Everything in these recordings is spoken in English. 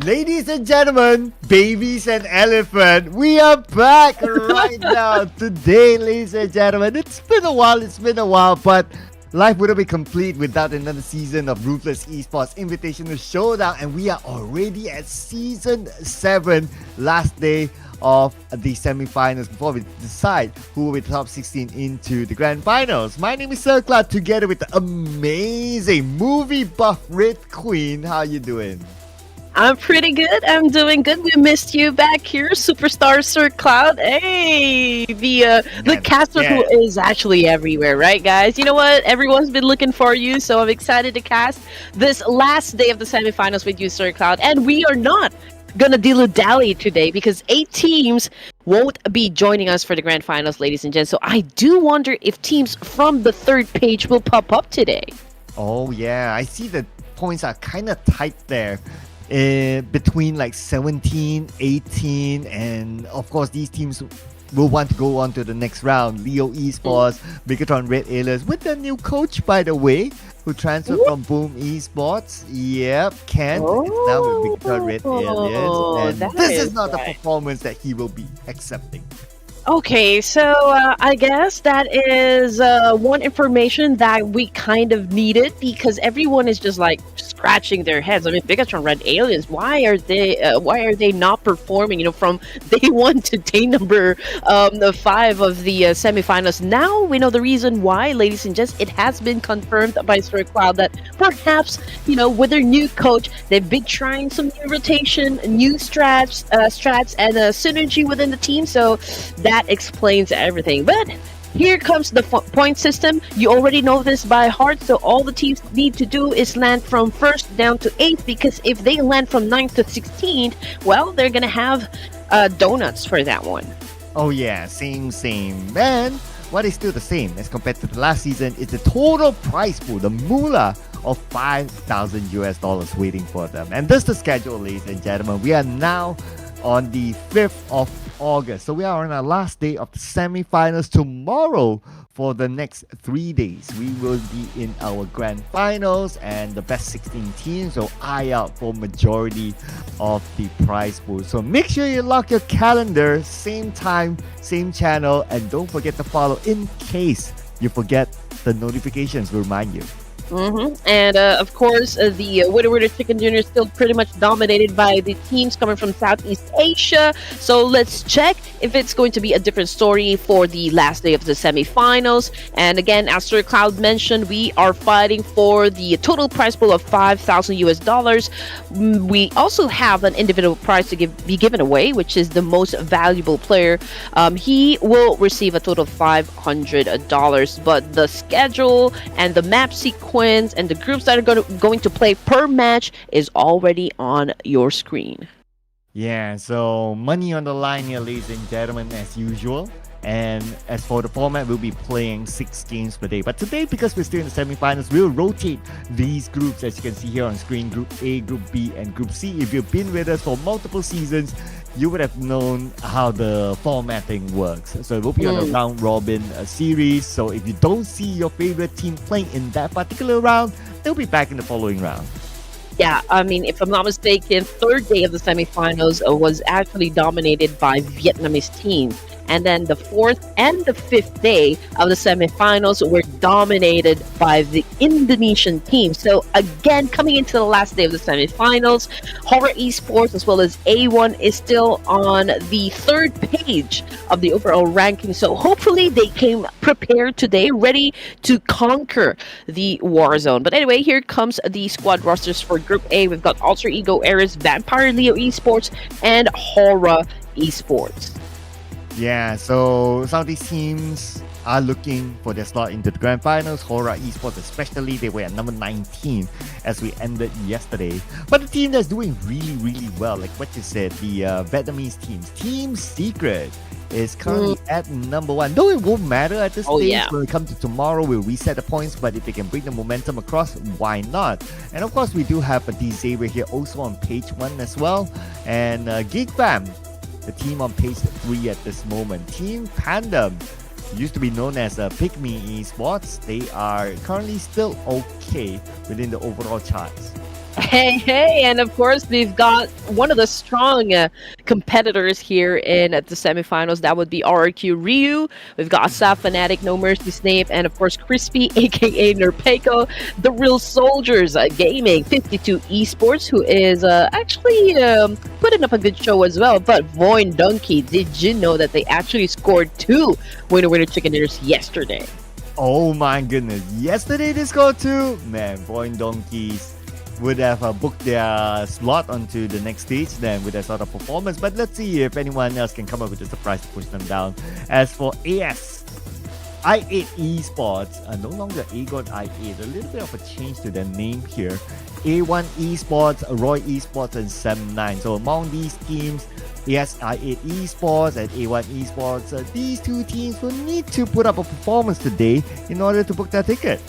Ladies and gentlemen, babies and elephant, we are back right now today, ladies and gentlemen. It's been a while, but life wouldn't be complete without another season of Ruthless Esports Invitational Showdown, and we are already at Season 7, last day of the semi-finals before we decide who will be the top 16 into the grand finals. My name is Cloud, together with the amazing movie buff Red Queen. How you doing? I'm pretty good. I'm doing good. We missed you back here, superstar Sir Cloud. Hey, the cast of who is actually everywhere, right, guys? You know what? Everyone's been looking for you, so I'm excited to cast this last day of the semifinals with you, Sir Cloud. And we are not gonna dilly-dally today because 8 teams won't be joining us for the grand finals, ladies and gents. So I do wonder if teams from the third page will pop up today. Oh yeah, I see the points are kind of tight there. Between like 17, 18, and of course these teams will want to go on to the next round. Leo Esports, Bigatron Red Aliens, with the new coach, by the way, who transferred from Boom Esports. Yep, Kent is now with Bigatron Red Aliens, and this is not the performance that he will be accepting. Okay, so I guess that is one information that we kind of needed, because everyone is just like scratching their heads. I mean, Bigatron Red Aliens, why are they not performing? You know, from day 1 to day number 5 of the semifinals. Now we know the reason why, ladies and gents. It has been confirmed by Sir Cloud that perhaps, you know, with their new coach, they've been trying some new rotation, new strats, and synergy within the team. So that explains everything. But here comes the point system. You already know this by heart, so all the teams need to do is land from 1st down to 8th, because if they land from 9th to 16th, well, they're gonna have donuts for that one. Oh yeah, same. And what is still the same as compared to the last season is the total prize pool, the moolah of $5,000 waiting for them. And this is the schedule, ladies and gentlemen. We are now on the 5th of August. So we are on our last day of the semi-finals. Tomorrow, for the next 3 days, we will be in our grand finals and the best 16 teams. So eye out for majority of the prize pool. So make sure you lock your calendar, same time, same channel, and don't forget to follow in case you forget. The notifications will remind you. And of course, the Winner Chicken Junior is still pretty much dominated by the teams coming from Southeast Asia. So let's check if it's going to be a different story for the last day of the semifinals. And again, as Sir Cloud mentioned, we are fighting for the total prize pool of $5,000. We also have an individual prize to be given away, which is the most valuable player. He will receive a total of $500. But the schedule and the map sequence and the groups that are going to play per match is already on your screen. Yeah, so money on the line here, ladies and gentlemen, as usual. And as for the format, we'll be playing 6 games per day. But today, because we're still in the semifinals, we'll rotate these groups, as you can see here on screen: Group A, Group B, and Group C. If you've been with us for multiple seasons, you would have known how the formatting works. So it will be on a round robin series. So if you don't see your favorite team playing in that particular round, they'll be back in the following round. Yeah, I mean, if I'm not mistaken, 3rd day of the semifinals was actually dominated by Vietnamese teams. And then the 4th and the 5th day of the semifinals were dominated by the Indonesian team. So again, coming into the last day of the semifinals, HORAA Esports as well as A1 is still on the 3rd page of the overall ranking. So hopefully they came prepared today, ready to conquer the war zone. But anyway, here comes the squad rosters for Group A. We've got Alter Ego Ares, Vampire Leo Esports, and HORAA Esports. Yeah, so some of these teams are looking for their slot into the grand finals. HORAA Esports especially, they were at number 19 as we ended yesterday. But the team that's doing really well, like what you said, the Vietnamese teams, Team Secret, is currently at number 1. Though it won't matter at this stage. Yeah. When we come to tomorrow, we'll reset the points, but if they can bring the momentum across, why not? And of course, we do have a D Xavier here also on page 1 as well. And Geek Fam, the team on page 3 at this moment. Team Pandem used to be known as Pygmy Esports. They are currently still okay within the overall charts. Hey, and of course, we've got one of the strong competitors here in the semifinals. That would be RRQ Ryu. We've got Asaf Fanatic, No Mercy Snape, and of course, Crispy, aka Nerpeco, the Real Soldiers Gaming, 52 Esports, who is actually putting up a good show as well. But Voin Donkey, did you know that they actually scored 2 winner chicken dinners yesterday? Oh my goodness. Yesterday they scored 2. Man, Boy Donkeys would have booked their slot onto the next stage then with that sort of performance. But let's see if anyone else can come up with a surprise to push them down. As for AS, I8 Esports, no longer Agon I8, a little bit of a change to their name here. A1 Esports, Roy Esports, and Sem9. So among these teams, yes, I8 Esports and A1 Esports, these two teams will need to put up a performance today in order to book their ticket.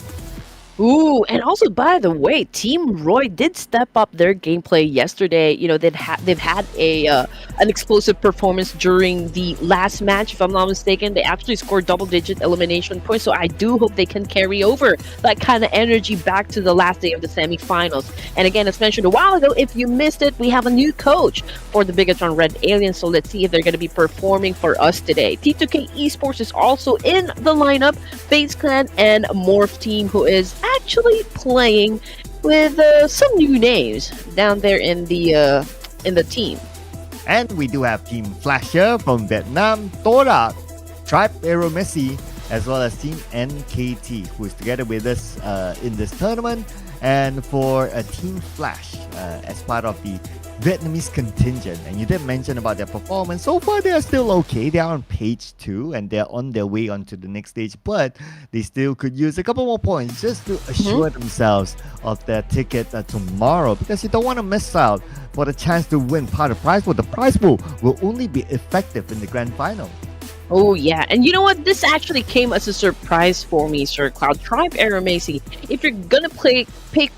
Ooh, and also, by the way, Team Roy did step up their gameplay yesterday. You know, they've had a an explosive performance during the last match, if I'm not mistaken. They actually scored double-digit elimination points, so I do hope they can carry over that kind of energy back to the last day of the semifinals. And again, as mentioned a while ago, if you missed it, we have a new coach for the Bigatron Red Aliens, so let's see if they're going to be performing for us today. T2K Esports is also in the lineup. FaZe Clan and Morph Team, who is actually playing with some new names down there in the team. And we do have Team Flasher from Vietnam, Tora, Tribe Aero Messi, as well as Team NKT, who is together with us in this tournament. And for Team Flash, as part of the Vietnamese contingent, and you did mention about their performance. So far, they are still okay. They are on page 2 and they're on their way onto the next stage, but they still could use a couple more points just to assure themselves of their ticket tomorrow, because you don't want to miss out for the chance to win part of the prize pool. The prize pool will only be effective in the grand final. Oh yeah, and you know what? This actually came as a surprise for me, Sir Cloud. Tribe Aero Macy, if you're gonna pay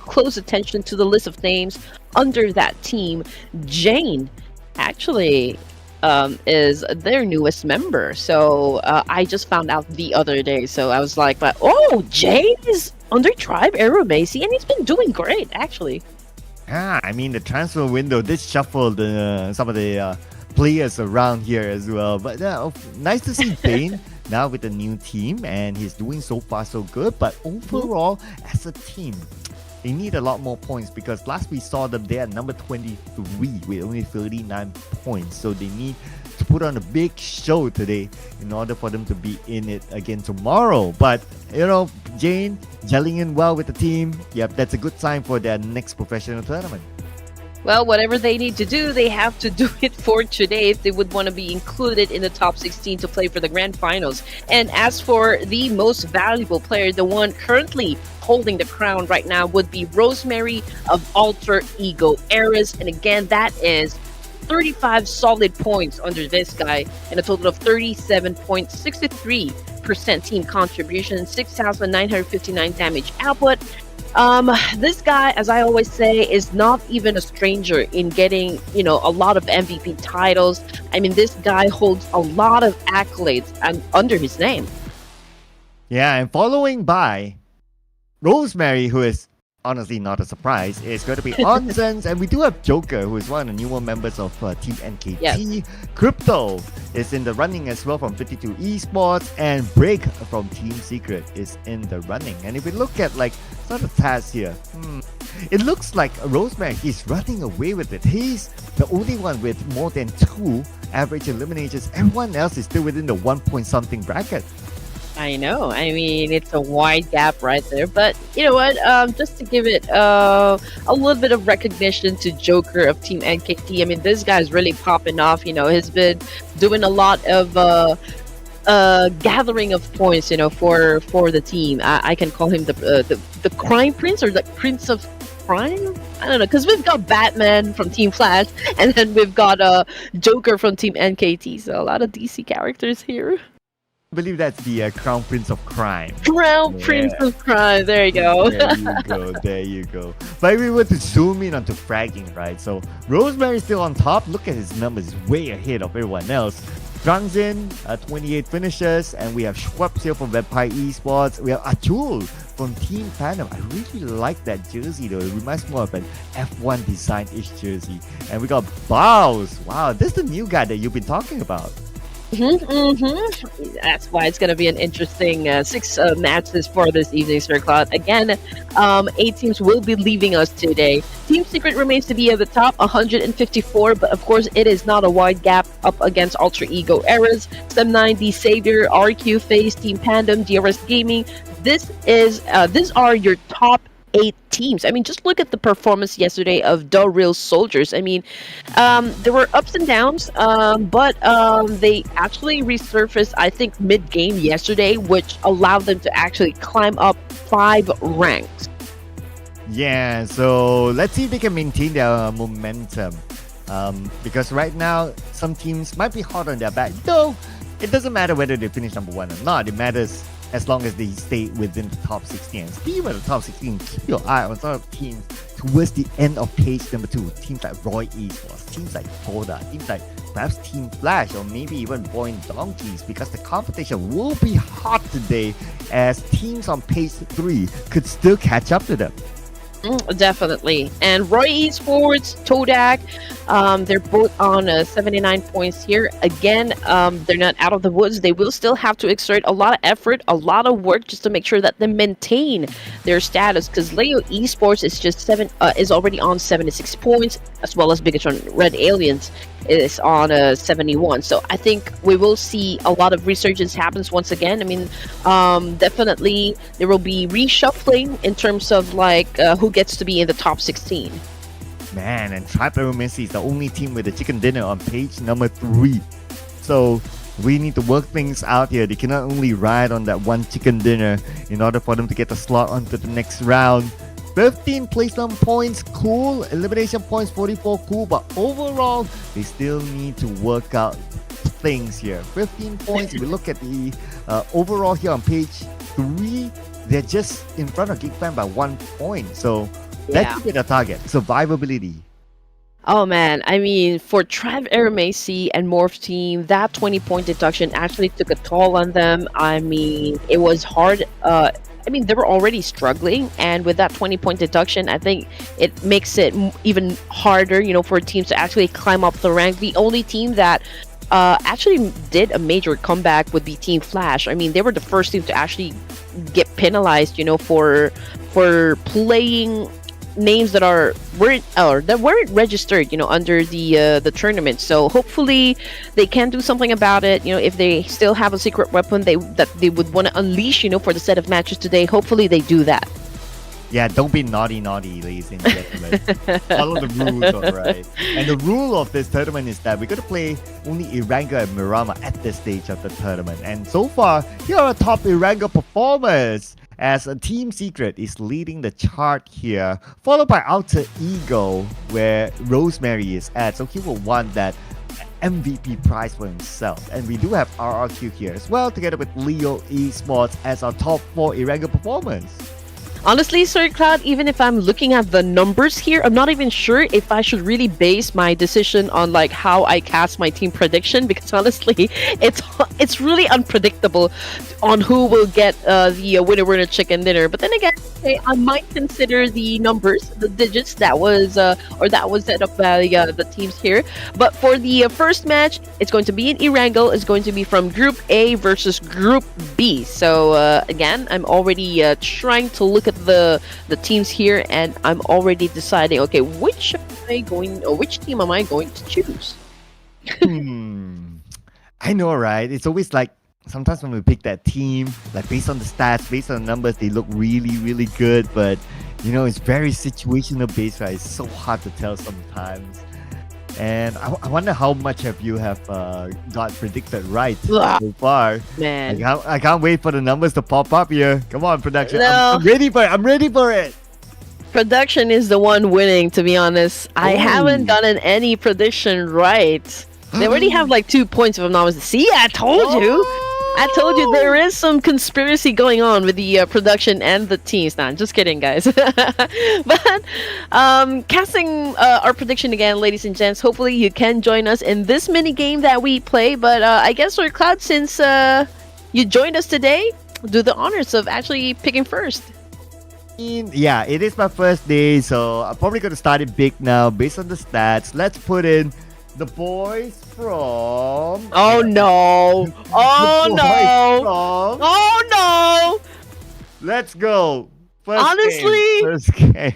close attention to the list of names under that team, Jane actually is their newest member. So I just found out the other day. So I was like, but oh, Jane is under Tribe Aero Macy, and he's been doing great actually. Yeah, I mean the transfer window did shuffle some of the players around here as well, but nice to see Bane now with a new team, and he's doing so far so good. But overall, as a team, they need a lot more points, because last we saw them, they are number 23 with only 39 points, so they need to put on a big show today in order for them to be in it again tomorrow. But you know, Jane gelling in well with the team, yep, that's a good sign for their next professional tournament. Well, whatever they need to do, they have to do it for today if they would want to be included in the top 16 to play for the grand finals. And as for the most valuable player, the one currently holding the crown right now would be Rosemary of Alter Ego Eras. And again, that is 35 solid points under this guy, and a total of 37.63% team contribution, 6,959 damage output. This guy, as I always say, is not even a stranger in getting, you know, a lot of MVP titles. I mean, this guy holds a lot of accolades under his name. Yeah, and following by Rosemary, who is honestly not a surprise, is going to be Onsens, and we do have Joker, who is one of the newer members of Team NKT. Yes. Crypto is in the running as well from 52 Esports, and Break from Team Secret is in the running. And if we look at like sort of tasks here, it looks like Rosemary is running away with it. He's the only one with more than 2 average eliminations. Everyone else is still within the 1 point something bracket. I know. I mean, it's a wide gap right there. But you know what? Just to give it a little bit of recognition to Joker of Team NKT. I mean, this guy's really popping off. You know, he's been doing a lot of gathering of points. You know, for the team. I can call him the Crime Prince, or the Prince of Crime. I don't know, because we've got Batman from Team Flash, and then we've got Joker from Team NKT. So a lot of DC characters here. I believe that's the Crown Prince of Crime. Prince of Crime. There you go. There you go. There you go. But if we were to zoom in onto fragging, right? So Rosemary's still on top. Look at his numbers, way ahead of everyone else. Drangzin, 28 finishers, and we have Schweppes here from Vampire Esports. We have Atul from Team Phantom. I really like that jersey though. It reminds me more of an F1 design-ish jersey. And we got Bows. Wow, this is the new guy that you've been talking about. That's why it's going to be an interesting six matches for this evening, Sir Cloud. Again, 8 teams will be leaving us today. Team Secret remains to be at the top, 154, but of course it is not a wide gap up against Alter Ego Eras, Stem9, The Savior, RQ Phase, Team Pandem, DRS Gaming. These are your top 8 teams. I mean, just look at the performance yesterday of the Real Soldiers. I mean, there were ups and downs, but they actually resurfaced, I think, mid-game yesterday, which allowed them to actually climb up 5 ranks. Yeah, so let's see if they can maintain their momentum. Because right now, some teams might be hot on their back. Though, it doesn't matter whether they finish number 1 or not. It matters as long as they stay within the top 16. And speaking of the top 16, keep your eye on some of the teams towards the end of page number 2. Teams like Roy Esports, teams like HORAA, teams like perhaps Team Flash, or maybe even Boy and Donkeys, because the competition will be hot today as teams on page 3 could still catch up to them. Definitely. And Roy Esports, Todak, they're both on 79 points here. Again, they're not out of the woods. They will still have to exert a lot of effort, a lot of work just to make sure that they maintain their status. Because Leo Esports is already on 76 points, as well as Bigatron Red Aliens is on 71. So I think we will see a lot of resurgence happens once again. I mean, definitely there will be reshuffling in terms of like who gets to be in the top 16. Man, and HYPEREV is the only team with a chicken dinner on page number 3. So we need to work things out here. They cannot only ride on that one chicken dinner in order for them to get the slot onto the next round. 15 placement points, cool. Elimination points, 44, cool. But overall, they still need to work out things here. 15 points. If we look at the overall here on page 3, they're just in front of GeekFan by 1 point. So that could be the target. Survivability. Oh man, I mean, for Trav Eremacy and Morph team, that 20-point deduction actually took a toll on them. I mean, it was hard. I mean, they were already struggling, and with that 20-point deduction, I think it makes it even harder, you know, for teams to actually climb up the rank. The only team that actually did a major comeback would be Team Flash. I mean, they were the first team to actually get penalized, you know, for playing names that weren't registered, you know, under the tournament. So hopefully they can do something about it. You know, if they still have a secret weapon that they would want to unleash, you know, for the set of matches today, hopefully they do that. Yeah, don't be naughty, ladies and gentlemen. Follow the rules, alright? And the rule of this tournament is that we're going to play only ERANGEL and Miramar at this stage of the tournament. And so far, here are our top ERANGEL performers, as a Team Secret is leading the chart here, followed by Alter Ego, where Rosemary is at. So he will want that MVP prize for himself. And we do have RRQ here as well, together with Leo Esports as our top 4 ERANGEL performers. Honestly, Sir Cloud, even if I'm looking at the numbers here, I'm not even sure if I should really base my decision on like how I cast my team prediction, because honestly, it's really unpredictable on who will get the winner chicken dinner. But then again, okay, I might consider the numbers, the digits that was set up by the teams here. But for the first match, it's going to be an ERANGEL. It's going to be from Group A versus Group B. So again, I'm already trying to look at the teams here, and I'm already deciding, okay, which team am I going to choose? I know, right? It's always like sometimes when we pick that team, like based on the stats, based on the numbers, they look really, really good, but you know, it's very situational based, right? It's so hard to tell sometimes. And I wonder how much you have got predicted right so far. Man, I can't wait for the numbers to pop up here. Come on, production. No. I'm ready for it. I'm ready for it. Production is the one winning, to be honest. I haven't gotten any prediction right. They already have like 2 points if I'm not mistaken. See, I told you. I told you there is some conspiracy going on with the production and the teams. Nah, just kidding, guys. But casting our prediction again, ladies and gents. Hopefully, you can join us in this mini game that we play. But I guess, Sir Cloud, since you joined us today, do the honors of actually picking first. Yeah, it is my first day, so I'm probably going to start it big now based on the stats. Let's put in the boys from... Oh no! Oh no! Oh no! Let's go! First Honestly, game. First game.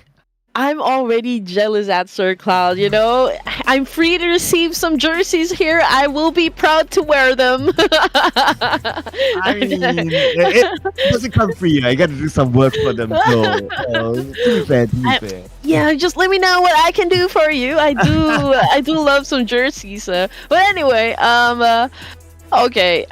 I'm already jealous at Sir Cloud, you know? I'm free to receive some jerseys here. I will be proud to wear them. I mean, it doesn't come free. I got to do some work for them. So, to be fair, fair. Yeah, just let me know what I can do for you. I do love some jerseys. But anyway, okay.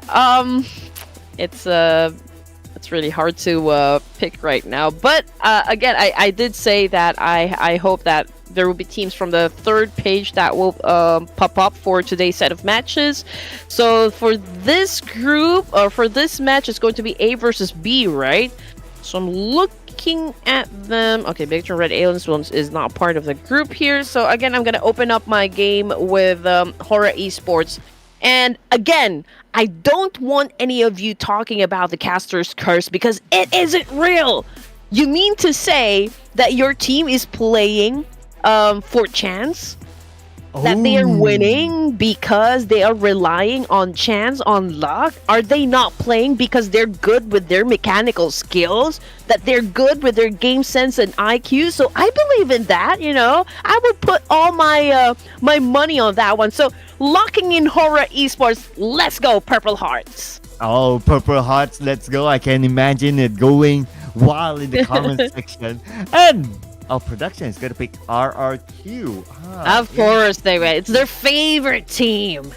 It's really hard to pick right now. But again, I did say that I hope that there will be teams from the third page that will pop up for today's set of matches. So for this group, or for this match, it's going to be A versus B, right? So I'm looking at them. Okay, Big Red Aliens is not part of the group here. So again, I'm going to open up my game with HORAA Esports. And again, I don't want any of you talking about the caster's curse because it isn't real. You mean to say that your team is playing for chance? That they are winning because they are relying on chance, on luck? Are they not playing because they're good with their mechanical skills? That they're good with their game sense and IQ? So I believe in that, you know. I would put all my my money on that one. So locking in HORAA Esports, let's go Purple Hearts. Oh, Purple Hearts, let's go. I can imagine it going wild in the comment section. And our production is going to pick RRQ. Of course they will. It's their favorite team.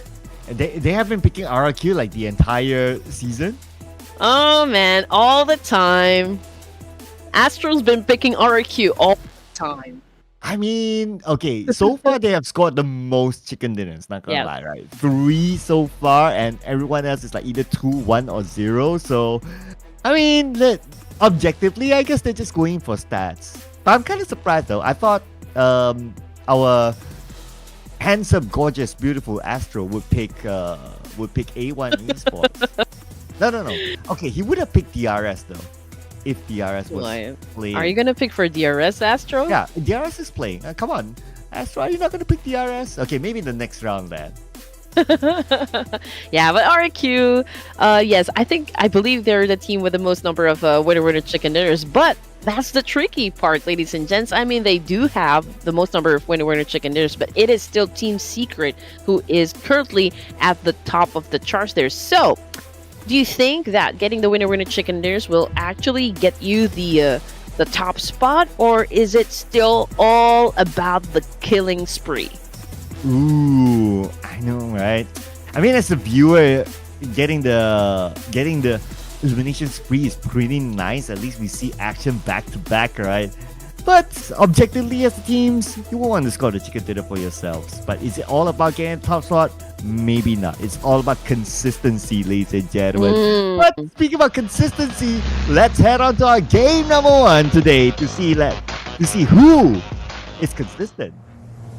They have been picking RRQ like the entire season? Oh man, all the time. Astro's been picking RRQ all the time. I mean, okay, so far they have scored the most chicken dinners, not gonna lie, right? 3 so far, and everyone else is like either 2, 1, or 0. So, I mean, objectively, I guess they're just going for stats. But I'm kind of surprised though. I thought our handsome, gorgeous, beautiful Astro would pick A1 Esports. No. Okay, he would have picked DRS though, if DRS was playing. Are you gonna pick for DRS, Astro? Yeah, DRS is playing. Come on, Astro, are you not gonna pick DRS? Okay, maybe in the next round then. Yeah, but RQ, yes, I believe they're the team with the most number of winner chicken dinners, but that's the tricky part, ladies and gents. I mean, they do have the most number of winner chicken dinners, but it is still Team Secret who is currently at the top of the charts there. So, do you think that getting the winner chicken dinners will actually get you the top spot, or is it still all about the killing spree? Ooh, I know, right? I mean, as a viewer, getting the elimination spree is pretty nice. At least we see action back to back, right? But objectively, as the teams, you will want to score the chicken dinner for yourselves. But is it all about getting the top spot? Maybe not. It's all about consistency, ladies and gentlemen. But speaking about consistency, let's head on to our game number 1 today to see who is consistent.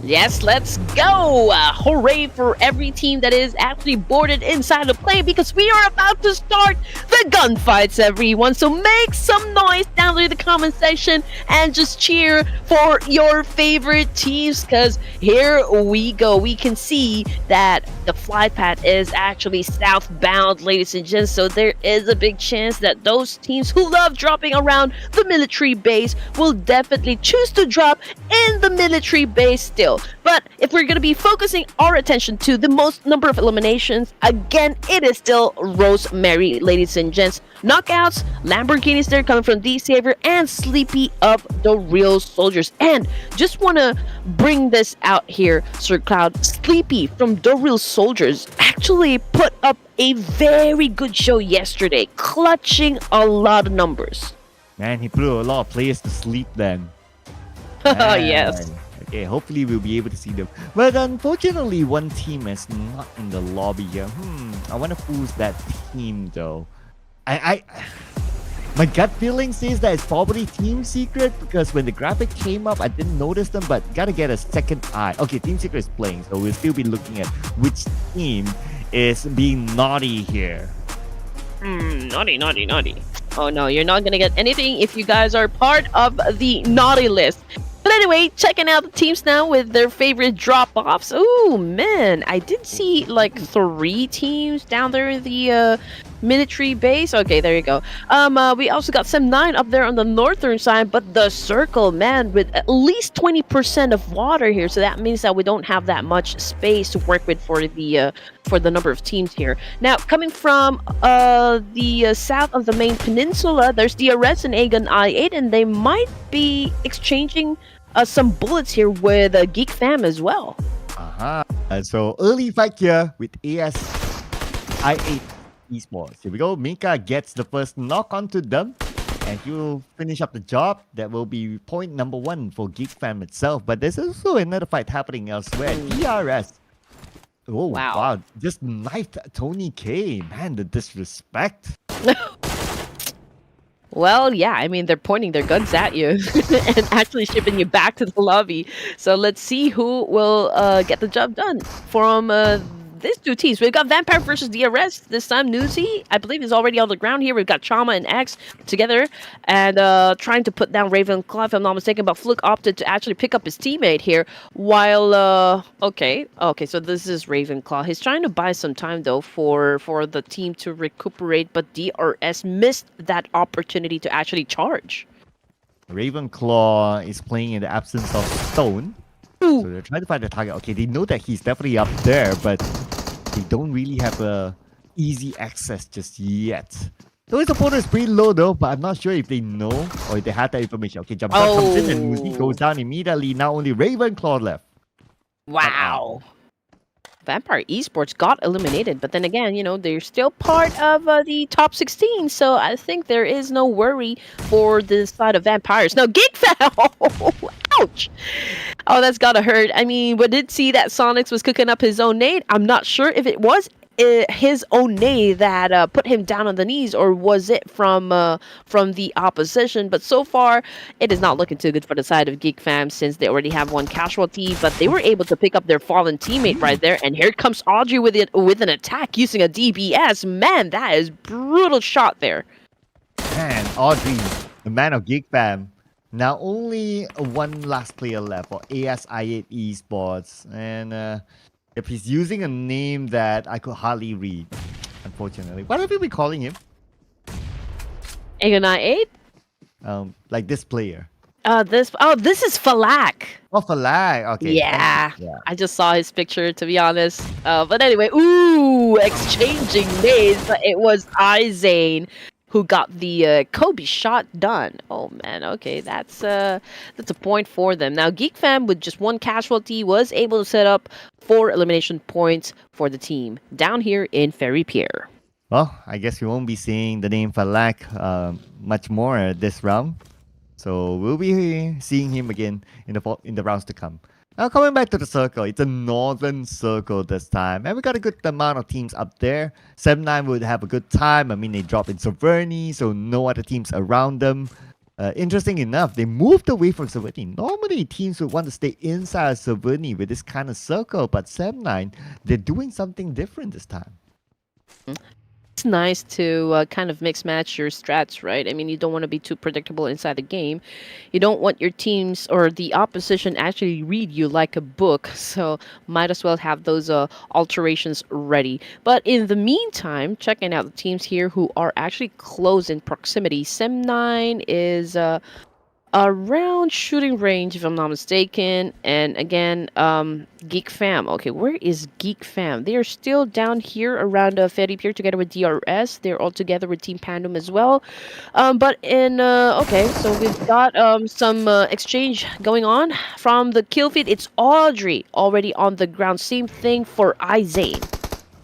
Yes, let's go! Hooray for every team that is actually boarded inside the plane, because we are about to start the gunfights, everyone. So make some noise down in the comment section and just cheer for your favorite teams, because here we go. We can see that the flight path is actually southbound, ladies and gents. So there is a big chance that those teams who love dropping around the military base will definitely choose to drop in the military base still. But if we're going to be focusing our attention to the most number of eliminations, again, it is still Rosemary, ladies and gents. Knockouts, Lamborghinis there coming from D-Saver, and Sleepy of the Real Soldiers. And just want to bring this out here, Sir Cloud. Sleepy from the Real Soldiers actually put up a very good show yesterday, clutching a lot of numbers. Man, he put a lot of players to sleep then. Yes. Okay, hopefully we'll be able to see them. But unfortunately, one team is not in the lobby here. I wonder who's that team though. I my gut feeling says that it's probably Team Secret because when the graphic came up, I didn't notice them, but gotta get a second eye. Okay, Team Secret is playing, so we'll still be looking at which team is being naughty here. Naughty, naughty, naughty. Oh no, you're not gonna get anything if you guys are part of the naughty list. But anyway, checking out the teams now with their favorite drop-offs. Oh man, I did see like 3 teams down there in the military base. Okay, there you go. We also got Sem9 up there on the northern side, but the circle, man, with at least 20% of water here, so that means that we don't have that much space to work with for the number of teams here. Now, coming from the south of the main peninsula, there's DRS and Aegon I8, and they might be exchanging some bullets here with Geek Fam as well. So early fight here with AS I8 Esports. Here we go. Mika gets the first knock onto them, and he will finish up the job. That will be point number 1 for Geek Fam itself. But there's also another fight happening elsewhere. DRS. Oh wow! Just knifed Tony K. Man, the disrespect. Well, yeah, I mean, they're pointing their guns at you and actually shipping you back to the lobby. So let's see who will get the job done from these 2 teams. We've got Vampire versus DRS. This time, Newsy, I believe, is already on the ground here. We've got Chama and X together and trying to put down Ravenclaw, if I'm not mistaken. But Fluke opted to actually pick up his teammate here while... Okay, so this is Ravenclaw. He's trying to buy some time, though, for the team to recuperate. But DRS missed that opportunity to actually charge. Ravenclaw is playing in the absence of Stone. So they're trying to find the target. Okay, they know that he's definitely up there, but they don't really have easy access just yet. So his opponent is pretty low though, but I'm not sure if they know or if they had that information. Okay, Jump comes in and Muzi goes down immediately. Now only Ravenclaw left. Wow. Vampire Esports got eliminated, but then again, you know, they're still part of the top 16, so I think there is no worry for this side of Vampires. No, Geek fell! Ouch! Oh, that's gotta hurt. I mean, we did see that Sonics was cooking up his own nade. I'm not sure if it was his own nade that put him down on the knees, or was it from the opposition? But so far, it is not looking too good for the side of Geek Fam since they already have 1 casualty. But they were able to pick up their fallen teammate right there, and here comes Audrey with an attack using a DBS. Man, that is brutal shot there. Man, Audrey, the man of Geek Fam. Now only 1 last player left for ASI8 Esports, and if he's using a name that I could hardly read, unfortunately. What have you been calling him? Aegon I8? Like this player. This is Falak. Oh, Falak. Okay. Yeah. Yeah. I just saw his picture, to be honest. But anyway, exchanging nades. But it was Izane who got the Kobe shot done. Oh man, okay, that's a point for them. Now Geek Fam with just 1 casualty was able to set up 4 elimination points for the team down here in Ferry Pier. Well, I guess we won't be seeing the name Falak much more this round, so we'll be seeing him again in the rounds to come. Now coming back to the circle, it's a northern circle this time, and we got a good amount of teams up there. Sem9 would have a good time. I mean, they dropped in Severny, so no other teams around them. Interesting enough, they moved away from Severny. Normally, teams would want to stay inside of Severny with this kind of circle, but Sem9, they're doing something different this time. It's nice to kind of mix match your strats, right? I mean, you don't want to be too predictable inside the game. You don't want your teams or the opposition actually read you like a book, so might as well have those alterations ready. But in the meantime, checking out the teams here who are actually close in proximity. Sem9 is around shooting range, if I'm not mistaken. And again, Geek Fam. Okay, where is Geek Fam? They are still down here around Ferry Pier together with DRS. They're all together with Team Pandem as well. But in okay, so we've got some exchange going on from the kill feed. It's Audrey already on the ground. Same thing for Izane.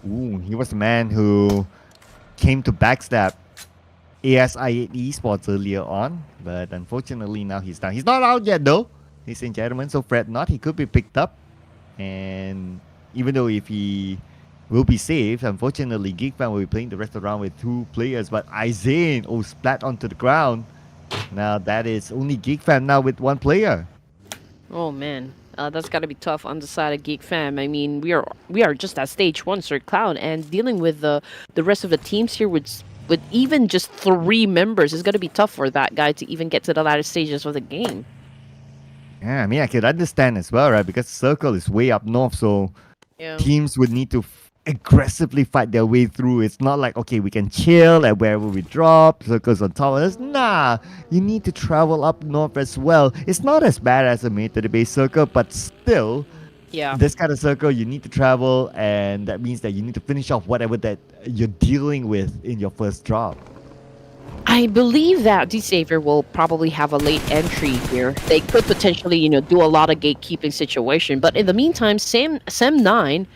Ooh, he was the man who came to backstab ASI8 Esports earlier on, but unfortunately now he's down. He's not out yet though. ladies and gentlemen. So fret not, he could be picked up. And even though if he will be safe, unfortunately, Geekfam will be playing the rest of the round with 2 players. But Izane, splat onto the ground. Now that is only Geekfam now with 1 player. Oh man, that's got to be tough on the side of Geek Fam. I mean, we are just at stage 1, Sir Cloud, and dealing with the rest of the teams here with even just 3 members is going to be tough for that guy to even get to the latter stages of the game. Yeah, I mean, I could understand as well, right? Because Circle is way up north, so teams would need to aggressively fight their way through. It's not like, okay, we can chill at wherever we drop, Circle's on top of us. Nah, you need to travel up north as well. It's not as bad as a mid to the base Circle, but still, this kind of Circle, you need to travel, and that means that you need to finish off whatever that you're dealing with in your first drop. I believe that D-Savior will probably have a late entry here. They could potentially, do a lot of gatekeeping situation, but in the meantime, Sem9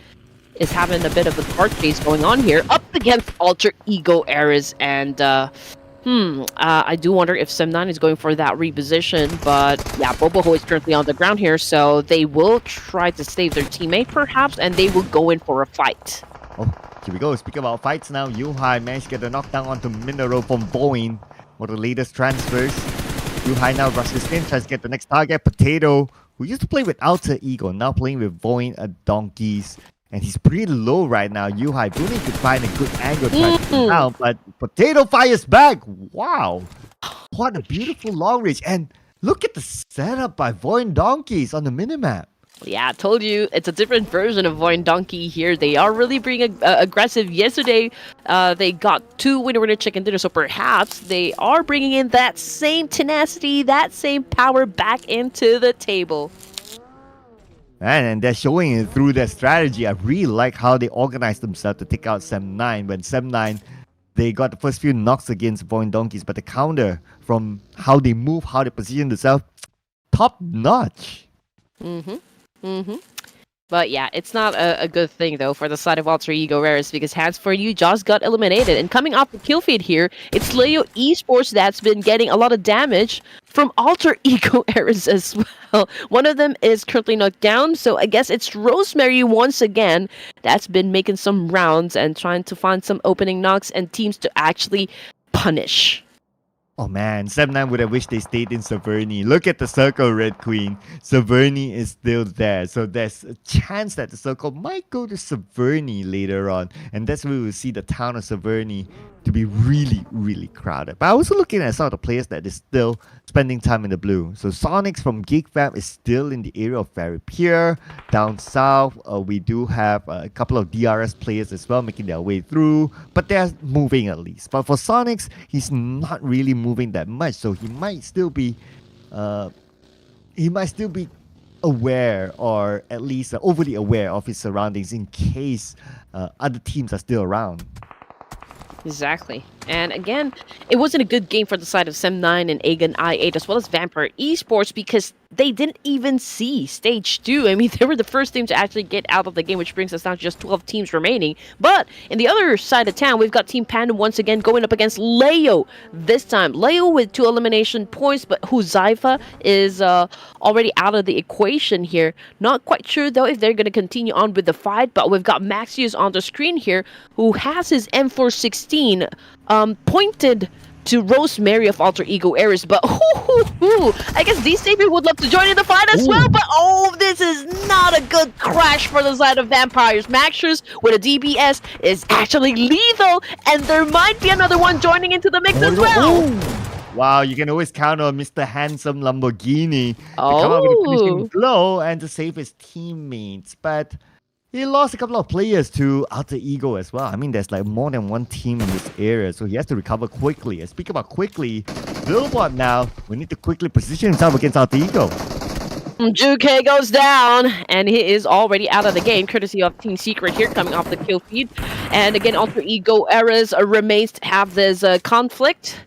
is having a bit of a card chase going on here up against Alter Ego Eras, and I do wonder if Sem9 is going for that reposition, but yeah, Boboho is currently on the ground here, so they will try to save their teammate perhaps, and they will go in for a fight. Oh, here we go. Speaking about fights now, Yuhai managed to get a knockdown onto Mineral from Boeing, one of the latest transfers. Yuhai now rushes in, tries to get the next target, Potato, who used to play with Alter Ego, now playing with Boeing at Donkeys. And he's pretty low right now. Yuhai do need to find a good angle to try to get down, but Potato fires back. Wow. What a beautiful long range. And look at the setup by Voin Donkeys on the minimap. Yeah, I told you, it's a different version of Voin Donkey here. They are really being aggressive. Yesterday, they got 2 winner chicken dinner, so perhaps they are bringing in that same tenacity, that same power back into the table. And they're showing it through their strategy. I really like how they organized themselves to take out Sem9. When Sem9, they got the first few knocks against Voin Donkeys, but the counter from how they move, how they position themselves, top notch. But yeah, it's not a good thing, though, for the side of Alter Ego Rares, because Hands for You just got eliminated. And coming off the kill feed here, it's Leo Esports that's been getting a lot of damage from Alter Ego Rares as well. One of them is currently knocked down, so I guess it's Rosemary once again that's been making some rounds and trying to find some opening knocks and teams to actually punish. Oh man, Sem9 would have wished they stayed in Saverny. Look at the circle, Red Queen. Saverny is still there. So there's a chance that the circle might go to Saverny later on. And that's where we'll see the town of Saverny to be really, really crowded. But I'm also looking at some of the players that is still spending time in the blue. So Sonics from Geekfam is still in the area of Ferry Pier. Down south, we do have a couple of DRS players as well making their way through. But they're moving at least. But for Sonics, he's not really moving that much. So he might still be aware, or at least overly aware of his surroundings in case other teams are still around. Exactly. And again, it wasn't a good game for the side of Sem9 and Agan I8 as well as Vampire Esports because they didn't even see Stage 2. I mean, they were the first team to actually get out of the game, which brings us down to just 12 teams remaining. But in the other side of town, we've got Team Panda once again going up against Leo. This time, Leo with 2 elimination points, but Huzaifa is already out of the equation here. Not quite sure, though, if they're going to continue on with the fight, but we've got Maxius on the screen here, who has his M416 pointed to Rosemary of Alter Ego Ares, but I guess D-Savior would love to join in the fight as well, but this is not a good crash for the side of Vampires. Maxers with a DBS is actually lethal, and there might be another one joining into the mix as well. Wow, you can always count on Mr. Handsome Lamborghini to come up with a finishing blow and to save his teammates, but he lost a couple of players to Alter Ego as well. I mean, there's like more than one team in this area, so he has to recover quickly. And speaking about quickly, Billboard now will need to quickly position himself against Alter Ego. Juke goes down, and he is already out of the game, courtesy of Team Secret here, coming off the kill feed. And again, Alter Ego Eras remains to have this conflict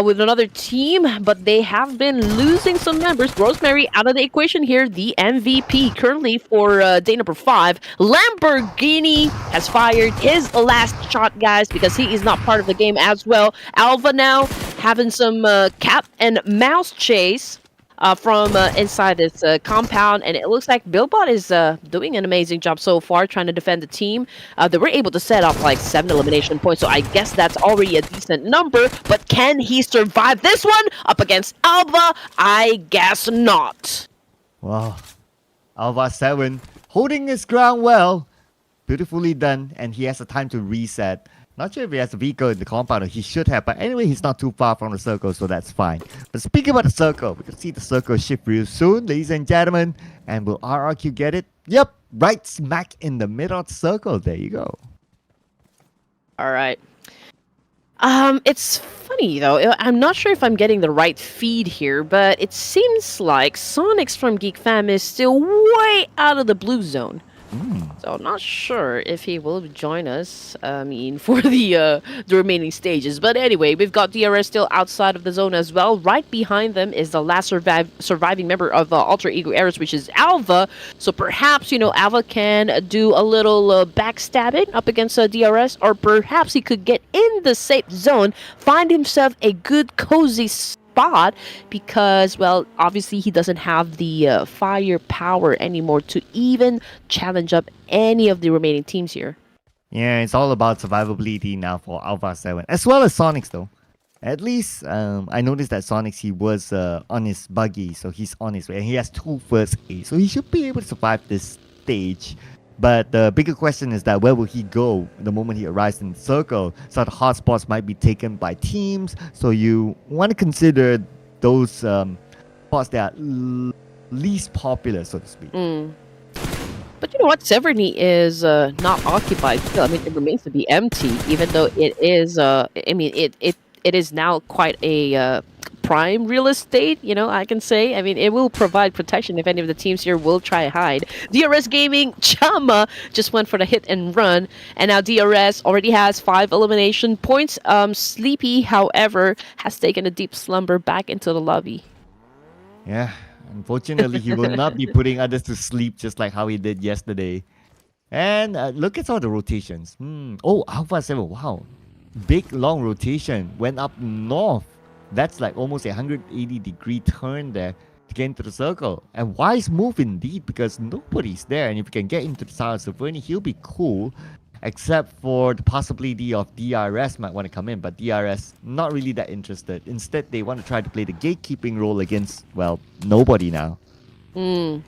with another team, but they have been losing some members. Rosemary out of the equation here, the MVP currently for day number 5. Lamborghini has fired his last shot, guys, because he is not part of the game as well. Alva now having some cat and mouse chase from inside this compound, and it looks like Billbot is doing an amazing job so far trying to defend the team. They were able to set up like 7 elimination points, so I guess that's already a decent number. But can he survive this one up against Alva? I guess not. Wow. Alva 7 holding his ground well. Beautifully done, and he has a time to reset. Not sure if he has a vehicle in the compound, or he should have, but anyway, he's not too far from the circle, so that's fine. But speaking about the circle, we can see the circle shift real soon, ladies and gentlemen. And will RRQ get it? Yep, right smack in the middle of the circle. There you go. All right. It's funny though. I'm not sure if I'm getting the right feed here, but it seems like Sonics from Geek Fam is still way out of the blue zone. So I'm not sure if he will join us. For the remaining stages. But anyway, we've got DRS still outside of the zone as well. Right behind them is the last surviving member of Alter Ego Eras, which is Alva. So perhaps Alva can do a little backstabbing up against DRS, or perhaps he could get in the safe zone, find himself a good cozy spot, because, well, obviously he doesn't have the firepower anymore to even challenge up any of the remaining teams here. Yeah, it's all about survivability now for Alpha 7, as well as Sonics though. At least I noticed that Sonics, he was on his buggy, so he's on his way, and he has 2 first aid, so he should be able to survive this stage. But the bigger question is that where will he go the moment he arrives in the circle? So the hotspots might be taken by teams. So you want to consider those spots that are least popular, so to speak. But you know what? Severny is not occupied still. I mean, it remains to be empty, even though it is. It is now quite a prime real estate, I can say. I mean, it will provide protection if any of the teams here will try hide. DRS Gaming, Chama just went for the hit and run, and now DRS already has 5 elimination points. Sleepy, however, has taken a deep slumber back into the lobby. Yeah, unfortunately, he will not be putting others to sleep just like how he did yesterday. And look at some of the rotations. Oh, Alpha 7, wow. Big, long rotation. Went up north. That's like almost a 180-degree turn there to get into the circle. And wise move indeed, because nobody's there. And if you can get into the side of Severny, he'll be cool. Except for the possibility of DRS might want to come in. But DRS, not really that interested. Instead, they want to try to play the gatekeeping role against, well, nobody now. All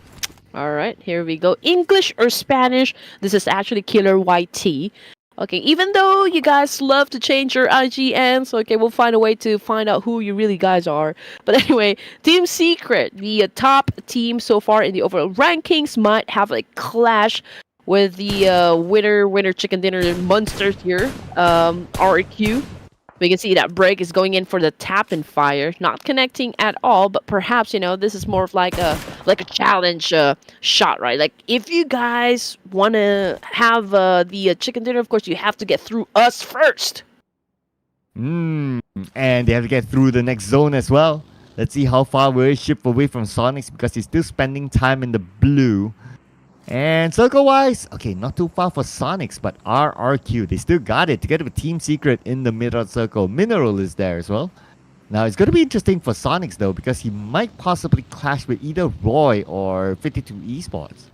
right, here we go. English or Spanish? This is actually Killer YT. Okay, even though you guys love to change your IGNs, okay, we'll find a way to find out who you really guys are. But anyway, Team Secret, the top team so far in the overall rankings, might have a clash with the winner chicken dinner monsters here, RQ. We can see that Break is going in for the tap and fire, not connecting at all, but perhaps, this is more of like a challenge shot, right? Like, if you guys want to have the chicken dinner, of course, you have to get through us first. And they have to get through the next zone as well. Let's see how far we're shipped away from Sonics, because he's still spending time in the blue. And circle-wise, okay, not too far for Sonics, but RRQ, they still got it together with Team Secret in the middle of the circle. Mineral is there as well. Now, it's going to be interesting for Sonics, though, because he might possibly clash with either Roy or 52 Esports.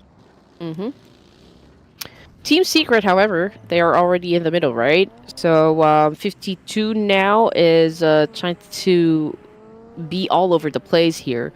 Team Secret, however, they are already in the middle, right? So 52 now is trying to be all over the place here.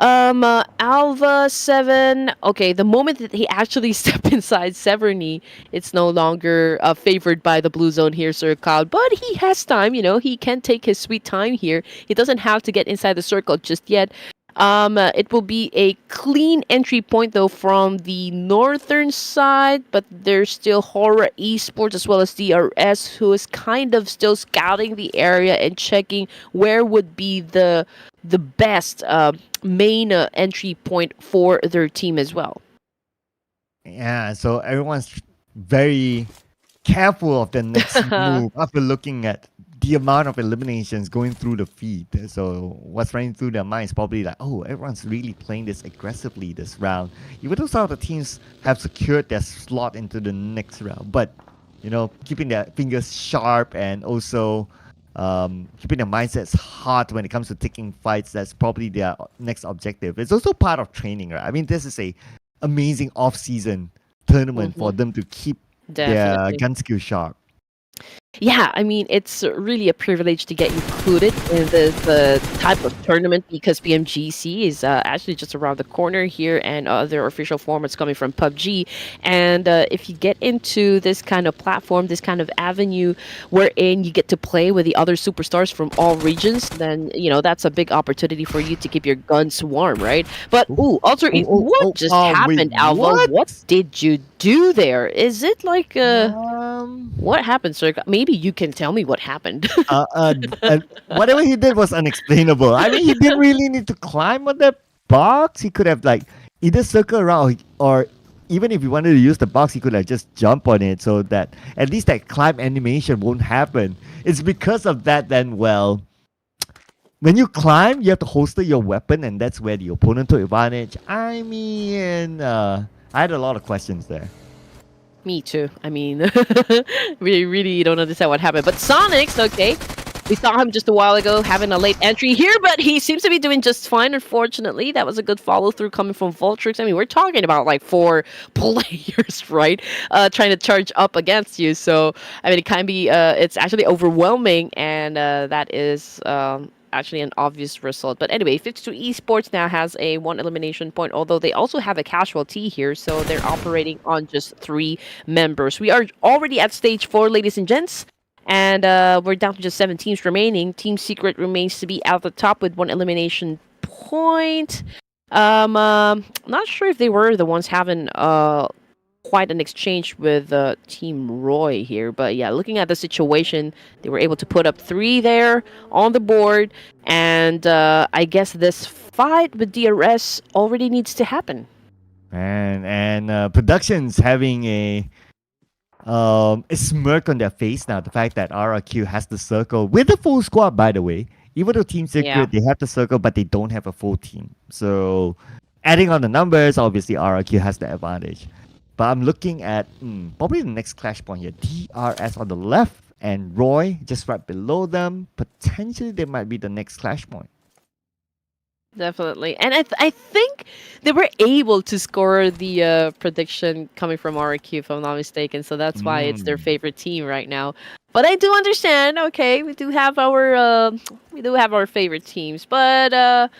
Alva 7, okay, the moment that he actually stepped inside Severny, it's no longer favored by the blue zone here, Sir Cloud, but he has time, he can take his sweet time here. He doesn't have to get inside the circle just yet. It will be a clean entry point though from the northern side, but there's still HORAA Esports as well as DRS, who is kind of still scouting the area and checking where would be the best main entry point for their team as well. Yeah, so everyone's very careful of the next move after looking at the amount of eliminations going through the feed. So what's running through their minds probably like, oh, everyone's really playing this aggressively this round. Even though some of the teams have secured their slot into the next round, but keeping their fingers sharp and also keeping their mindsets hard when it comes to taking fights. That's probably their next objective. It's also part of training, right? I mean, this is a amazing off-season tournament for them to keep their Definitely. gun skill sharp. Yeah, I mean, it's really a privilege to get included in the type of tournament because PMGC is actually just around the corner here, and their official formats coming from PUBG. And if you get into this kind of platform, this kind of avenue wherein you get to play with the other superstars from all regions, then that's a big opportunity for you to keep your guns warm, right? But Alter, what just happened, wait, Alva? What did you do there? Is it like what happened, sir? Maybe you can tell me what happened. Whatever he did was unexplainable. I mean, he didn't really need to climb on that box. He could have either circle around, or even if he wanted to use the box, he could have just jump on it so that at least that climb animation won't happen. It's because of that then, well, when you climb, you have to holster your weapon, and that's where the opponent took advantage. I mean, I had a lot of questions there. Me too. I mean, we really don't understand what happened. But Sonics, okay. We saw him just a while ago having a late entry here, but he seems to be doing just fine, unfortunately. That was a good follow-through coming from Voltrix. I mean, we're talking about like 4 players, right? Trying to charge up against you. So, I mean, it can be, it's actually overwhelming, and that is actually an obvious result. But anyway, 52 Esports now has a 1 elimination point, although they also have a casualty here, so they're operating on just 3 members. We are already at stage 4, ladies and gents, and we're down to just 7 teams remaining. Team Secret remains to be at the top with 1 elimination point. Not sure if they were the ones having quite an exchange with Team Roy here, but yeah, looking at the situation, they were able to put up 3 there on the board, and I guess this fight with DRS already needs to happen. And production's having a smirk on their face now. The fact that RRQ has the circle with the full squad, by the way. Even though Team Secret, they have the circle, but they don't have a full team. So adding on the numbers, obviously RRQ has the advantage. But I'm looking at probably the next clash point here. DRS on the left and Roy just right below them. Potentially, they might be the next clash point. Definitely. And I think they were able to score the prediction coming from RRQ, if I'm not mistaken. So that's why it's their favorite team right now. But I do understand. Okay, we do have our favorite teams, but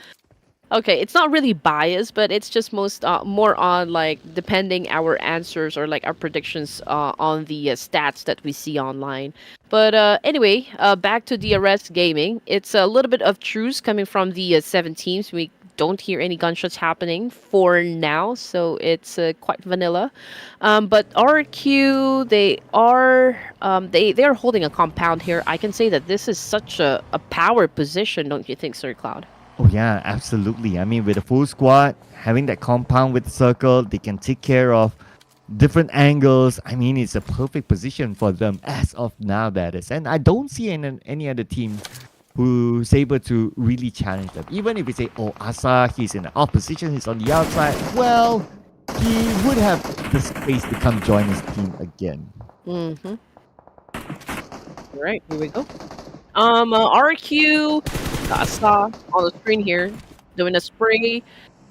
okay, it's not really biased, but it's just more on like depending our answers or like our predictions on the stats that we see online. But anyway, back to DRS Gaming. It's a little bit of truce coming from the 7 teams. We don't hear any gunshots happening for now, so it's quite vanilla. But RQ, they are holding a compound here. I can say that this is such a power position, don't you think, Sir Cloud? Oh yeah, absolutely. I mean, with a full squad, having that compound with the circle, they can take care of different angles. I mean, it's a perfect position for them as of now, that is. And I don't see any other team who's able to really challenge them. Even if we say, oh, Asa, he's in the off position, he's on the outside, well, he would have the space to come join his team again. Mm-hmm. All right, here we go. RQ, Asa on the screen here, doing a spray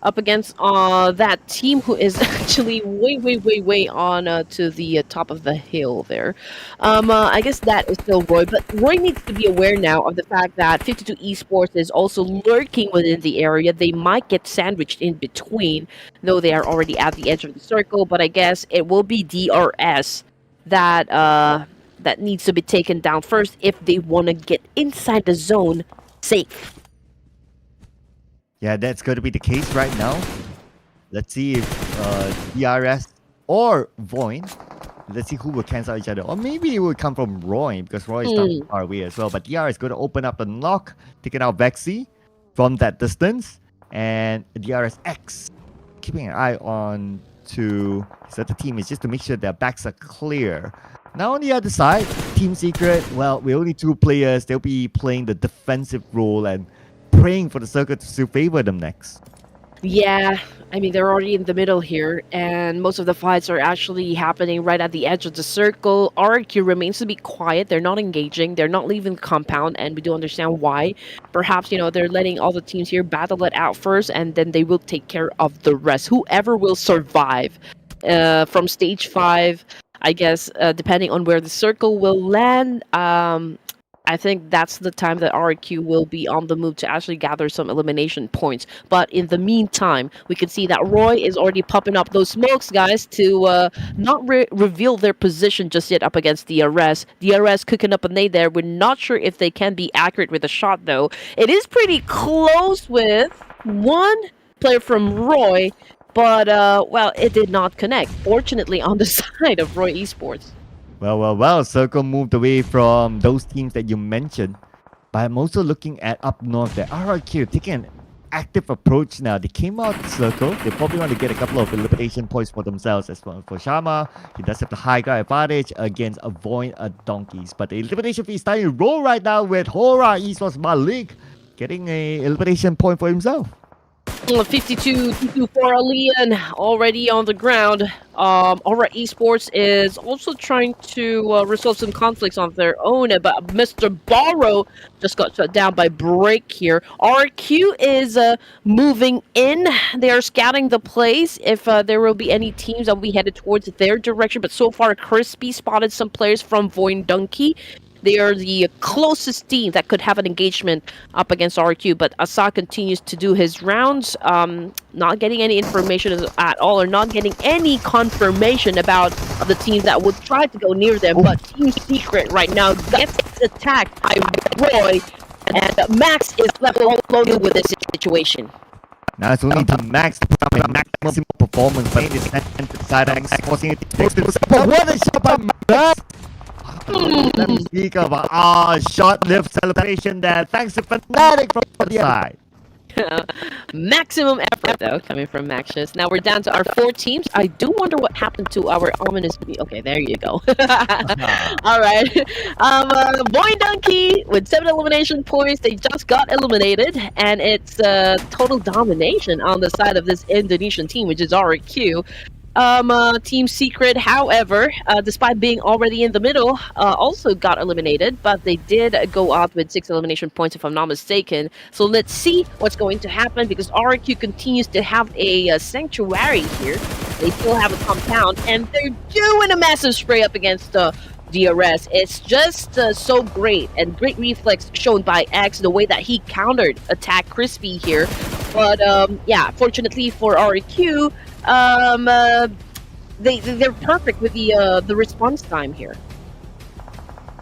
up against that team who is actually way on to the top of the hill there. I guess that is still Roy, but Roy needs to be aware now of the fact that 52 Esports is also lurking within the area. They might get sandwiched in between, though they are already at the edge of the circle, but I guess it will be DRS that needs to be taken down first if they want to get inside the zone safe. Yeah, that's going to be the case right now. Let's see if DRS or Void, let's see who will cancel each other. Or maybe it will come from Roy, because Roy is not far away as well. But DRS is going to open up the knock, taking out Vexy from that distance. And DRS X, keeping an eye on to his other team, is just to make sure their backs are clear. Now on the other side, Team Secret, well, we're only 2 players. They'll be playing the defensive role and praying for the circle to still favor them next. Yeah, I mean, they're already in the middle here, and most of the fights are actually happening right at the edge of the circle. RQ remains to be quiet. They're not engaging. They're not leaving the compound, and we do understand why. Perhaps, they're letting all the teams here battle it out first, and then they will take care of the rest. Whoever will survive from stage 5, I guess, depending on where the circle will land. I think that's the time that RQ will be on the move to actually gather some elimination points. But in the meantime, we can see that Roy is already popping up those smokes, guys, to not reveal their position just yet up against DRS. DRS cooking up a nade there. We're not sure if they can be accurate with a shot, though. It is pretty close with one player from Roy, but, well, it did not connect. Fortunately, on the side of Roy Esports. Well, Circle moved away from those teams that you mentioned. But I'm also looking at up north there. RRQ taking an active approach now. They came out Circle. They probably want to get a couple of elimination points for themselves as well. For Shama, he does have the high ground advantage against avoid donkeys. But the elimination fee is starting to roll right now with HORAA Esports Malik getting a elimination point for himself. 52 for Alian already on the ground. HORAA Esports is also trying to resolve some conflicts on their own, but Mr. Borrow just got shut down by Break here. RQ is moving in. They are scouting the place if there will be any teams that will be headed towards their direction, but so far Crispy spotted some players from Voin Donkey. They are the closest team that could have an engagement up against RQ, but Asa continues to do his rounds, not getting any information at all, or not getting any confirmation about the teams that would try to go near them. But Team Secret right now gets attacked by Roy, and Max is left alone with this situation. Now it's only to Max to put up a maximum performance, but it is sent to the side and forcing it to take the support. What a shot by Max! Let me speak of a short-lived celebration there. Thanks to Fnatic from the side. Maximum effort, though, coming from Maxius. Now we're down to our 4 teams. I do wonder what happened to our ominous... Okay, there you go. All right. Boy Donkey with 7 elimination points. They just got eliminated, and it's total domination on the side of this Indonesian team, which is RQ. Team Secret, however, despite being already in the middle, also got eliminated, but they did go out with 6 elimination points, if I'm not mistaken. So let's see what's going to happen, because RQ continues to have a sanctuary here. They still have a compound, and they're doing a massive spray up against DRS. It's just so great, and great reflex shown by X, the way that he countered attack Crispy here. But yeah, fortunately for RQ, they're perfect with the response time here.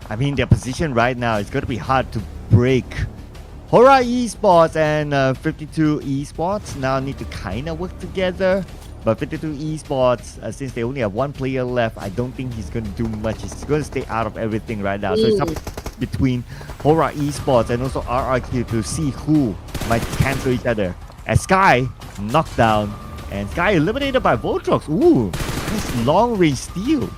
I mean, their position right now is going to be hard to break. HORAA Esports and 52 Esports now need to kind of work together. But 52 Esports, since they only have 1 player left, I don't think he's going to do much. He's going to stay out of everything right now. So it's up between HORAA Esports and also RRQ to see who might cancel each other. As Sky knocked down, and Sky eliminated by Voltrox. Ooh, nice long-range steal.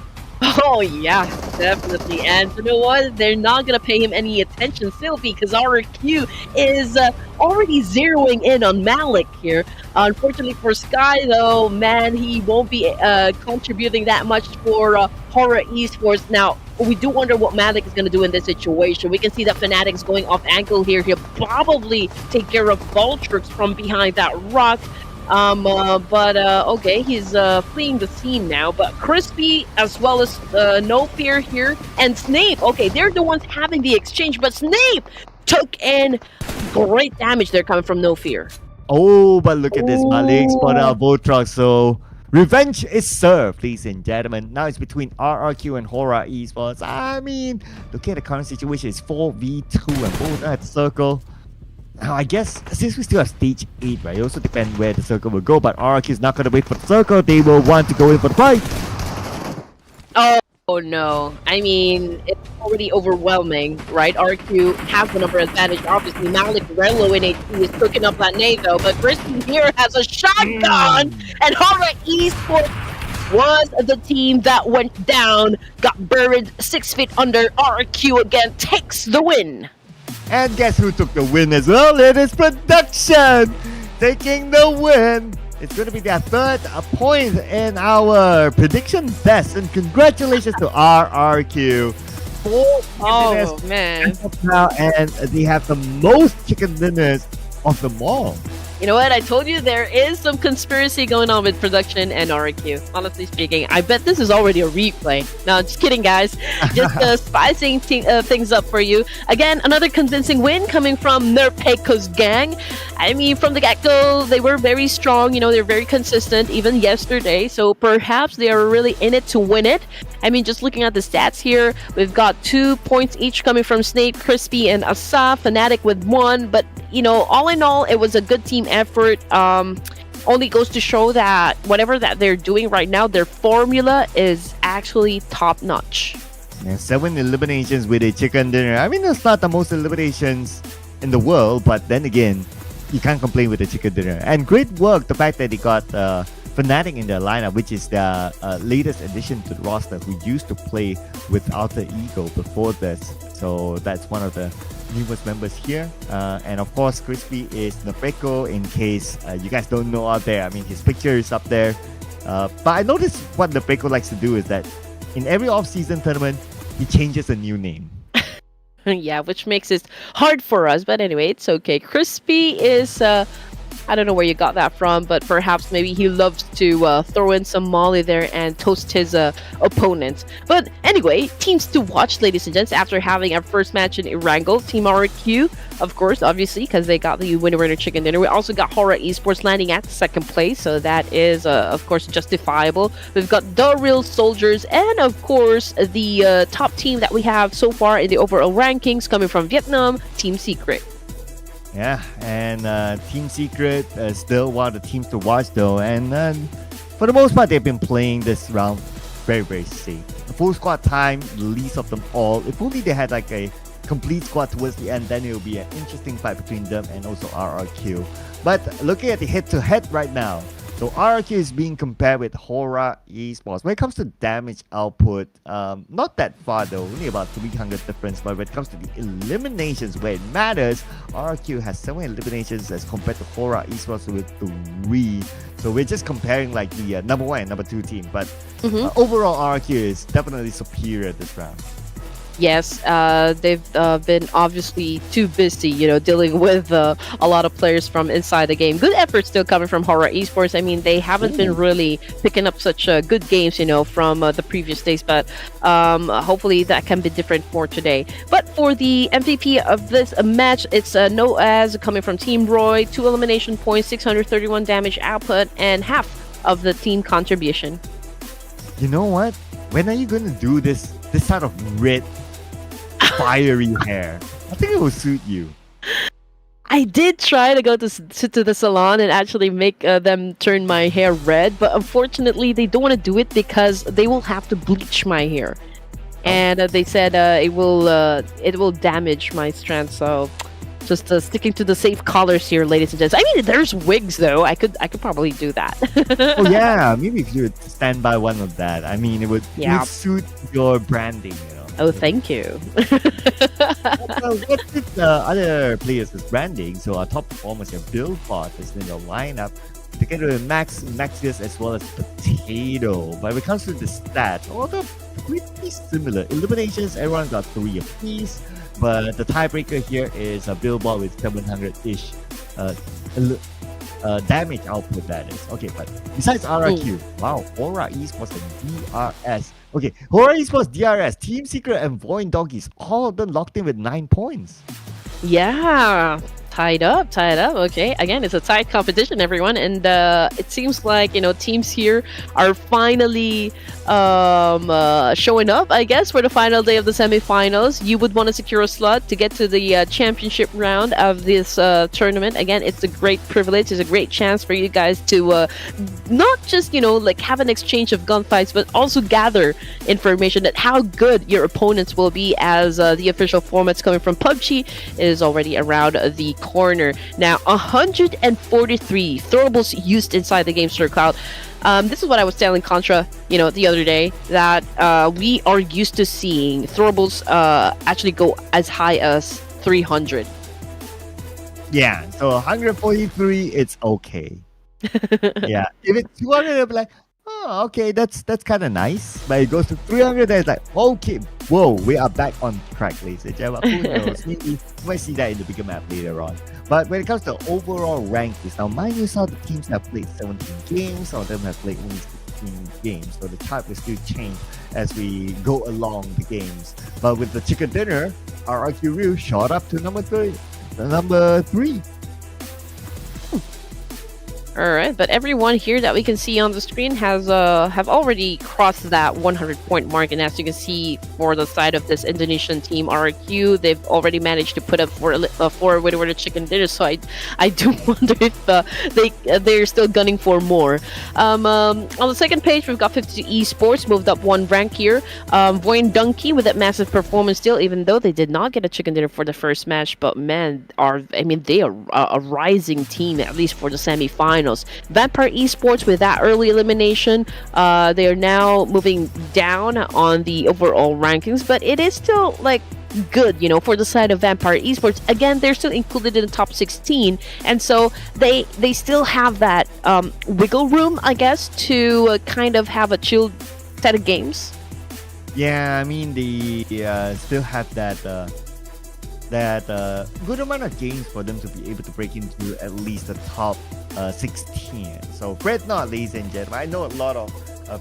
Oh, yeah, definitely. And you know what? They're not going to pay him any attention still, because RQ is already zeroing in on Malik here. Unfortunately for Sky, though, man, he won't be contributing that much for HORAA Esports. Now, we do wonder what Malik is going to do in this situation. We can see that Fnatic's going off angle here. He'll probably take care of Voltrox from behind that rock. Okay, he's fleeing the scene now. But Crispy, as well as No Fear here, and Snape, okay, they're the ones having the exchange, but Snape took in great damage there coming from No Fear. Oh, but look at this. Malik spotted out Voltrox, so revenge is served, ladies and gentlemen. Now it's between RRQ and HORAA Esports. I mean, look at the current situation. It's 4v2 and both at the circle. Now, I guess, since we still have stage 8, right, it also depends where the circle will go, but RRQ is not going to wait for the circle. They will want to go in for the fight. Oh no, I mean, it's already overwhelming, right? RQ has the number advantage. Obviously, Malik Rello in HP is cooking up that nade, though, but Crispy here has a shotgun, and HORAA Esports was the team that went down, got buried 6 feet under. RQ again takes the win. And guess who took the win as well? It is Production! Taking the win! It's going to be their third point in our prediction best. And congratulations to RRQ. 4 chicken dinners man. as of now, and they have the most chicken dinners of them all. You know what? I told you there is some conspiracy going on with production and RQ. Honestly speaking, I bet this is already a replay. No, just kidding, guys. Just spicing things up for you. Again, another convincing win coming from Nerpeko's gang. I mean, from the get-go, they were very strong. You know, they're very consistent, even yesterday. So perhaps they are really in it to win it. I mean, just looking at the stats here, we've got 2 points each coming from Snape, Crispy, and Asaf. Fnatic with 1. But, you know, all in all, it was a good team effort. Only goes to show that whatever that they're doing right now, their formula is actually top-notch. Yeah, 7 eliminations with a chicken dinner. I mean, that's not the most eliminations in the world, but then again, you can't complain with a chicken dinner. And great work, the fact that they got Fnatic in their lineup, which is the latest addition to the roster, who used to play with Alter Ego before this. So that's one of the newest members here. And of course, Crispy is Nerpeko, in case you guys don't know out there. I mean, his picture is up there. But I noticed what Nerpeko likes to do is that in every off-season tournament, he changes a new name. Yeah, which makes it hard for us. But anyway, it's okay. Crispy is... I don't know where you got that from, but perhaps maybe he loves to throw in some Molly there and toast his opponent. But anyway, teams to watch, ladies and gents, after having our first match in ERANGEL. Team RQ, of course, obviously, because they got the winner chicken dinner. We also got HORAA Esports landing at second place, so that is, of course, justifiable. We've got the Real Soldiers, and of course, the top team that we have so far in the overall rankings coming from Vietnam, Team Secret. Yeah, and Team Secret is still one of the teams to watch though, and for the most part they've been playing this round very, very safe. The full squad time, the least of them all. If only they had like a complete squad towards the end, then it would be an interesting fight between them and also RRQ. But looking at the head-to-head right now, so RRQ is being compared with HORAA Esports. When it comes to damage output, not that far though, only about 300 difference. But when it comes to the eliminations where it matters, RRQ has 7 eliminations as compared to HORAA Esports with 3. So we're just comparing like the number 1 and number 2 team. But overall, RRQ is definitely superior this round. Yes, they've been obviously too busy, you know, dealing with a lot of players from inside the game. Good effort still coming from HORAA Esports. I mean, they haven't been really picking up such good games, you know, from the previous days, but hopefully that can be different for today. But for the MVP of this match, it's Noaz coming from Team Roy, 2 elimination points, 631 damage output, and half of the team contribution. You know what? When are you going to do this sort of red fiery hair? I think it will suit you. I did try to go to the salon and actually make them turn my hair red, but unfortunately they don't want to do it because they will have to bleach my hair, and they said it will damage my strands. So just sticking to the safe colors here, ladies and gents. I mean, there's wigs though. I could probably do that. Oh yeah, maybe if you would stand by one of that. I mean, it would suit your branding, you know. Oh, thank you. What with the other players' branding? So our top performers here, Billbot is in the lineup together with Maxius as well as Potato. But when it comes to the stats, all the pretty similar. Eliminations, everyone got 3 apiece. But the tiebreaker here is a Billboard with 700-ish damage output, that is. Okay, but besides RRQ, wow, HORAA Esports and DRS. Okay, HORAA Esports, DRS, Team Secret, and Void Doggies, all of them locked in with 9 points. Yeah, tied up. Okay, again, it's a tight competition, everyone, and it seems like, you know, teams here are finally showing up, I guess, for the final day of the semifinals. You would want to secure a slot to get to the championship round of this tournament. Again, it's a great privilege. It's a great chance for you guys to not just, you know, like have an exchange of gunfights, but also gather information that how good your opponents will be, as the official formats coming from PUBG is already around the corner. Now, 143 throwables used inside the game, Sir Cloud. This is what I was telling Contra, you know, the other day, that we are used to seeing throwables actually go as high as 300. Yeah, so 143, it's okay. Yeah, if it's 200, I'll be like, oh, okay, that's kind of nice. But it goes to 300, then it's like, okay, whoa, we are back on track, ladies and gentlemen. Who knows? Maybe you might see that in the bigger map later on. But when it comes to overall rankings, now mind you, some of the teams have played 17 games, some of them have played only 16 games, so the chart will still change as we go along the games. But with the chicken dinner, RRQ Ryu shot up to number three. All right, but everyone here that we can see on the screen has have already crossed that 100-point mark, and as you can see for the side of this Indonesian team RQ, they've already managed to put up four with the chicken dinner. So I do wonder if they're still gunning for more. On the second page, we've got 52 Esports moved up one rank here. Voin Donkey with that massive performance still, even though they did not get a chicken dinner for the first match, but man, they are a rising team, at least for the semifinals. Vampire Esports with that early elimination, they are now moving down on the overall rankings, but it is still like good, for the side of Vampire Esports. Again, they're still included in the top 16, and so they still have that wiggle room, I guess, to kind of have a chill set of games. Yeah, I mean, they still have that good amount of games for them to be able to break into at least the top 16. So fret not, ladies and gentlemen. I know a lot of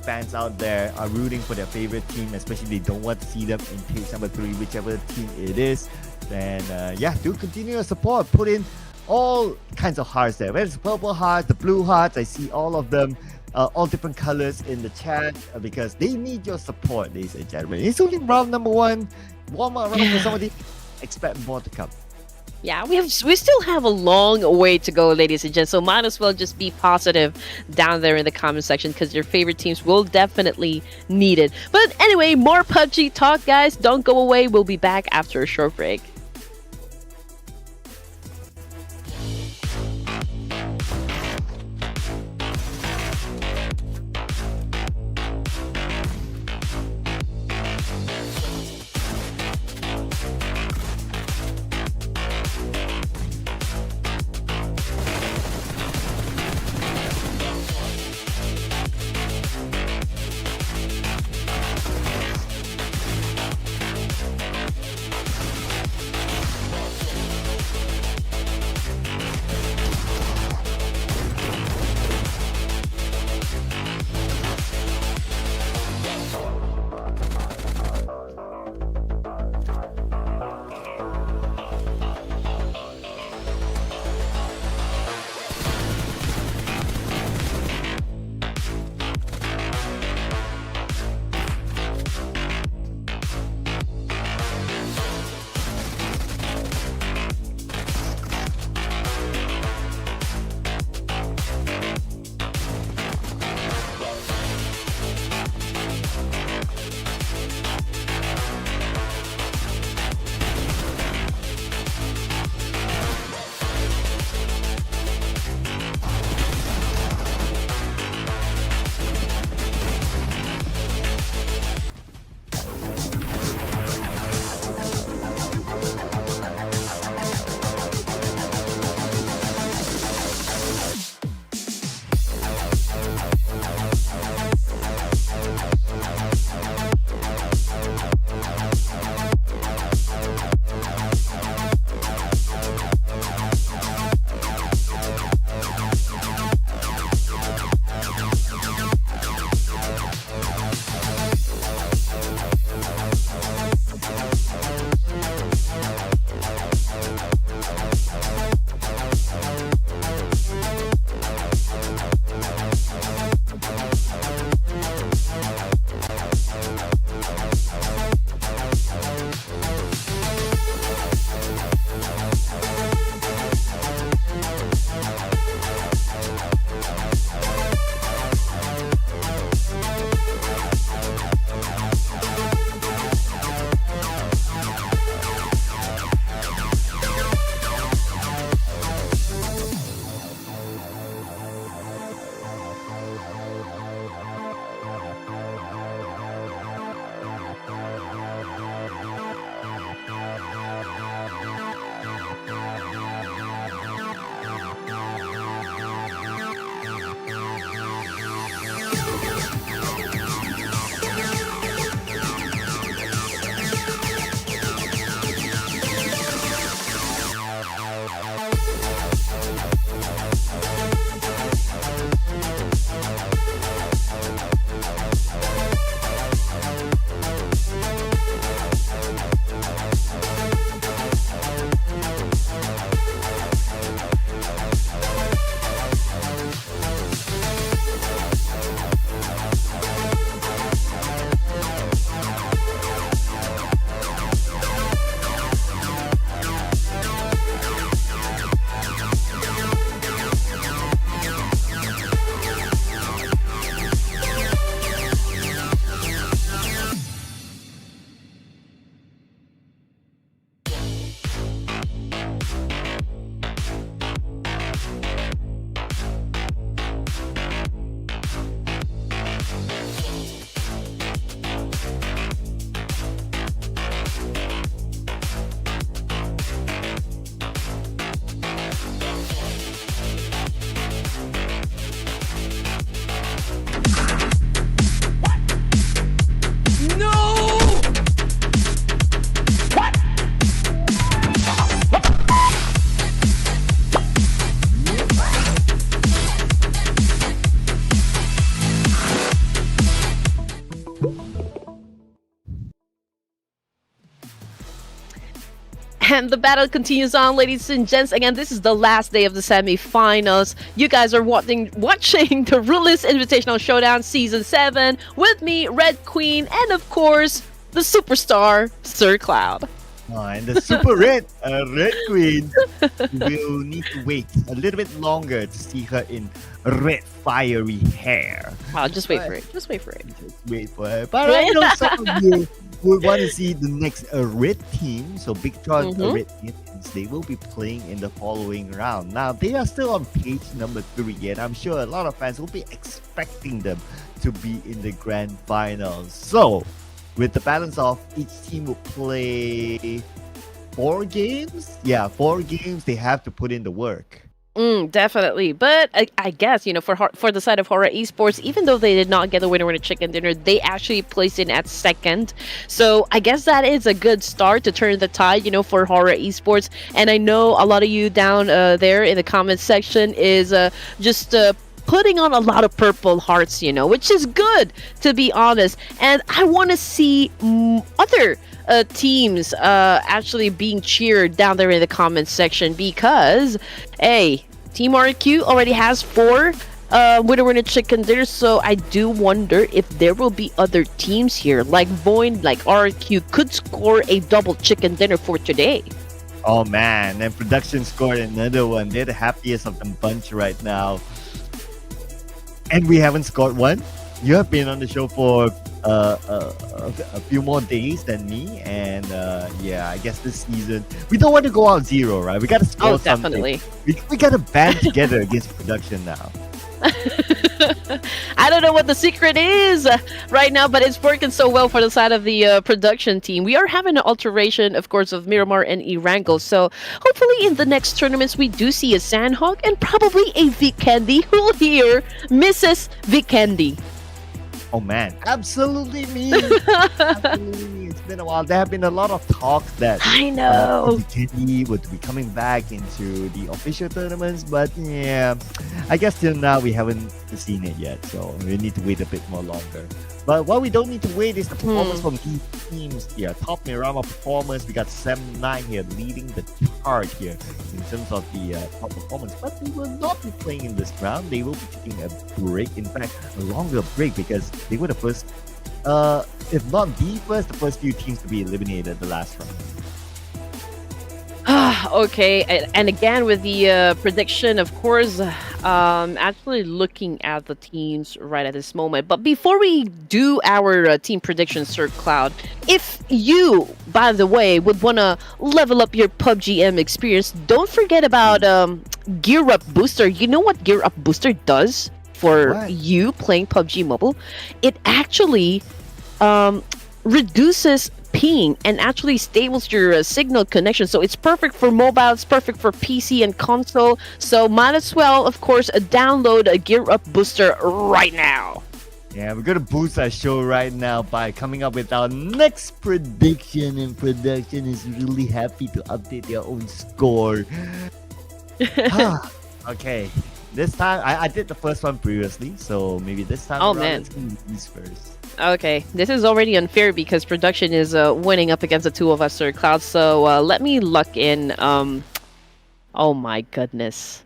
fans out there are rooting for their favorite team, especially they don't want to see them in page number 3, whichever team it is. Then do continue your support. Put in all kinds of hearts there. Whether it's purple hearts, the blue hearts, I see all of them. All different colors in the chat because they need your support, ladies and gentlemen. It's only round number 1. Warm up round for somebody. Expect more to come. Yeah, we still have a long way to go, ladies and gents. So might as well just be positive down there in the comment section because your favorite teams will definitely need it. But anyway, more PUBG talk, guys. Don't go away. We'll be back after a short break. And the battle continues on, ladies and gents. Again, this is the last day of the semifinals. You guys are watching the Ruthless Invitational Showdown Season 7 with me, Red Queen, and of course, the superstar, Sir Cloud. And the super red queen will need to wait a little bit longer to see her in red fiery hair. Wow, just wait for it. Just wait for it. Just wait for it. But I know some of you would want to see the next red team. So Big John Red Indians, they will be playing in the following round. Now, they are still on page number 3, and I'm sure a lot of fans will be expecting them to be in the grand finals. So, with the balance of each team will play 4 games. Yeah, 4 games. They have to put in the work. Definitely. But I guess, for the side of HORAA Esports, even though they did not get the winner chicken dinner, they actually placed in at second. So I guess that is a good start to turn the tide, for HORAA Esports. And I know a lot of you down there in the comments section is just putting on a lot of purple hearts, which is good, to be honest. And I want to see other teams actually being cheered down there in the comments section because, hey, Team RQ already has 4 winner chicken dinners, so I do wonder if there will be other teams here, like Void, like RQ, could score a double chicken dinner for today. Oh man, and production scored another one. They're the happiest of the bunch right now. And we haven't scored one. You have been on the show for a few more days than me, and yeah, I guess this season we don't want to go out 0, right? We got to score something. Definitely. We got to band together against production now. I don't know what the secret is right now, but it's working so well for the side of the production team. We are having an alteration, of course, of Miramar and ERANGEL. So hopefully in the next tournaments, we do see a Sandhawk and probably a Vikendi. Who here misses Vikendi? Oh man, absolutely me. Absolutely me. It's been a while. There have been a lot of talks that I know Vikendi would be coming back into the official tournaments, but yeah, I guess till now we haven't seen it yet, so we need to wait a bit more longer. But what we don't need to wait is the performance from these teams here. Top Miramar performance, we got 7-9 here leading the chart here in terms of the top performance. But they will not be playing in this round. They will be taking a break, in fact, a longer break, because they were the first, if not the first few teams to be eliminated the last round. Okay, and again with the prediction, of course, actually looking at the teams right at this moment. But before we do our team predictions, Sir Cloud, if you, by the way, would want to level up your PUBGM experience, don't forget about GearUP Booster. You know what GearUP Booster does for you playing PUBG Mobile? It actually reduces ping and actually stables your signal connection, so it's perfect for mobile, it's perfect for PC and console, so might as well, of course, download a GearUP Booster right now. Yeah, we're gonna boost our show right now by coming up with our next prediction, and production is really happy to update their own score. Okay, this time I did the first one previously, so maybe this time let's do these first. Okay, this is already unfair because production is winning up against the two of us, Sir Cloud. So let me luck in. Oh my goodness.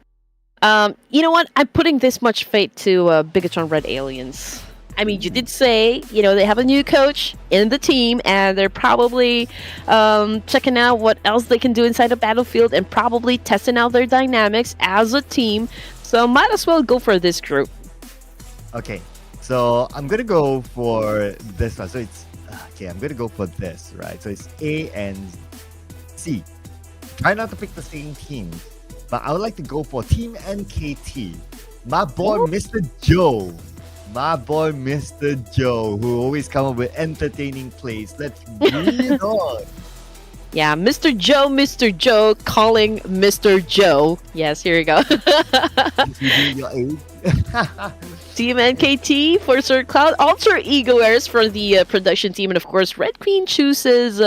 You know what? I'm putting this much fate to Bigatron Red Aliens. I mean, you did say, they have a new coach in the team, and they're probably checking out what else they can do inside the battlefield and probably testing out their dynamics as a team. So might as well go for this group. Okay. So I'm gonna go for this one. So it's okay. I'm gonna go for this, right? So it's A and C. Try not to pick the same teams, but I would like to go for Team NKT. My boy, Mr. Joe. My boy, Mr. Joe, who always come up with entertaining plays. Let's bring it on. Yeah, Mr. Joe calling Mr. Joe. Yes, here we go. Team NKT for Sir Cloud, Ultra Ego Airs for the production team, and of course, Red Queen chooses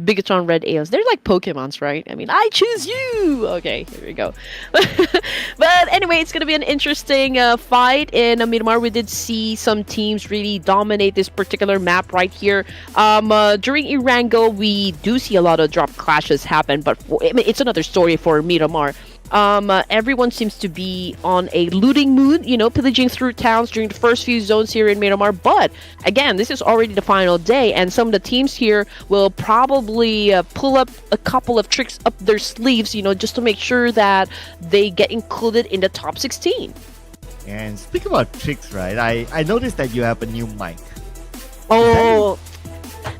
Bigatron Red Ales. They're like Pokemons, right? I mean, I choose you! Okay, here we go. But anyway, it's going to be an interesting fight in Miramar. We did see some teams really dominate this particular map right here. During ERANGEL, we do see a lot of drop clashes happen, but I mean, it's another story for Miramar. Everyone seems to be on a looting mood, you know, pillaging through towns during the first few zones here in Miramar. But again, this is already the final day, and some of the teams here will probably pull up a couple of tricks up their sleeves, you know, just to make sure that they get included in the top 16. And speaking about tricks, right? I noticed that you have a new mic. Oh,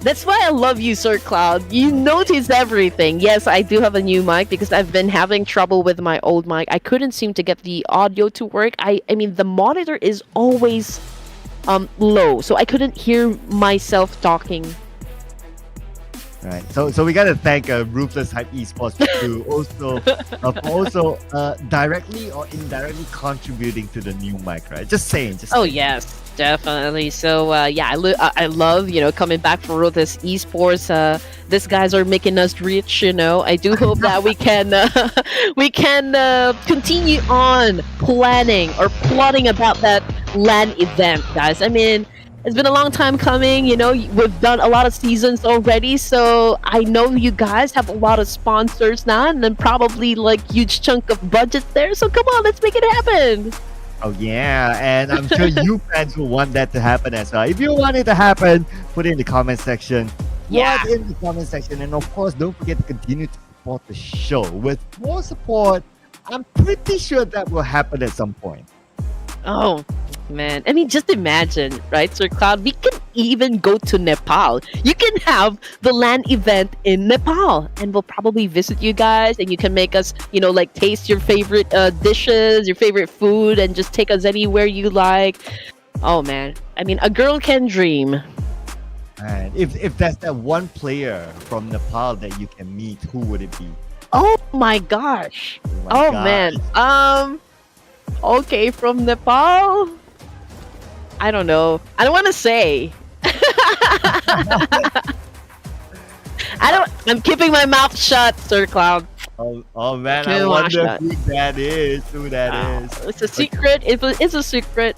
that's why I love you, Sir Cloud. You notice everything. Yes, I do have a new mic because I've been having trouble with my old mic. I couldn't seem to get the audio to work. I mean, the monitor is always low, so I couldn't hear myself talking. Right. So we gotta thank Ruthless Esports for also directly or indirectly contributing to the new mic, right? Just saying. Oh yes, definitely. So yeah, I love, you know, coming back for Ruthless Esports. These guys are making us rich, you know. I do hope that we can continue on planning or plotting about that LAN event, guys. I mean, it's been a long time coming, you know. We've done a lot of seasons already, so I know you guys have a lot of sponsors now, and then probably like huge chunk of budget there. So come on, let's make it happen. Oh yeah, and I'm sure you fans will want that to happen as well. If you want it to happen, put it in the comment section. Yeah. Put it in the comment section, and of course, don't forget to continue to support the show. With more support, I'm pretty sure that will happen at some point. Oh man, I mean, just imagine, right, Sir Cloud? We can even go to Nepal. You can have the LAN event in Nepal, and we'll probably visit you guys, and you can make us, you know, like taste your favorite dishes, your favorite food, and just take us anywhere you like. Oh man, I mean, a girl can dream. And if that's that one player from Nepal that you can meet, who would it be? Oh my gosh. Oh my Oh gosh. man. Okay, from Nepal. I don't know. I don't want to say. I'm keeping my mouth shut, Sir Cloud. Oh man, Keeping I my mouth wonder shut. who that is. Who that is? It's a secret. It's a secret.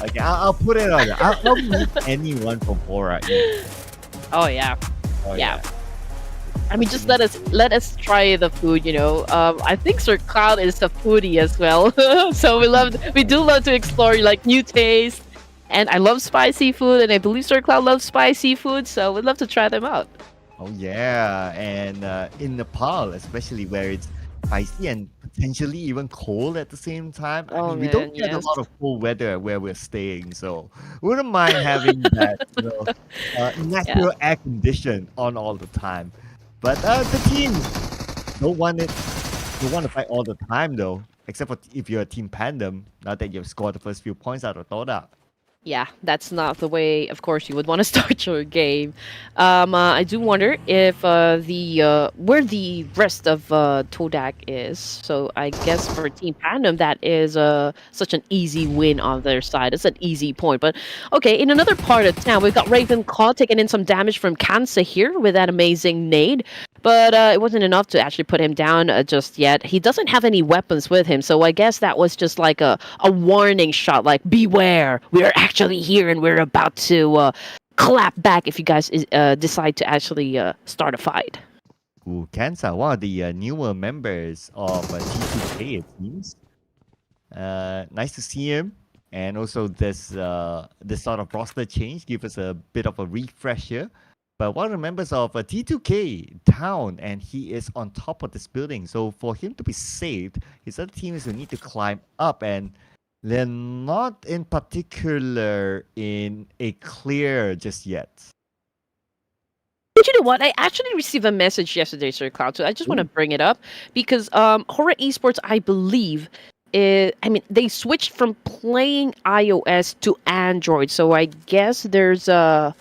Okay, I'll put it on. I'll meet anyone from HORAA. Oh yeah. Oh, Yeah. I mean, just let us try the food. You know, I think Sir Cloud is a foodie as well, so we do love to explore like new tastes. And I love spicy food, and I believe Sir Cloud loves spicy food, so we'd love to try them out. Oh yeah, and in Nepal, especially where it's spicy and potentially even cold at the same time. I Oh mean, we man, don't get yes. a lot of cold weather where we're staying, so wouldn't mind having that, you know, natural air condition on all the time. But the team don't want to fight all the time though, except for if you're a team Pandem. Now that you've scored the first few points out of Toda. Yeah, that's not the way, of course, you would want to start your game. I do wonder if where the rest of Todak is. So I guess for Team Pandem, that is such an easy win on their side. It's an easy point. But okay, in another part of town, we've got Ravenclaw taking in some damage from Kansa here with that amazing nade. But it wasn't enough to actually put him down just yet. He doesn't have any weapons with him, so I guess that was just like a warning shot, like, beware, we're actually here and we're about to clap back if you guys decide to actually start a fight. Ooh, Kansa, one of the newer members of T2K, it seems. Nice to see him. And also this sort of roster change gives us a bit of a refresh here. But one of the members of T2K down, and he is on top of this building. So for him to be saved, his other teammates will need to climb up, and they're not in particular in a clear just yet. But you know what? I actually received a message yesterday, Sir Cloud, so I just want to bring it up because HORAA Esports, I believe, I mean, they switched from playing iOS to Android, so I guess there's some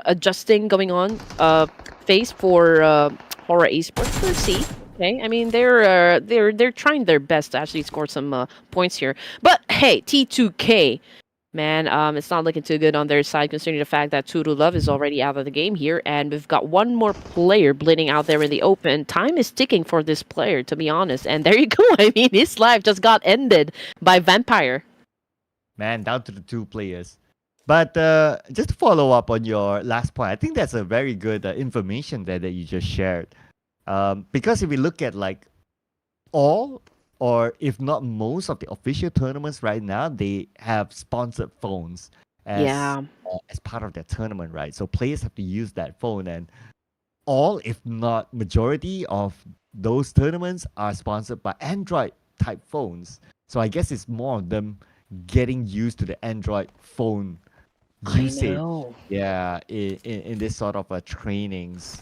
adjusting going on phase for HORAA Esports. Let's see. okay. I mean, they're trying their best to actually score some points here. But hey, T2K, man, it's not looking too good on their side, considering the fact that Turu Love is already out of the game here, and we've got one more player bleeding out there in the open. Time is ticking for this player, to be honest. And there you go. I mean, his life just got ended by Vampire. Man, down to the 2 players. But just to follow up on your last point, I think that's a very good information there that you just shared. Because if we look at like all, or if not most of the official tournaments right now, they have sponsored phones as part of their tournament, right? So players have to use that phone, and all, if not majority of those tournaments are sponsored by Android type phones. So I guess it's more of them getting used to the Android phone usage. I know. Yeah, in this sort of trainings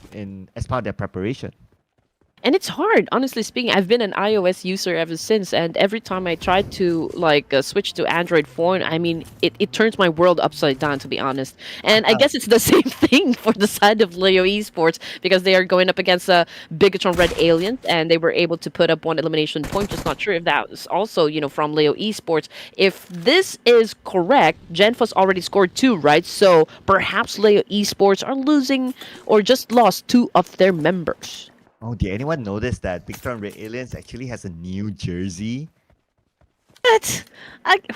as part of their preparation. And it's hard, honestly speaking. I've been an iOS user ever since, and every time I try to switch to Android phone, I mean, it turns my world upside down, to be honest. And I guess it's the same thing for the side of Leo Esports, because they are going up against Bigatron Red Aliens, and they were able to put up 1 elimination point. Just not sure if that was also, from Leo Esports. If this is correct, Genfus already scored 2, right? So perhaps Leo Esports are losing or just lost 2 of their members. Oh, did anyone notice that Bigatron Red Aliens actually has a new jersey? What?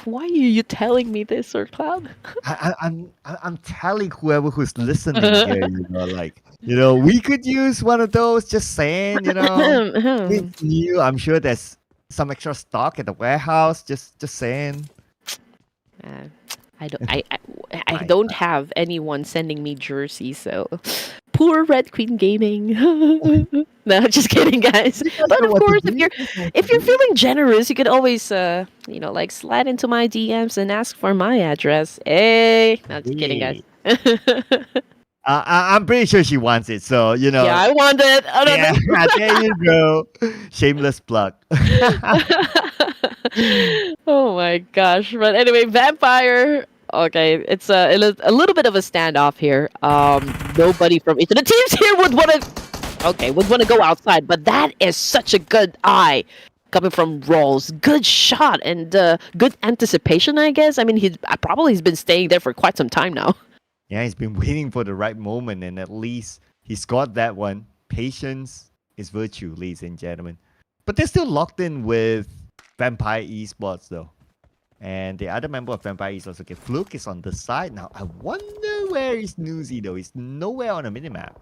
Why are you telling me this, Sir Cloud? I'm telling whoever who's listening here, we could use one of those. Just saying, it's new. I'm sure there's some extra stock at the warehouse. Just saying. I don't have anyone sending me jerseys, so poor Red Queen Gaming. No, just kidding, guys. But of course, if you're feeling generous, you could always slide into my DMs and ask for my address. Hey, no, just kidding, guys. I'm pretty sure she wants it, so Yeah, I want it. Yeah, there you go. Shameless plug. Oh my gosh! But anyway, Vampire. Okay, it's a little bit of a standoff here. Nobody from each of the teams here would want to go outside, but that is such a good eye coming from Rolls. Good shot and good anticipation, I guess. I mean, he's been staying there for quite some time now. Yeah, he's been waiting for the right moment, and at least he scored that one. Patience is virtue, ladies and gentlemen. But they're still locked in with Vampire Esports, though. And the other member of Vampire Esports, okay, Fluke is on the side. Now, I wonder where is Newsy, though. He's nowhere on the minimap.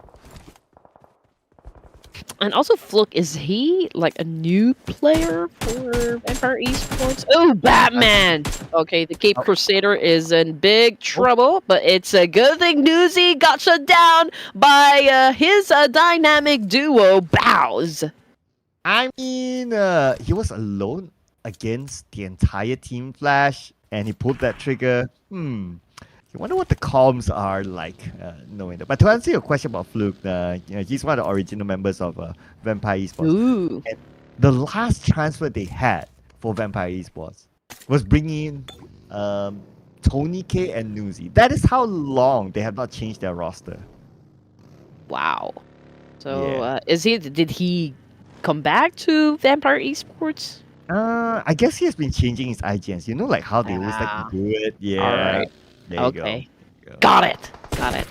And also, Fluke, is he like a new player for Vampire Esports? Oh, Batman! Okay, the Cape Crusader is in big trouble, but it's a good thing Newsy got shut down by his dynamic duo, Bows. I mean, he was alone against the entire Team Flash, and he pulled that trigger. You wonder what the comms are like knowing that. But to answer your question about Fluke, he's one of the original members of Vampire Esports. Ooh. And the last transfer they had for Vampire Esports was bringing in Tony K and Newsy. That is how long they have not changed their roster. Wow. So did he come back to Vampire Esports? I guess he has been changing his IGNs. Like how they always like to do it. Yeah. All right. There you go. Got it.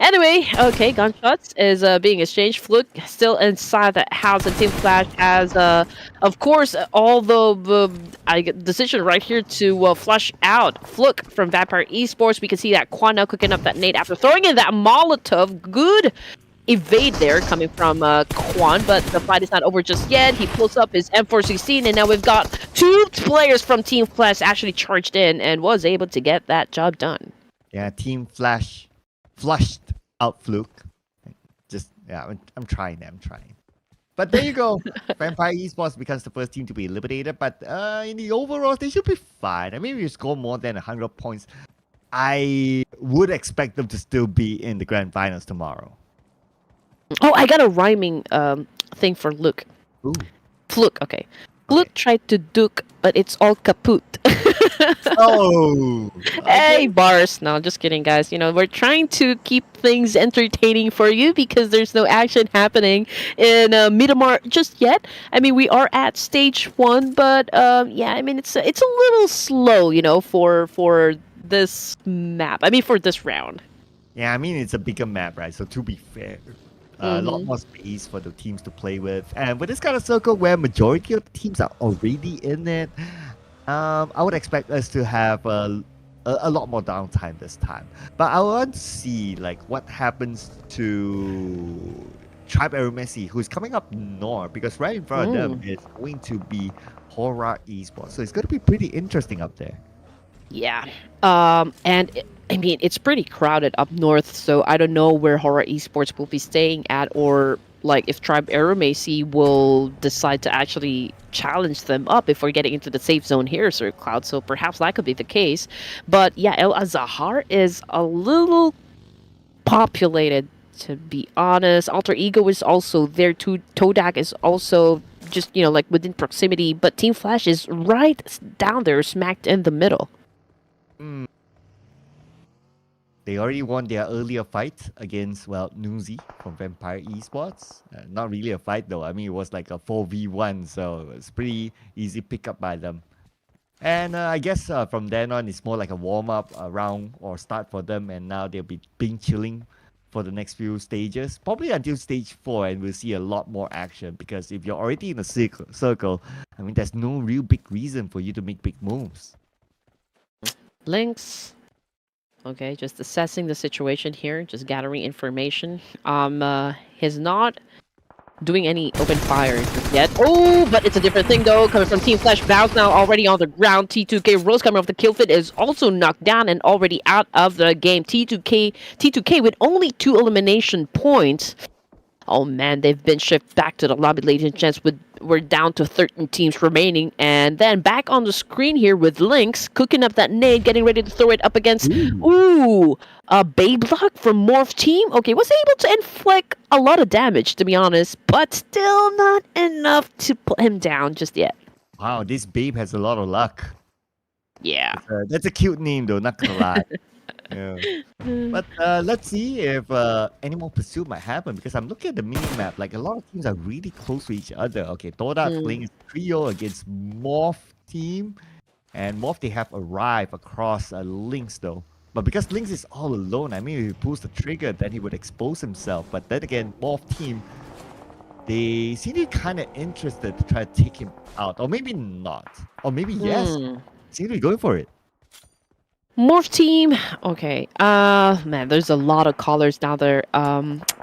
Anyway, okay, gunshots is being exchanged. Fluke still inside the house, and Team Flash has, of course, all the decision right here to flush out Fluke from Vampire Esports. We can see that Quan now cooking up that nade after throwing in that Molotov. Good evade there coming from Quan, but the fight is not over just yet. He pulls up his M416, and now we've got 2 players from Team Flash actually charged in and was able to get that job done. Yeah, Team Flash flushed out Fluke. I'm trying. But there you go. Vampire Esports becomes the first team to be eliminated, but in the overall, they should be fine. I mean, if you score more than 100 points, I would expect them to still be in the grand finals tomorrow. Oh, I got a rhyming thing for Luke. Ooh. Fluke, okay. Flute tried to duke, but it's all kaput. Oh, Hey, okay. bars. No, just kidding, guys. You know, we're trying to keep things entertaining for you because there's no action happening in Miramar just yet. I mean, we are at stage 1, but yeah, I mean, it's a little slow, you know, for this map. I mean, for this round. Yeah, I mean it's a bigger map, right? So to be fair, a lot Mm-hmm. more space for the teams to play with, and with this kind of circle where majority of the teams are already in it, I would expect us to have a lot more downtime this time. But I want to see like what happens to Tribe Messi, who's coming up north, because right in front of them Mm. is going to be HORAA Esports. So it's going to be pretty interesting up there. Yeah. I mean, it's pretty crowded up north, so I don't know where HORAA Esports will be staying at, or like if Tribe Aeromacy will decide to actually challenge them up if we're getting into the safe zone here, Sir Cloud. So perhaps that could be the case. But yeah, El Azahar is a little populated, to be honest. Alter Ego is also there too. Todak is also just, you know, like within proximity, but Team Flash is right down there, smacked in the middle. Mm. They already won their earlier fight against, well, Nuzi from Vampire Esports. Not really a fight though. I mean, it was like a 4v1, so it's pretty easy pick up by them. And I guess from then on, it's more like a warm up round or start for them. And now they'll be being chilling for the next few stages, probably until stage 4, and we'll see a lot more action. Because if you're already in a circle, I mean, there's no real big reason for you to make big moves. Links. Okay, just assessing the situation here, just gathering information. He's not doing any open fire just yet. Oh, but it's a different thing though, coming from Team Flash. Vows now already on the ground. T2K Rose coming off the kill fit is also knocked down and already out of the game. T2K with only 2 elimination points. Oh man, they've been shifted back to the lobby, ladies and gents. We're down to 13 teams remaining. And then back on the screen here with Lynx, cooking up that nade, getting ready to throw it up against, a Babe Lock from Morph Team. Okay, was able to inflict a lot of damage, to be honest, but still not enough to put him down just yet. Wow, this babe has a lot of luck. Yeah. That's a cute name though, not gonna lie. Yeah. But let's see if any more pursuit might happen, because I'm looking at the mini map. Like a lot of teams are really close to each other. Okay, Todak playing a trio against Morph team, and Morph they have arrived across Lynx though. But because Lynx is all alone, I mean, if he pulls the trigger, then he would expose himself. But then again, Morph team, they seem to be kind of interested to try to take him out, or maybe not, or maybe yes, seem to be going for it. Morph Team. Okay. Man, there's a lot of callers now there.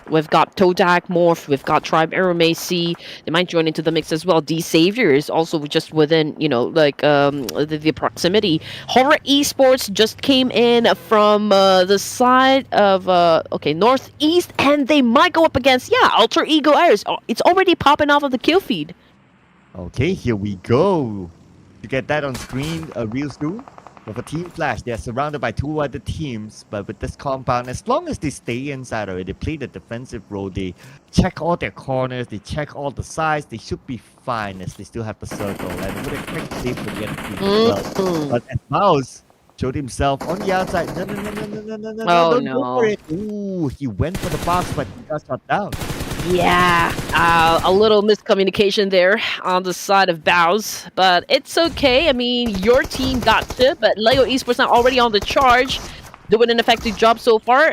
We've got Todak, Morph, we've got Tribe Aeromacy. They might join into the mix as well. D Savior is also just within, you know, like the proximity. HORAA Esports just came in from the side of okay, northeast, and they might go up against Alter Ego Iris. It's already popping off of the kill feed. Okay, here we go. You get that on screen real soon. But for Team Flash, they're surrounded by 2 other teams. But with this compound, as long as they stay inside of it, they play the defensive role, they check all their corners, they check all the sides, they should be fine as they still have the circle. And would expect safe to get a team as well. But as Mouse showed himself on the outside, no, don't go for it. Ooh, he went for the box, but he got shot down. Yeah, a little miscommunication there on the side of Bows, but it's okay. I mean, your team got to, but Lego Esports now already on the charge, doing an effective job so far.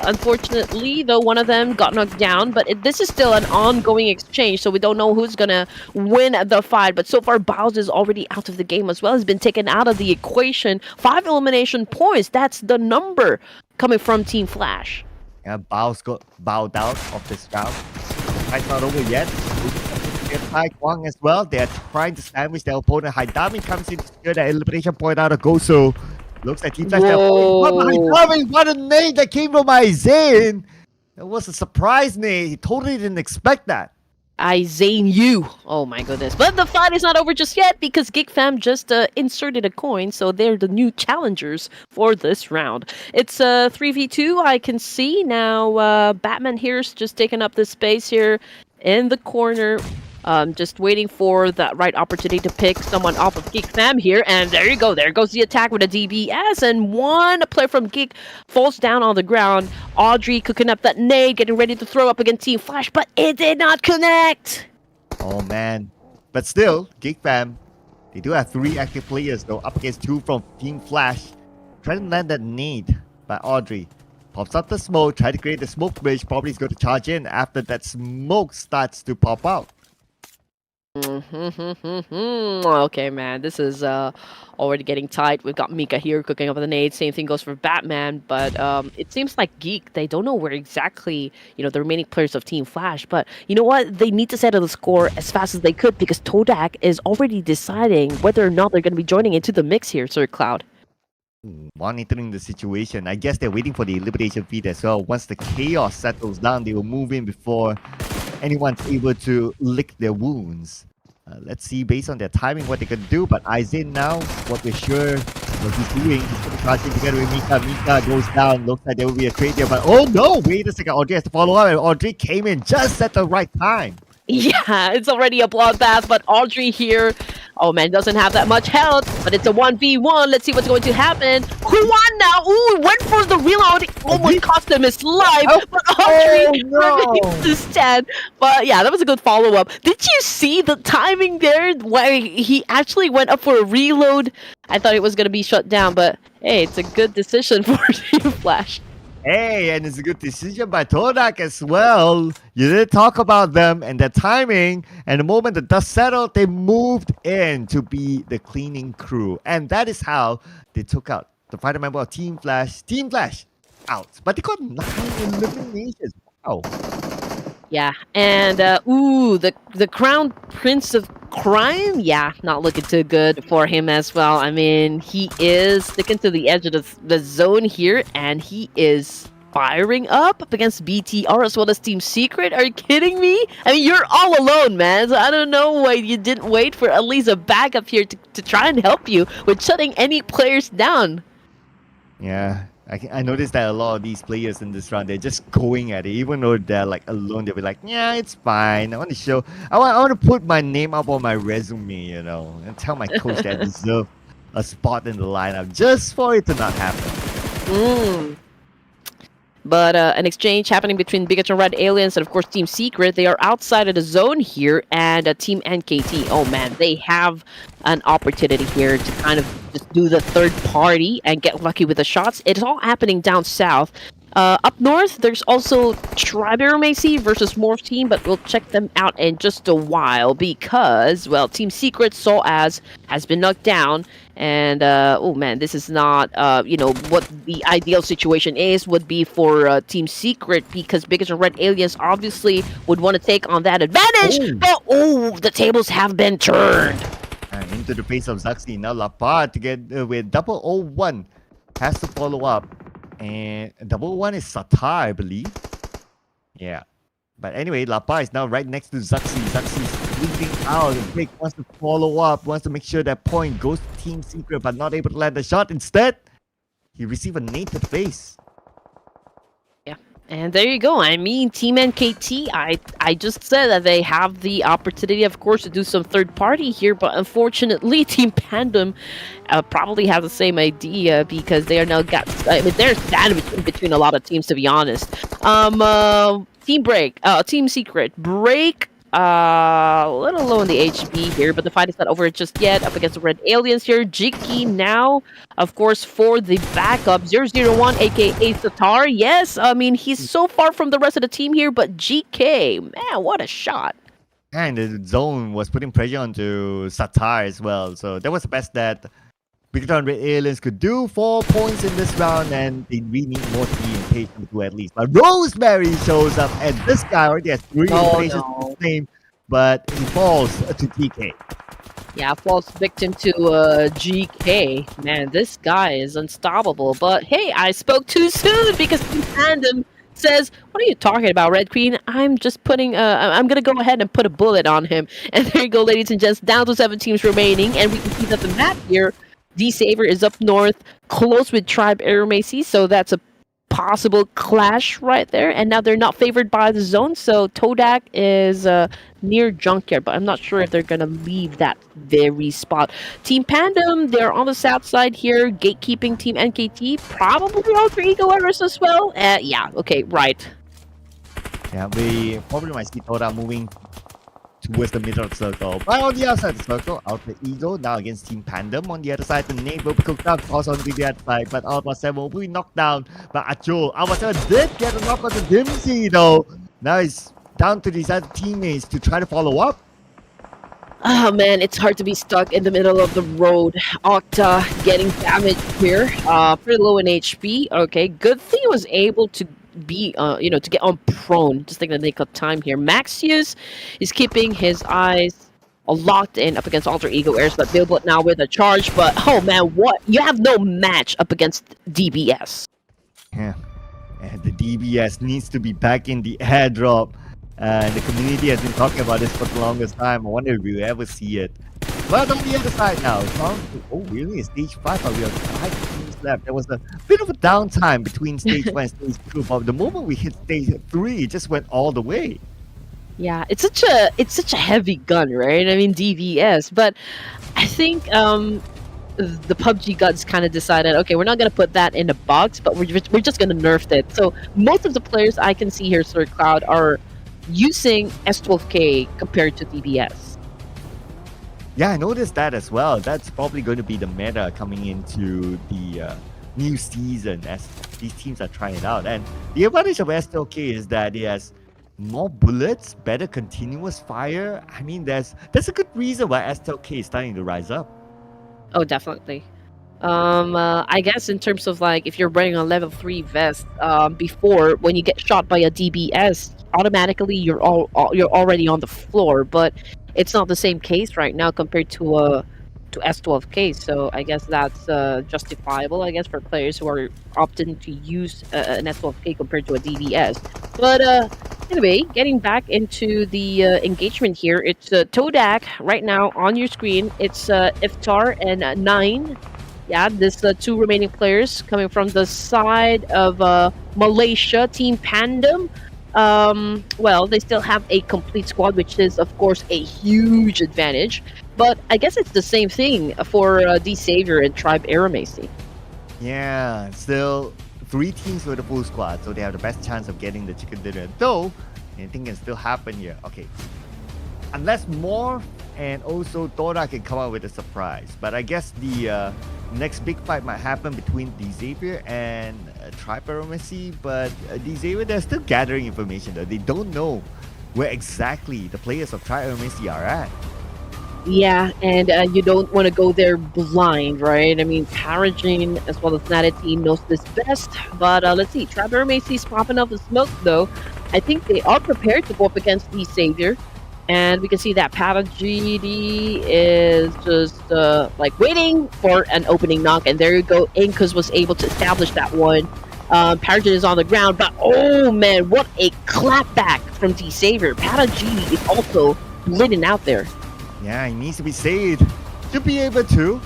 Unfortunately, though, one of them got knocked down, but this is still an ongoing exchange, so we don't know who's gonna win the fight. But so far, Bows is already out of the game as well. He's been taken out of the equation. 5 elimination points, that's the number coming from Team Flash. Bao's got bowed out of this round. Fight's not over yet. Tai Kwang as well. They're trying to sandwich their opponent. Haidami comes in to secure that elimination point out of Gosu. Looks like Team Flash. Haidami, what a nade that came from Aizain. It was a surprise nade. He totally didn't expect that. Zane you. Oh my goodness. But the fight is not over just yet because GigFam just inserted a coin, so they're the new challengers for this round. It's 3v2, I can see. Now, Batman here's just taking up the space here in the corner. Just waiting for the right opportunity to pick someone off of Geek Fam here, and there you go. There goes the attack with a DBS, and one player from Geek falls down on the ground. Audrey cooking up that nade, getting ready to throw up against Team Flash, but it did not connect. Oh man. But still, Geek Fam, they do have 3 active players though, up against 2 from Team Flash. Trying to land that nade by Audrey. Pops up the smoke, try to create the smoke bridge, probably is going to charge in after that smoke starts to pop out. Okay, man, this is already getting tight. We've got Mika here cooking up the nade. Same thing goes for Batman, but it seems like Geek, they don't know where exactly, the remaining players of Team Flash. But you know what? They need to settle the score as fast as they could because Todak is already deciding whether or not they're going to be joining into the mix here, Sir Cloud. Monitoring the situation. I guess they're waiting for the elimination feed as well. Once the chaos settles down, they will move in before anyone's able to lick their wounds. Let's see based on their timing what they can do. But Aizen now, what we're sure what he's doing, he's going to charge in together with Mika. Mika goes down. Looks like there will be a trade there. But oh no, wait a second. Audrey has to follow up. And Audrey came in just at the right time. Yeah, it's already a bloodbath, but Audrey here, oh man, doesn't have that much health, but it's a 1v1. Let's see what's going to happen. Who won now? Ooh, went for the reload. It almost cost him his life, but Audrey remains to stand. But yeah, that was a good follow-up. Did you see the timing there where he actually went up for a reload? I thought it was going to be shut down, but hey, it's a good decision for Team Flash. Hey, and it's a good decision by Todak as well. You did talk about them and their timing, and the moment the dust settled, they moved in to be the cleaning crew. And that is how they took out the final member of Team Flash. Team Flash out. But they got 9 eliminations. Wow. Yeah, and ooh, the Crown Prince of Crime, yeah, not looking too good for him as well. I mean, he is sticking to the edge of the zone here, and he is firing up against BTR as well as Team Secret. Are you kidding me? I mean, you're all alone, man. So I don't know why you didn't wait for at least a backup here to try and help you with shutting any players down. Yeah. I noticed that a lot of these players in this round, they're just going at it. Even though they're like alone, they'll be like, yeah, it's fine. I want to put my name up on my resume, and tell my coach that I deserve a spot in the lineup just for it to not happen. But an exchange happening between Bigot and Red Aliens and, of course, Team Secret. They are outside of the zone here, and Team NKT. Oh, man, they have an opportunity here to kind of just do the third party and get lucky with the shots. It's all happening down south. Up north, there's also HYPEREV versus Morph Team, but we'll check them out in just a while because, well, Team Secret, Soul As, has been knocked down. And, oh man, this is not, what the ideal situation would be for Team Secret because Biggest and Red Aliens obviously would want to take on that advantage. But, the tables have been turned. Into the face of Zaxi. Now Lapar together with 001 has to follow up. And 001 is Satar, I believe. Yeah. But anyway, Lapa is now right next to Zaxi. Zaxi's leaping out. Blake wants to follow up, wants to make sure that point goes to Team Secret, but not able to land the shot. Instead, he received a nade to the face. Yeah. And there you go. I mean, Team NKT, I just said that they have the opportunity, of course, to do some third party here, but unfortunately, Team Pandem probably have the same idea because they are now they're sandwiched in between a lot of teams, to be honest. Team Secret break. A little low in the HP here, but the fight is not over just yet. Up against the Red Aliens here. Jiki now, of course, for the backup. 001, aka Satar. Yes, I mean, he's so far from the rest of the team here, but GK, man, what a shot. And the zone was putting pressure onto Satar as well. So that was the best that Big Red Aliens could do. 4 points in this round, and they really need more team patience to at least. But Rosemary shows up, and this guy already has 3 eliminations in the same, but he falls to TK. Yeah, falls victim to GK. Man, this guy is unstoppable. But hey, I spoke too soon because Team Tandem says, what are you talking about, Red Queen? I'm just putting, I'm going to go ahead and put a bullet on him. And there you go, ladies and gents, down to 7 teams remaining. And we can see that the map here, D-Saver is up north, close with Tribe Aeromacy, so that's a possible clash right there, and now they're not favored by the zone, so Todak is near Junkyard, but I'm not sure if they're gonna leave that very spot. Team Pandem, they're on the south side here, gatekeeping Team NKT, probably Alter Ego Errors as well. Yeah, okay, right. Yeah, we probably might see Toda moving towards the middle of the circle. But on the outside of the circle, Alter Ego now against Team Pandem. On the other side, the name will be cooked up, also on the other side, but Alpha 7 will be knocked down by Acho. Alpha 7 did get a knock on the Dimsy though. Now it's down to these other teammates to try to follow up. Oh man, it's hard to be stuck in the middle of the road. Octa getting damaged here. Pretty low in HP. Okay, good thing he was able to be, to get on prone. Just taking the nick of time here. Maxius is keeping his eyes locked in up against Alter Ego Airs, but Billboard now with a charge. But oh man, what? You have no match up against DBS. Yeah, and the DBS needs to be back in the airdrop. The community has been talking about this for the longest time. I wonder if we'll ever see it. But on the other side now, oh really? Stage 5, but we have 5 teams left. There was a bit of a downtime between stage 1 and stage 2, but the moment we hit stage 3, it just went all the way. Yeah, it's such a heavy gun, right? I mean DBS, but I think the PUBG gods kind of decided, okay, we're not going to put that in a box, but we're just going to nerf it. So most of the players I can see here, Sir Cloud, are using S12K compared to DBS. Yeah, I noticed that as well. That's probably going to be the meta coming into the new season as these teams are trying it out. And the advantage of S12K is that it has more bullets, better continuous fire. I mean, there's a good reason why S12K is starting to rise up. Oh, definitely. I guess in terms of like if you're wearing a level 3 vest, before when you get shot by a DBS, automatically you're already on the floor, but it's not the same case right now compared to S12K. So I guess that's justifiable, I guess, for players who are opting to use an S12K compared to a DBS. But anyway, getting back into the engagement here, it's Todak right now on your screen. It's Iftar and Nine. Yeah, this 2 remaining players coming from the side of Malaysia, Team Pandem. Well, they still have a complete squad, which is, of course, a huge advantage. But I guess it's the same thing for D Savior and Tribe Aramasi. Yeah, still 3 teams with a full squad, so they have the best chance of getting the chicken dinner. Though, anything can still happen here. Okay, unless Morph and also Tora can come out with a surprise. But I guess the next big fight might happen between D Xavier and Triparomacy. But D Xavier, they're still gathering information though. They don't know where exactly the players of Triparomacy are at. Yeah, and you don't want to go there blind, right? I mean, Paragene as well as Natty knows this best. But let's see, Triparomacy's popping up the smoke though. I think they are prepared to go up against D Xavier. And we can see that Paragene is just like waiting for an opening knock. And there you go. Incas was able to establish that one. Paragene is on the ground. But oh man, what a clapback from D Xavier. Paragene is also bleeding out there. Yeah, he needs to be saved. Should be able to.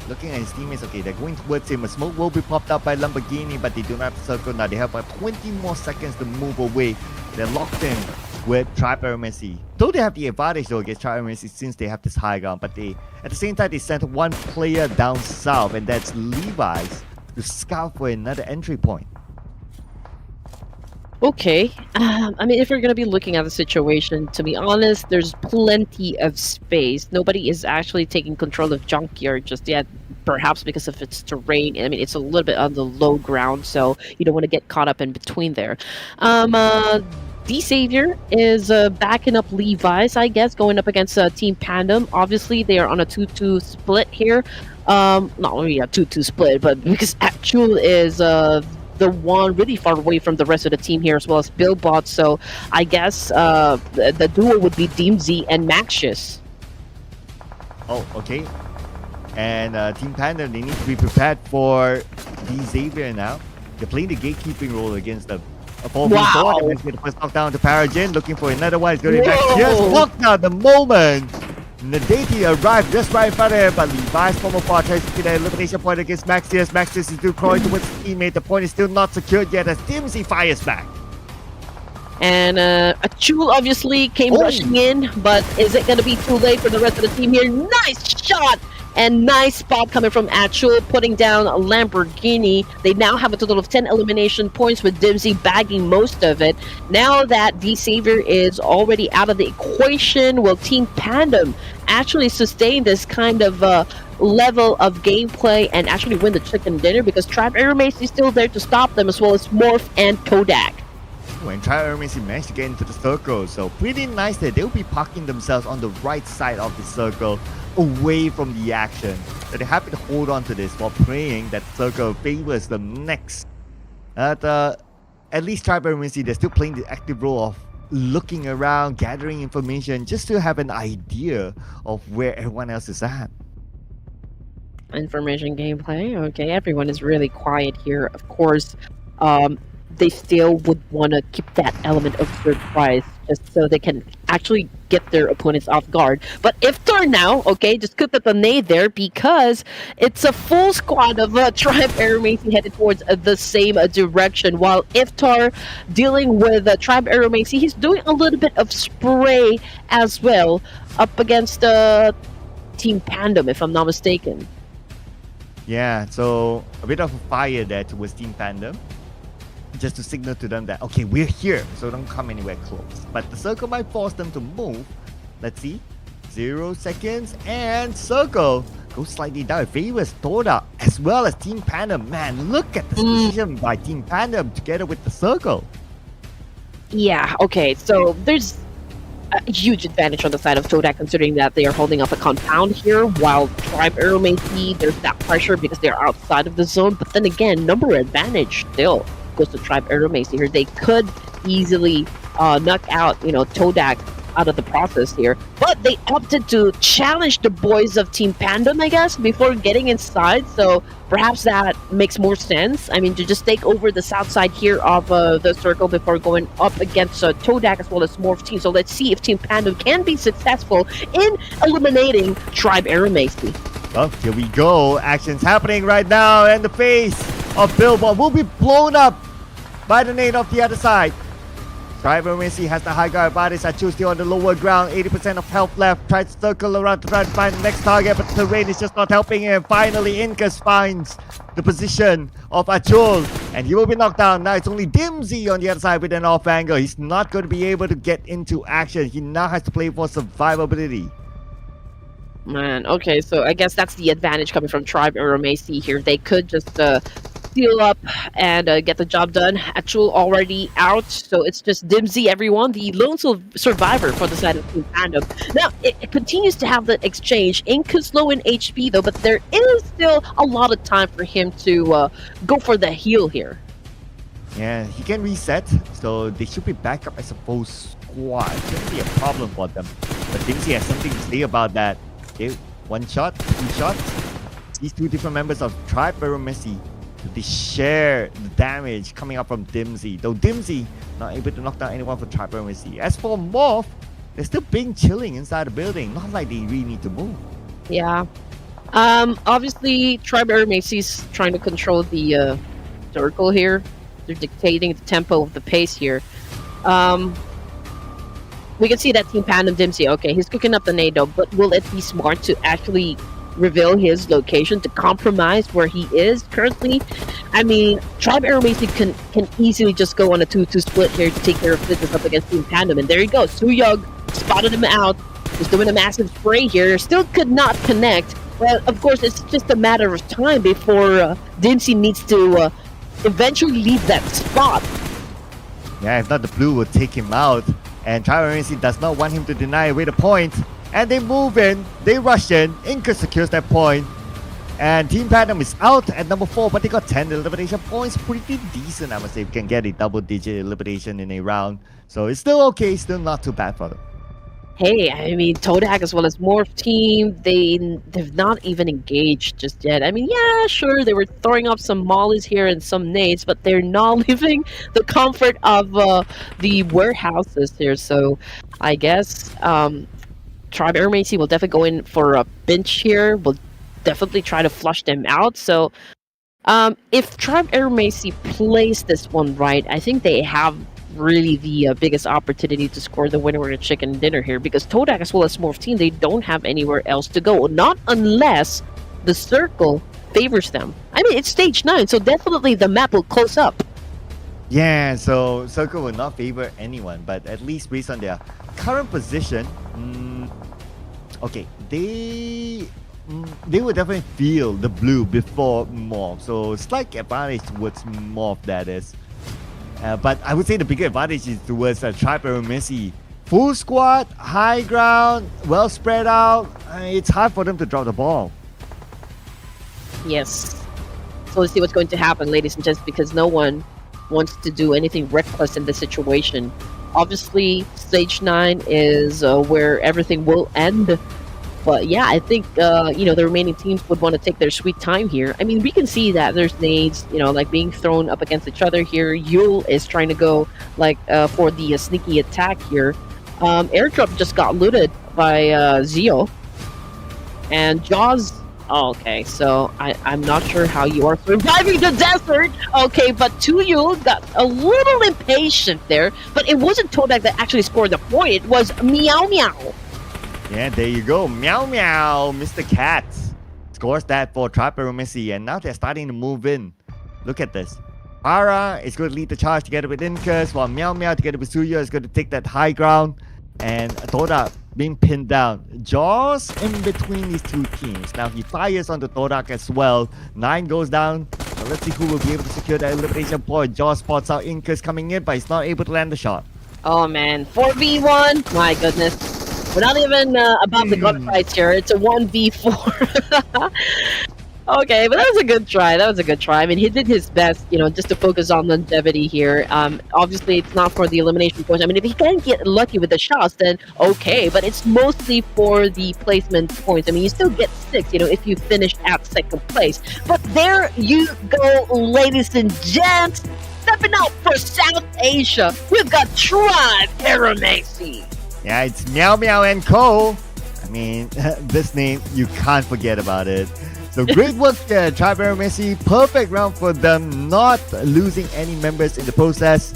Looking at his teammates, okay, they're going towards him. A smoke will be popped up by Lamborghini, but they do not have the circle now. They have about 20 more seconds to move away. They're locked in with Triparomacy. Though they have the advantage though against Triparomacy since they have this high ground, but they at the same time they sent 1 player down south, and that's Levi's, to scout for another entry point. Okay, I mean, if we're going to be looking at the situation, to be honest, there's plenty of space. Nobody is actually taking control of Junkyard just yet, perhaps because of its terrain. I mean, it's a little bit on the low ground, so you don't want to get caught up in between there. D Savior is backing up Levi's, I guess, going up against Team Pandem. Obviously, they are on a 2-2 split here. Not really a 2-2 split, but because Actual is the one really far away from the rest of the team here, as well as Billbot. So I guess the duo would be Deemzy and Maxius. Oh, okay. And Team Panda, they need to be prepared for D Xavier now. They're playing the gatekeeping role against the 4v4. Wow. They're going to get the first knockdown to Paragene, looking for another one. It's going to be Maxius. Locked out the moment. Nadati arrived just right in front of him, but Levi's former part tries to get an elimination point against Maxius. Maxius is still crawling towards his teammate. The point is still not secured yet as Dimsy fires back. And Achul obviously came rushing in, but is it going to be too late for the rest of the team here? Nice shot! And nice spot coming from Achul, putting down Lamborghini. They now have a total of 10 elimination points with Dimsy bagging most of it. Now that the Savior is already out of the equation, will Team Pandem actually sustain this kind of level of gameplay and actually win the chicken dinner? Because Tribe Aeromace is still there to stop them, as well as Morph and Kodak. When Tribe Aeromace managed to get into the circle, so pretty nice that they'll be parking themselves on the right side of the circle, away from the action. So they're happy to hold on to this while praying that circle favors them next. At least Tribe Aeromace, they're still playing the active role of looking around, gathering information, just to have an idea of where everyone else is at. Information gameplay. Okay, everyone is really quiet here. Of course, they still would want to keep that element of surprise just so they can actually get their opponents off guard. But Iftar now, okay, just cooked up a nade there because it's a full squad of Tribe Aeromace headed towards the same direction, while Iftar dealing with Tribe Aeromace, he's doing a little bit of spray as well up against Team Pandem, if I'm not mistaken. Yeah, so a bit of a fire there towards Team Pandem, just to signal to them that, okay, we're here, so don't come anywhere close. But the circle might force them to move. Let's see. 0 seconds, and circle goes slightly down. It favors Toda as well as Team Pandem. Man, look at this position by Team Pandem together with the circle. Yeah, okay, so there's a huge advantage on the side of Todak, considering that they are holding up a compound here, while Tribe Aeromace, there's that pressure because they're outside of the zone. But then again, number advantage still goes to Tribe Aeromace here. They could easily knock out, Todak out of the process here, but they opted to challenge the boys of Team Pandem, I guess, before getting inside. So perhaps that makes more sense. I mean, to just take over the south side here of the circle before going up against Todak as well as Morph team. So let's see if Team Pandem can be successful in eliminating Tribe Aeromace. Well, here we go. Action's happening right now, and the face of Billboard will be blown up by the nade of the other side. Tribe Aeromace has the high guard advantage. Achul still on the lower ground, 80% of health left. Tries to circle around to try to find the next target, but the terrain is just not helping him. Finally, Incas finds the position of Achul, and he will be knocked down. Now it's only Dimsy on the other side with an off angle. He's not going to be able to get into action. He now has to play for survivability. Man, okay, so I guess that's the advantage coming from Tribe Aeromace here. They could just seal up and get the job done. Achul already out, so it's just Dimsy, everyone, the lone survivor for the side of Team Pandem. Now, it continues to have the exchange. Inca's low in HP, though, but there is still a lot of time for him to go for the heal here. Yeah, he can reset, so they should be back up as a full squad. Shouldn't be a problem for them. But Dimsy has something to say about that. Okay, 1 shot, 2 shots. These two different members of Tribe Aeromace, they share the damage coming up from Dimsy. Though Dimsy not able to knock down anyone for Tribe Aeromace. As for Morph, they're still being chilling inside the building. Not like they really need to move. Yeah. Obviously, Tribe Aeromace is trying to control the circle here. They're dictating the tempo of the pace here. We can see that Team Pandem Dimsy, okay, he's cooking up the nade though, but will it be smart to actually reveal his location, to compromise where he is currently? I mean, Tribe Aeromace can easily just go on a 2-2 split here to take care of business up against Team Pandem, and there he goes. Suyug spotted him out. He's doing a massive spray here. Still could not connect. Well, of course, it's just a matter of time before Dimsy needs to eventually leave that spot. Yeah, if not, the blue will take him out. And Tribe Aeromace does not want him to deny away the point. And they move in, they rush in, Inca secures that point. And Team Pandem is out at number 4, but they got 10 elimination points. Pretty decent, I must say. We can get a double-digit elimination in a round. So it's still okay, still not too bad for them. Hey, I mean, Todak as well as Morph team, they've not even engaged just yet. I mean, yeah, sure, they were throwing up some mollies here and some nades, but they're not leaving the comfort of the warehouses here. So I guess Tribe Air Macy will definitely go in for a bench here. Will definitely try to flush them out. So if Tribe Air Macy plays this one right, I think they have really the biggest opportunity to score the winner of the chicken dinner here, because Todak as well as Morph Team, they don't have anywhere else to go. Not unless the circle favors them. I mean, it's stage 9, so definitely the map will close up. Yeah, so Circle will not favor anyone, but at least based on their current position, okay, they will definitely feel the blue before Morph. So slight advantage towards Morph, that is. But I would say the bigger advantage is towards Tribe Air Macy. Full squad, high ground, well spread out. It's hard for them to drop the ball. Yes. So let's see what's going to happen, ladies and gents, because no one wants to do anything reckless in this situation. Obviously, stage 9 is where everything will end. But yeah, I think, the remaining teams would want to take their sweet time here. I mean, we can see that there's nades, like being thrown up against each other here. Yule is trying to go, for the sneaky attack here. Airdrop just got looted by Zio. And Jaws... Oh, okay, so I'm not sure how you are surviving the desert. Okay, but Tuyu got a little impatient there. But it wasn't Todak that actually scored the point. It was Meow Meow. Yeah, there you go. Meow Meow, Mr. Cat scores that for Tribe Air Macy, and now they're starting to move in. Look at this. HORAA is going to lead the charge together with Incus, while Meow Meow together with Suya is going to take that high ground. And Todak being pinned down. Jaws in between these two teams. Now he fires onto Todak as well. 9 goes down. So let's see who will be able to secure that elimination point. Jaws spots out Incus coming in, but he's not able to land the shot. Oh man, 4v1. My goodness. We're not even about the gunfights here. It's a 1v4. Okay, but that was a good try. I mean, he did his best, just to focus on longevity here. Obviously, it's not for the elimination points. I mean, if he can get lucky with the shots, then okay. But it's mostly for the placement points. I mean, you still get 6, if you finish at 2nd place. But there you go, ladies and gents. Stepping out for South Asia, we've got Tribe Air Macy. Yeah, it's Meow Meow and Co. I mean, this name, you can't forget about it. So great work there, Tribe Air Macy. Perfect round for them, not losing any members in the process.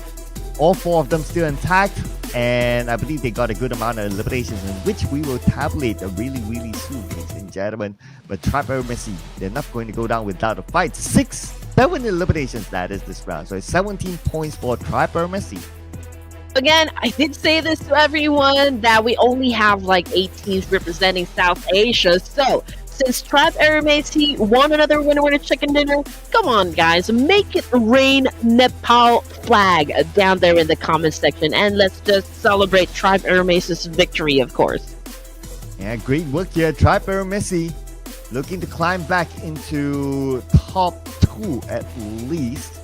All 4 of them still intact, and I believe they got a good amount of eliminations, in which we will tabulate really, really soon, ladies and gentlemen. But Tribe Air Macy, they're not going to go down without a fight. 7 eliminations, that is this round. So it's 17 points for Tribe Air Macy. Again, I did say this to everyone that we only have 8 teams representing South Asia. So since Tribe Air Macy won another winner chicken dinner, come on guys, make it rain Nepal flag down there in the comment section, and let's just celebrate Tribe Air Macy's victory, of course. Yeah, great work here, Tribe Air Macy. Looking to climb back into top 2 at least.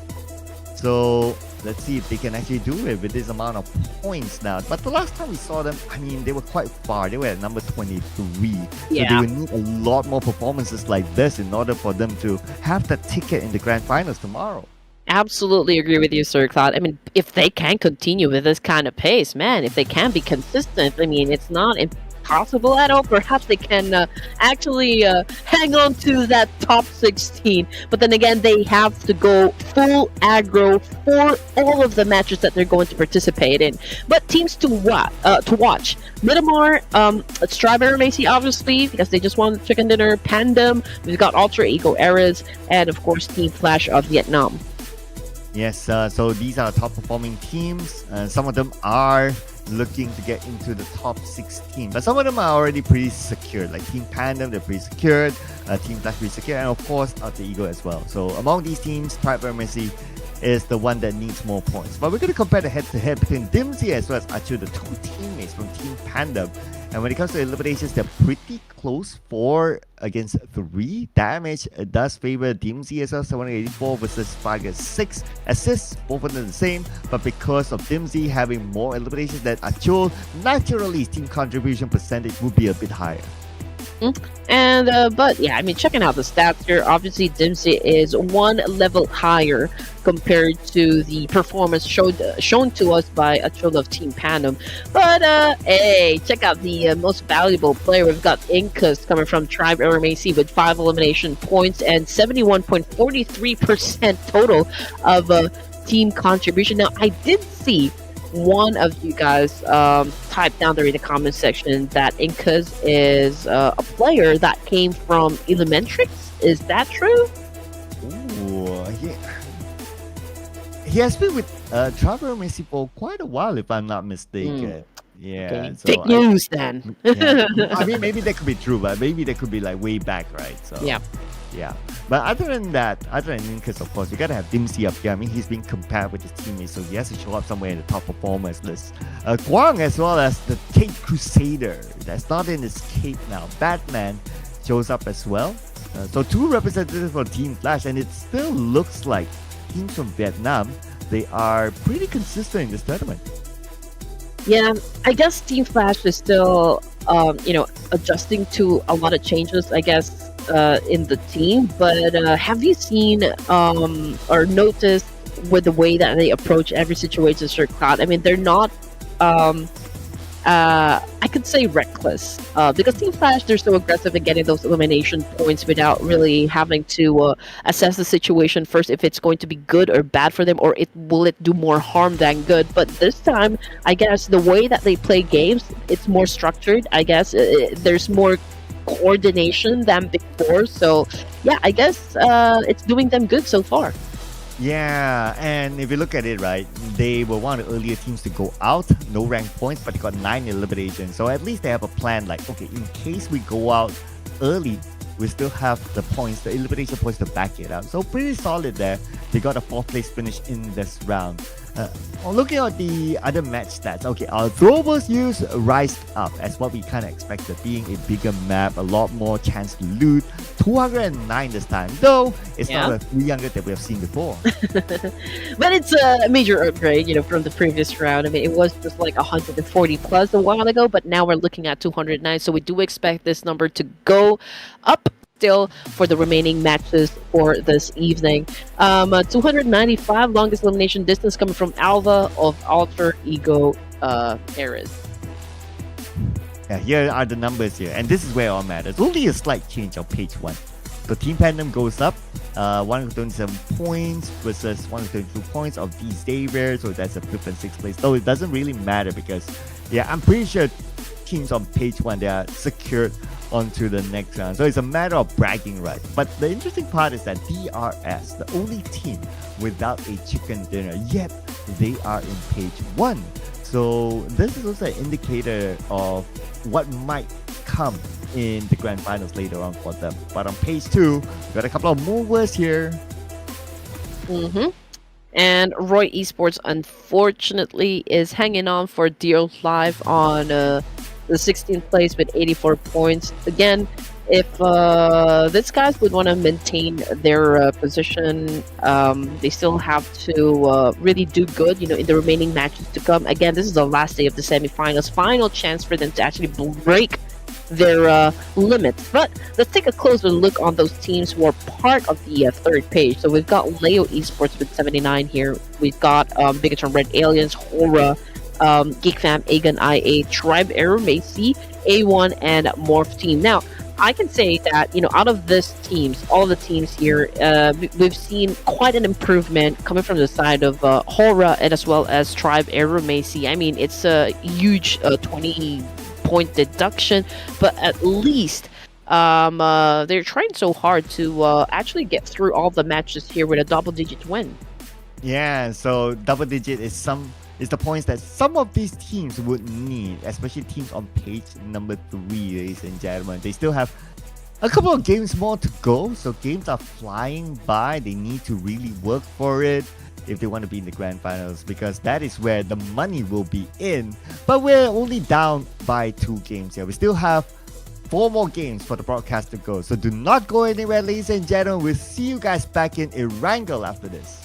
So let's see if they can actually do it with this amount of points now. But the last time we saw them, I mean, they were quite far. They were at number 23. Yeah. So they would need a lot more performances like this in order for them to have that ticket in the grand finals tomorrow. Absolutely agree with you, Sir Cloud. I mean, if they can continue with this kind of pace, man, if they can be consistent, I mean, it's not impossible at all. Perhaps they can actually hang on to that top 16. But then again, they have to go full aggro for all of the matches that they're going to participate in. But teams to watch. Miramar, Tribe Air Macy, obviously, because they just won Chicken Dinner. Pandem, we've got Alter Ego Eras, and of course, Team Flash of Vietnam. Yes, so these are top performing teams. Some of them are looking to get into the top 16, but some of them are already pretty secured, like Team Pandem, they're pretty secured, Team Flash pretty secure, and of course Alter Ego as well. So among these teams, Tribe Air Macy is the one that needs more points. But we're going to compare the head-to-head between Dimsy as well as Achu, the 2 teammates from Team Pandem. And when it comes to eliminations, they're pretty close. 4 against 3. Damage does favor Dimsy as well. 784 versus 506. Assists, both of them the same. But because of Dimsy having more eliminations than Achul, naturally his team contribution percentage would be a bit higher. And but yeah, I mean, checking out the stats here, obviously Dempsey is one level higher compared to the performance shown to us by a total of Team Pandem. But hey, check out the most valuable player. We've got Incas coming from Tribe RMAC with 5 elimination points and 71.43% total of team contribution. Now, I did see one of you guys type down there in the comment section that Incas is a player that came from Elementrix. Is that true? Ooh, he has been with Traveler Messi for quite a while, if I'm not mistaken. Yeah. Okay. So Big news then. I mean, maybe that could be true, but maybe that could be like way back, right? So Yeah. yeah. But other than that, other than Incas, of course, you gotta have Dimsy up here. I mean, he's being compared with his teammates, so he has to show up somewhere in the top performers list. Guang, as well as the Cape Crusader, that's not in his cape now. Batman shows up as well. So 2 representatives for Team Flash, and it still looks like teams from Vietnam, they are pretty consistent in this tournament. Yeah, I guess Team Flash is still, adjusting to a lot of changes, I guess, in the team. But have you seen or noticed with the way that they approach every situation, Sir Cloud? I mean, they're not, I could say reckless, because Team Flash, they're so aggressive in getting those elimination points without really having to assess the situation first, if it's going to be good or bad for them, or will it do more harm than good. But this time, I guess the way that they play games, it's more structured. I guess there's more coordination than before. So yeah, I guess it's doing them good so far. Yeah, and if you look at it, right, they were one of the earlier teams to go out, no rank points, but they got 9 eliminations. So at least they have a plan like, okay, in case we go out early, we still have the points, the elimination points to back it up. So pretty solid there. They got a 4th place finish in this round. Looking at the other match stats, okay, our throwables use rised up as what we kind of expected, being a bigger map, a lot more chance to loot. 209 this time, though it's not a 300 that we have seen before. But it's a major upgrade, from the previous round. I mean, it was just like 140 plus a while ago, but now we're looking at 209. So we do expect this number to go up still for the remaining matches for this evening. 295 longest elimination distance coming from Alva of Alter Ego Ares. Yeah, here are the numbers here, and this is where it all matters. Only a slight change on page 1. So Team Pandem goes up, 127 points versus 122 points of these Xavier, so that's a 5th and 6th place. Though it doesn't really matter because, yeah, I'm pretty sure teams on page 1, they are secured onto the next round. So it's a matter of bragging rights. But the interesting part is that DRS, the only team without a chicken dinner, yet they are in page 1. So this is also an indicator of what might come in the grand finals later on for them. But on page 2, we got a couple of movers here. And Roy Esports, unfortunately, is hanging on for dear life on the 16th place with 84 points. Again, if these guys would want to maintain their position, they still have to really do good, in the remaining matches to come. Again, this is the last day of the semifinals. Final chance for them to actually break their limits. But let's take a closer look on those teams who are part of the 3rd page. So we've got Leo Esports with 79 here. We've got Bigatron Red Aliens, HORAA, GeekFam, Agan IA, Tribe Error, Macy, A1, and Morph Team. Now, I can say that, out of this teams, all the teams here, we've seen quite an improvement coming from the side of HORAA and as well as Tribe Error, Macy. I mean, it's a huge 20-point deduction, but at least they're trying so hard to actually get through all the matches here with a double-digit win. Yeah, so double-digit is the points that some of these teams would need, especially teams on page number 3, ladies and gentlemen. They still have a couple of games more to go, so games are flying by. They need to really work for it if they want to be in the grand finals, because that is where the money will be in. But we're only down by 2 games here. We still have 4 more games for the broadcast to go, so do not go anywhere, ladies and gentlemen. We'll see you guys back in ERANGEL after this.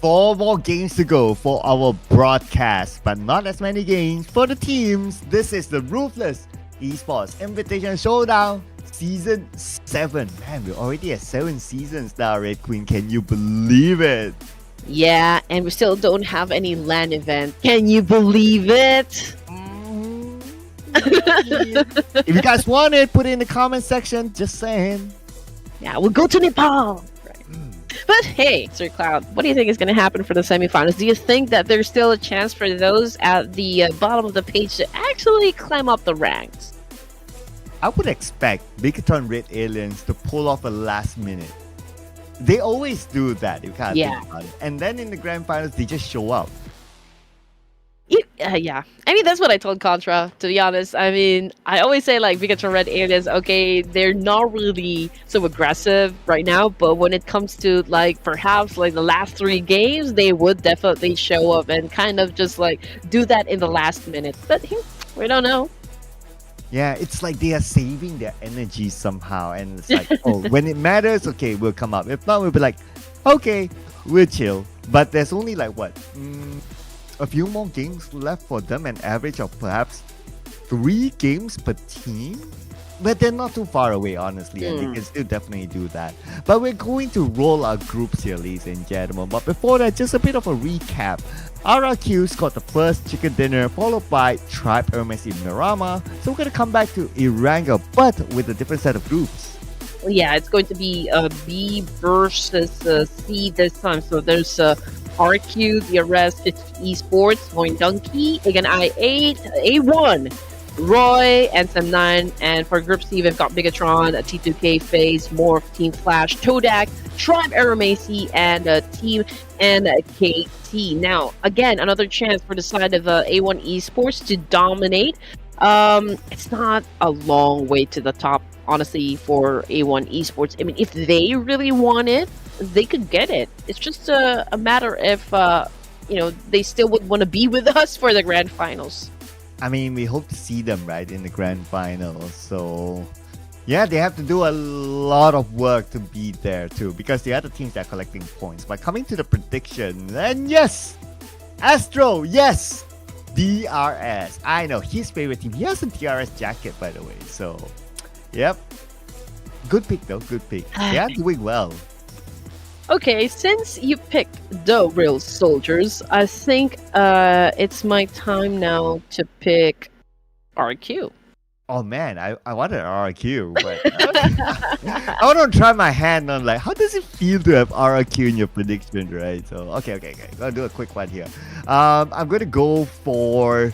4 more games to go for our broadcast, but not as many games for the teams. This is the Ruthless Esports Invitational Showdown Season 7. Man, we're already at 7 seasons now, Red Queen. Can you believe it? Yeah, and we still don't have any LAN event. Can you believe it? If you guys want it, put it in the comment section. Just saying. Yeah, we'll go to Nepal. But hey, Sir Cloud, what do you think is going to happen for the semifinals? Do you think that there's still a chance for those at the bottom of the page to actually climb up the ranks? I would expect Bigatron Red Aliens to pull off a last minute. They always do that, you can't think about it. And then in the grand finals, they just show up. Yeah, I mean, that's what I told Contra, to be honest. I mean, I always say, like, Bigatron Red Aliens, okay, they're not really so aggressive right now, but when it comes to, like, perhaps, like, the last 3 games, they would definitely show up and kind of just, like, do that in the last minute. But we don't know. Yeah, it's like they are saving their energy somehow, and it's like, oh, when it matters, okay, we'll come up. If not, we'll be like, okay, we'll chill. But there's only, like, what? A few more games left for them, an average of perhaps 3 games per team. But they're not too far away, honestly, and they can still definitely do that. But we're going to roll our groups here, ladies and gentlemen. But before that, just a bit of a recap. RRQ scored the first chicken dinner, followed by Tribe Hermes in Miramar. So we're going to come back to ERANGEL, but with a different set of groups. Yeah, it's going to be B versus C this time. So there's RQ, the Arrest, Esports, Moin Donkey, again I8, A1, Roy, and Sam9. And for Group C, we've got Bigatron, T2K, FaZe, Morph, Team Flash, Todak, Tribe Aramasi, and Team NKT. Now, again, another chance for the side of A1 Esports to dominate. It's not a long way to the top, honestly, for A1 Esports. I mean, if they really want it, they could get it. It's just a matter if they still would want to be with us for the grand finals. I mean, we hope to see them right in the grand finals. So yeah, they have to do a lot of work to be there too, because the other teams are collecting points. But coming to the prediction, and yes, Astro, yes, DRS. I know his favorite team. He has a DRS jacket, by the way. So yep, good pick though. Good pick. They are doing well. Okay, since you picked the real soldiers, I think it's my time now to pick RQ. Oh man, I wanted RQ, but I want to try my hand on, like, how does it feel to have RQ in your prediction, right? So okay, gonna do a quick one here. I'm gonna go for.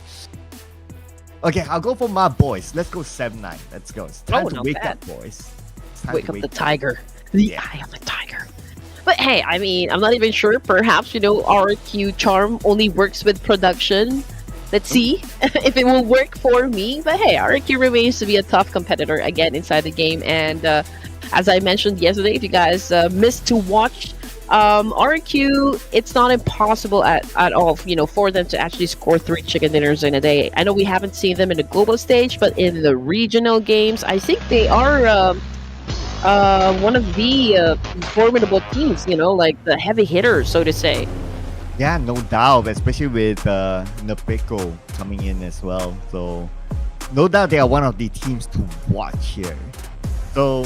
Okay, I'll go for my boys. Let's go 7-9. Let's go. It's time to wake up, boys. Wake up the tiger. The eye of the tiger. But hey, I mean, I'm not even sure. Perhaps, RQ charm only works with production. Let's see if it will work for me. But hey, RQ remains to be a tough competitor again inside the game. And as I mentioned yesterday, if you guys missed to watch, RQ, it's not impossible at all, for them to actually score 3 chicken dinners in a day. I know we haven't seen them in the global stage, but in the regional games, I think they are one of the formidable teams, like the heavy hitters, so to say. Yeah, no doubt, especially with Nepeko coming in as well. So no doubt they are one of the teams to watch here. So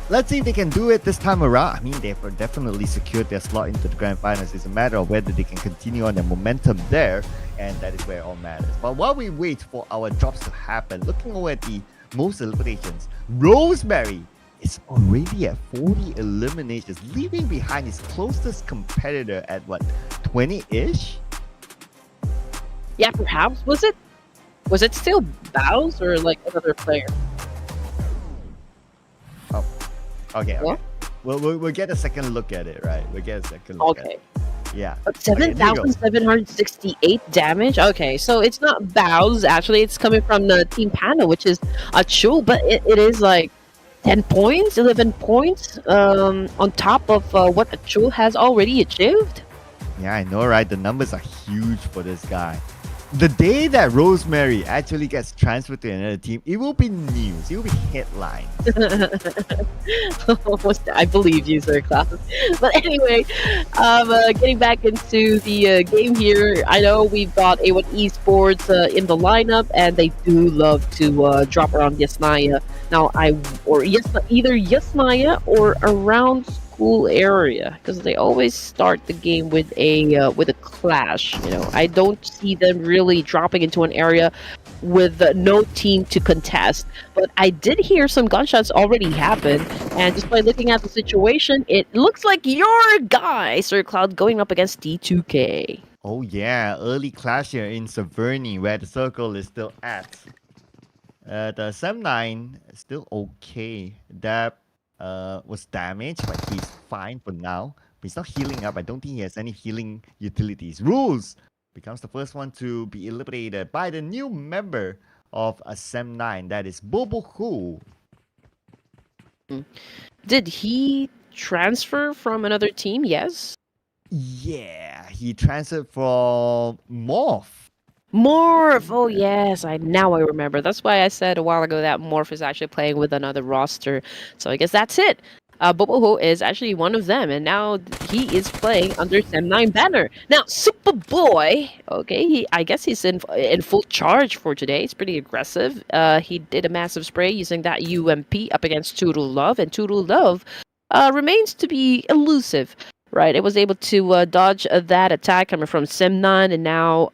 let's see if they can do it this time around. I mean, they've definitely secured their slot into the grand finals. It's a matter of whether they can continue on their momentum there, and that is where it all matters. But while we wait for our drops to happen, looking over at the most eliminations, Rosemary is already at 40 eliminations, leaving behind his closest competitor at what, 20-ish? Yeah, perhaps. Was it still Bows or like another player? Oh, okay. We'll get a second look at it, right? We'll get a second look at it. Yeah. But 7,768 damage? Okay, so it's not Bows, actually. It's coming from the Team Panda, which is a Chu, but it is like 10 points, 11 points on top of what Achul has already achieved. Yeah, I know, right? The numbers are huge for this guy. the day that Rosemary actually gets transferred to another team, it will be news. It will be headlines. I believe you, Sir Cloud. But anyway, getting back into the game here, I know we've got A1 Esports in the lineup, and they do love to drop around Yasnaya. Now, either Yasnaya or around school area, because they always start the game with a clash. You know, I don't see them really dropping into an area with no team to contest. But I did hear some gunshots already happen, and just by looking at the situation, it looks like your guy, Sir Cloud, going up against D2K. Oh yeah, early clash here in Severny, where the circle is still at. The Sem9 is still okay. That was damaged, but he's fine for now. But he's not healing up. I don't think he has any healing utilities. Rules becomes the first one to be eliminated by the new member of a Sem9. That is Bobo Hu. Did he transfer from another team? Yes. Yeah, he transferred from Morph. Morph! Oh yes, now I remember. That's why I said a while ago that Morph is actually playing with another roster. So I guess that's it. Boboho is actually one of them, and now he is playing under Sem9 banner. Now, Superboy, okay, I guess he's in full charge for today. He's pretty aggressive. He did a massive spray using that UMP up against Toodle Love, and Toodle Love remains to be elusive. Right, it was able to dodge that attack coming from Sem9, and now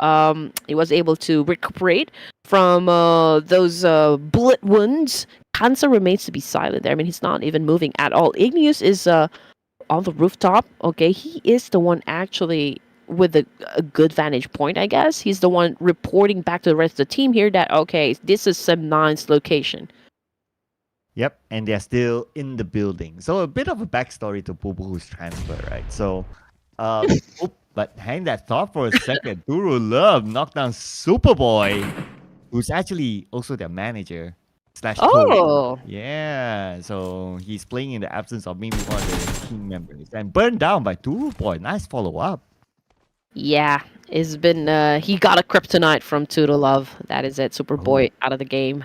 he was able to recuperate from those bullet wounds. Kansa remains to be silent there. I mean, he's not even moving at all. Igneous is on the rooftop. Okay, he is the one actually with a good vantage point, I guess. He's the one reporting back to the rest of the team here that, okay, this is Sem9's location. Yep, and they're still in the building. So a bit of a backstory to Bubu's transfer, right? So, but hang that thought for a second. Duru Love knocked down Superboy, who's actually also their manager / coach. Oh, Yeah, so he's playing in the absence of maybe one of the team members and burned down by Duru Boy. Nice follow up. yeah, it's been he got a kryptonite from Toodle Love. That is it. Superboy out of the game.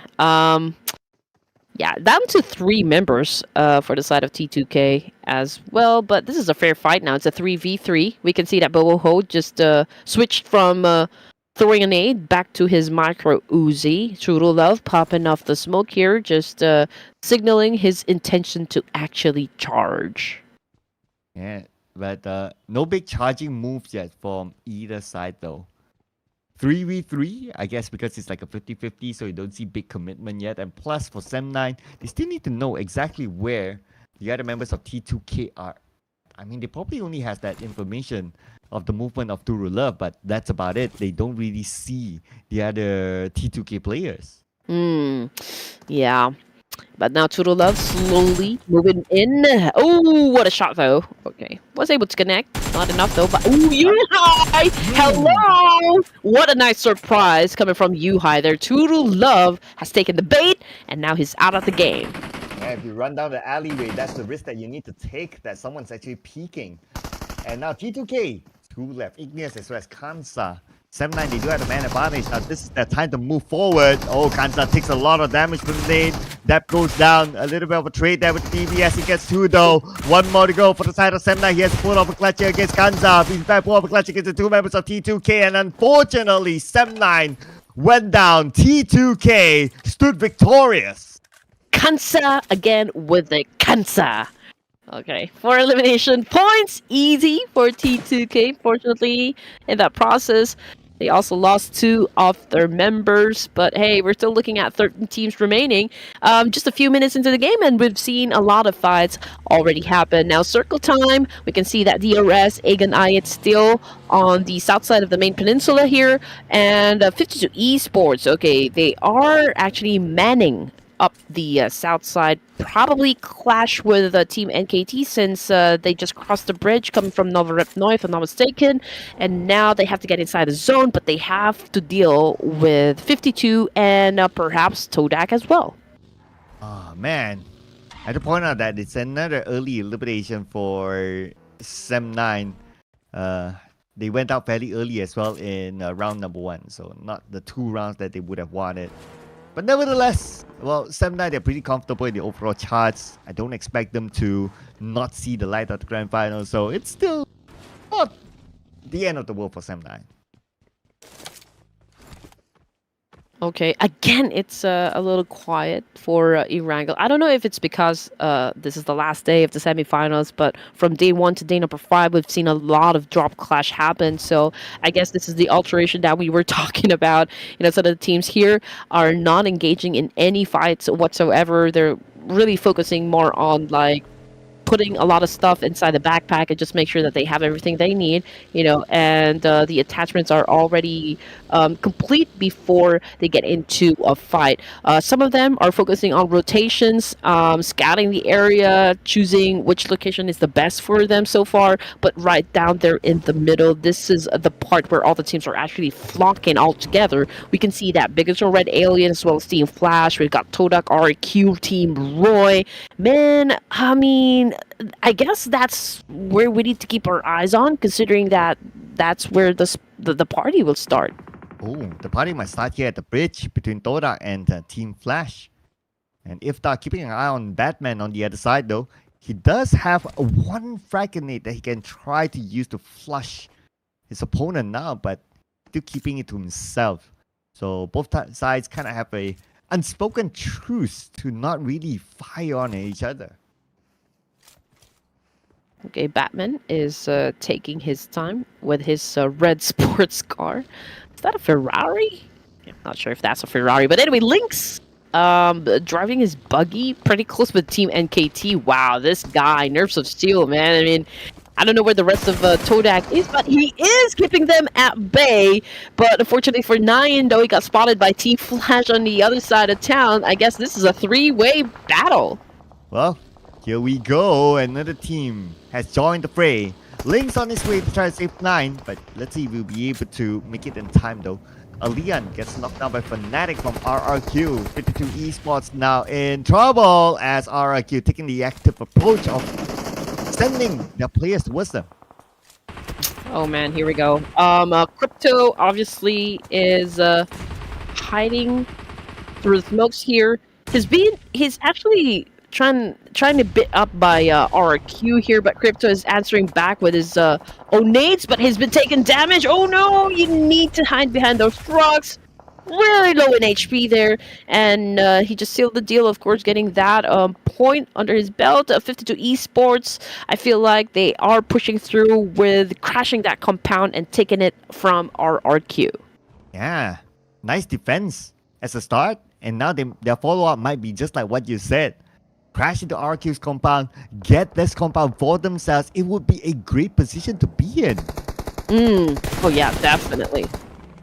Yeah, down to 3 members for the side of T2K as well, but this is a fair fight now. It's a 3v3. We can see that Bobo Ho just switched from throwing a nade back to his micro Uzi. True Love popping off the smoke here, just signaling his intention to actually charge. Yeah, but no big charging moves yet from either side though. 3v3, I guess, because it's like a 50-50, so you don't see big commitment yet. And plus, for Sem9, they still need to know exactly where the other members of T2K are. I mean, they probably only has that information of the movement of Duru Love, but that's about it. They don't really see the other T2K players. Yeah. But now Toodle Love slowly moving in. Oh, what a shot though. Okay. Was able to connect. Not enough though. But ooh, Yuhai! Hello! What a nice surprise coming from Yuhai there. Toodle Love has taken the bait and now he's out of the game. Yeah, if you run down the alleyway, that's the risk that you need to take, that someone's actually peeking. And now T2K, 2 left. Igneous as well as Kansa. Sem9, they do have the man advantage. Now this is their time to move forward. Oh, Kansa takes a lot of damage from the nade. That goes down. A little bit of a trade there with DBS. He gets 2 though. 1 more to go for the side of Sem9. He has to pull off a clutch here against Kansa. He's back pull off a clutch against the 2 members of T2K. And unfortunately, Sem9 went down. T2K stood victorious. Kansa again with the Kansa. Okay, 4 elimination points. Easy for T2K. Fortunately, in that process, they also lost 2 of their members. But hey, we're still looking at 13 teams remaining. Just a few minutes into the game, and we've seen a lot of fights already happen. Now, circle time. We can see that DRS, Agan Ayat still on the south side of the main peninsula here. And 52 Esports. Okay, they are actually manning up the south side, probably clash with Team NKT since they just crossed the bridge coming from Novorepnoy, if I'm not mistaken, and now they have to get inside the zone, but they have to deal with 52 and perhaps Todak as well. Oh man, I have to point out that it's another early elimination for Sem9. they went out fairly early as well in round number 1. So not the 2 rounds that they would have wanted. But nevertheless, well, 7-9, they're pretty comfortable in the overall charts. I don't expect them to not see the light of the grand final. So it's still not the end of the world for 7-9. Okay, again, it's a little quiet for ERANGEL. I don't know if it's because this is the last day of the semifinals, but from day 1 to day number 5, we've seen a lot of drop clash happen. So I guess this is the alteration that we were talking about. You know, some of the teams here are not engaging in any fights whatsoever. They're really focusing more on like putting a lot of stuff inside the backpack and just make sure that they have everything they need, you know, and the attachments are already complete before they get into a fight. Some of them are focusing on rotations, scouting the area, choosing which location is the best for them so far, but right down there in the middle, this is the part where all the teams are actually flocking all together. We can see that Biggest Red Alien as well as Team Flash. We've got Todak, RQ, Team Roy. Man, I mean, I guess that's where we need to keep our eyes on, considering that that's where the party will start. Oh, the party might start here at the bridge between Todak and Team Flash. And if they're keeping an eye on Batman on the other side, though, he does have one frag grenade that he can try to use to flush his opponent now, but still keeping it to himself. So both sides kind of have a unspoken truce to not really fire on each other. Okay, Batman is taking his time with his red sports car. Is that a Ferrari? I'm not sure if that's a Ferrari, but anyway, Lynx driving his buggy pretty close with Team NKT. Wow, this guy, Nerves of Steel, man. I mean, I don't know where the rest of Todak is, but he is keeping them at bay. But unfortunately for Nyan, though, he got spotted by Team Flash on the other side of town. I guess this is a 3-way battle. Well, here we go. Another team has joined the fray. Lynx on his way to try to save 9, but let's see if we'll be able to make it in time, though. Alian gets knocked down by Fnatic from RRQ. 52 Esports now in trouble as RRQ taking the active approach of sending their players towards them. Oh man, here we go. Crypto obviously is hiding through the smokes here. He's actually trying to bit up by RQ here, but Crypto is answering back with his nades, but he's been taking damage. Oh no, you need to hide behind those rocks. Really low in HP there, and he just sealed the deal, of course, getting that point under his belt. 52 Esports, I feel like they are pushing through with crashing that compound and taking it from RRQ. Yeah, nice defense as a start, and now their follow-up might be just like what you said. Crash into RQ's compound, get this compound for themselves. It would be a great position to be in. Oh yeah, definitely.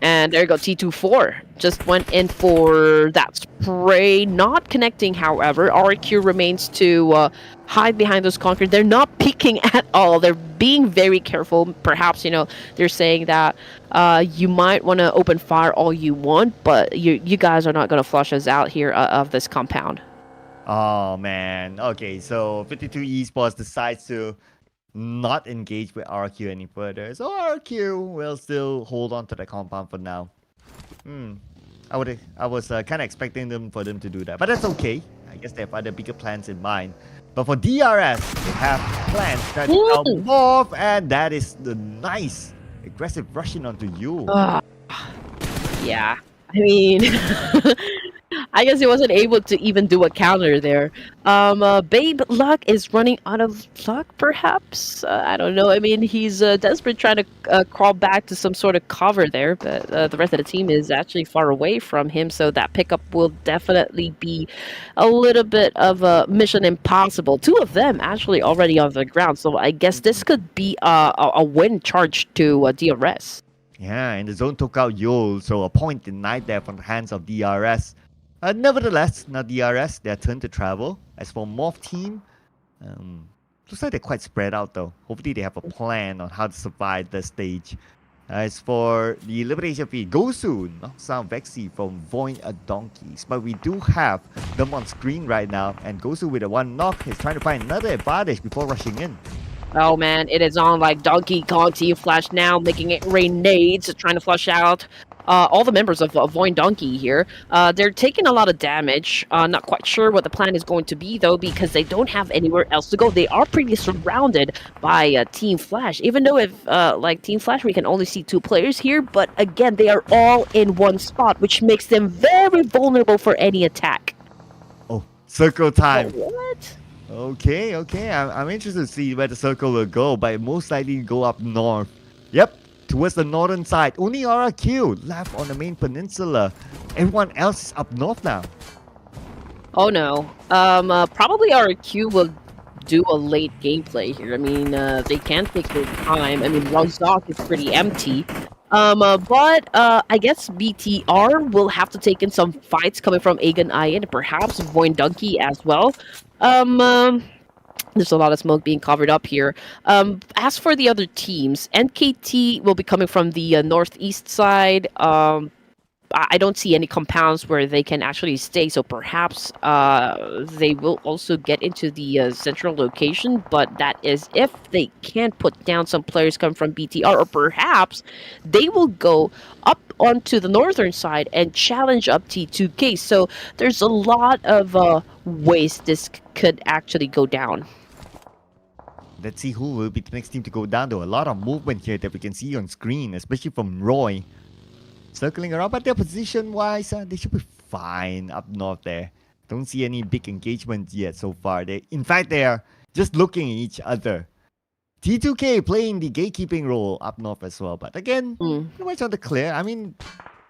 And there you go, T24 just went in for that spray, not connecting, however. RQ remains to hide behind those concrete. They're not peeking at all. They're being very careful. Perhaps, you know, they're saying that you might want to open fire all you want, but you guys are not going to flush us out here of this compound. Oh man. Okay, so 52 Esports decides to not engage with RQ any further. So RQ will still hold on to the compound for now. I was kind of expecting for them to do that, but that's okay. I guess they have other bigger plans in mind. But for DRS, they have plans that morph, and that is the nice aggressive rushing onto you. Yeah, I mean, I guess he wasn't able to even do a counter there. Babe Luck is running out of luck, perhaps? I don't know. I mean, he's desperate trying to crawl back to some sort of cover there, but the rest of the team is actually far away from him, so that pickup will definitely be a little bit of a mission impossible. 2 of them actually already on the ground, so I guess this could be a win charge to DRS. Yeah, and the zone took out Yul, so a point denied there from the hands of DRS. Nevertheless, now DRS, their turn to travel. As for Morph team, looks like they're quite spread out though. Hopefully they have a plan on how to survive this stage. As for the elimination feed, Gosu knocks out Vexy from Void a Donkeys. But we do have them on screen right now, and Gosu with a 1 knock is trying to find another advantage before rushing in. Oh man, it is on like Donkey Kong Team Flash now, making it rain nades, trying to flush out all the members of Void Donkey here. They're taking a lot of damage. Not quite sure what the plan is going to be though, because they don't have anywhere else to go. They are pretty surrounded by Team Flash. Even though if like Team Flash, we can only see 2 players here, but again, they are all in one spot, which makes them very vulnerable for any attack. Oh, circle time. What? Okay. I'm interested to see where the circle will go, but it most likely go up north. Yep, towards the northern side. Only RRQ left on the main peninsula. Everyone else is up north now. Oh no. Probably RQ will do a late gameplay here. I mean, they can take their time. I mean, Razak is pretty empty. But I guess BTR will have to take in some fights coming from Aegon Iron and perhaps Void Donkey as well. There's a lot of smoke being covered up here. As for the other teams, NKT will be coming from the northeast side. I don't see any compounds where they can actually stay, so perhaps they will also get into the central location, but that is if they can put down some players coming from BTR, or perhaps they will go up onto the northern side and challenge up T2K. So there's a lot of ways this could actually go down. Let's see who will be the next team to go down. There are a lot of movement here that we can see on screen, especially from Roy. Circling around, but their position-wise, they should be fine up north there. Don't see any big engagements yet so far. In fact, they are just looking at each other. T2K playing the gatekeeping role up north as well. But again, pretty much on the clear. I mean,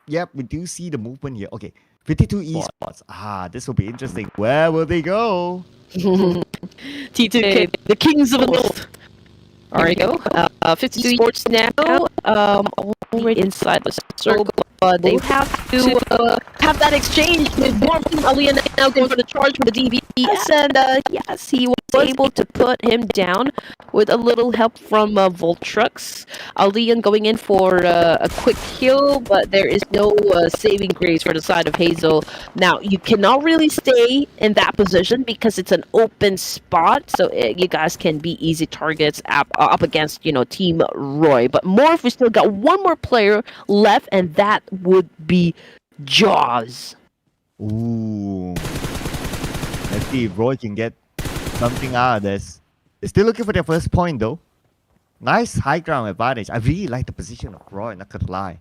yep, we do see the movement here. Okay, 52 Esports. This will be interesting. Where will they go? T2K, the kings of the north. Alright, go. 52 Esports now. Already inside the circle, but they have to have that exchange with Borman. Alien now going for the charge with the DVS, and yes, he was able to put him down with a little help from Voltrux. Alien going in for a quick kill, but there is no saving grace for the side of Hazel. Now, you cannot really stay in that position because it's an open spot, so you guys can be easy targets up against, Team Roy. But Morph, we still got one more player left, and that would be Jaws. Ooh. Let's see if Roy can get something out of this. They're still looking for their first point though. Nice high ground advantage. I really like the position of Roy, not gonna lie.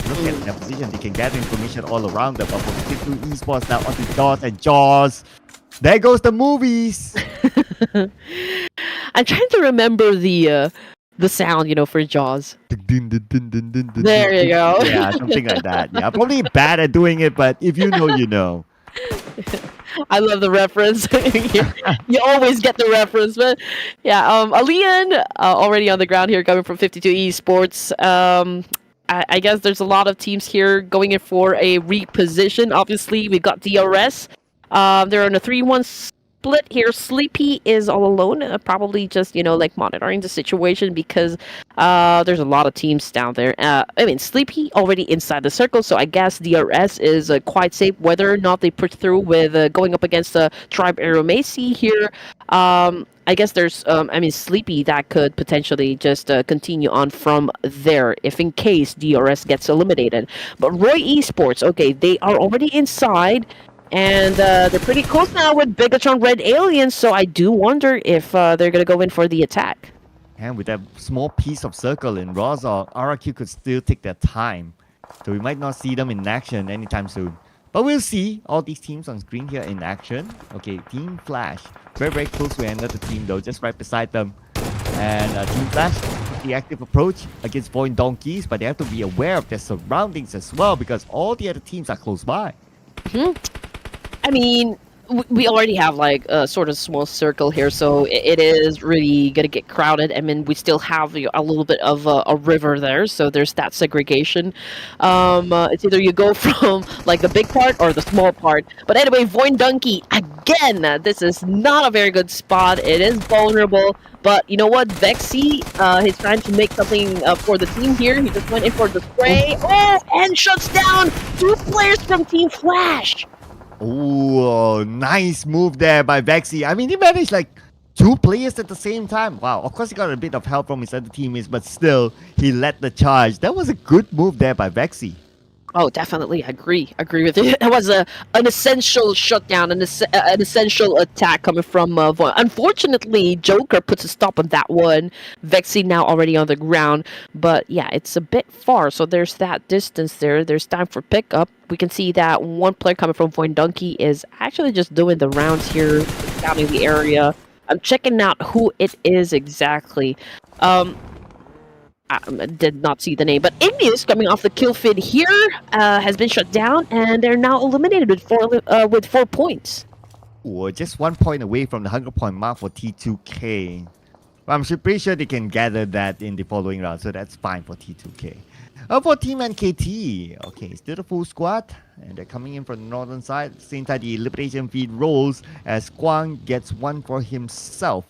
Look at their position, they can gather information all around them. But for 52 Esports now onto Jaws, and Jaws. There goes the movies. I'm trying to remember the sound, for Jaws. There you go. Yeah, something like that. Yeah, probably bad at doing it, but if you know, you know. I love the reference. You always get the reference, but yeah. Alien already on the ground here, coming from 52 Esports. I guess there's a lot of teams here going in for a reposition. Obviously, we got DRS. They're on a 3-1 split here. Sleepy is all alone, probably just monitoring the situation because there's a lot of teams down there. Sleepy already inside the circle, so I guess DRS is quite safe. Whether or not they push through with going up against the Tribe Aeromacy here, I guess there's Sleepy that could potentially just continue on from there if in case DRS gets eliminated. But Roy Esports, okay, they are already inside. And they're pretty close now with Bigatron Red Aliens, so I do wonder if they're going to go in for the attack. And with that small piece of circle in Razor, RRQ could still take their time. So we might not see them in action anytime soon. But we'll see all these teams on screen here in action. Okay, Team Flash. Very, very close to another team though, just right beside them. And Team Flash, the active approach against Void Donkeys, but they have to be aware of their surroundings as well because all the other teams are close by. I mean, we already have like a sort of small circle here, so it is really gonna get crowded. I mean, we still have a little bit of a river there, so there's that segregation. It's either you go from like the big part or the small part. But anyway, Void Donkey again. This is not a very good spot. It is vulnerable. But you know what, Vexy, he's trying to make something for the team here. He just went in for the spray. Oh, and shuts down 2 players from Team Flash. Oh, nice move there by Vexy. I mean, he managed like 2 players at the same time. Wow, of course he got a bit of help from his other teammates, but still, he led the charge. That was a good move there by Vexy. Oh, definitely. Agree with you. It was an essential shutdown, an essential attack coming from Void. Unfortunately, Joker puts a stop on that one. Vexy now already on the ground. But yeah, it's a bit far. So there's that distance there. There's time for pickup. We can see that one player coming from Void Donkey is actually just doing the rounds here, scouting the area. I'm checking out who it is exactly. I did not see the name, but Igneous coming off the kill feed here has been shut down, and they're now eliminated with 4 points. Ooh, just 1 point away from the 100-point mark for T2K. But I'm pretty sure they can gather that in the following round, so that's fine for T2K. For Team NKT, okay, still the full squad, and they're coming in from the northern side. At the same time, the elimination feed rolls as Kwang gets one for himself.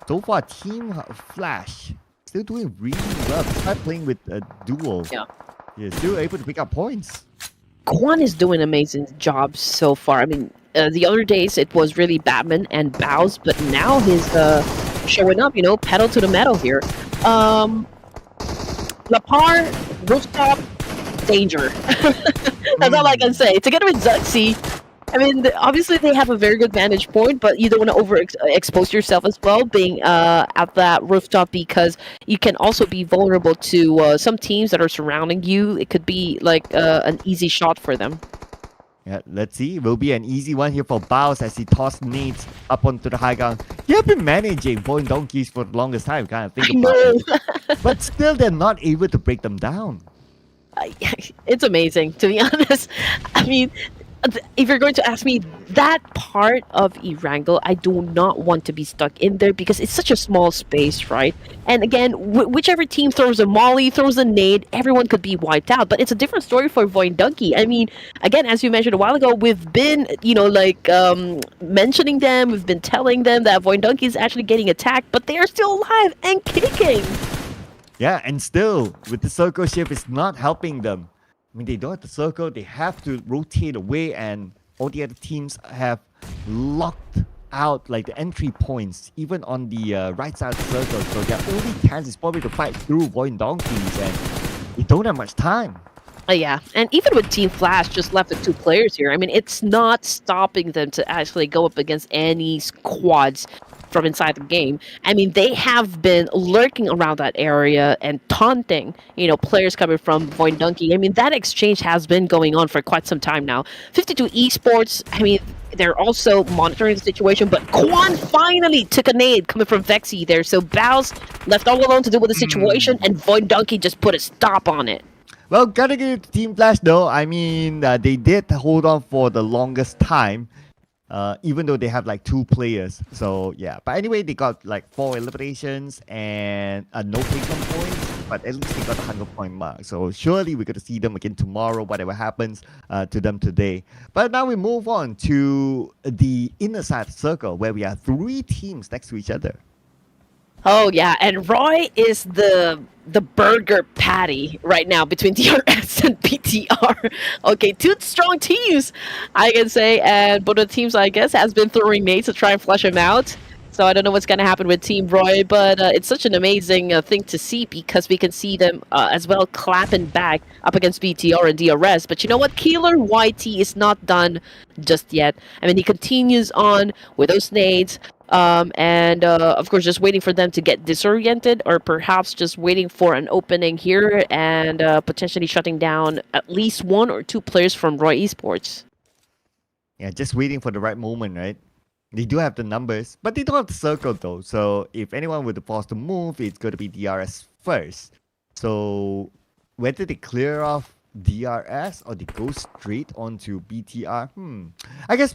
So far, Team Flash still doing really well. Despite playing with a duo, yeah, still able to pick up points. Kwon is doing an amazing job so far. I mean, the other days it was really Batman and Bows, but now he's showing up, pedal to the metal here. Lapar, rooftop, danger. That's all I can say. Together with Zuxi, I mean, obviously they have a very good vantage point, but you don't want to overexpose yourself as well, being at that rooftop, because you can also be vulnerable to some teams that are surrounding you. It could be like an easy shot for them. Yeah, let's see. It will be an easy one here for Bows as he tosses nades up onto the high ground. He has been managing point donkeys for the longest time, kind of think about it. But still, they're not able to break them down. It's amazing, to be honest. I mean, if you're going to ask me, that part of ERANGEL, I do not want to be stuck in there because it's such a small space, right? And again, whichever team throws a molly, throws a nade, everyone could be wiped out. But it's a different story for Void Donkey. I mean, again, as you mentioned a while ago, we've been, mentioning them, we've been telling them that Void Donkey is actually getting attacked, but they are still alive and kicking. Yeah, and still, with the circle shift, it's not helping them. I mean, they don't have the circle, they have to rotate away, and all the other teams have locked out like the entry points, even on the right side of the circle. So their only chance is probably to fight through Void Donkeys, and they don't have much time. Yeah, and even with Team Flash just left with 2 players here, I mean, it's not stopping them to actually go up against any squads from inside the game. I mean, they have been lurking around that area and taunting, players coming from Void Donkey. I mean, that exchange has been going on for quite some time now. 52 Esports, I mean, they're also monitoring the situation, but Kwon finally took a nade coming from Vexy there, so Bows left all alone to deal with the situation, and Void Donkey just put a stop on it. Well, gotta give it to Team Flash though. I mean, they did hold on for the longest time. Even though they have like 2 players. So yeah, but anyway, they got like 4 eliminations and no pick-up points, but at least they got the 100-point mark. So surely we're going to see them again tomorrow, whatever happens to them today. But now we move on to the inner side circle where we have 3 teams next to each other. Oh yeah, and Roy is the burger patty right now between DRS and BTR. Okay, 2 strong teams, I can say, and both of the teams, I guess, has been throwing nades to try and flush him out. So I don't know what's going to happen with Team Roy, but it's such an amazing thing to see, because we can see them as well clapping back up against BTR and DRS. But you know what? Killer YT is not done just yet. I mean, he continues on with those nades. Of course, just waiting for them to get disoriented, or perhaps just waiting for an opening here and potentially shutting down at least 1 or 2 players from Roy Esports. Yeah, just waiting for the right moment, right? They do have the numbers, but they don't have the circle though. So if anyone were to force to move, it's going to be DRS first. So whether they clear off DRS or they go straight onto BTR, I guess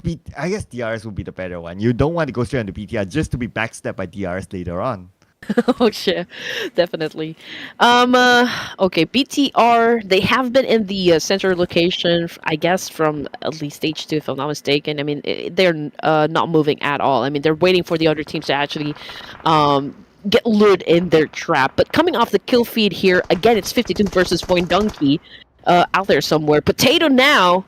DRS will be the better one. You don't want to go straight onto BTR just to be backstabbed by DRS later on. Oh shit, definitely. Okay, BTR, they have been in the center location, I guess, from at least stage 2, if I'm not mistaken. I mean, they're not moving at all. I mean, they're waiting for the other teams to actually get lured in their trap. But coming off the kill feed here, again, it's 52 versus Void Donkey out there somewhere. Potato now.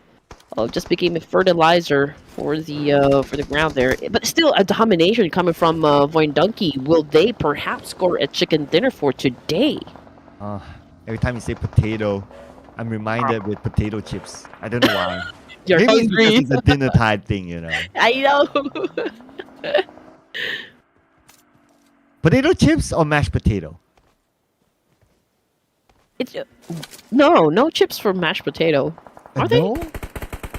just became a fertilizer for the ground there. But still, a domination coming from Voindunky. Will they perhaps score a chicken dinner for today? Every time you say potato, I'm reminded with potato chips. I don't know why. You're Maybe hungry. it's because it's a dinner type thing, you know. I know. Potato chips or mashed potato? It's no chips for mashed potato. Are they? No?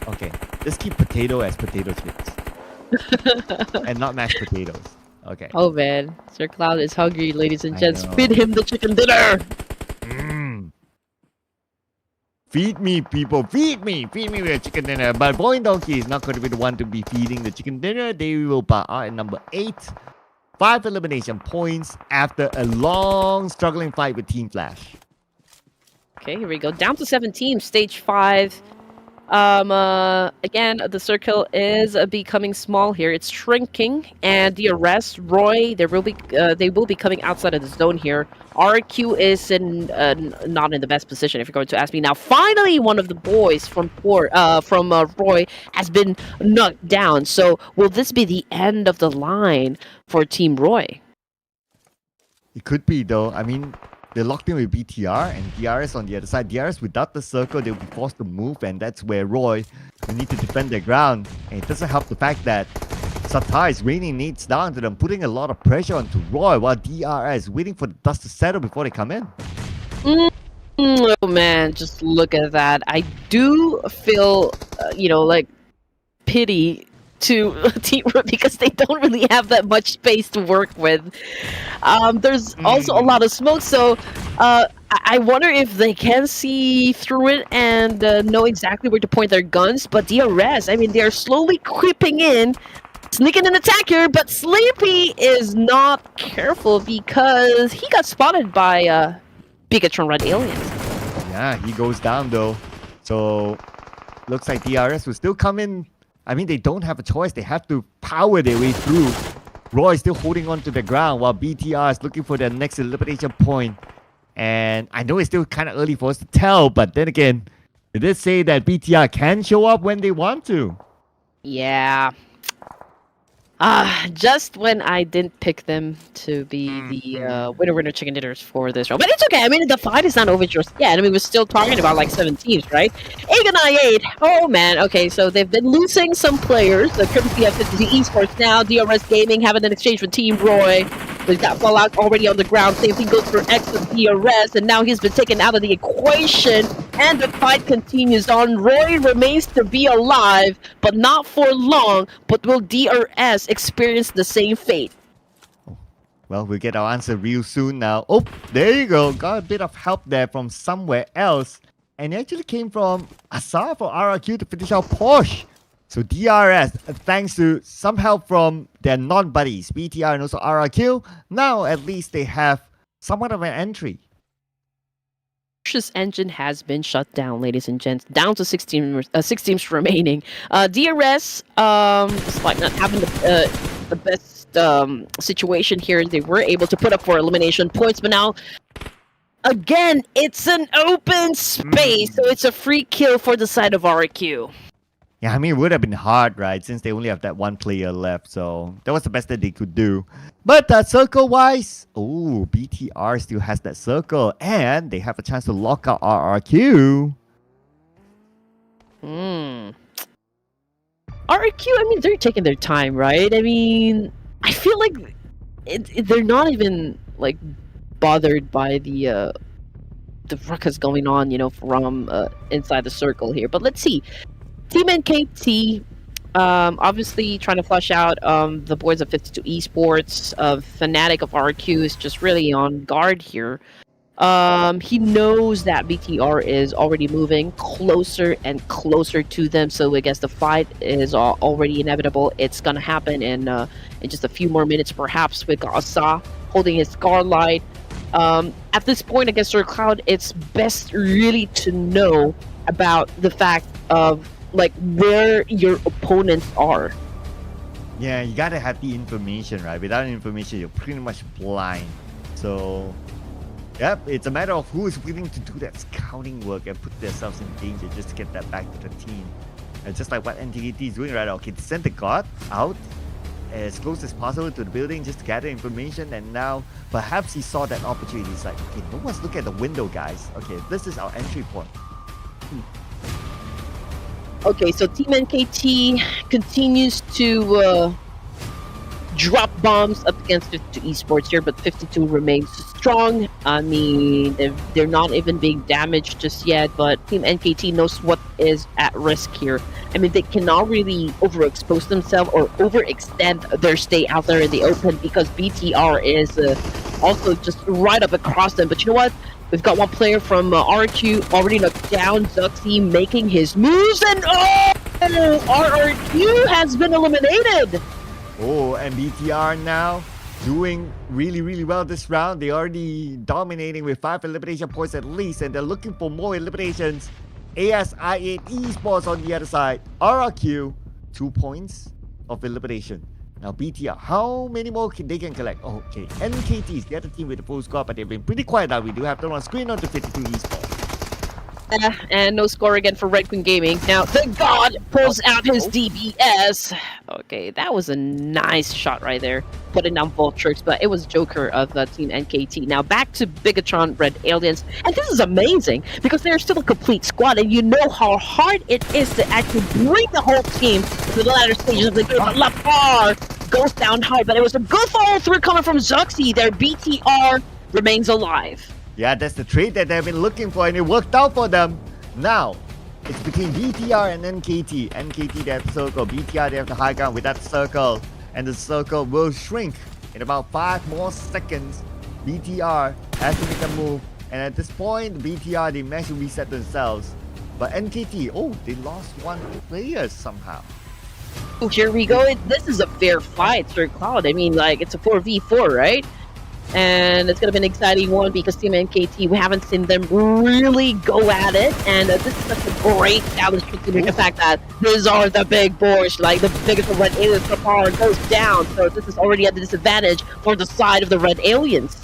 Okay, just keep potato as potato chips. And not mashed potatoes. Okay. Oh man, Sir Cloud is hungry, ladies and I gents. know. Feed him the chicken dinner. Feed me, people. Feed me. Feed me with a chicken dinner. But Boy Donkey is not going to be the one to be feeding the chicken dinner. They will bow out at number 8. 5 elimination points after a long struggling fight with Team Flash. Okay, here we go. Down to 7 teams, stage 5. Again, the circle is becoming small here. It's shrinking, and the arrest, Roy, they will be coming outside of the zone here. RQ is not in the best position, if you're going to ask me. Now, finally, one of the boys from Roy has been knocked down. So, will this be the end of the line for Team Roy? It could be, though. I mean, they're locked in with BTR and DRS on the other side. DRS without the circle, they'll be forced to move, and that's where Roy will need to defend their ground. And it doesn't help the fact that Satar is raining nades down to them, putting a lot of pressure onto Roy, while DRS is waiting for the dust to settle before they come in. Oh man, just look at that. I do feel, like pity to Team Roy because they don't really have that much space to work with. There's also a lot of smoke, so I wonder if they can see through it and know exactly where to point their guns. But DRS, I mean, they are slowly creeping in, sneaking an attack here, but Sleepy is not careful because he got spotted by Pikachu Red Aliens. Yeah, he goes down though. So looks like DRS will still come in. I mean, they don't have a choice. They have to power their way through. Roy is still holding on to the ground while BTR is looking for their next elimination point. And I know it's still kind of early for us to tell, but then again, they did say that BTR can show up when they want to. Yeah. Just when I didn't pick them to be the winner chicken dinners for this round. But it's okay. I mean, the fight is not over just yet. I mean, we're still talking about like 7 teams, right? Agonite 8. Oh, man. Okay, so they've been losing some players. The courtesy of the Esports now. DRS Gaming having an exchange with Team Roy. They've got Fallout already on the ground. Same thing goes for X with DRS. And now he's been taken out of the equation. And the fight continues on. Roy remains to be alive, but not for long. But will DRS experience the same fate? Well, we'll get our answer real soon now. Oh, there you go. Got a bit of help there from somewhere else. And it actually came from Asar for RRQ to finish out Porsche. So DRS, thanks to some help from their non-buddies, BTR and also RRQ, now at least they have somewhat of an entry. Porsche's engine has been shut down, ladies and gents. Down to 6 teams remaining. DRS, despite not having the best situation here, they were able to put up 4 elimination points, but now, again, it's an open space, so it's a free kill for the side of RQ. Yeah, I mean, it would have been hard, right? Since they only have that one player left. So that was the best that they could do. But circle-wise, oh, BTR still has that circle. And they have a chance to lock out RRQ. RRQ, I mean, they're taking their time, right? I mean, I feel like they're not even, like, bothered by the ruckus going on, from inside the circle here. But let's see. Team NKT, obviously trying to flush out the boards of 52 Esports. Fnatic of RQ is just really on guard here. He knows that BTR is already moving closer and closer to them, so I guess the fight is already inevitable. It's gonna happen in just a few more minutes, perhaps, with Asa holding his Scarlight. At this point, I guess, Sir Cloud, it's best really to know about the fact of like where your opponents are. Yeah, you gotta have the information, right? Without information, you're pretty much blind. So, yep, it's a matter of who is willing to do that scouting work and put themselves in danger just to get that back to the team. And just like what NTT is doing right now, okay, send the guard out as close as possible to the building just to gather information, and now perhaps he saw that opportunity. He's like, okay, no one's looking at the window, guys. Okay, this is our entry point. Okay, so Team NKT continues to drop bombs up against 52 Esports here, but 52 remains strong. I mean, they're not even being damaged just yet, but Team NKT knows what is at risk here. I mean, they cannot really overexpose themselves or overextend their stay out there in the open because BTR is also just right up across them. But you know what? We've got one player from RRQ already knocked down. Zuxi making his moves, and RRQ has been eliminated. Oh, and BTR now doing really, really well this round. They're already dominating with 5 elimination points at least, and they're looking for more eliminations. ASI8 Esports on the other side. RRQ, 2 points of elimination. Now BTR, how many more they can collect? Oh, okay, NKT is the other team with the full score, but they've been pretty quiet now. We do have them on screen on the 52 Esports. And no score again for Red Queen Gaming. Now the God pulls out his DBS. Okay, that was a nice shot right there, putting down Vultures, but it was Joker of Team NKT. Now back to Bigatron Red Aliens, and this is amazing because they're still a complete squad, and you know how hard it is to actually bring the whole team to the latter stages of the game. But Lapar goes down hard, but it was a good follow through coming from Zuxi. Their BTR remains alive. Yeah, that's the trade that they've been looking for, and it worked out for them. Now, it's between BTR and NKT. NKT, they have the circle. BTR, they have the high ground with that circle. And the circle will shrink in about 5 more seconds. BTR has to make a move. And at this point, BTR, they managed to reset themselves. But NKT, oh, they lost 1 player somehow. Oh, here we go. This is a fair fight, Sir Cloud. I mean, like, it's a 4v4, right? And it's going to be an exciting one because Team NKT, we haven't seen them really go at it. And this is such a great challenge considering the fact that these are the big boys, like the biggest of Red Aliens. Power goes down. So this is already at the disadvantage for the side of the Red Aliens.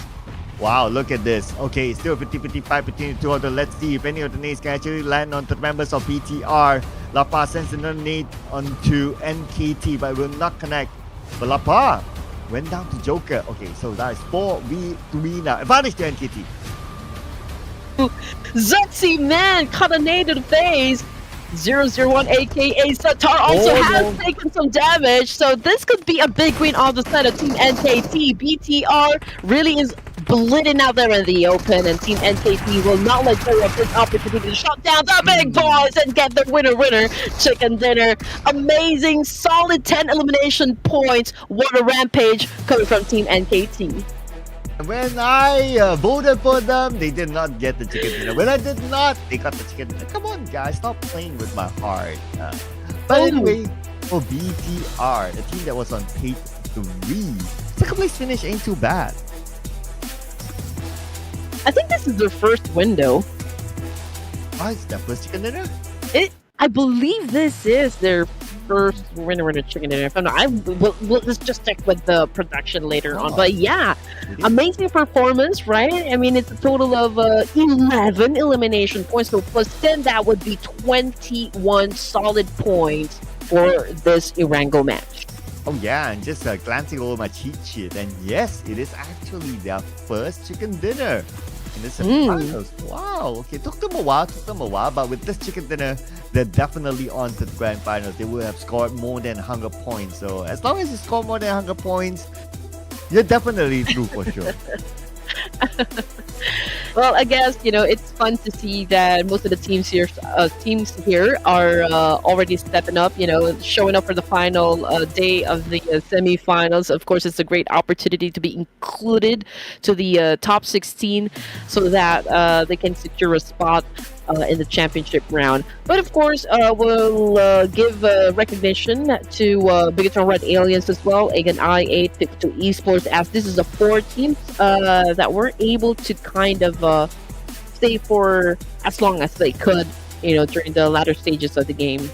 Wow, look at this. Okay, still 50-55 between the two of them. Let's see if any of the nades can actually land on the members of BTR. Lapa sends another nade onto NKT, but will not connect. But Lapa went down to Joker. Okay, so that is 4v3 now. Advantage to NKT. Zuxi, man, caught a nade to the face. 001 aka Satar also has taken some damage, so this could be a big win on the side of Team NKT. BTR really is bleeding out there in the open, and Team NKT will not let go of this opportunity to shut down the big boys and get the winner chicken dinner. Amazing, solid 10 elimination points. What a rampage coming from Team NKT. When I voted for them, they did not get the chicken dinner. When I did not, they got the chicken dinner. Come on, guys, stop playing with my heart. But anyway, for BTR, the team that was on page 3, second place finish ain't too bad. I think this is their first window. Oh, it's their first chicken dinner? I believe this is their first winner chicken dinner. If I'm not, let's just check with the production later on. But yeah, amazing performance, right? I mean, it's a total of 11 elimination points. So plus 10, that would be 21 solid points for this ERANGEL match. Oh yeah, and just glancing over my cheat sheet, and yes, it is actually their first chicken dinner in the semifinals. Wow, okay, took them a while, but with this chicken dinner, they're definitely on to the grand finals. They will have scored more than 100 points. So as long as you score more than 100 points, you're definitely through for sure. Well, I guess, you know, it's fun to see that most of the teams here are already stepping up, you know, showing up for the final day of the semifinals. Of course, it's a great opportunity to be included to the top 16 so that they can secure a spot in the championship round. But of course, we'll give recognition to Bigatron Red Aliens as well, again I8, 52 Esports, as this is a 4 teams that were able to kind of stay for as long as they could, you know, during the latter stages of the game.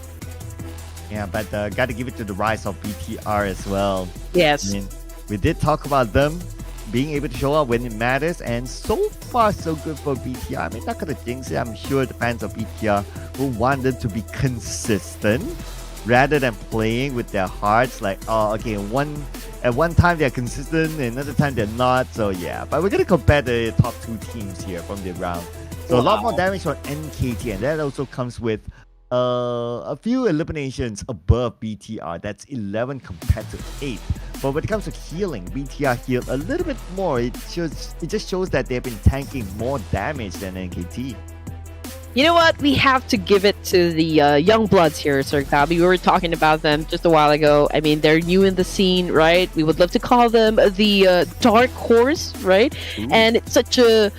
Yeah, but got to give it to the rise of BTR as well. Yes. I mean, we did talk about them being able to show up when it matters, and so far so good for BTR. I mean, not gonna jinx it. I'm sure the fans of BTR will want them to be consistent rather than playing with their hearts. Like, oh, okay, at one time they're consistent, and another time they're not. So yeah, but we're gonna compare the top two teams here from the round. So a lot more damage on NKT, and that also comes with a few eliminations above BTR. That's 11 compared to 8. But when it comes to healing, BTR healed a little bit more. It just shows that they've been tanking more damage than NKT. You know what? We have to give it to the young bloods here, Sir Kabi. We were talking about them just a while ago. I mean, they're new in the scene, right? We would love to call them the dark horse, right? Ooh. And it's such a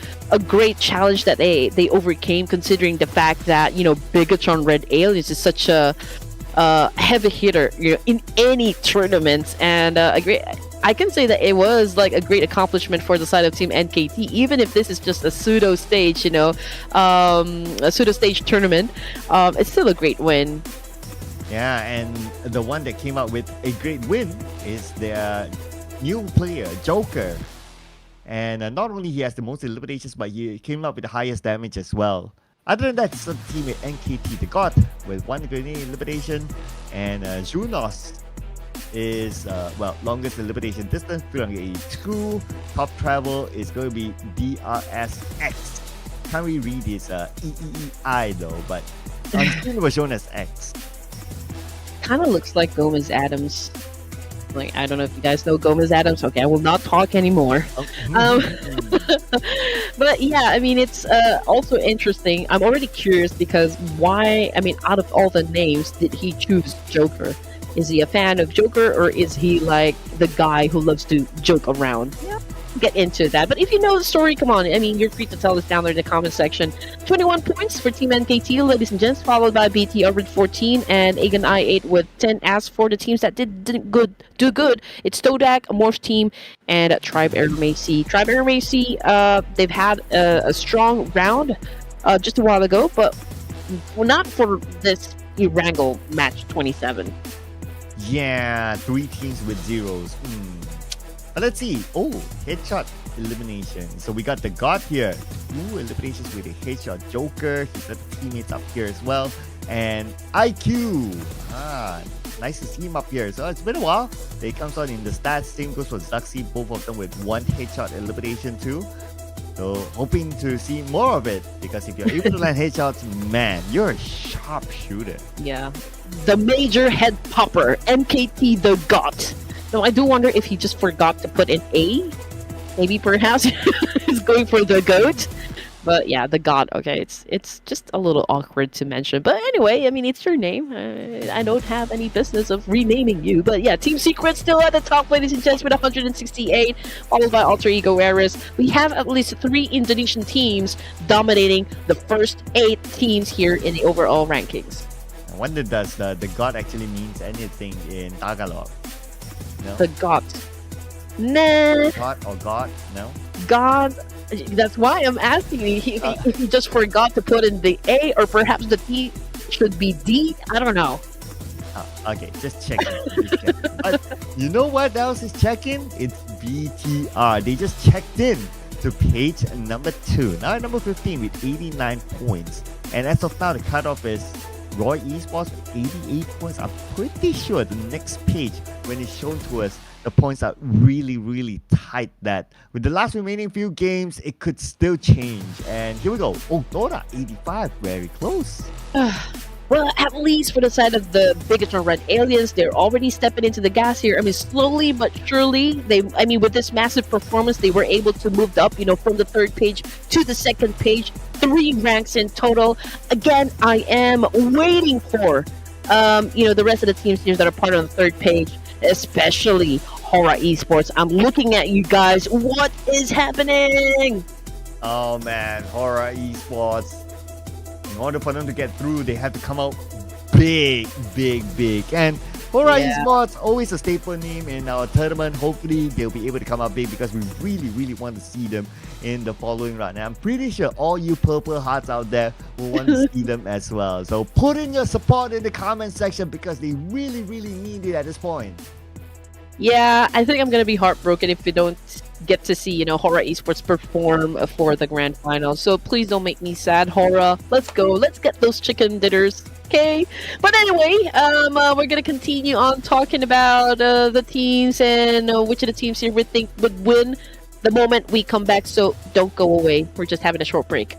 great challenge that they overcame, considering the fact that, you know, Bigatron Red Aliens is such a heavy hitter, you know, in any tournament, and I can say that it was like a great accomplishment for the side of Team NKT, even if this is just a pseudo stage, you know, a pseudo stage tournament. It's still a great win. Yeah, and the one that came out with a great win is their new player, Joker. And not only he has the most eliminations, but he came up with the highest damage as well. Other than that, it's a team with NKT, the God, with 1 grenade elimination, and Junos is longest elimination distance 382. Top travel is going to be DRSX. Can't really read this EEEI though, but on screen it was shown as X. Kind of looks like Gomez Adams. Like, I don't know if you guys know Gomez Adams. Okay, I will not talk anymore. But yeah, I mean, it's also interesting. I'm already curious because why, I mean, out of all the names, did he choose Joker? Is he a fan of Joker, or is he like the guy who loves to joke around? Yeah, get into that. But if you know the story, come on. I mean, you're free to tell us down there in the comment section. 21 points for Team NKT, ladies and gents, followed by BTR with 14 and Agan I8 with 10. As for the teams that did do good, it's Stodak, Morph Team, and Tribe Air Macy. Tribe Air Macy, they've had a strong round just a while ago, but not for this ERANGEL match 27. Yeah, 3 teams with zeros. But let's see. Oh, headshot elimination. So we got the God here. 2 eliminations with a headshot. Joker. He's got the teammates up here as well. And IQ. Nice to see him up here. So it's been a while. They comes out in the stats. Same goes for Zuxi. Both of them with 1 headshot elimination too. So hoping to see more of it, because if you're able to land headshots, man, you're a sharp shooter. Yeah. The major head popper, NKT the GOAT. No, I do wonder if he just forgot to put an A. Maybe perhaps he's going for the GOAT. But yeah, the GOAT. Okay, it's just a little awkward to mention. But anyway, I mean, it's your name. I don't have any business of renaming you. But yeah, Team Secret still at the top, ladies and gents, with 168, followed by Alter Ego Eris. We have at least 3 Indonesian teams dominating the first 8 teams here in the overall rankings. I wonder, does the God actually means anything in Tagalog? No? The GOAT. Nah. God or God? No? God. That's why I'm asking you. He just forgot to put in the A, or perhaps the T should be D. I don't know. Okay, just checking. But you know what else is checking? It's BTR. They just checked in to page number 2. Now at number 15 with 89 points. And as of now, the cutoff is Roy Esports with 88 points. I'm pretty sure the next page, when it's shown to us, the points are really, really tight, that with the last remaining few games, it could still change. And here we go. Oh, Dora, 85. Very close. Well, at least for the side of the Bigatron Red Aliens, they're already stepping into the gas here. I mean, slowly but surely, with this massive performance, they were able to move up, from the 3rd page to the 2nd page. 3 ranks in total. Again, I am waiting for, the rest of the teams here that are part of the 3rd page, especially HORAA Esports. I'm looking at you guys. What is happening? Oh man, HORAA Esports. In order for them to get through, they have to come out big. And HORAA Esports, always a staple name in our tournament. Hopefully, they'll be able to come out big, because we really want to see them in the following round. And I'm pretty sure all you purple hearts out there will want to see them as well. So put in your support in the comment section, because they really need it at this point. Yeah, I think I'm going to be heartbroken if we don't get to see, HORAA Esports perform for the grand final. So please don't make me sad, HORAA. Let's go. Let's get those chicken dinners. Okay. But anyway, we're gonna continue on talking about the teams and which of the teams here we think would win the moment we come back. So don't go away. We're just having a short break.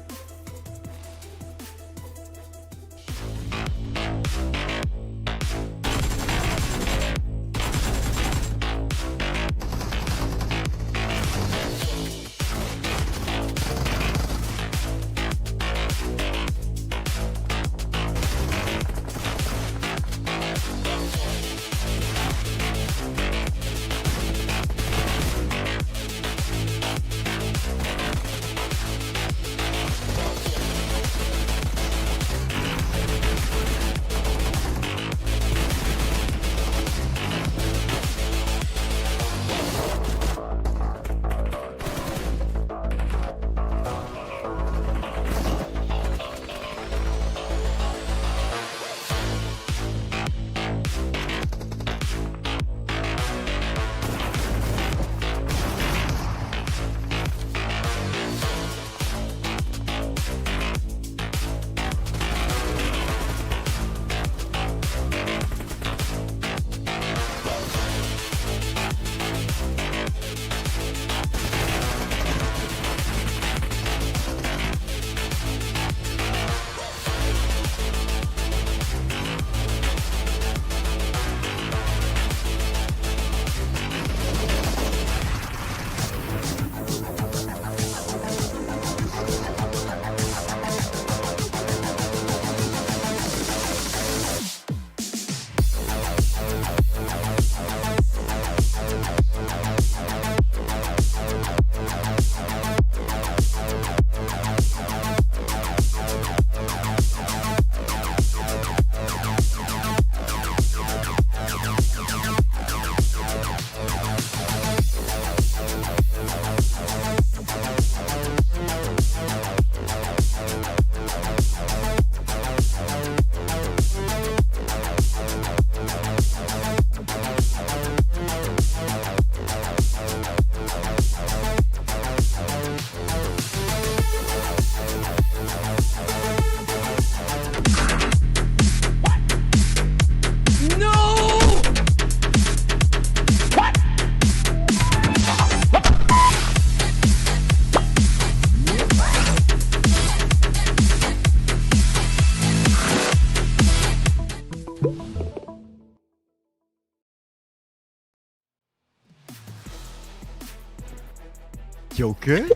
Joker?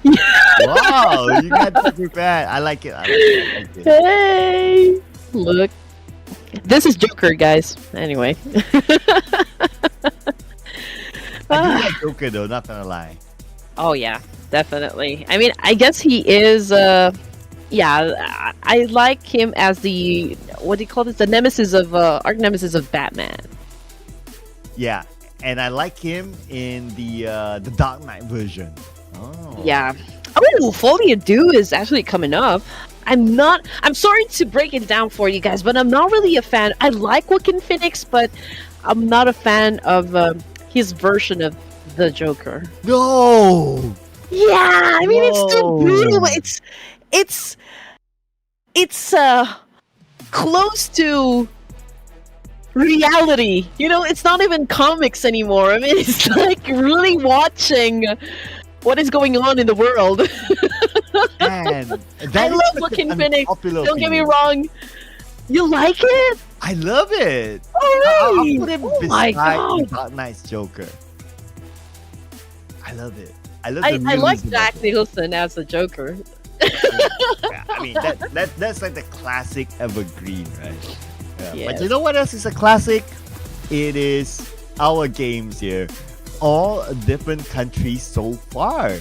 Wow, you got to prepare. I like it. I like it. Hey, look. This is Joker, guys. Anyway. I do like Joker though, not gonna lie. Oh yeah, definitely. I mean, I guess he is. Yeah, I like him as the what do you call this? The nemesis of arch nemesis of Batman. Yeah, and I like him in the Dark Knight version. Oh. Yeah. Oh, Folia Do is actually coming up. I'm sorry to break it down for you guys, but I'm not really a fan. I like Joaquin Phoenix, but I'm not a fan of his version of the Joker. No. Yeah, I mean it's too brutal. But it's close to reality. You know, it's not even comics anymore. I mean, it's like really watching what is going on in the world. Man, I love Joaquin Phoenix. Don't get me wrong. You like it? I love it. All I'll right. put him beside Dark Knight's Joker. I love it. I love the I like realism Jack of it. Nicholson as the Joker. Yeah, I mean that's like the classic evergreen, right? Yeah. Yes. But you know what else is a classic? It is our games here. All different countries so far.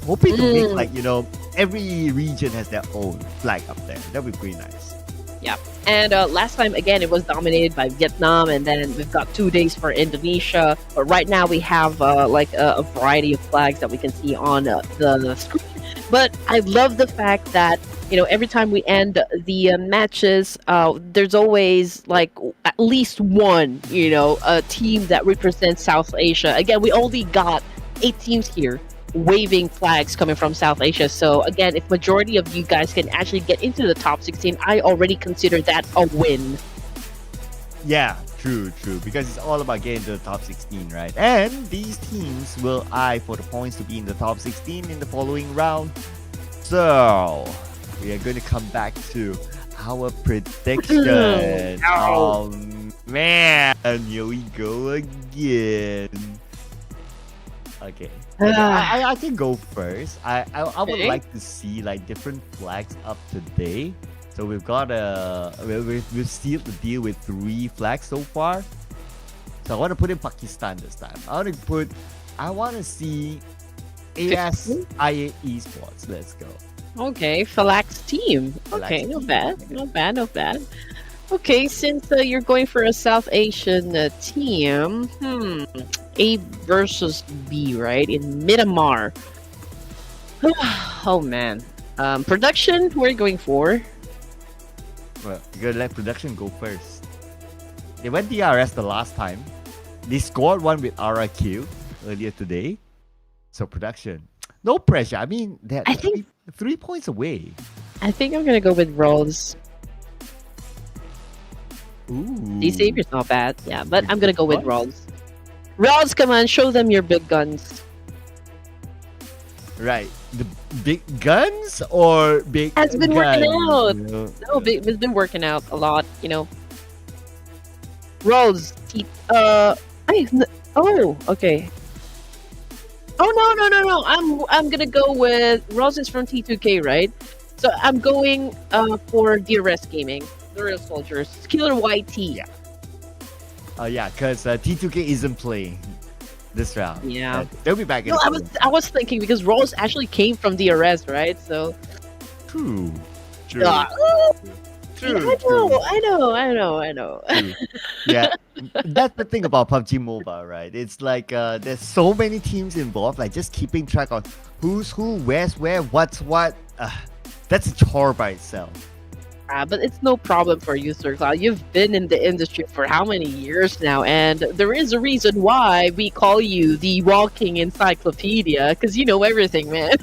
Hoping to make like, you know, every region has their own flag up there. That would be pretty nice. Yeah. And last time, again, it was dominated by Vietnam, and then we've got 2 days for Indonesia. But right now we have like a variety of flags that we can see on the screen. But I love the fact that, you know, every time we end the matches, there's always like at least one, you know, a team that represents South Asia. Again, we only got 8 teams here waving flags coming from South Asia. So again, if majority of you guys can actually get into the top 16, I already consider that a win. Yeah, true. Because it's all about getting to the top 16, right? And these teams will eye for the points to be in the top 16 in the following round. So we are going to come back to our prediction. Oh man, here we go again. Okay. I can go first. I would like to see like different flags up today. So we've got we've sealed the deal with 3 flags so far. So I want to put in Pakistan this time. I want to see ASIA Esports. Let's go. Okay, Falax team. Okay, not bad. Okay, since you're going for a South Asian team, A versus B, right? In Miramar. Oh man. Production, what are you going for? Well, you gotta let production go first. They went DRS the last time. They scored one with RRQ earlier today. So production, no pressure. I mean, they're 3 points away. I think I'm gonna go with Rolls. Ooh. D-Savior's not bad, yeah, but I'm gonna go with Rolls. Rolls, come on, show them your big guns. Right, the big guns or big? Has been working out. No, It's been working out a lot, you know. Rolls, okay. Oh no! I'm gonna go with Rolls is from T2K, right? So I'm going for DRS Gaming, the Real Soldiers, Killer YT. Yeah. Yeah, because T2K isn't playing this round. Yeah, they'll be back. I was thinking because Rolls actually came from DRS, right? So true. I know. Yeah, that's the thing about PUBG Mobile, right? It's like there's so many teams involved, like just keeping track on who's who, where's where, what's what. That's a chore by itself. But it's no problem for you, Sir Cloud. You've been in the industry for how many years now? And there is a reason why we call you the walking encyclopedia, because you know everything, man.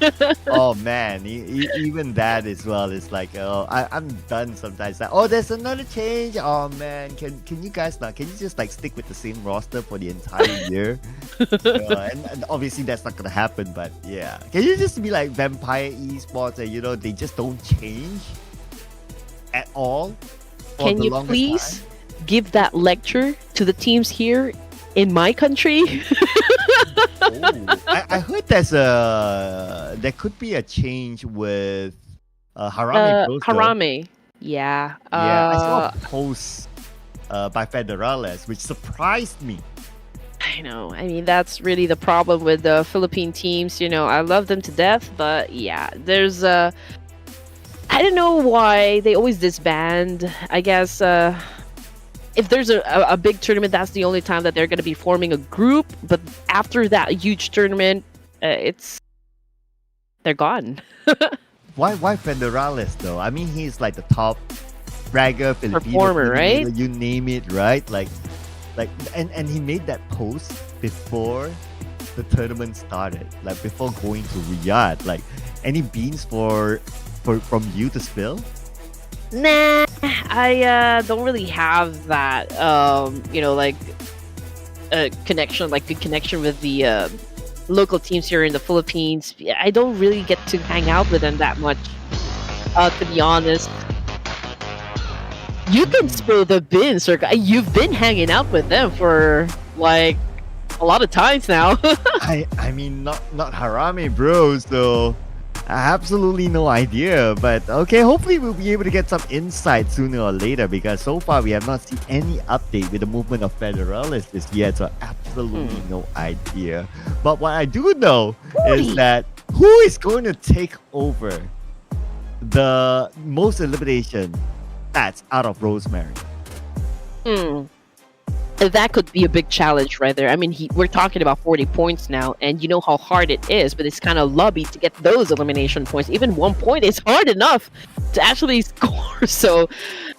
Oh, man. Even that as well is like, I'm done sometimes. Like, there's another change. Oh, man. Can you guys not? Can you just like stick with the same roster for the entire year? And obviously that's not going to happen, but yeah. Can you just be like Vampire Esports and, they just don't change? At all? Can you please give that lecture to the teams here in my country? I heard there could be a change with Harame Booster. Harame, yeah. I saw a post by Federales, which surprised me. I know. I mean, that's really the problem with the Philippine teams. I love them to death, but yeah, there's I don't know why they always disband. I guess if there's a big tournament, that's the only time that they're going to be forming a group. But after that huge tournament, they're gone. Why Federales though? I mean, he's like the top fragger, Filipino performer, right? You name it, right? And he made that post before the tournament started, like before going to Riyadh. Like, any beans from you to spill? Nah, I don't really have that connection, like good connection with the local teams here in the Philippines. I don't really get to hang out with them that much, to be honest. You can spill the beans, sir. You've been hanging out with them for like a lot of times now. I mean, not Harame, bro. So I have absolutely no idea, but okay, hopefully we'll be able to get some insight sooner or later, because so far we have not seen any update with the movement of Federales this yet, so absolutely no idea. But what I do know is that who is going to take over the most elimination stats out of Rosemary? That could be a big challenge right there. I mean, we're talking about 40 points now, and you know how hard it is, but it's kind of lobby to get those elimination points. Even 1 point is hard enough to actually score. So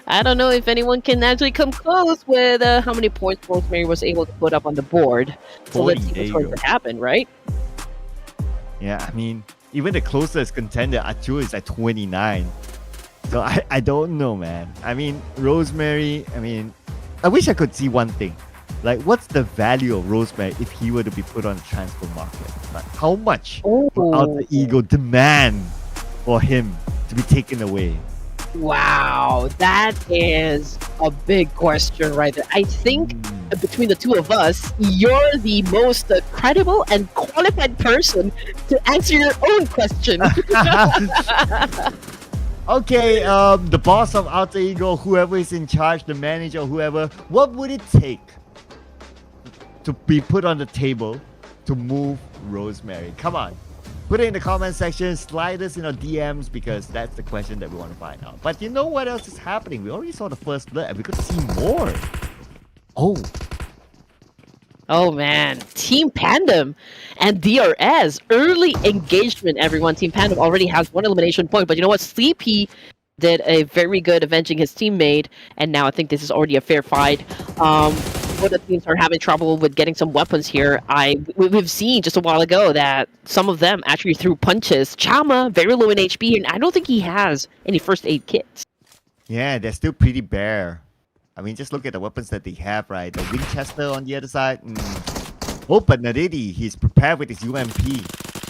I don't know if anyone can actually come close with how many points Rosemary was able to put up on the board. So let's see what's going to happen, right? Yeah, I mean, even the closest contender, Achua, is at 29. So I don't know, man. I mean, Rosemary, I mean, I wish I could see one thing. Like, what's the value of Rosemary if he were to be put on the transfer market? Like, how much would Alter Ego demand for him to be taken away? Wow, that is a big question right there. I think between the two of us, you're the most credible and qualified person to answer your own question. Okay, the boss of Alter Ego, whoever is in charge, the manager, whoever, what would it take to be put on the table to move Rosemary? Come on. Put it in the comment section, slide us in our DMs, because that's the question that we want to find out. But you know what else is happening? We already saw the first blood and we could see more. Oh man, Team Pandem and DRS, early engagement, everyone. Team Pandem already has 1 elimination point, but you know what? Sleepy did a very good avenging his teammate, and now I think this is already a fair fight. Both the teams are having trouble with getting some weapons here. We've seen just a while ago that some of them actually threw punches. Chama, very low in HP, and I don't think he has any first aid kits. Yeah, they're still pretty bare. I mean, just look at the weapons that they have, right? The Winchester on the other side. Oh, but Naredi, he's prepared with his UMP.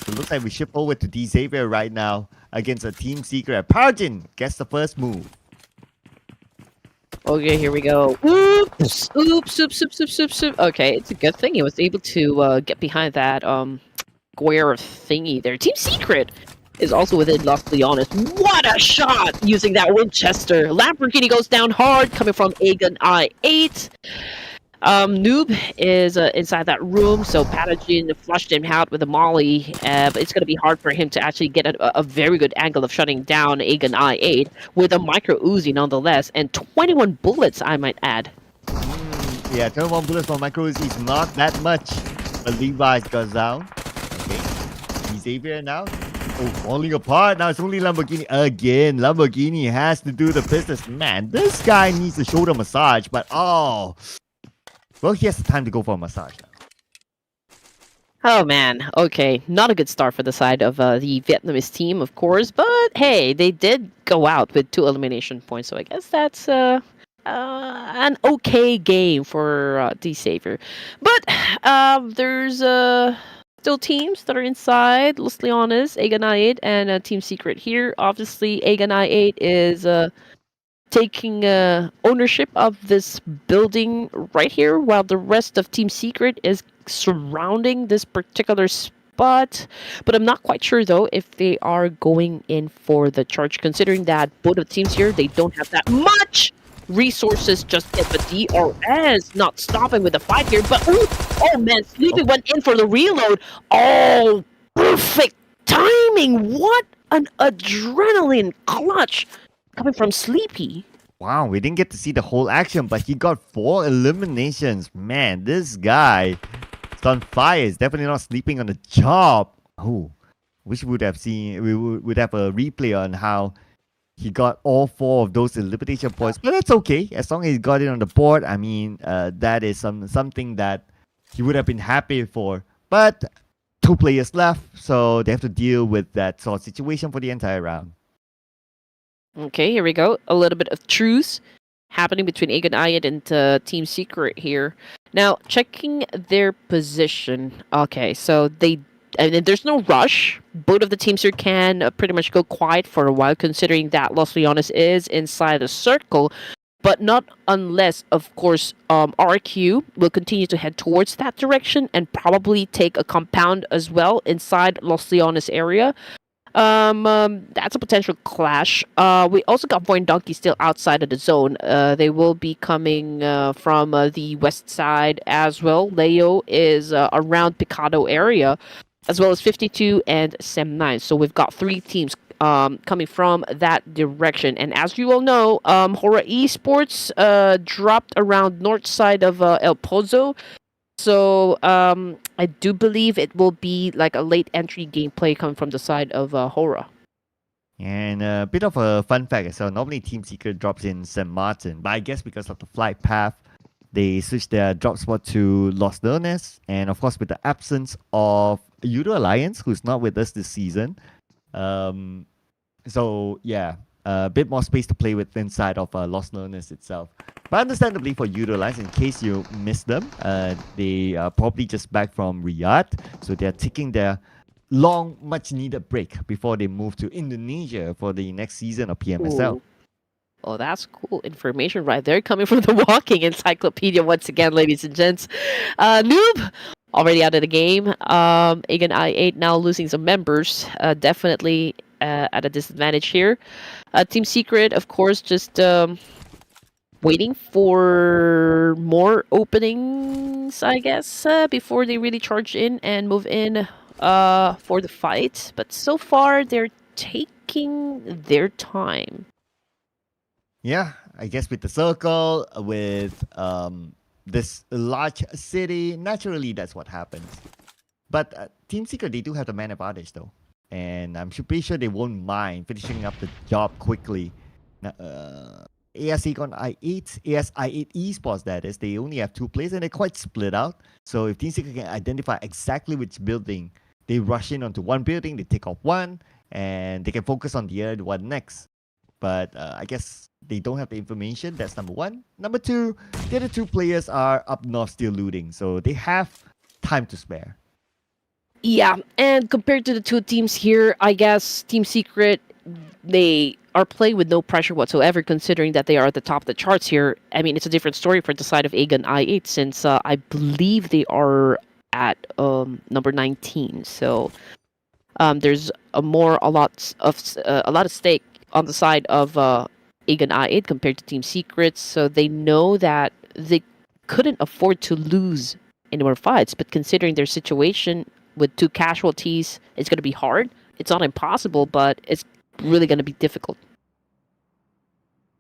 So it looks like we ship over to D Xavier right now against a Team Secret. Parjin gets the first move. Okay, here we go. Oops, oops, oops, oops, oops, oops, oops. Okay, it's a good thing he was able to get behind that square thingy there. Team Secret is also within Los Leones. What a shot using that Winchester. Lamborghini goes down hard coming from Aegon I8. Noob is inside that room, so Pathogen flushed him out with a molly, but it's going to be hard for him to actually get a very good angle of shutting down Aegon I8 with a micro Uzi nonetheless, and 21 bullets, I might add. Yeah, 21 bullets for micro Uzi is not that much, but Levi's goes down. Okay, Xavier now. Oh, falling apart. Now it's only Lamborghini again. Lamborghini has to do the business. Man, this guy needs a shoulder massage, but oh... Well, he has the time to go for a massage now. Oh man, okay. Not a good start for the side of the Vietnamese team, of course, but hey, they did go out with 2 elimination points, so I guess that's an okay game for D Savior. But there's still teams that are inside. Los Leones, Aegon I8, and Team Secret here. Obviously, Aegon I8 is taking ownership of this building right here, while the rest of Team Secret is surrounding this particular spot. But I'm not quite sure, though, if they are going in for the charge, considering that both of the teams here, they don't have that much resources just yet. But DRS not stopping with the fight here. But, oh man, Sleepy went in for the reload. Oh, perfect timing. What an adrenaline clutch coming from Sleepy. Wow, we didn't get to see the whole action, but he got 4 eliminations. Man, this guy is on fire. He's definitely not sleeping on the job. Oh, wish we would have seen, we would have a replay on how he got all 4 of those elimination points. But that's okay, as long as he got it on the board. I mean, that is something that he would have been happy for. But 2 players left, so they have to deal with that sort of situation for the entire round. Okay, here we go. A little bit of truce happening between Aegon I8 and Team Secret here. Now, checking their position. Okay, so there's no rush. Both of the teams here can pretty much go quiet for a while, considering that Los Leones is inside the circle. But not unless, of course, RQ will continue to head towards that direction and probably take a compound as well inside Los Leones area. That's a potential clash. We also got Void Donkey still outside of the zone. They will be coming from the west side as well. Leo is around Picado area, as well as 52 and Sem9. So we've got 3 teams coming from that direction. And as you all know, HORAA Esports dropped around north side of El Pozo. So I do believe it will be like a late entry gameplay coming from the side of HORAA. And a bit of a fun fact. So normally Team Secret drops in St. Martin, but I guess because of the flight path They switched their drop spot to Lost Learners, and of course, with the absence of Euro Alliance, who's not with us this season. So yeah, a bit more space to play with inside of Lost Learners itself. But understandably for Euro Alliance, in case you missed them, they are probably just back from Riyadh, so they're taking their long, much-needed break before they move to Indonesia for the next season of PMSL. Ooh. Oh, that's cool information right there, coming from the walking encyclopedia once again, ladies and gents. Noob already out of the game. Again, I8 now losing some members. Definitely at a disadvantage here. Team Secret, of course, just waiting for more openings, I guess, before they really charge in and move in for the fight. But so far, they're taking their time. Yeah, I guess with the circle, with this large city, naturally that's what happens. But Team Secret, they do have the man advantage though. And I'm pretty sure they won't mind finishing up the job quickly. AS Econ I8, AS I8 Esports, that is, they only have 2 players and they're quite split out. So if Team Secret can identify exactly which building, they rush in onto one building, they take off one, and they can focus on the other one next. But I guess they don't have the information. That's number one. Number two, the other 2 players are up north still looting, so they have time to spare. Yeah, and compared to the 2 teams here, I guess Team Secret, they are playing with no pressure whatsoever, considering that they are at the top of the charts here. I mean, it's a different story for the side of Agan I8, since I believe they are at number 19. So there's a lot of stake on the side of Agan I8 compared to Team Secrets, so they know that they couldn't afford to lose any more fights. But considering their situation with 2 casualties, it's going to be hard. It's not impossible, but it's really going to be difficult.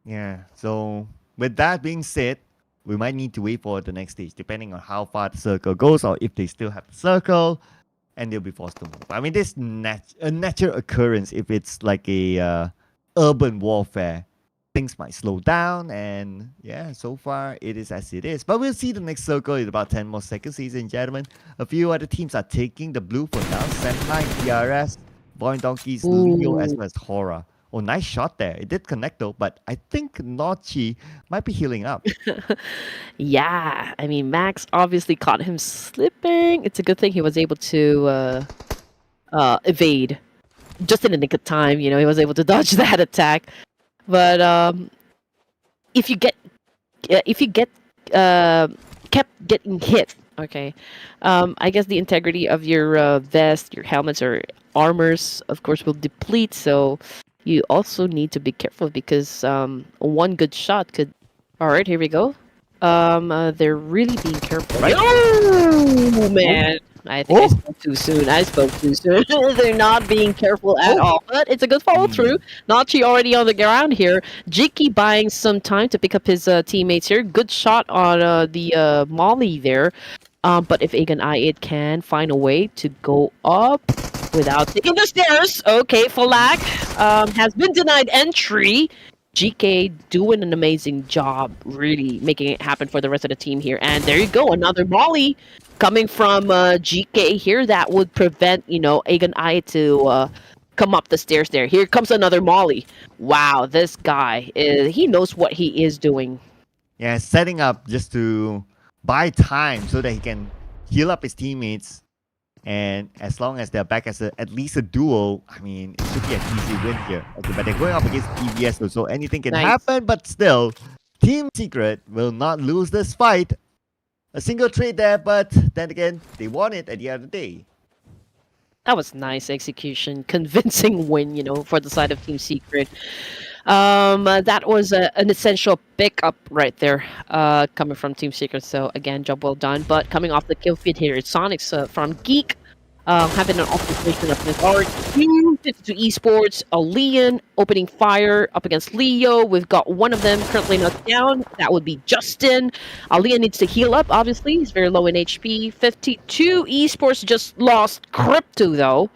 Yeah, so with that being said, we might need to wait for the next stage, depending on how far the circle goes or if they still have the circle, and they'll be forced to move. I mean, this a natural occurrence if it's like a urban warfare. Things might slow down, and yeah, so far it is as it is. But we'll see the next circle in about 10 more seconds, ladies and gentlemen. A few other teams are taking the blue for now. Senpai, DRS, Boy Donkeys, Leo, as well as HORAA. Oh, nice shot there. It did connect though, but I think Nochi might be healing up. Yeah, I mean, Max obviously caught him slipping. It's a good thing he was able to evade just in the nick of time. You know, he was able to dodge that attack. But if you get kept getting hit, okay, I guess the integrity of your vest, your helmets, or armors, of course, will deplete. So you also need to be careful, because one good shot could. All right, here we go. They're really being careful. Right? Oh man. I think I spoke too soon. They're not being careful at all, but it's a good follow through. Nachi already on the ground here. Jiki buying some time to pick up his teammates here. Good shot on the Molly there. But if Agan I8 can find a way to go up without taking the stairs, okay, Falak has been denied entry. GK doing an amazing job, really making it happen for the rest of the team here. And there you go, another Molly coming from GK here that would prevent, Agan I to come up the stairs there. Here comes another Molly. Wow, this guy, he knows what he is doing. Yeah, setting up just to buy time so that he can heal up his teammates. And as long as they're back as at least a duo, I mean, it should be an easy win here. Okay, but they're going up against EVS, so anything can happen. But still, Team Secret will not lose this fight. A single trade there, but then again, they won it at the end of the day. That was nice execution, convincing win, for the side of Team Secret. That was an essential pickup right there, coming from Team Secret. So again, job well done. But coming off the kill feed here, it's Sonics from Geek, having an occupation of his art. 52 Esports, a Leon opening fire up against Leo. We've got one of them currently knocked down. That would be Justin. Leon needs to heal up, obviously. He's very low in HP. 52 Esports just lost Crypto, though.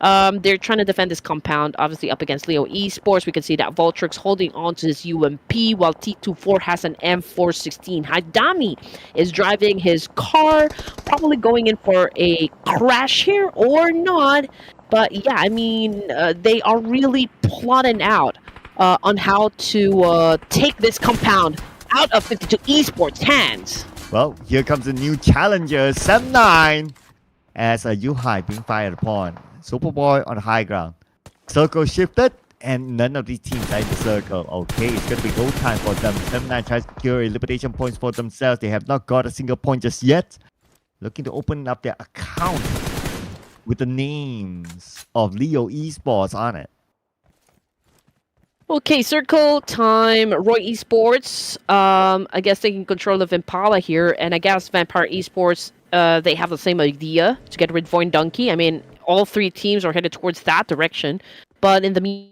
They're trying to defend this compound, obviously up against Leo Esports. We can see that Voltrix holding on to his UMP, while T24 has an M416. Haidami is driving his car, probably going in for a crash here or not. But yeah, I mean, they are really plotting out on how to take this compound out of 52 Esports' hands. Well, here comes a new challenger, Sam9, as a Yuhai being fired upon. Superboy on the high ground. Circle shifted, and none of these teams are in the circle. Okay, it's going to be go time for them. Sam9 tries to secure elimination points for themselves. They have not got a single point just yet. Looking to open up their account with the names of Leo Esports on it. Okay, circle time. Roy Esports. I guess taking control of Impala here, and I guess Vampire Esports. They have the same idea to get rid of Void Donkey. I mean, all three teams are headed towards that direction, but in the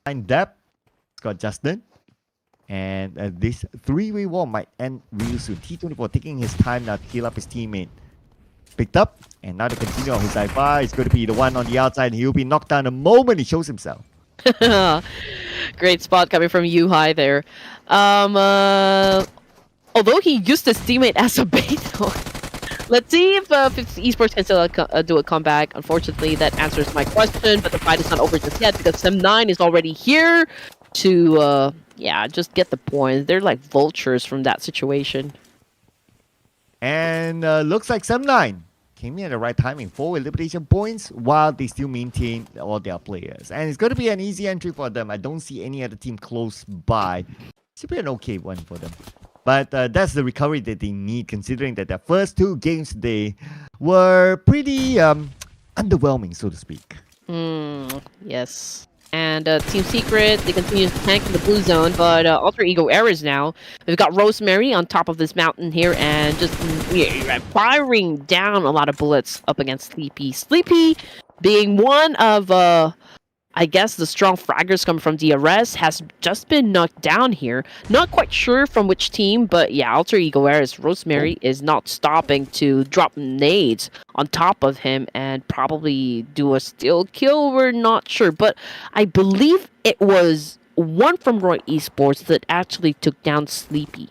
In depth, it's got Justin. And this 3v war might end real soon. T24 taking his time now to heal up his teammate. Picked up, and now they continue on his side. It's going to be the one on the outside, and he'll be knocked down the moment he shows himself. Great spot coming from Yuhai there. Although he used his teammate as a bait. Let's see if Esports can still do a comeback. Unfortunately, that answers my question, but the fight is not over just yet because Sam9 is already here to, just get the points. They're like vultures from that situation. And looks like Sam9 came in at the right timing. 4 elimination points while they still maintain all their players. And it's going to be an easy entry for them. I don't see any other team close by. Should be an okay one for them. But that's the recovery that they need, considering that their first 2 games they were pretty underwhelming, so to speak. Yes. And Team Secret, they continue to tank in the blue zone, but Alter Ego errors now. We've got Rosemary on top of this mountain here and just firing down a lot of bullets up against Sleepy. Sleepy being one of, I guess, the strong fraggers coming from DRS, has just been knocked down here. Not quite sure from which team, but yeah, Alter Ego errors. Rosemary is not stopping to drop nades on top of him and probably do a steal kill. We're not sure, but I believe it was one from Roy Esports that actually took down Sleepy.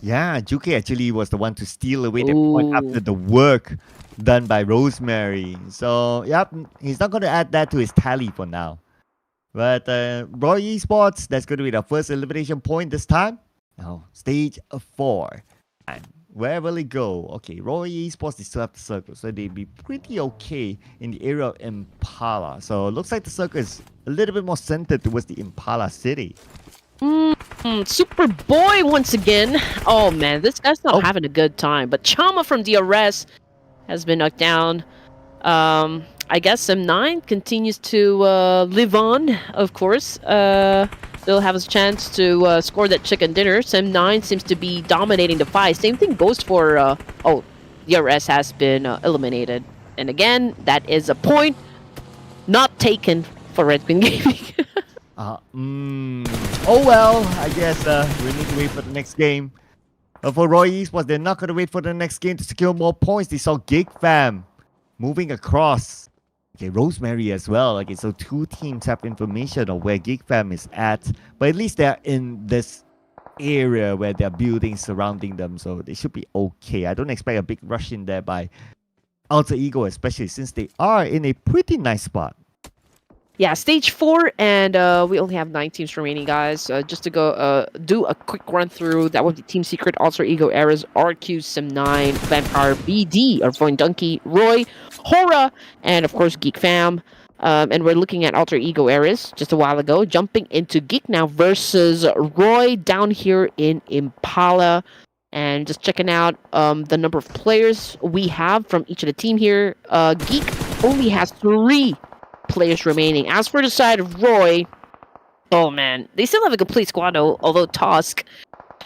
Yeah, Juke actually was the one to steal away the point after the work done by Rosemary. So, yep, he's not going to add that to his tally for now. But Roy Esports, that's going to be the first elimination point this time. Now, stage 4. And where will it go? Okay, Roy Esports, they still have the circle, so they'll be pretty okay in the area of Impala. So, it looks like the circle is a little bit more centered towards the Impala city. Superboy once again. Oh man, this guy's not having a good time. But Chama from DRS has been knocked down. I guess M9 continues to live on, of course. They'll have a chance to score that chicken dinner. M9 seems to be dominating the fight. Same thing goes for... DRS has been eliminated. And again, that is a point not taken for Red Queen Gaming. Oh well, I guess we need to wait for the next game. For Roy Esports, they're not going to wait for the next game to secure more points. They saw Gig Fam moving across. Okay, Rosemary as well. Okay, so 2 teams have information of where Gig Fam is at. But at least they're in this area where there are buildings surrounding them. So they should be okay. I don't expect a big rush in there by Alter Ego, especially since they are in a pretty nice spot. Yeah, stage 4, and we only have 9 teams remaining, guys. Just to go do a quick run through, that would be Team Secret, Alter Ego, Errors, RQ, Sim9, Vampire, BD, or Void Donkey, Roy, HORAA, and of course Geek Fam. And we're looking at Alter Ego Errors just a while ago, jumping into Geek now versus Roy down here in Impala. And just checking out the number of players we have from each of the team here. Geek only has 3 players remaining. As for the side of Roy, oh man, they still have a complete squad though, although Tusk,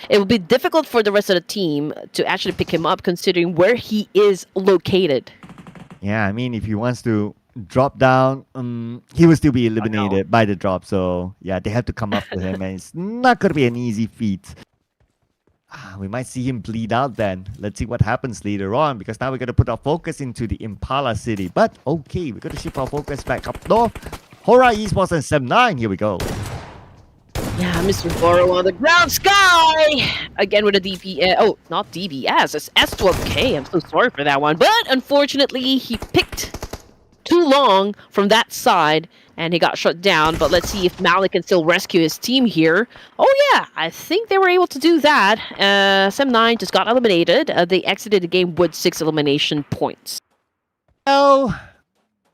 it will be difficult for the rest of the team to actually pick him up considering where he is located. Yeah, I mean, if he wants to drop down, he will still be eliminated by the drop. So yeah, they have to come up with him, and it's not gonna be an easy feat. We might see him bleed out then. Let's see what happens later on, because now we're gonna put our focus into the Impala City. But okay, we're gonna shift our focus back up north. HORAA Esports and Sem9. Here we go. Yeah, Mr. Boro on the ground sky! Again with a DPS. Oh, not DBS. It's S12K. I'm so sorry for that one. But unfortunately, he picked too long from that side and he got shut down. But let's see if Malik can still rescue his team here. Oh, yeah. I think they were able to do that. Sem9 just got eliminated. They exited the game with 6 elimination points. Well,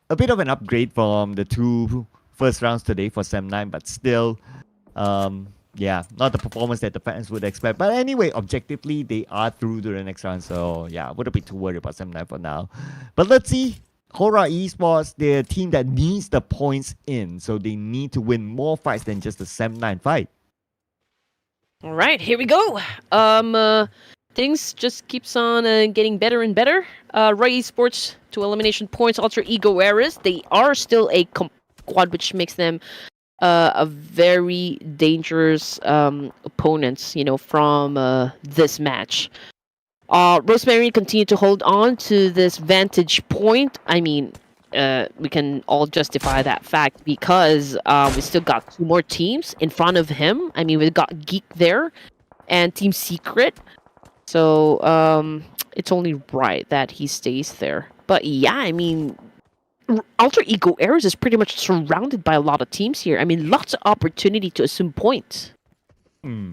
a bit of an upgrade from the 2 first rounds today for Sem9, but still... yeah, not the performance that the fans would expect. But anyway, objectively, they are through to the next round. So yeah, I wouldn't be too worried about Sem9 for now. But let's see. HORAA Esports, they're a team that needs the points in. So they need to win more fights than just the Sem9 fight. All right, here we go. Things just keeps on getting better and better. Ray Esports to elimination points. Alter Ego Eras, they are still a squad, which makes them a very dangerous opponents, you know, from this match. Rosemary continued to hold on to this vantage point. I mean, we can all justify that fact because we still got 2 more teams in front of him. I mean, we got Geek there and Team Secret. So it's only right that he stays there. But yeah, I mean, Alter Ego Eras is pretty much surrounded by a lot of teams here. I mean, lots of opportunity to assume points. I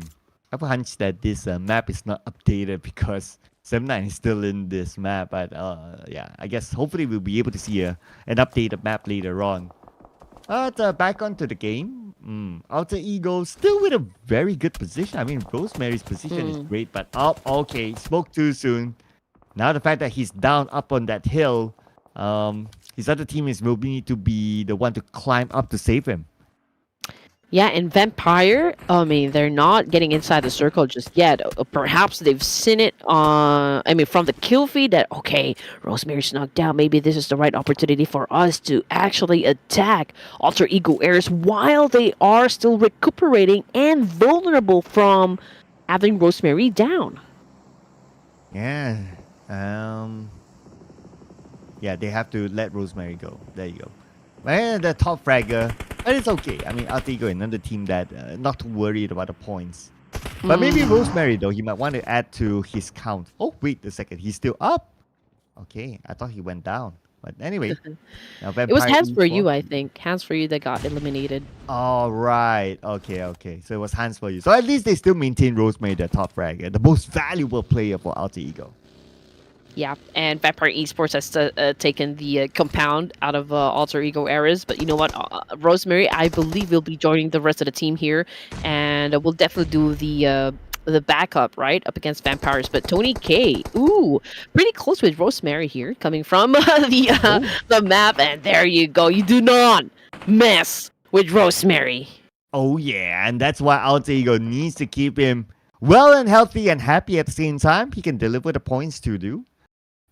have a hunch that this map is not updated because Sem9 is still in this map. But yeah, I guess hopefully we'll be able to see an updated map later on. But back onto the game. Alter Ego still with a very good position. I mean, Rosemary's position is great, but okay, spoke too soon. Now the fact that he's down up on that hill, his other teammates will need to be the one to climb up to save him. Yeah, and Vampire, I mean, they're not getting inside the circle just yet. Perhaps they've seen it from the kill feed that, okay, Rosemary's knocked out. Maybe this is the right opportunity for us to actually attack Alter Ego Eras while they are still recuperating and vulnerable from having Rosemary down. Yeah. Yeah, they have to let Rosemary go. There you go. Well, the top fragger, but it's okay. I mean, Alter Ego, another team that not too worried about the points. But maybe Rosemary, though, he might want to add to his count. Oh, wait a second. He's still up. Okay, I thought he went down. But anyway. It was Hands for You, I think. Hands for You that got eliminated. All right. Okay. So it was Hands for You. So at least they still maintain Rosemary, the top fragger, the most valuable player for Alter Ego. Yeah, and Vampire Esports has taken the compound out of Alter Ego Eras. But you know what? Rosemary, I believe, will be joining the rest of the team here. And we'll definitely do the backup, right? Up against Vampires. But Tony K, ooh, pretty close with Rosemary here. Coming from the map. And there you go. You do not mess with Rosemary. Oh, yeah. And that's why Alter Ego needs to keep him well and healthy and happy at the same time. He can deliver the points to do.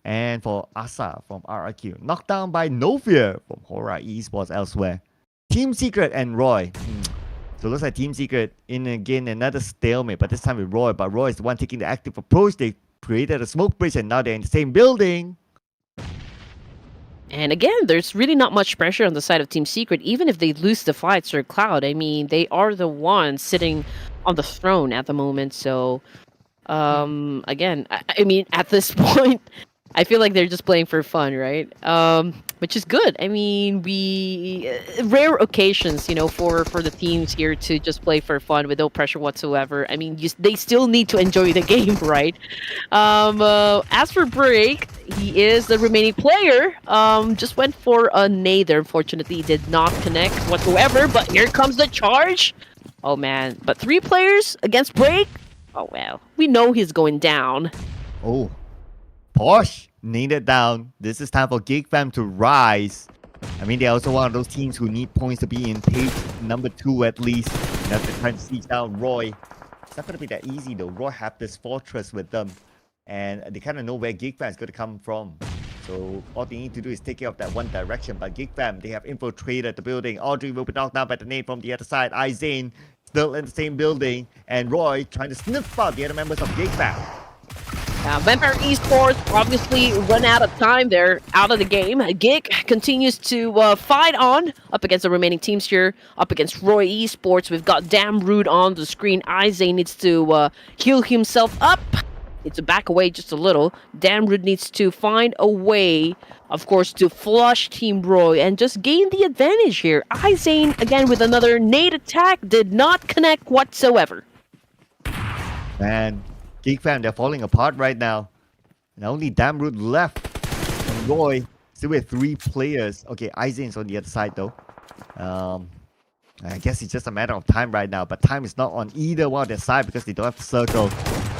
And for Asa from RRQ, knocked down by Novia from HORAA Esports elsewhere. Team Secret and Roy. So it looks like Team Secret in again another stalemate, but this time with Roy. But Roy is the one taking the active approach. They created a smoke bridge and now they're in the same building. And again, there's really not much pressure on the side of Team Secret, even if they lose the fight, Sir Cloud. I mean, they are the ones sitting on the throne at the moment. So, again, I mean, at this point, I feel like they're just playing for fun, right? Which is good. I mean, rare occasions, you know, for the teams here to just play for fun with no pressure whatsoever. I mean, they still need to enjoy the game, right? As for Break, he is the remaining player. Just went for a nade there. Unfortunately, did not connect whatsoever. But here comes the charge. Oh man! But 3 players against Break. Oh, well. We know he's going down. Oh, Porsche needed down. This is time for Geek Fam to rise. I mean, they're also one of those teams who need points to be in page number 2 at least. They're trying to siege down Roy. It's not going to be that easy though. Roy have this fortress with them. And they kind of know where Geek Fam is going to come from. So all they need to do is take care of that one direction. But Geek Fam, they have infiltrated the building. Audrey will be knocked down by the nade from the other side. Izane still in the same building. And Roy trying to sniff out the other members of Geek Fam. Vampire Esports obviously run out of time. They're out of the game. Gig continues to fight on up against the remaining teams here. Up against Roy Esports. We've got Damn Rude on the screen. Izane needs to heal himself up. Needs to back away just a little. Damn Rude needs to find a way, of course, to flush Team Roy and just gain the advantage here. Izane, again, with another nade attack, did not connect whatsoever. Man, Geek Fam, they're falling apart right now. And only Damn Rude left. And Roy still with 3 players. Okay, Izane's on the other side though. I guess it's just a matter of time right now. But time is not on either one of their side because they don't have the circle.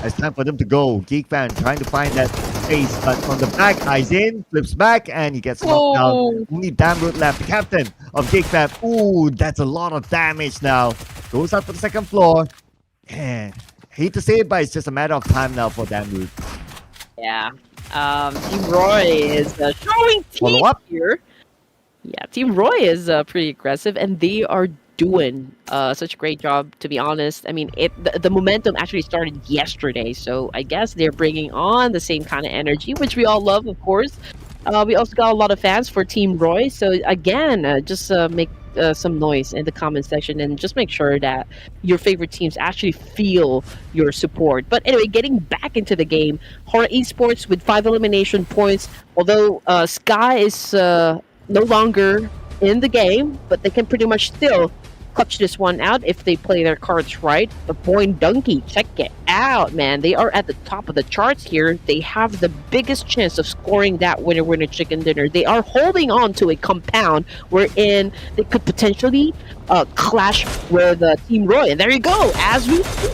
It's time for them to go. Geek Fam trying to find that space. But from the back, Izane flips back and he gets knocked down. Only Damn Rude left. The captain of Geek Fam. Ooh, that's a lot of damage now. Goes up to the second floor. And hate to say it, but it's just a matter of time now for Damn Rude. Yeah. Team Roy is showing teeth here. Yeah, Team Roy is pretty aggressive, and they are doing such a great job, to be honest. I mean, the momentum actually started yesterday, so I guess they're bringing on the same kind of energy, which we all love, of course. We also got a lot of fans for Team Roy, so again, just make some noise in the comment section and just make sure that your favorite teams actually feel your support. But anyway, getting back into the game, HORAA Esports with 5 elimination points, although Sky is no longer in the game, but they can pretty much still clutch this one out if they play their cards right. The Boing Donkey, check it out, man. They are at the top of the charts here. They have the biggest chance of scoring that winner chicken dinner. They are holding on to a compound wherein they could potentially clash with Team Roy. And there you go, as we see.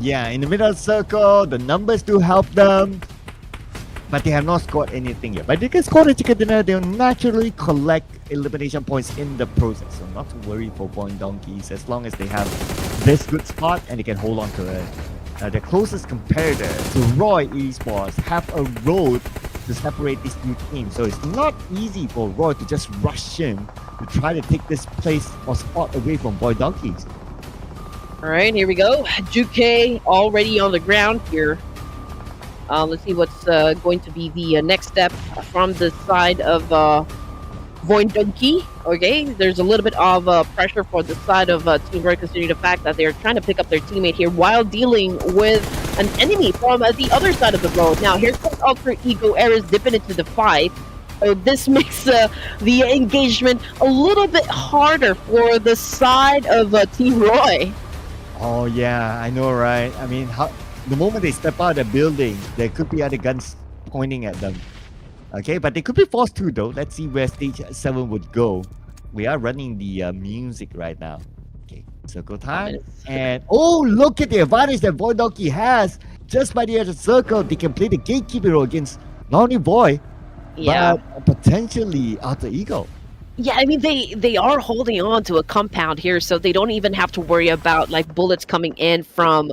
Yeah, in the middle circle, the numbers do help them. But they have not scored anything yet. But they can score the chicken dinner, they'll naturally collect elimination points in the process. So not to worry for Boing Donkeys as long as they have this good spot and they can hold on to it. Their closest competitor to Roy Esports have a road to separate these 2 teams. So it's not easy for Roy to just rush in to try to take this place or spot away from Boing Donkeys. Alright, here we go. Juke already on the ground here. Let's see what's going to be the next step from the side of Boing Donkey. Okay, there's a little bit of pressure for the side of Team Roy, considering the fact that they're trying to pick up their teammate here while dealing with an enemy from the other side of the road. Now, here comes Alter Ego Errors dipping into the fight. So this makes the engagement a little bit harder for the side of Team Roy. Oh yeah, I know, right? I mean, the moment they step out of the building, there could be other guns pointing at them. Okay, but they could be forced to though. Let's see where stage 7 would go. We are running the music right now. Okay, circle time. And oh, look at the advantage that Boing Donkey has. Just by the edge of the circle, they can play the gatekeeper role against not only Boy, but potentially Alter Ego. Yeah, I mean, they are holding on to a compound here, so they don't even have to worry about like bullets coming in from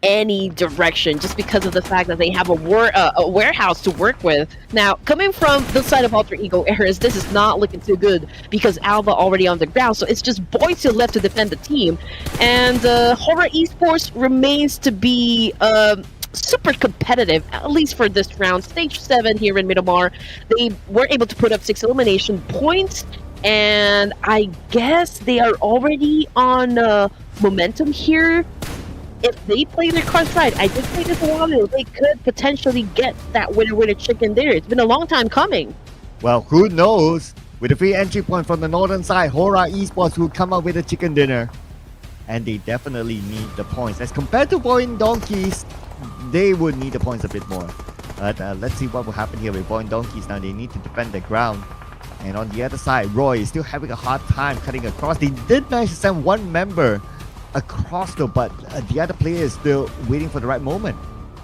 any direction, just because of the fact that they have a warehouse to work with. Now, coming from the side of Alter Ego Errors, this is not looking too good because Alba already on the ground, so it's just Boy still left to defend the team. And HORAA Esports remains to be super competitive, at least for this round. Stage 7 here in Miramar, they were able to put up 6 elimination points, and I guess they are already on momentum here. If they play their cards right, I did play this a while ago, they could potentially get that winner chicken dinner. It's been a long time coming. Well, who knows? With a free entry point from the northern side, HORAA Esports will come up with a chicken dinner. And they definitely need the points. As compared to Boing Donkeys, they would need the points a bit more. But let's see what will happen here with Boing Donkeys. Now they need to defend the ground. And on the other side, Roy is still having a hard time cutting across. They did manage to send 1 member across though, but the other player is still waiting for the right moment.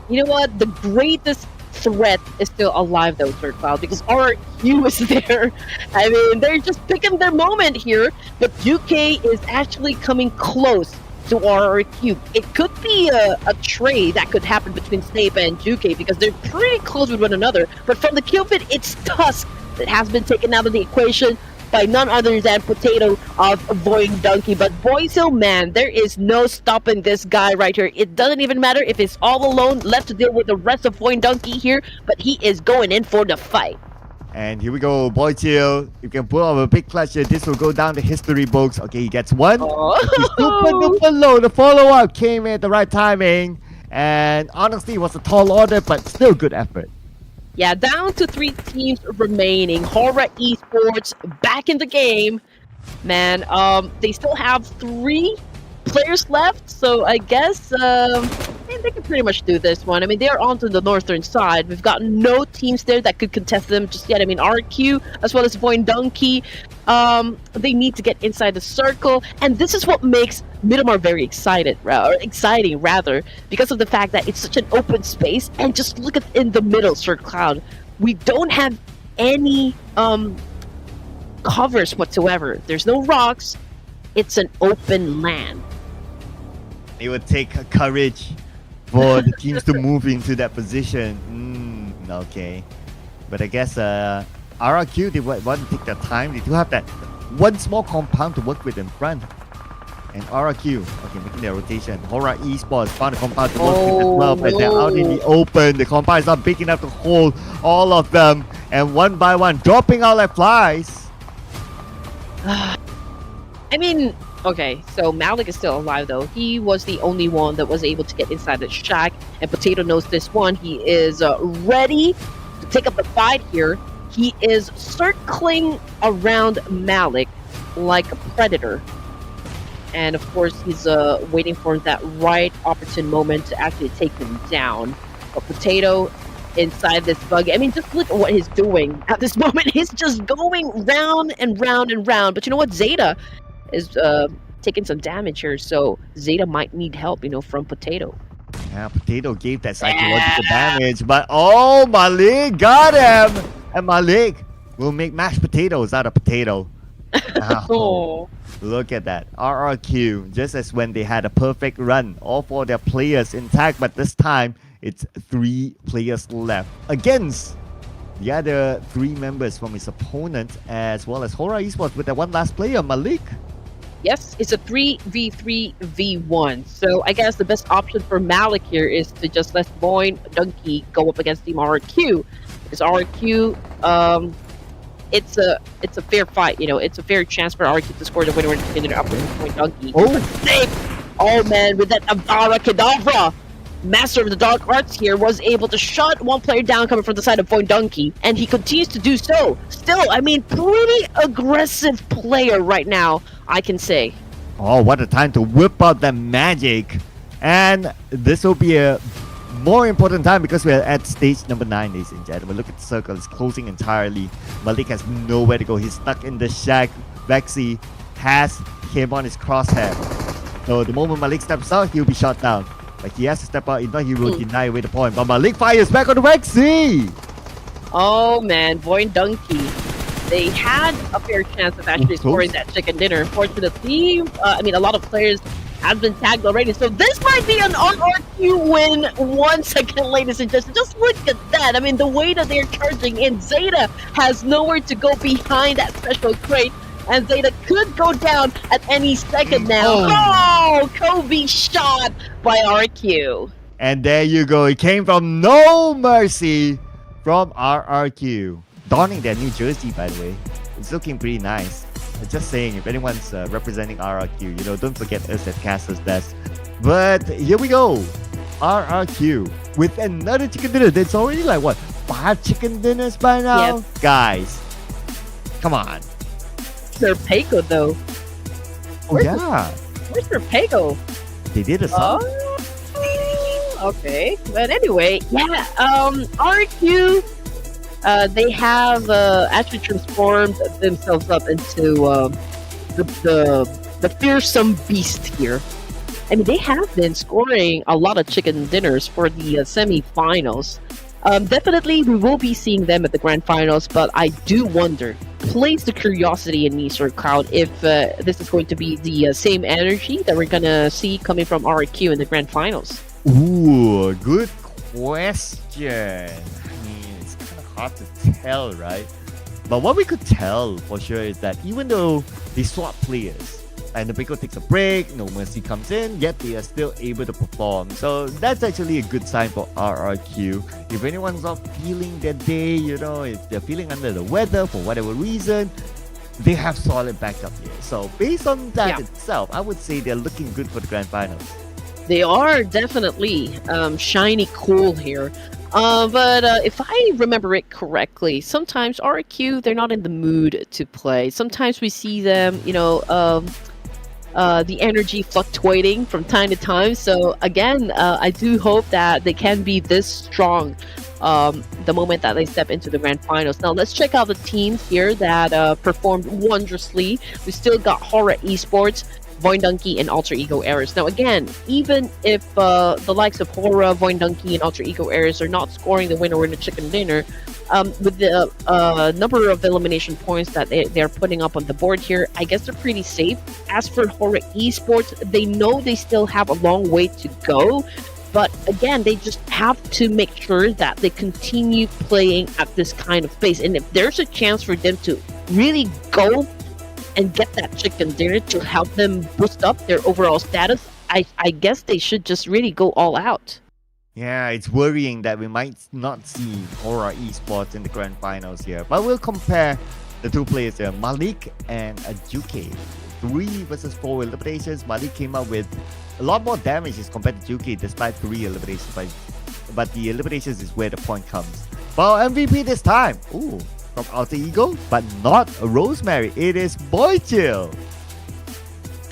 You know what? The greatest threat is still alive though, Sir Cloud, because RQ is there. I mean, they're just picking their moment here, but UK is actually coming close to RRQ. It could be a trade that could happen between Snape and UK because they're pretty close with one another. But from the kill feed, it's Tusk that has been taken out of the equation by none other than Potato of Void Donkey. But Boys Hill, man, there is no stopping this guy right here. It doesn't even matter if he's all alone, left to deal with the rest of Void Donkey here, but he is going in for the fight. And here we go, Boychill. You can pull off a big clutch here. This will go down the history books. Okay, he gets one. Super duper low. The follow-up came in at the right timing. And honestly, it was a tall order, but still good effort. Yeah, down to 3 teams remaining. HORAA Esports back in the game. Man, they still have 3 players left, so I guess they can pretty much do this one. I mean, they're onto the northern side. We've got no teams there that could contest them just yet. I mean, RQ as well as Void Donkey, they need to get inside the circle, and this is what makes Miramar very exciting rather, because of the fact that it's such an open space. And just look at in the middle, Sir Cloud. We don't have any covers whatsoever. There's no rocks. It's an open land. It would take courage for the teams to move into that position. Okay. But I guess RRQ, they want to take their time. They do have that one small compound to work with in front. And RRQ, okay, making their rotation. HORAA Esports found a compound to work with as well, but they're out in the open. The compound is not big enough to hold all of them. And one by one, dropping out like flies. I mean, okay, so Malik is still alive though. He was the only one that was able to get inside the shack, and Potato knows this one. He is ready to take up the fight here. He is circling around Malik like a predator. And of course, he's waiting for that right opportune moment to actually take him down. But Potato inside this bug, I mean, just look at what he's doing at this moment. He's just going round and round and round. But you know what? Zeta is taking some damage here, so Zeta might need help, from Potato. Yeah, Potato gave that psychological damage, but oh, Malik got him! And Malik will make mashed potatoes out of Potato. Oh. Look at that. RRQ, just as when they had a perfect run, all 4 their players intact, but this time it's 3 players left against the other 3 members from his opponent, as well as HORAA Esports with that one last player, Malik. Yes, it's a 3v3v1. So I guess the best option for Malik here is to just let Void Donkey go up against Team RRQ. Because RRQ, it's a fair fight, it's a fair chance for RRQ to score the winner in their upper Void Donkey. Oh man, with that Avara Kedavra! Master of the Dark Arts here was able to shut one player down coming from the side of Void Donkey, and he continues to do so. Still, I mean, pretty aggressive player right now, I can say. Oh, what a time to whip out the magic. And this will be a more important time because we're at stage number 9, ladies and gentlemen. Look at the circle, it's closing entirely. Malik has nowhere to go. He's stuck in the shack. Vexy has him on his crosshair. So the moment Malik steps out, he'll be shot down. Like he has to step out, if not he will deny away the point. But Malik fires back on the Vexy! Oh man, Void Donkey. They had a fair chance of actually scoring that chicken dinner. Unfortunately, a lot of players have been tagged already. So this might be an RRQ win once again, ladies and gentlemen. Just look at that. I mean, the way that they're charging in. Zeta has nowhere to go behind that special crate. And Zeta could go down at any second now. Oh, Kobe shot by RQ. And there you go. It came from No Mercy from RRQ. Donning their new jersey, by the way. It's looking pretty nice. Just saying, if anyone's representing RRQ, don't forget us at Castle's Desk. But here we go. RRQ with another chicken dinner. There's already 5 chicken dinners by now? Yes. Guys, come on. Sir Pago, though. Where's Sir Pago? They did a song. Okay. But anyway, RQ, they have actually transformed themselves up into the fearsome beast here. I mean, they have been scoring a lot of chicken dinners for the semi-finals. Definitely, we will be seeing them at the grand finals, but I do wonder, plays the curiosity in me, Sir Cloud, if this is going to be the same energy that we're gonna see coming from RQ in the grand finals. Ooh, good question. I mean, it's kind of hard to tell, right? But what we could tell for sure is that even though they swap players, and the Pico takes a break, No Mercy comes in, yet they are still able to perform. So that's actually a good sign for RRQ. If anyone's not feeling their day, if they're feeling under the weather for whatever reason, they have solid backup here. So based on that itself, I would say they're looking good for the grand finals. They are definitely shiny cool here. But if I remember it correctly, sometimes RQ, they're not in the mood to play. Sometimes we see them, the energy fluctuating from time to time. So again, I do hope that they can be this strong the moment that they step into the grand finals. Now let's check out the teams here that performed wondrously. We still got HORAA Esports, Voindunkey, and Alter Ego Errors. Now again, even if the likes of HORAA, Voindunkey, and Alter Ego Errors are not scoring the winner in the chicken dinner, with the number of elimination points that they're putting up on the board here, I guess they're pretty safe. As for HORAA Esports, they know they still have a long way to go, but again, they just have to make sure that they continue playing at this kind of pace. And if there's a chance for them to really go and get that chicken dinner to help them boost up their overall status, I guess they should just really go all out. Yeah, it's worrying that we might not see HORAA Esports in the grand finals here. But we'll compare the two players here, Malik and Juke. 3 versus 4 eliminations. Malik came up with a lot more damage as compared to Juke despite 3 eliminations. But the eliminations is where the point comes. Well, MVP this time. Ooh, from Alter Ego, but not a Rosemary. It is Boychill.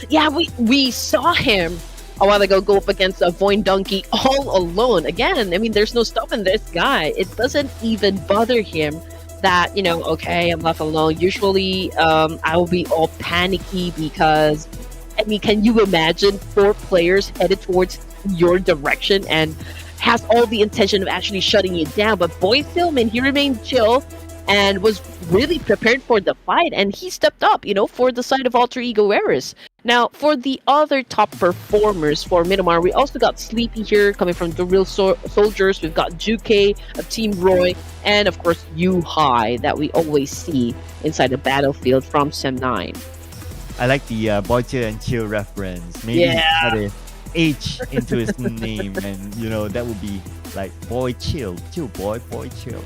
Yeah, we saw him a while ago go up against a Voindunkey all alone. Again, I mean, there's no stopping this guy. It doesn't even bother him that, okay, I'm left alone. Usually, I will be all panicky because, I mean, can you imagine 4 players headed towards your direction and has all the intention of actually shutting you down? But Boychill, man, he remained chill and was really prepared for the fight, and he stepped up, for the side of Alter Ego Errors. Now, for the other top performers for Miramar, we also got Sleepy here, coming from the Real Soldiers. We've got Juke of Team Roy, and of course, Yuhai, that we always see inside the battlefield from Sem 9. I like the Boychill and Chill reference. Maybe add a H into his name, and that would be like Boy Chill, Chill Boy, Boy Chill.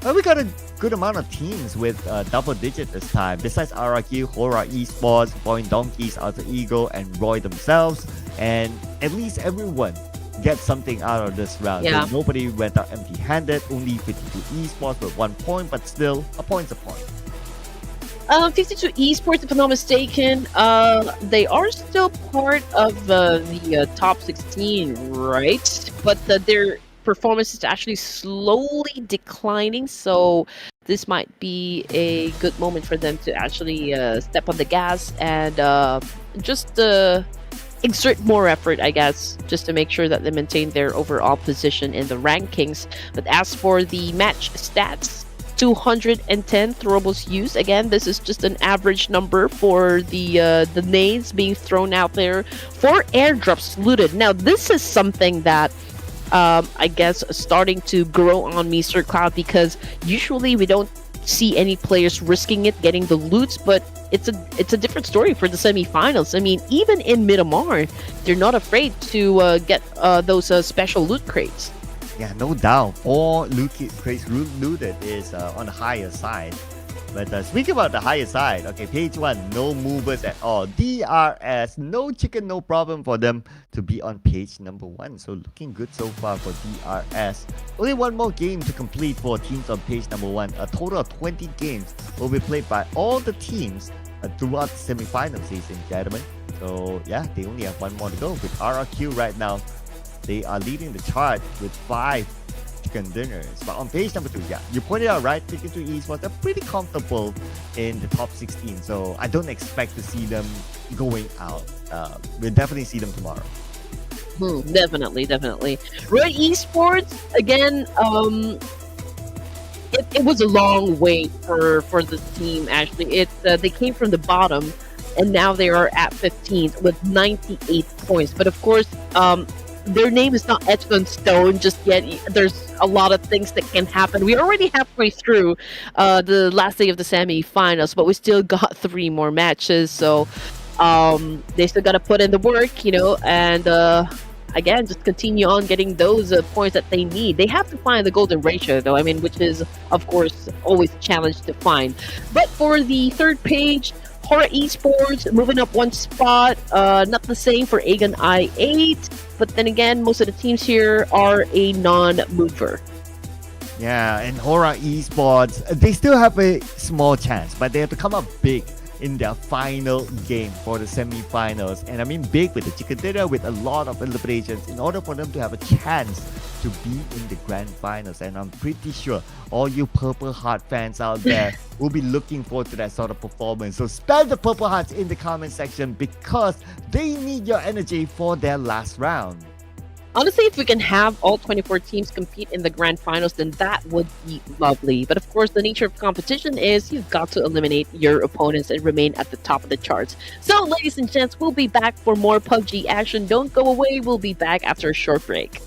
Well, we got a good amount of teams with double digit this time. Besides RRQ, HORAA Esports, Voindunkey's Alter Ego, and Roy themselves. And at least everyone gets something out of this round. Yeah. So nobody went out empty-handed. Only 52 Esports with 1 point, but still, a point's a point. 52 Esports, if I'm not mistaken, they are still part of the top 16, right? But their performance is actually slowly declining, so this might be a good moment for them to actually step on the gas and just exert more effort, I guess, just to make sure that they maintain their overall position in the rankings. But as for the match stats, 210 throwables used. Again, this is just an average number for the nades being thrown out there. 4 airdrops looted. Now, this is something that I guess starting to grow on me, Sir Cloud, because usually we don't see any players risking it, getting the loots, but it's a different story for the semifinals. I mean, even in Miramar, they're not afraid to get those special loot crates. Yeah, no doubt. 4 loot crates looted is on the higher side. But speaking about the higher side, okay, page 1, no movers at all. DRS, no chicken, no problem for them to be on page number 1. So looking good so far for DRS. Only 1 more game to complete for teams on page number 1. A total of 20 games will be played by all the teams throughout the semi-finals, ladies and gentlemen. So yeah, they only have 1 more to go with RRQ right now. They are leading the chart with 5 chicken dinners. But on page number 2, yeah, you pointed out, right? 52 Esports, they're pretty comfortable in the top 16. So I don't expect to see them going out. We'll definitely see them tomorrow. Definitely. Right, Esports, again, it was a long wait for this team, actually. They came from the bottom, and now they are at 15th with 98 points. But of course, their name is not etched on stone just yet. There's a lot of things that can happen. We're already halfway through the last day of the semi-finals, but we still got 3 more matches. So they still got to put in the work, and again, just continue on getting those points that they need. They have to find the golden ratio, though, which is, of course, always a challenge to find. But for the third page, HORAA Esports moving up 1 spot. Not the same for Aegon I8, but then again, most of the teams here are a non-mover. Yeah, and HORAA Esports, they still have a small chance, but they have to come up big in their final game for the semi-finals. And I mean big with the chicken dinner, with a lot of eliminations in order for them to have a chance to be in the grand finals. And I'm pretty sure all you Purple Heart fans out there will be looking forward to that sort of performance. So spam the Purple Hearts in the comment section because they need your energy for their last round. Honestly, if we can have all 24 teams compete in the grand finals, then that would be lovely. But of course, the nature of competition is you've got to eliminate your opponents and remain at the top of the charts. So, ladies and gents, we'll be back for more PUBG action. Don't go away. We'll be back after a short break.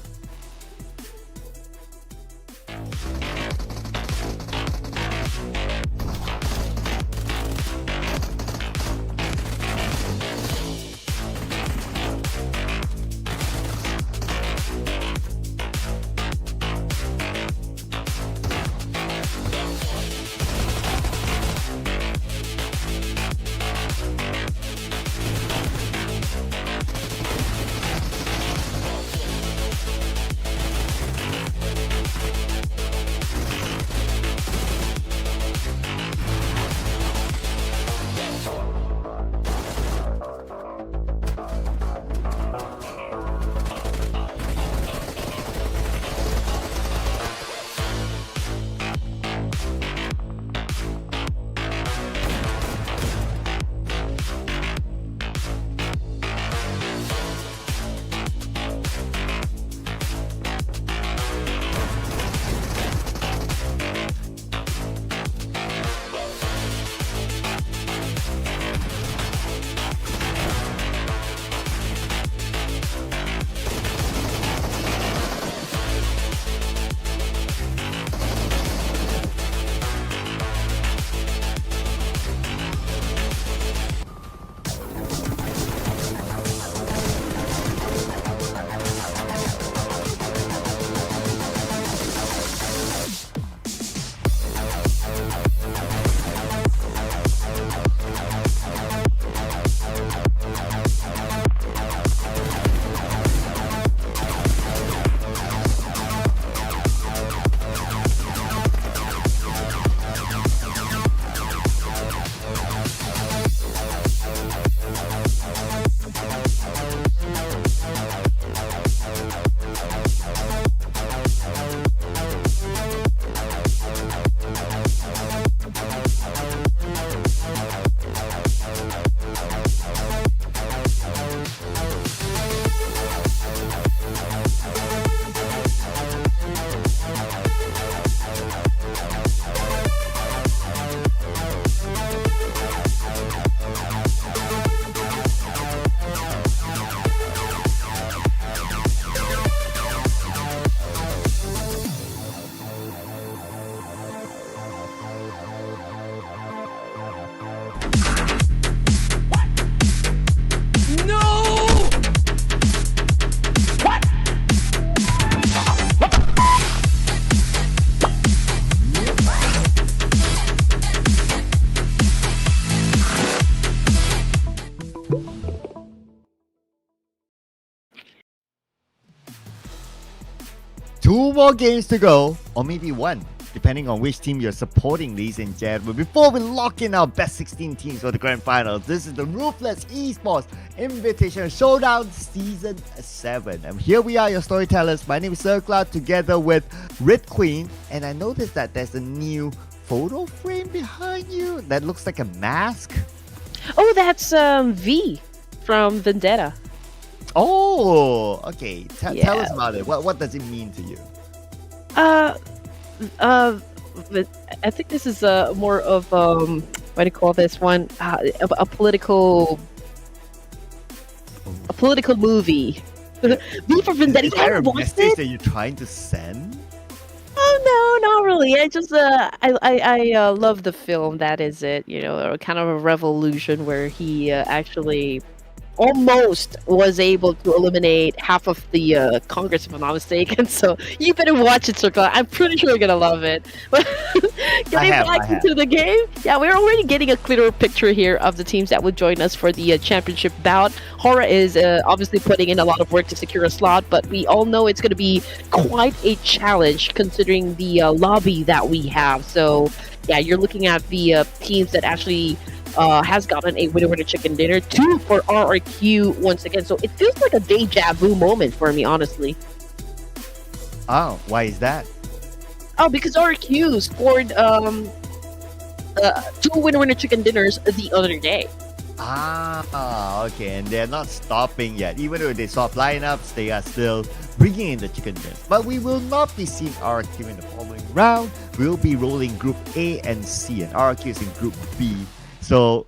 Two more games to go, or maybe one. depending on which team you're supporting, ladies and gentlemen. Before we lock in our best 16 teams for the grand finals, this is the Ruthless Esports Invitational Showdown Season 7. And here we are, your storytellers. My name is Sir Cloud, together with Red Queen. And I noticed that there's a new photo frame behind you that looks like a mask. Oh, that's V from Vendetta. Oh, okay. Tell Yeah. us about it. What does it mean to you? But I think this is more of what do you call this one? A political movie. V for Vendetta. Is there a What's message it? that you're trying to send? Oh no, not really. I just I love the film. That is it. You know, kind of a revolution where he actually almost was able to eliminate half of the Congress, if I'm not mistaken. So you better watch it, Circle. I'm pretty sure you're gonna love it. But getting back into the game, yeah, we're already getting a clearer picture here of the teams that would join us for the championship bout. HORAA is obviously putting in a lot of work to secure a slot, but we all know it's going to be quite a challenge considering the lobby that we have. So yeah, you're looking at the teams that actually has gotten a winner chicken dinner, 2 for RRQ once again. So it feels like a deja vu moment for me, honestly. Oh, why is that? Oh, because RRQ scored 2 winner chicken dinners the other day. Ah, okay, and they're not stopping yet. Even though they swap lineups, they are still bringing in the chicken dinners. But we will not be seeing RRQ in the following round. We'll be rolling Group A and C, and RRQ is in Group B. So,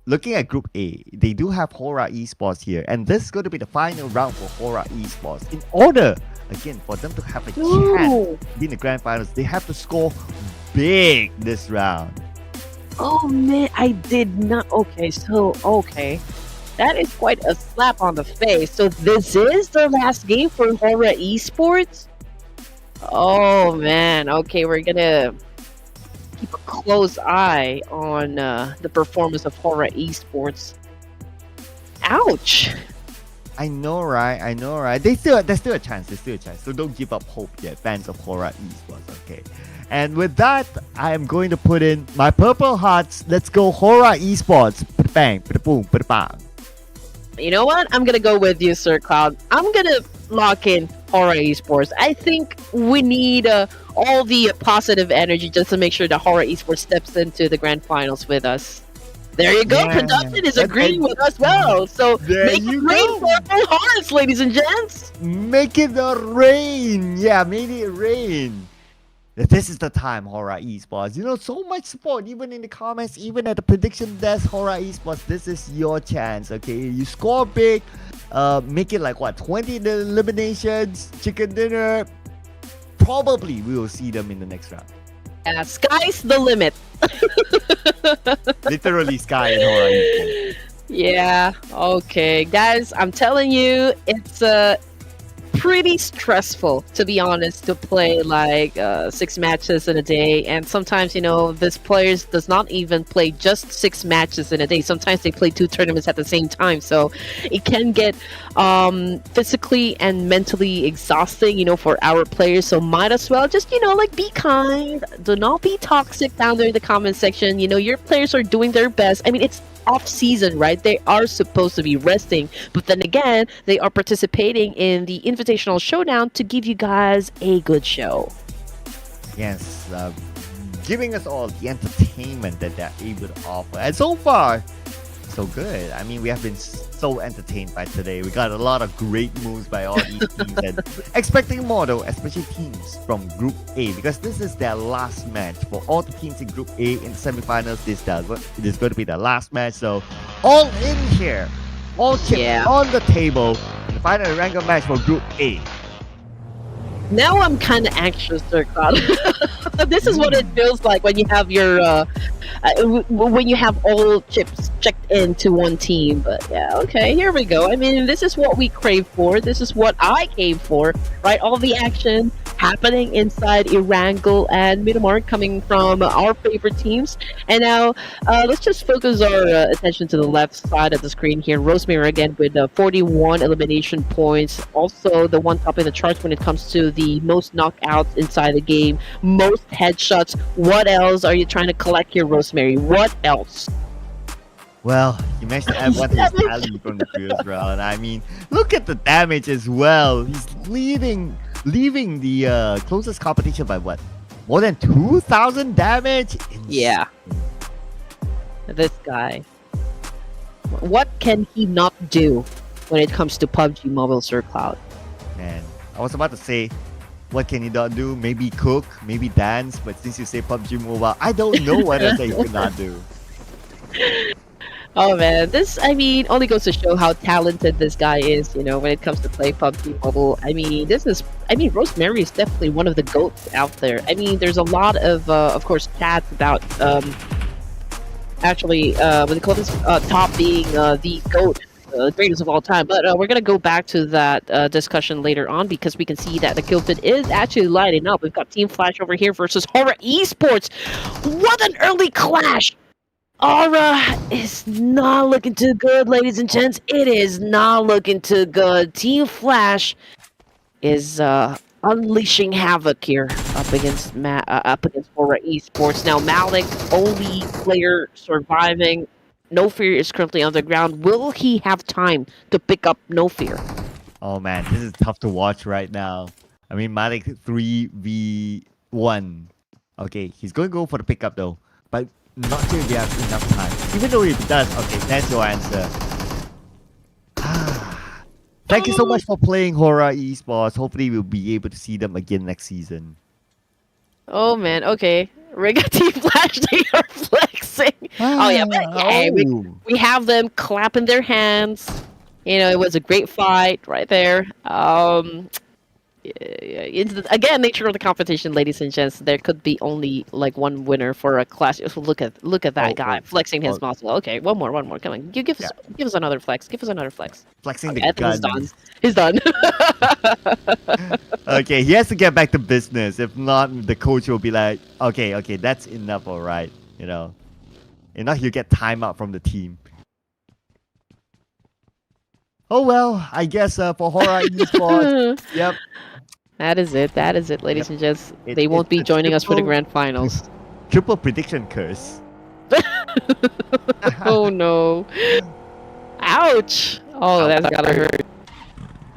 looking at Group A, they do have HORAA Esports here, and this is going to be the final round for HORAA Esports. In order, again, for them to have a chance to be in the grand finals, they have to score big this round. Oh man, I did not. Okay, that is quite a slap on the face. So this is the last game for HORAA Esports. Oh man, okay, we're gonna keep a close eye on the performance of HORAA Esports. Ouch! I know, right? There's still a chance. So don't give up hope yet, fans of HORAA Esports. Okay. And with that, I am going to put in my purple hearts. Let's go HORAA Esports. Bang, boom, bang. You know what? I'm gonna go with you, Sir Cloud. I'm gonna lock in HORAA Esports. I think we need all the positive energy just to make sure that HORAA Esports steps into the grand finals with us. There you go. Yeah. Production is agreeing with us well. So There make you it rain go. purple hearts, ladies and gents. Make it rain. Yeah, make it rain. This is the time, HORAA Esports. You know, so much support, even in the comments, even at the prediction desk, HORAA Esports. This is your chance, okay? You score big, make it like what, 20 eliminations, chicken dinner. Probably we will see them in the next round. Yeah, sky's the limit. Literally sky in HORAA Esports. Yeah, okay. Guys, I'm telling you, it's pretty stressful, to be honest, to play like 6 matches in a day. And sometimes, you know, this players does not even play just 6 matches in a day. Sometimes they play 2 tournaments at the same time. So it can get physically and mentally exhausting, you know, for our players. So might as well just, you know, like, be kind. Do not be toxic down there in the comment section. You know, your players are doing their best. I mean, it's off season, right? They are supposed to be resting, but then again, they are participating in the Invitational Showdown to give you guys a good show. Yes, giving us all the entertainment that they're able to offer. And so far, so good. I mean, we have been so entertained by today. We got a lot of great moves by all these teams, and expecting more though, especially teams from Group A, because this is their last match for all the teams in Group A in the semifinals. This is going to be the last match, so all in here, all chips on the table. The final ERANGEL match for Group A. Now I'm kind of anxious, Sir Cloud. This is what it feels like when you have your when you have all chips checked into one team. But yeah, okay, here we go. I mean, this is what we crave for. This is what I came for, right? All the action happening inside ERANGEL and Miramar coming from our favorite teams. And now let's just focus our attention to the left side of the screen here. Rosemary again with 41 elimination points. Also the one top in the charts when it comes to the most knockouts inside the game, most headshots. What else are you trying to collect here, Rosemary? What else? Well, you mentioned what he's tallying from the first round. I mean, look at the damage as well. He's leaving the closest competition by what? More than 2,000 damage? Yeah. This guy. What can he not do when it comes to PUBG Mobile, Sir Cloud? Man, I was about to say, what can he not do? Maybe cook, maybe dance, but since you say PUBG Mobile, I don't know what else he could not do. Oh man, this, I mean, only goes to show how talented this guy is, you know, when it comes to play PUBG Mobile. I mean, Rosemary is definitely one of the GOATs out there. I mean, there's a lot of course, stats about, what they call this, top being the GOAT, greatest of all time. But we're going to go back to that discussion later on because we can see that the kill feed is actually lighting up. We've got Team Flash over here versus HORAA Esports. What an early clash! Aura is not looking too good, ladies and gents. It is not looking too good. Team Flash is unleashing havoc here up against HORAA Esports. Now Malik, only player surviving. No Fear is currently on the ground. Will he have time to pick up No Fear? Oh man, this is tough to watch right now. I mean, Malik 3v1. Okay, he's going to go for the pickup though, but not sure if he has enough time. Even though if he does, okay, that's your answer. Thank you so much for playing HORAA Esports. Hopefully we'll be able to see them again next season. Oh man, okay. Riga Team Flash, they are flexing. Oh yeah, but yeah, we have them clapping their hands. You know, it was a great fight right there. It's again nature of the competition, ladies and gents. There could be only like one winner for a clash. Look at that guy flexing his muscle. Okay, one more. Come on, give us another flex. Give us another flex. Flexing the gun. He's done. Okay, he has to get back to business. If not, the coach will be like, okay, that's enough, all right. You know, if not, he'll get time out from the team. Oh well, I guess for HORAA Esports, yep. That is it, ladies and gents. They won't be joining us for the grand finals. Triple prediction curse. Oh no. Ouch! Oh, that's gotta hurt.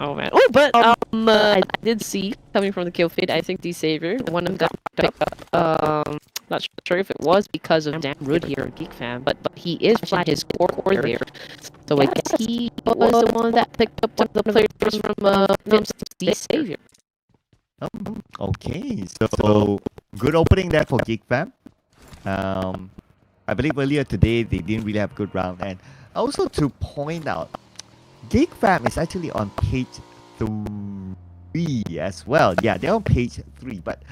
Oh man. Oh, but I did see coming from the kill feed. I think the Savior, the one who got picked up. Not sure if it was because of Dan Rude here at Geek Fan, but he is flat his core there. So I guess he was the one that picked up one of the players from the Savior. Okay, so good opening there for Geek Fam. I believe earlier today they didn't really have a good round, and also to point out, Geek Fam is actually on page 3 as well. Yeah, they're on page 3, but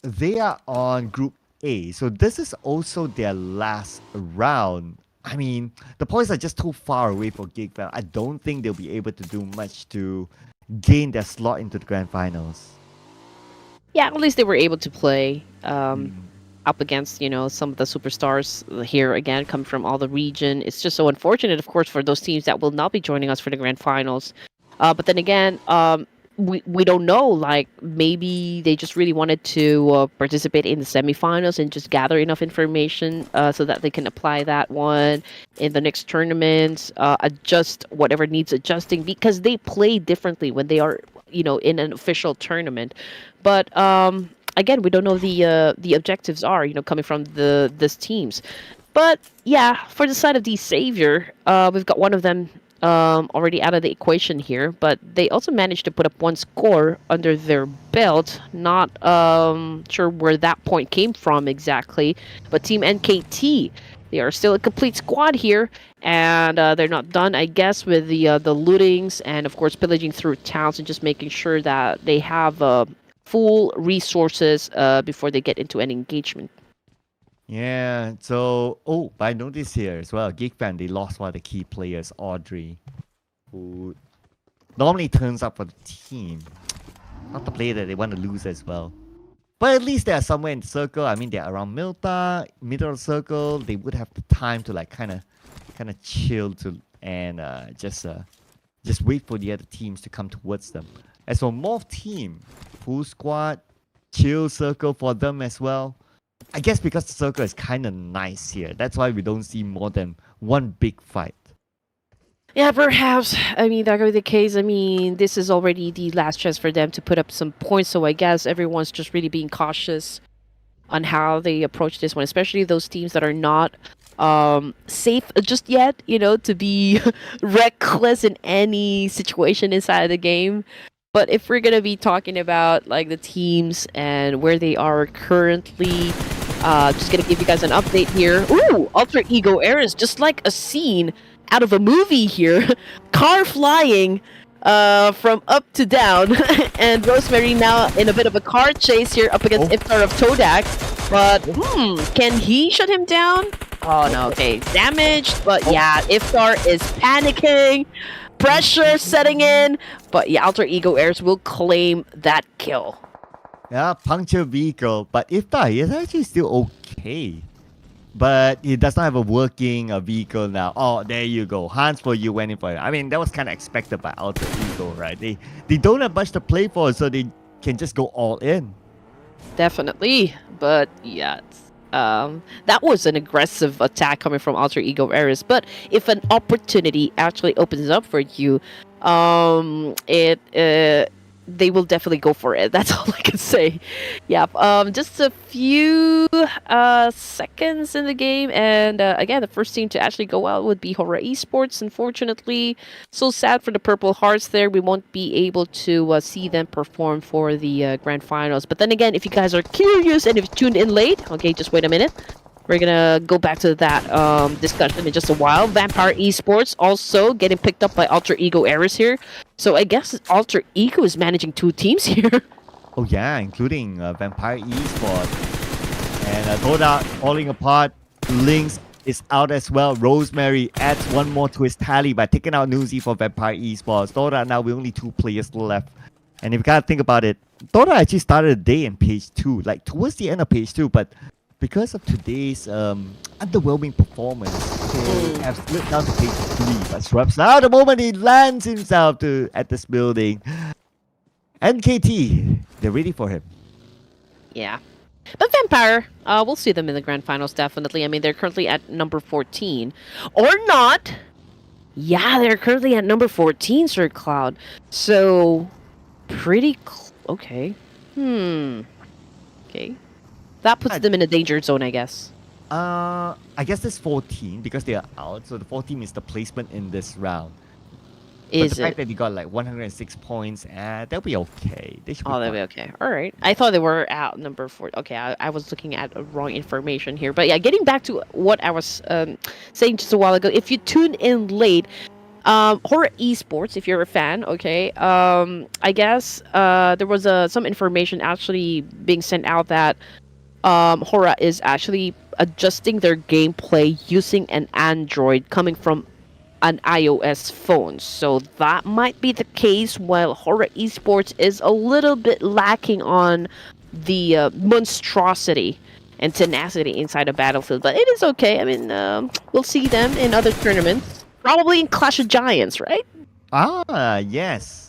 they are on Group A, so this is also their last round. I mean, the points are just too far away for Geek Fam. I don't think they'll be able to do much to gain their slot into the grand finals. Yeah, at least they were able to play up against, you know, some of the superstars here again, come from all the region. It's just so unfortunate, of course, for those teams that will not be joining us for the grand finals. But then again, we don't know. Like, maybe they just really wanted to participate in the semifinals and just gather enough information so that they can apply that one in the next tournament, adjust whatever needs adjusting, because they play differently when they are, you know, in an official tournament. But again, we don't know the objectives are, you know, coming from these teams. But yeah, for the side of the Savior, we've got one of them already out of the equation here, but they also managed to put up one score under their belt. Not sure where that point came from exactly, but Team NKT, they are still a complete squad here, and they're not done, I guess, with the lootings and of course pillaging through towns and just making sure that they have full resources before they get into an engagement. Yeah. So, but I noticed here as well, GigFan, they lost one of the key players, Audrey, who normally turns up for the team. Not the player that they want to lose as well. But at least they are somewhere in the circle. I mean, they're around Milta, middle of the circle. They would have the time to like kind of chill to and just wait for the other teams to come towards them. As for Morph team, full squad, chill circle for them as well. I guess because the circle is kind of nice here. That's why we don't see more than one big fight. Yeah, perhaps. I mean, that could be the case. I mean, this is already the last chance for them to put up some points, so I guess everyone's just really being cautious on how they approach this one, especially those teams that are not safe just yet, to be reckless in any situation inside of the game. But if we're gonna be talking about like the teams and where they are currently, just gonna give you guys an update here. Ooh, Alter Ego Ares, just like a scene out of a movie here. Car flying from up to down, and Rosemary now in a bit of a car chase here up against Iftar of Todak. But can he shut him down? Oh no, okay, damaged. But yeah, Iftar is panicking. Pressure setting in, but yeah, Alter Ego Ares will claim that kill. Yeah, puncture vehicle, but Iftar is actually still okay. But he does not have a working vehicle now. Oh, there you go. Hands for you, went in for it. I mean, that was kind of expected by Alter Ego, right? They don't have much to play for, so they can just go all in. Definitely, but yeah, that was an aggressive attack coming from Alter Ego Ares. But if an opportunity actually opens up for you, they will definitely go for it. That's all I can say. Yeah. Just a few seconds in the game, and again, the first team to actually go out would be HORAA Esports. Unfortunately, so sad for the Purple Hearts there. We won't be able to see them perform for the grand finals. But then again, if you guys are curious and if you tuned in late, okay, just wait a minute. We're gonna go back to that discussion in just a while. Vampire Esports also getting picked up by Alter Ego Ares here. So I guess Alter Ego is managing two teams here. Oh yeah, including Vampire Esports. And Toda falling apart. Lynx is out as well. Rosemary adds one more to his tally by taking out Nuzi for Vampire Esports. Toda now with only 2 players left. And if you gotta think about it, Toda actually started the day in page 2, like towards the end of page 2, but because of today's underwhelming performance, they have slipped down to page 3. But Shrubs now, the moment he lands himself at this building, NKT, they're ready for him. Yeah. But Vampire, we'll see them in the grand finals, definitely. I mean, they're currently at number 14. Or not! Yeah, they're currently at number 14, Sir Cloud. So, pretty okay. Okay. That puts them in a danger zone, I guess. I guess there's 14 because they are out. So the 14 is the placement in this round. But the fact that they got like 106 points, they'll be okay. They should be they'll be okay. All right. I thought they were at number 4. Okay, I was looking at wrong information here. But yeah, getting back to what I was saying just a while ago, if you tune in late, HORAA Esports, if you're a fan, okay, I guess there was some information actually being sent out that HORAA is actually adjusting their gameplay using an Android coming from an iOS phone. So that might be the case, while HORAA Esports is a little bit lacking on the monstrosity and tenacity inside a Battlefield. But it is okay. I mean, we'll see them in other tournaments. Probably in Clash of Giants, right? Ah, yes.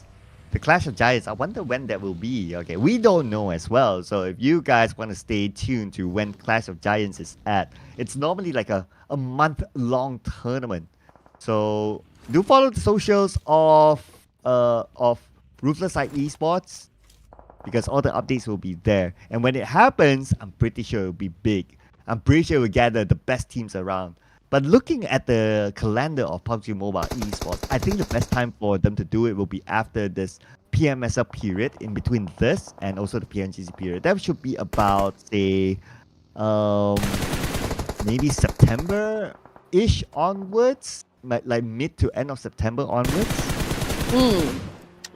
The Clash of Giants, I wonder when that will be. Okay, we don't know as well. So if you guys want to stay tuned to when Clash of Giants is at, it's normally like a month-long tournament. So do follow the socials of Ruthless Esports because all the updates will be there. And when it happens, I'm pretty sure it'll be big. I'm pretty sure we'll gather the best teams around. But looking at the calendar of PUBG Mobile Esports, I think the best time for them to do it will be after this PMSL period, in between this and also the PNGC period. That should be about, say, maybe September-ish onwards, like mid to end of September onwards.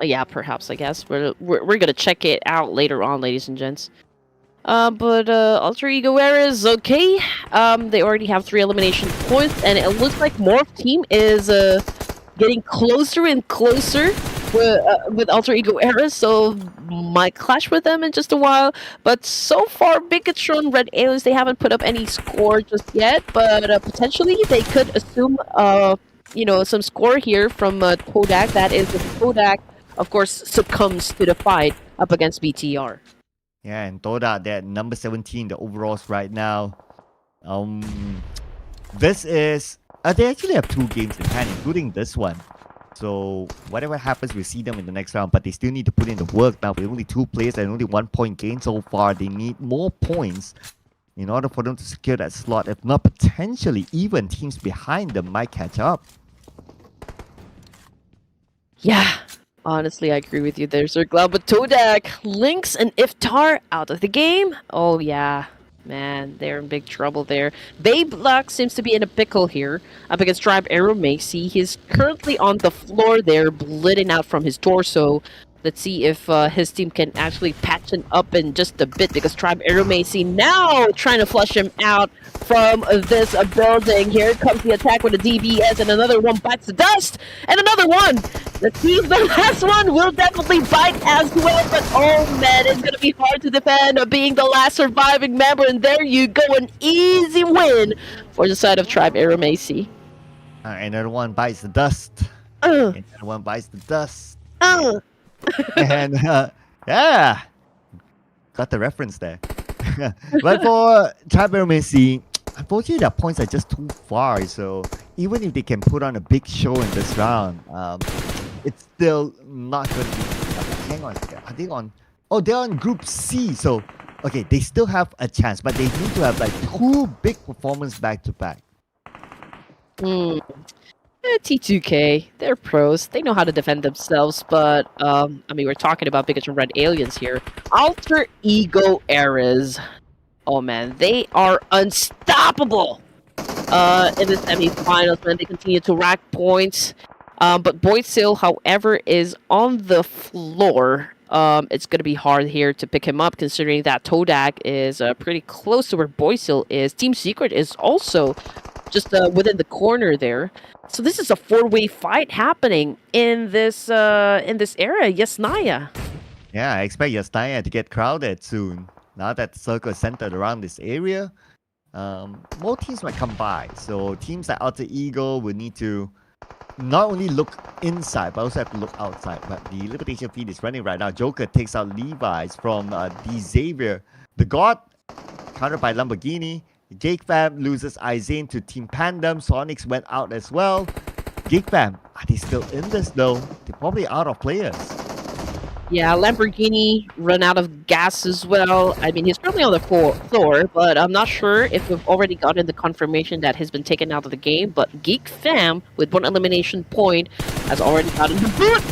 Yeah, perhaps, I guess. We're gonna check it out later on, ladies and gents. But Alter Ego Era is okay. They already have 3 elimination points, and it looks like Morph team is getting closer and closer with Alter Ego Era, so might clash with them in just a while. But so far, Bigatron, Red Aliens, they haven't put up any score just yet, but potentially they could assume some score here from Kodak. That is, if Kodak, of course, succumbs to the fight up against BTR. Yeah, and Toda, they're number 17 the overalls right now. This is they actually have 2 games in hand, including this one. So whatever happens, we'll see them in the next round. But they still need to put in the work now. With only 2 players and only 1 point gain so far, they need more points in order for them to secure that slot. If not, potentially even teams behind them might catch up. Yeah, honestly, I agree with you there, Sir Cloud. But Todak, Lynx, and Iftar out of the game. Oh yeah, man, they're in big trouble there. Babe Luck seems to be in a pickle here up against Tribe Arrow Macy. He's currently on the floor there, bleeding out from his torso. Let's see if his team can actually patch him up in just a bit, because Tribe Arrow Macy now trying to flush him out from this building. Here comes the attack with the DBS, and another one bites the dust, and another one. Let's see if the last one will definitely bite as well, but oh man, it's going to be hard to defend being the last surviving member, and there you go, an easy win for the side of Tribe Arrow Macy. Another one bites the dust. Another one bites the dust. And yeah, got the reference there. But for Tribe Arrow Macy, unfortunately their points are just too far. So even if they can put on a big show in this round, it's still not going to be. Hang on, are they on? Oh, they're on Group C. So okay, they still have a chance, but they need to have like 2 big performances back to back. T2K, they're pros. They know how to defend themselves, but we're talking about Bigatron Red Aliens here. Alter Ego Eras. Oh man, they are unstoppable in the semifinals, man. They continue to rack points. But Boysil, however, is on the floor. It's going to be hard here to pick him up, considering that Todak is pretty close to where Boysil is. Team Secret is also just within the corner there. So this is a 4-way fight happening in this era. Yasnaya. Yeah, I expect Yasnaya to get crowded soon. Now that the circle is centered around this area, more teams might come by. So teams like Alter Ego will need to not only look inside, but also have to look outside. But the limitation feed is running right now. Joker takes out Levi's from the Xavier. The God, countered by Lamborghini. Jake Fam loses Izane to Team Pandem. Sonics went out as well. Jake Fam, are they still in this though? They're probably out of players. Yeah, Lamborghini run out of gas as well. I mean, he's currently on the floor, but I'm not sure if we've already gotten the confirmation that he's been taken out of the game. But Geek Fam, with 1 elimination point, has already gotten the boot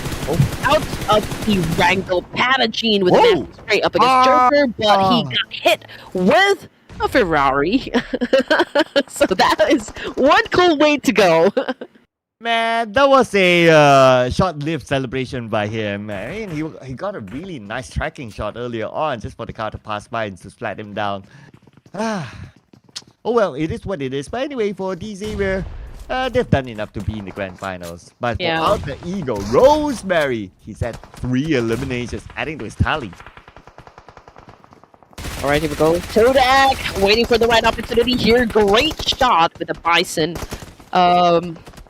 out of the ERANGEL. Patagene with a massive spray up against Joker, but he got hit with a Ferrari. So that is one cool way to go. Man, that was a short-lived celebration by him. I mean, he got a really nice tracking shot earlier on just for the car to pass by and to flat him down. Oh well, it is what it is. But anyway, for Xavier, they've done enough to be in the grand finals. But for Alter Ego, Rosemary, he's at 3 eliminations, adding to his tally. All right, here we go. Todak waiting for the right opportunity here. Great shot with the Bison.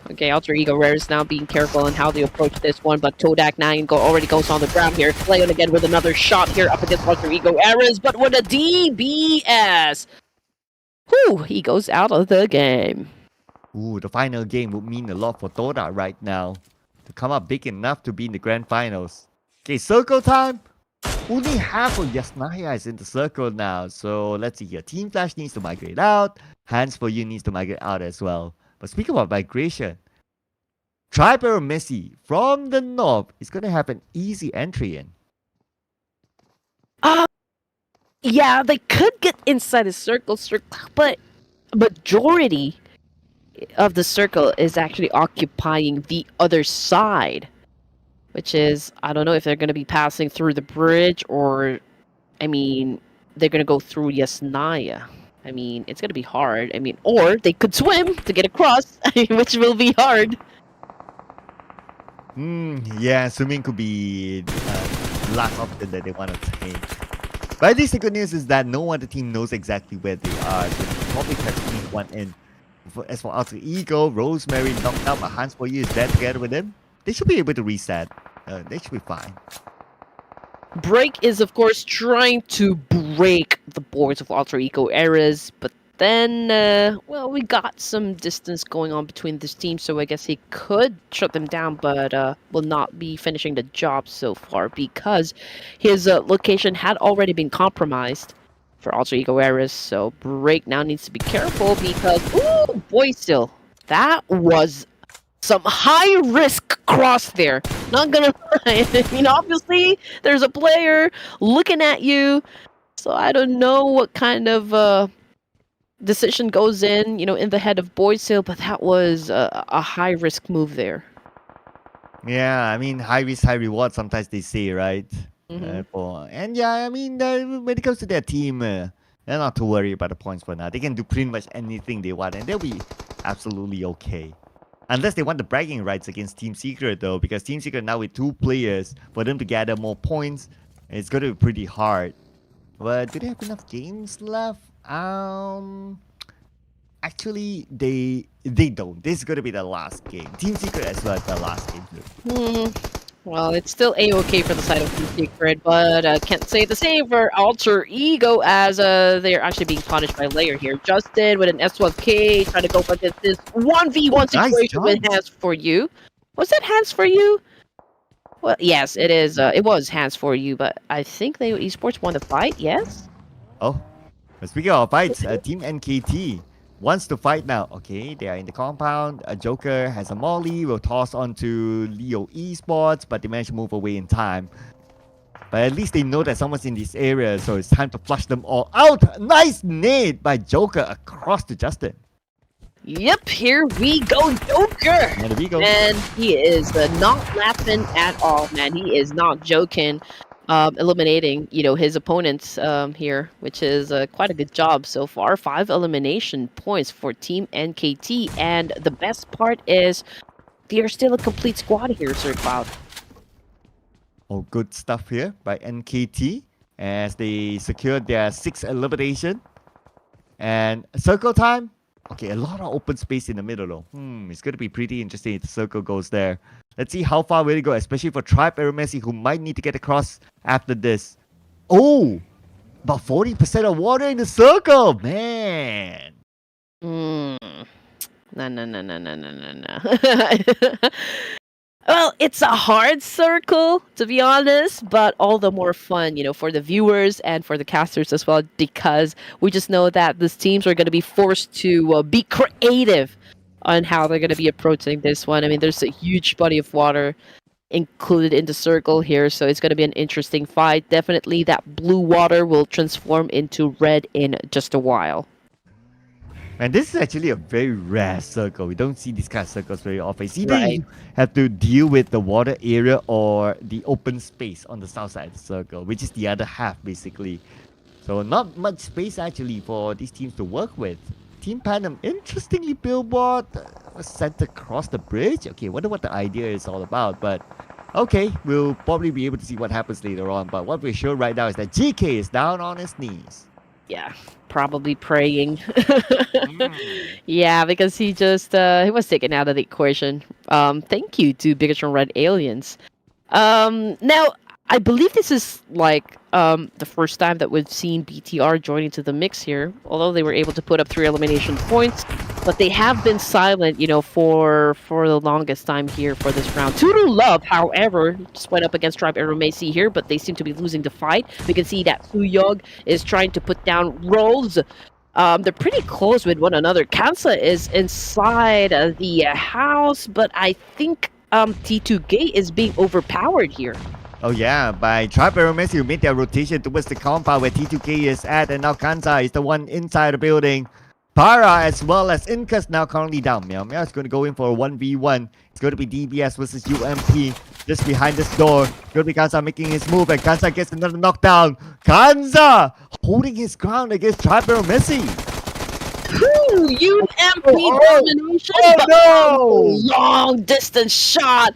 Okay, Alter Ego Rare is now being careful on how they approach this one, but Todak 9 already goes on the ground here. Clayton again with another shot here up against Alter Ego Eras, but with a DBS. Whew, he goes out of the game. Ooh, the final game would mean a lot for Todak right now. To come up big enough to be in the grand finals. Okay, circle time. Only half of Yasnaya is in the circle now. So let's see here. Team Flash needs to migrate out. Hands for You needs to migrate out as well. But speaking about migration, Tribe Arrow Macy from the north is going to have an easy entry in. Yeah, they could get inside the circle, but majority of the circle is actually occupying the other side. Which is, I don't know if they're going to be passing through the bridge or, I mean, they're gonna go through Yasnaya. I mean, it's gonna be hard. I mean, or they could swim to get across, which will be hard. Yeah, swimming could be last option that they want to take. But at least the good news is that no other team knows exactly where they are, so they probably can sneak one in. As for Alter Ego, Rosemary knocked out, but Hans for You is there together with him. They should be able to reset. They should be fine. Break is, of course, trying to break the boards of Alter Ego eras, but then, well, we got some distance going on between this team, so I guess he could shut them down, but will not be finishing the job so far because his location had already been compromised for Alter Ego eras, so Break now needs to be careful because, ooh, boy, still, that was some high-risk cross there. Not gonna lie. I mean, obviously, there's a player looking at you, so I don't know what kind of decision goes in, in the head of Boysil, but that was a high-risk move there. Yeah, I mean, high risk, high reward, sometimes they say, right? Mhm. And yeah, I mean, when it comes to their team, they're not too worried about the points for now. They can do pretty much anything they want, and they'll be absolutely okay. Unless they want the bragging rights against Team Secret, though, because Team Secret now with 2 players, for them to gather more points, it's going to be pretty hard. But do they have enough games left? Actually, they don't. This is going to be the last game. Team Secret as well as the last game too. Well, it's still A-okay for the side of Team Secret, but can't say the same for Alter Ego as they're actually being punished by Layer here. Justin with an S12K trying to go for this 1v1 situation with Hands for You. Was that Hands for You? Well, yes, it is. It was Hands for You, but I think they Esports won the fight, yes? Oh, speaking of fights, Team NKT wants to fight now. Okay, they are in the compound. A Joker has a molly. Will toss onto Leo Esports, but they manage to move away in time. But at least they know that someone's in this area, so it's time to flush them all out. Nice nade by Joker across to Justin. Yep, here we go, Joker! There we go. And he is not laughing at all, man. He is not joking. Eliminating, his opponents here, which is quite a good job so far. 5 elimination points for Team NKT, and the best part is they're still a complete squad here, Sir Cloud. Oh, good stuff here by NKT as they secured their 6th elimination. And circle time. Okay, a lot of open space in the middle though. It's going to be pretty interesting if the circle goes there. Let's see how far will it go, especially for Tribe Aeromessi, who might need to get across after this. Oh, about 40% of water in the circle, man. No. Well, it's a hard circle, to be honest, but all the more fun, for the viewers and for the casters as well, because we just know that these teams are going to be forced to be creative on how they're going to be approaching this one. I mean, there's a huge body of water included in the circle here, so it's going to be an interesting fight. Definitely that blue water will transform into red in just a while. And this is actually a very rare circle. We don't see these kind of circles very often. It's either you have to deal with the water area or the open space on the south side of the circle, which is the other half basically. So not much space actually for these teams to work with. Team Panem, interestingly, billboard was sent across the bridge. Okay, wonder what the idea is all about, but okay, we'll probably be able to see what happens later on. But what we're sure right now is that GK is down on his knees. Yeah, probably praying. Yeah, because he just he was taken out of the equation. Thank you to Bigatron Red Aliens. Now I believe this is like the first time that we've seen BTR joining to the mix here. Although they were able to put up 3 elimination points, but they have been silent, for the longest time here for this round. Tutu Love, however, just went up against Tribe Aeromessi here, but they seem to be losing the fight. We can see that Suyog is trying to put down rolls. They're pretty close with one another. Kansa is inside the house, but I think T2 Gate is being overpowered here. Oh yeah, by Tribe Aeromessi who made their rotation towards the compound where T2K is at, and now Kansa is the one inside the building. Para as well as Incas now currently down. Meow Meow is going to go in for a 1v1. It's going to be DBS versus UMP. Just behind this door. It's going to be Kansa making his move, and Kansa gets another knockdown. Kansa holding his ground against HYPEREV. UMP domination. Oh but no! Long distance shot.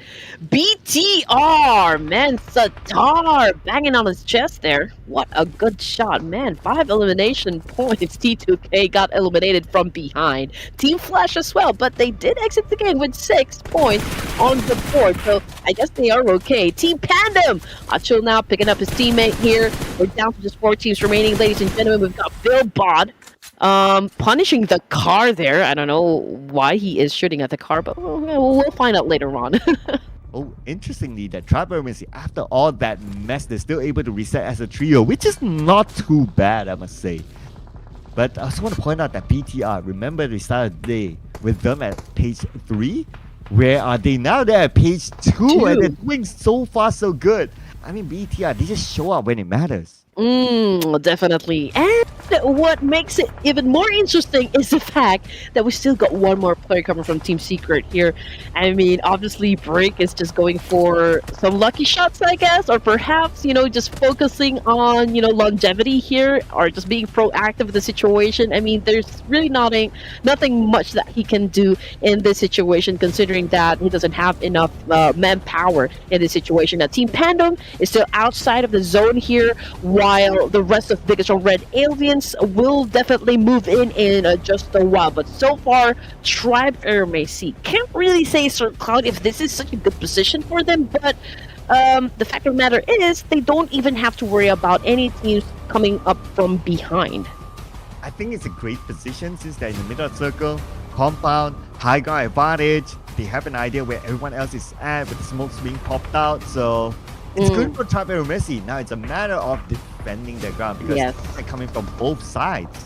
BTR, man, Satar banging on his chest there. What a good shot, man. 5 elimination points. T2K got eliminated from behind. Team Flash as well, but they did exit the game with 6 points on the board. So I guess they are okay. Team Pandem. Acho now picking up his teammate here. We're down to just 4 teams remaining, ladies and gentlemen. We've got Bill Bod. Punishing the car there. I don't know why he is shooting at the car, but we'll find out later on. Oh, interestingly, that HYPEREV, after all that mess, they're still able to reset as a trio, which is not too bad, I must say. But I also want to point out that BTR, remember we started the day with them at page 3? Where are they now? They're at page 2 and they're doing so far so good. I mean, BTR, they just show up when it matters. Definitely. And what makes it even more interesting is the fact that we still got one more player coming from Team Secret here. I mean, obviously, Break is just going for some lucky shots, I guess, or perhaps, you know, just focusing on, you know, longevity here, or just being proactive in the situation. I mean, there's really nothing much that he can do in this situation, considering that he doesn't have enough manpower in this situation. Now, Team Pandem is still outside of the zone here, while the rest of Biggest Red Aliens will definitely move in just a while. But so far, HYPEREV can't really say, Sir Cloud, if this is such a good position for them, but the fact of the matter is they don't even have to worry about any teams coming up from behind. I think it's a great position since they're in the middle of the circle, compound, high ground advantage. They have an idea where everyone else is at with the smokes being popped out, so it's good for HYPEREV. Now it's a matter of defending their ground because they're coming from both sides.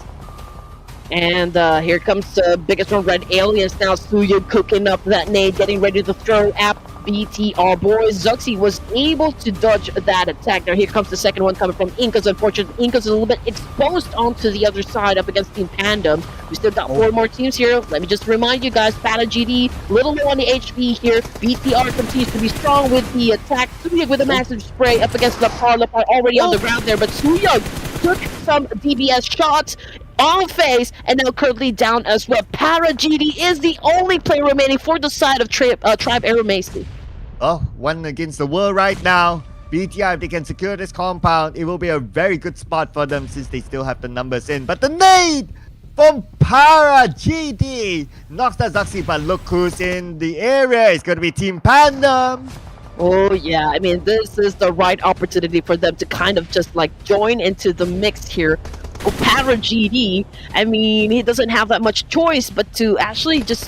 And here comes the Biggest Red Aliens now. Suya cooking up that nade, getting ready to throw at BTR boys. Zuxi was able to dodge that attack. Now here comes the second one coming from Incas. Unfortunately, Incas is a little bit exposed onto the other side up against Team Pandem. We still got 4 more teams here. Let me just remind you guys, Pata GD, little low on the HP here. BTR continues to be strong with the attack. Suya with a massive spray up against the Parla already on the ground there, but Suya took some DBS shots on face and now currently down as well. Para GD is the only player remaining for the side of HYPEREV. Oh, 1 against the world right now. BTR, if they can secure this compound, it will be a very good spot for them since they still have the numbers in. But the nade from Para GD knocks that Zuxi, but look who's in the area. It's going to be Team Pandem. Oh yeah, I mean, this is the right opportunity for them to kind of just like join into the mix here. Para GD, I mean, he doesn't have that much choice but to actually just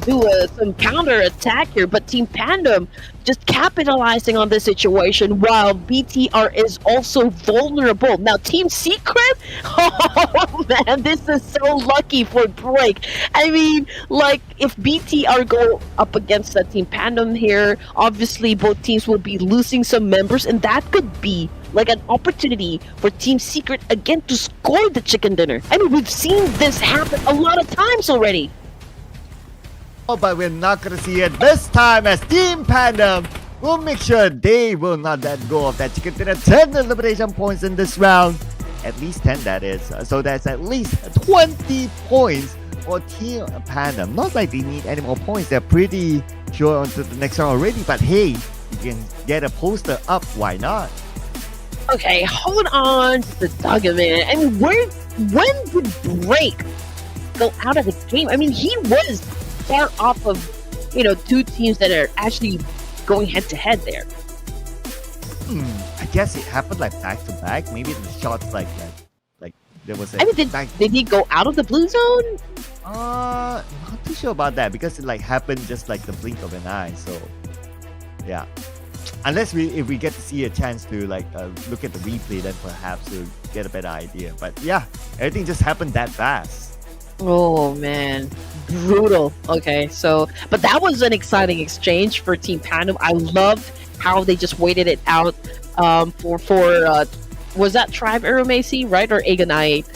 do some counter attack here. But Team Pandem just capitalizing on this situation while BTR is also vulnerable. Now, Team Secret, oh man, this is so lucky for Break. I mean, like, if BTR go up against the Team Pandem here, obviously both teams will be losing some members, and that could be like an opportunity for Team Secret again to score the chicken dinner. I mean, we've seen this happen a lot of times already. Oh, but we're not going to see it this time as Team Pandem will make sure they will not let go of that chicken dinner. 10 elimination points in this round. At least 10, that is. So that's at least 20 points for Team Pandem. Not like they need any more points. They're pretty sure onto the next round already. But hey, you can get a poster up. Why not? Okay, hold on to the dog a minute. I mean, when did Break go out of the game? I mean, he was far off of, you know, 2 teams that are actually going head to head there. I guess it happened like back to back. Maybe the shots like there was a. I mean, did he go out of the blue zone? Not too sure about that because it like happened just like the blink of an eye. So, yeah. Unless if we get to see a chance to like look at the replay, then perhaps we'll get a better idea. But yeah, everything just happened that fast. Oh man, brutal. Okay, so but that was an exciting exchange for Team Pandem. I loved how they just waited it out for was that HYPEREV, right, or Agonite?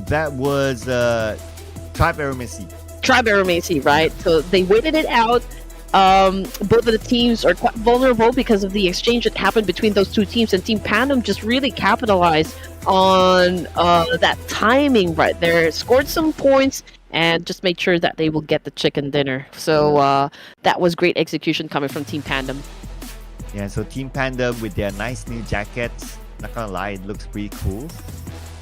That was HYPEREV. HYPEREV, right? So they waited it out. Both of the teams are quite vulnerable because of the exchange that happened between those two teams, and Team Pandem just really capitalized on that timing right there, scored some points, and just made sure that they will get the chicken dinner. So that was great execution coming from Team Pandem. Yeah, so Team Pandem with their nice new jackets, not gonna lie, it looks pretty cool.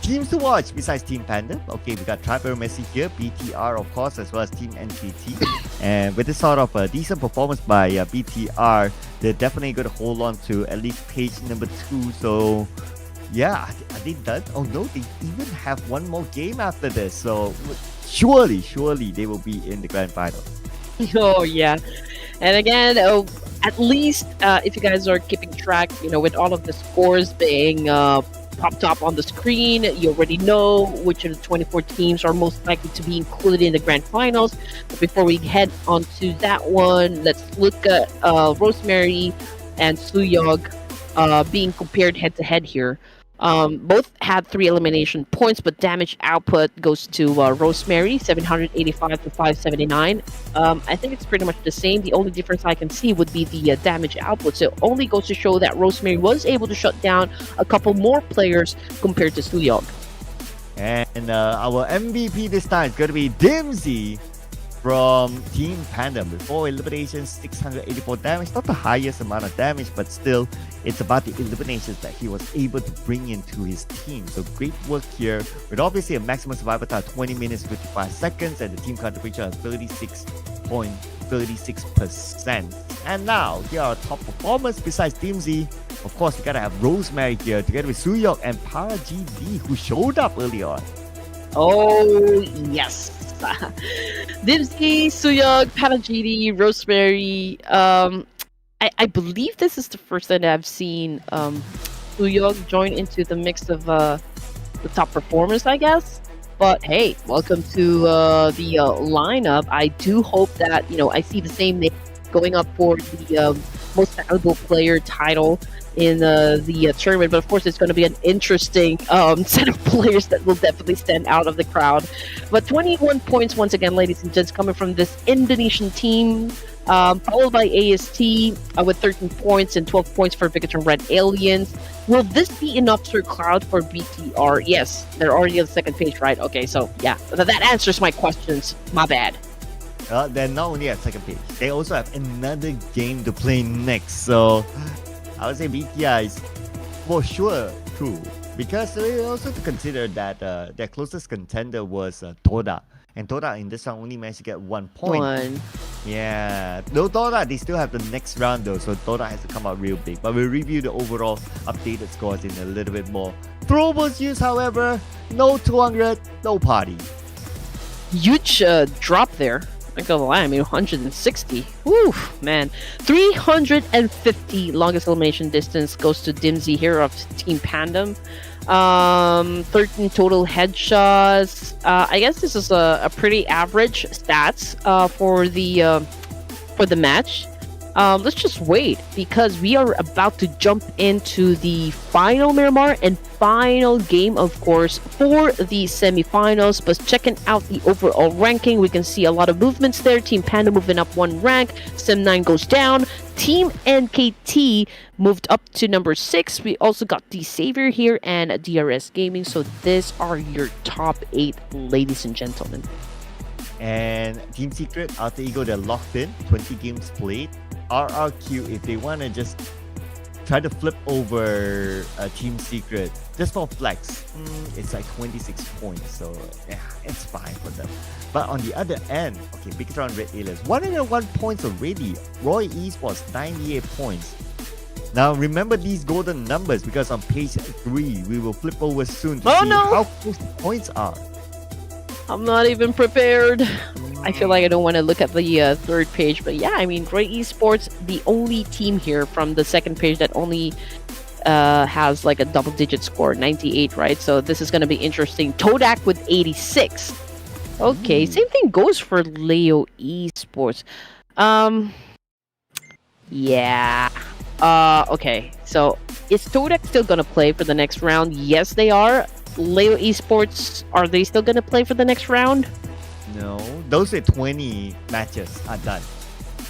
Teams to watch besides Team Pandem. Okay, we got Triper Messi here, BTR of course, as well as Team NKT. And with this sort of a decent performance by BTR, they're definitely going to hold on to at least page number 2. So yeah, are they done? Oh no, they even have one more game after this. So surely they will be in the grand final. Oh yeah, and again, at least if you guys are keeping track, with all of the scores being popped up on the screen, you already know which of the 24 teams are most likely to be included in the grand finals. But before we head on to that one, let's look at Rosemary and Suyog being compared head to head here. Both had 3 elimination points, but damage output goes to Rosemary, 785 to 579. I think it's pretty much the same. The only difference I can see would be the damage output. So it only goes to show that Rosemary was able to shut down a couple more players compared to Suyog. And our MVP this time is going to be Dimsy from Team Pandem. With 4 eliminations, 684 damage. Not the highest amount of damage, but still, it's about the eliminations that he was able to bring into his team. So great work here, with obviously a maximum survival time of 20 minutes 55 seconds and the team contribution of 36.36%. And now, here are top performers besides Dimsy. Of course, we gotta have Rosemary here together with Suyok and ParaGD, who showed up early on. Oh yes. Dimsy, Suyog, ParaGD, Rosemary. I believe this is the first time I've seen Suyog join into the mix of the top performers, I guess. But hey, welcome to the lineup. I do hope that I see the same name going up for the most valuable player title in the tournament. But of course, it's going to be an interesting set of players that will definitely stand out of the crowd. But 21 points once again, ladies and gents, coming from this Indonesian team, followed by AST with 13 points and 12 points for Bigatron Red Aliens. Will this be enough to cloud for BTR? Yes, they're already on the second page, right? Okay, so yeah, that answers my questions. My bad. They're not only at second page, they also have another game to play next. So I would say BTR is for sure true, because we also have to consider that their closest contender was Toda. And Toda in this round only managed to get 1 point. Yeah, though Toda, they still have the next round though, so Toda has to come out real big. But we'll review the overall updated scores in a little bit more. Throwables used, however, no 200, no party. Huge drop there. I'm gonna lie, 160. Woo, man. 350 longest elimination distance goes to Dimsy here of Team Pandem. 13 total headshots. I guess this is a pretty average stats for the match. Let's just wait, because we are about to jump into the final Miramar and final game, of course, for the semifinals. But checking out the overall ranking, we can see a lot of movements there. Team Panda moving up 1 rank, Sim9 goes down, Team NKT moved up to number 6. We also got the Savior here and DRS Gaming. So these are your top 8, ladies and gentlemen. And Team Secret, Alter Ego, they're locked in, 20 games played. RRQ, if they want to just try to flip over Team Secret just for flex, it's like 26 points, so yeah, it's fine for them. But on the other end, okay, Bigatron Red Aliens, 101 points already. Roy Esports, 98 points. Now remember these golden numbers, because on page 3 we will flip over soon to see how close the points are. I'm not even prepared. I feel like I don't want to look at the third page, but yeah, Roy Esports, the only team here from the second page that only has like a double-digit score, 98, right? So this is going to be interesting. Todak with 86. Okay, same thing goes for Leo Esports. Yeah. Okay, so is Todak still going to play for the next round? Yes, they are. Leo Esports, are they still going to play for the next round? No, those 20 matches are done.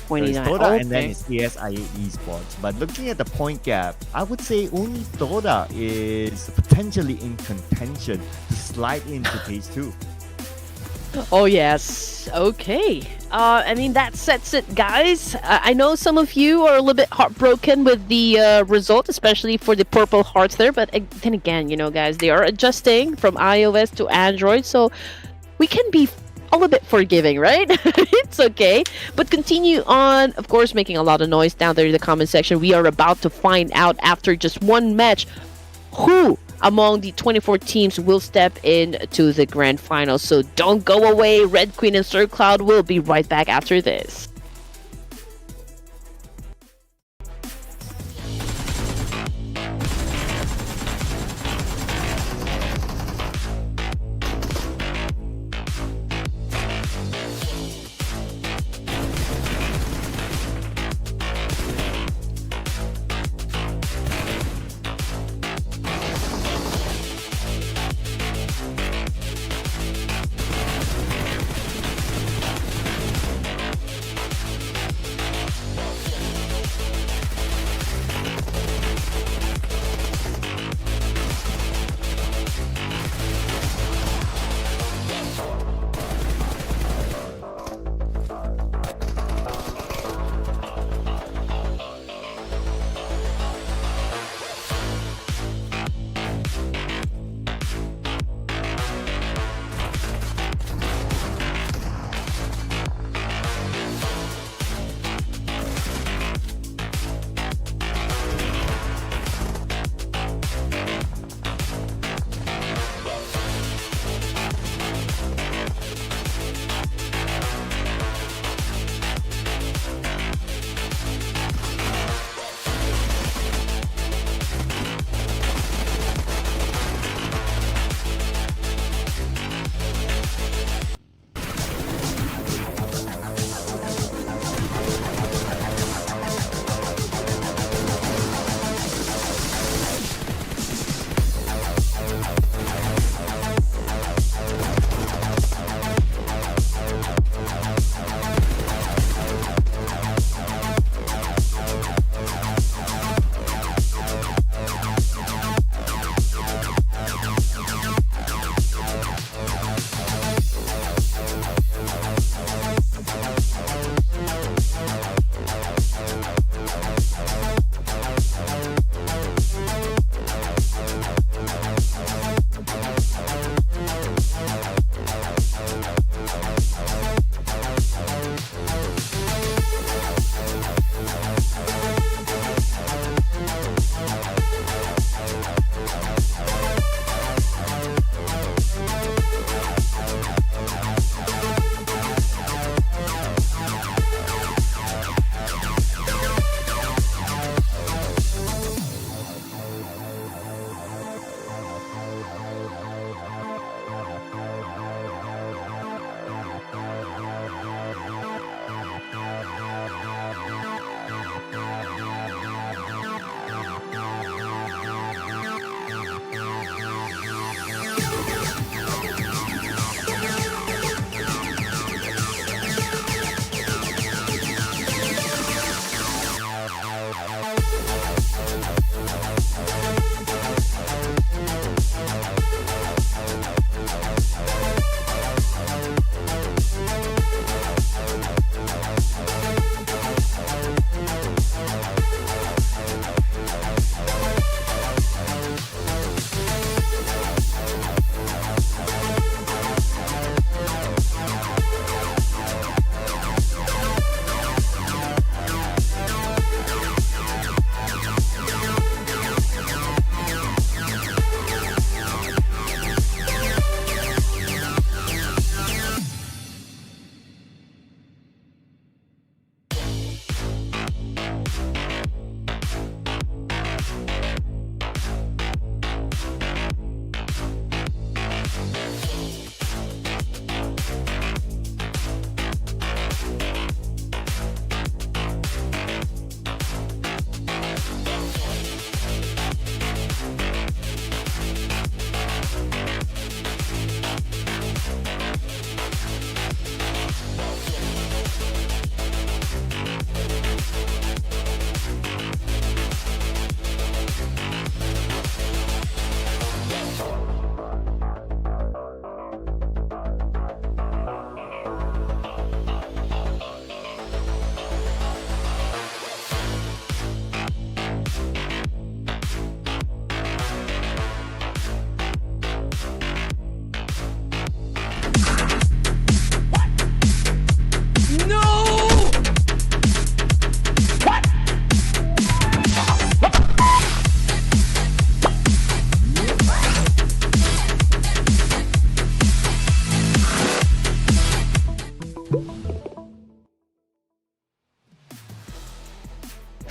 So it's 29. Dota and then Okay. it's CSIA Esports. But looking at the point gap, I would say only Dota is potentially in contention to slide into phase 2. Oh yes. Okay. I mean that sets it, guys. I know some of you are a little bit heartbroken with the result, especially for the Purple Hearts there. But then again, you know, guys, they are adjusting from iOS to Android, so we can be a little bit forgiving, right? It's okay. But continue on, of course, making a lot of noise down there in the comment section. We are about to find out after just one match who among the 24 teams will step into the grand final. So don't go away. Red Queen and Sir Cloud will be right back after this.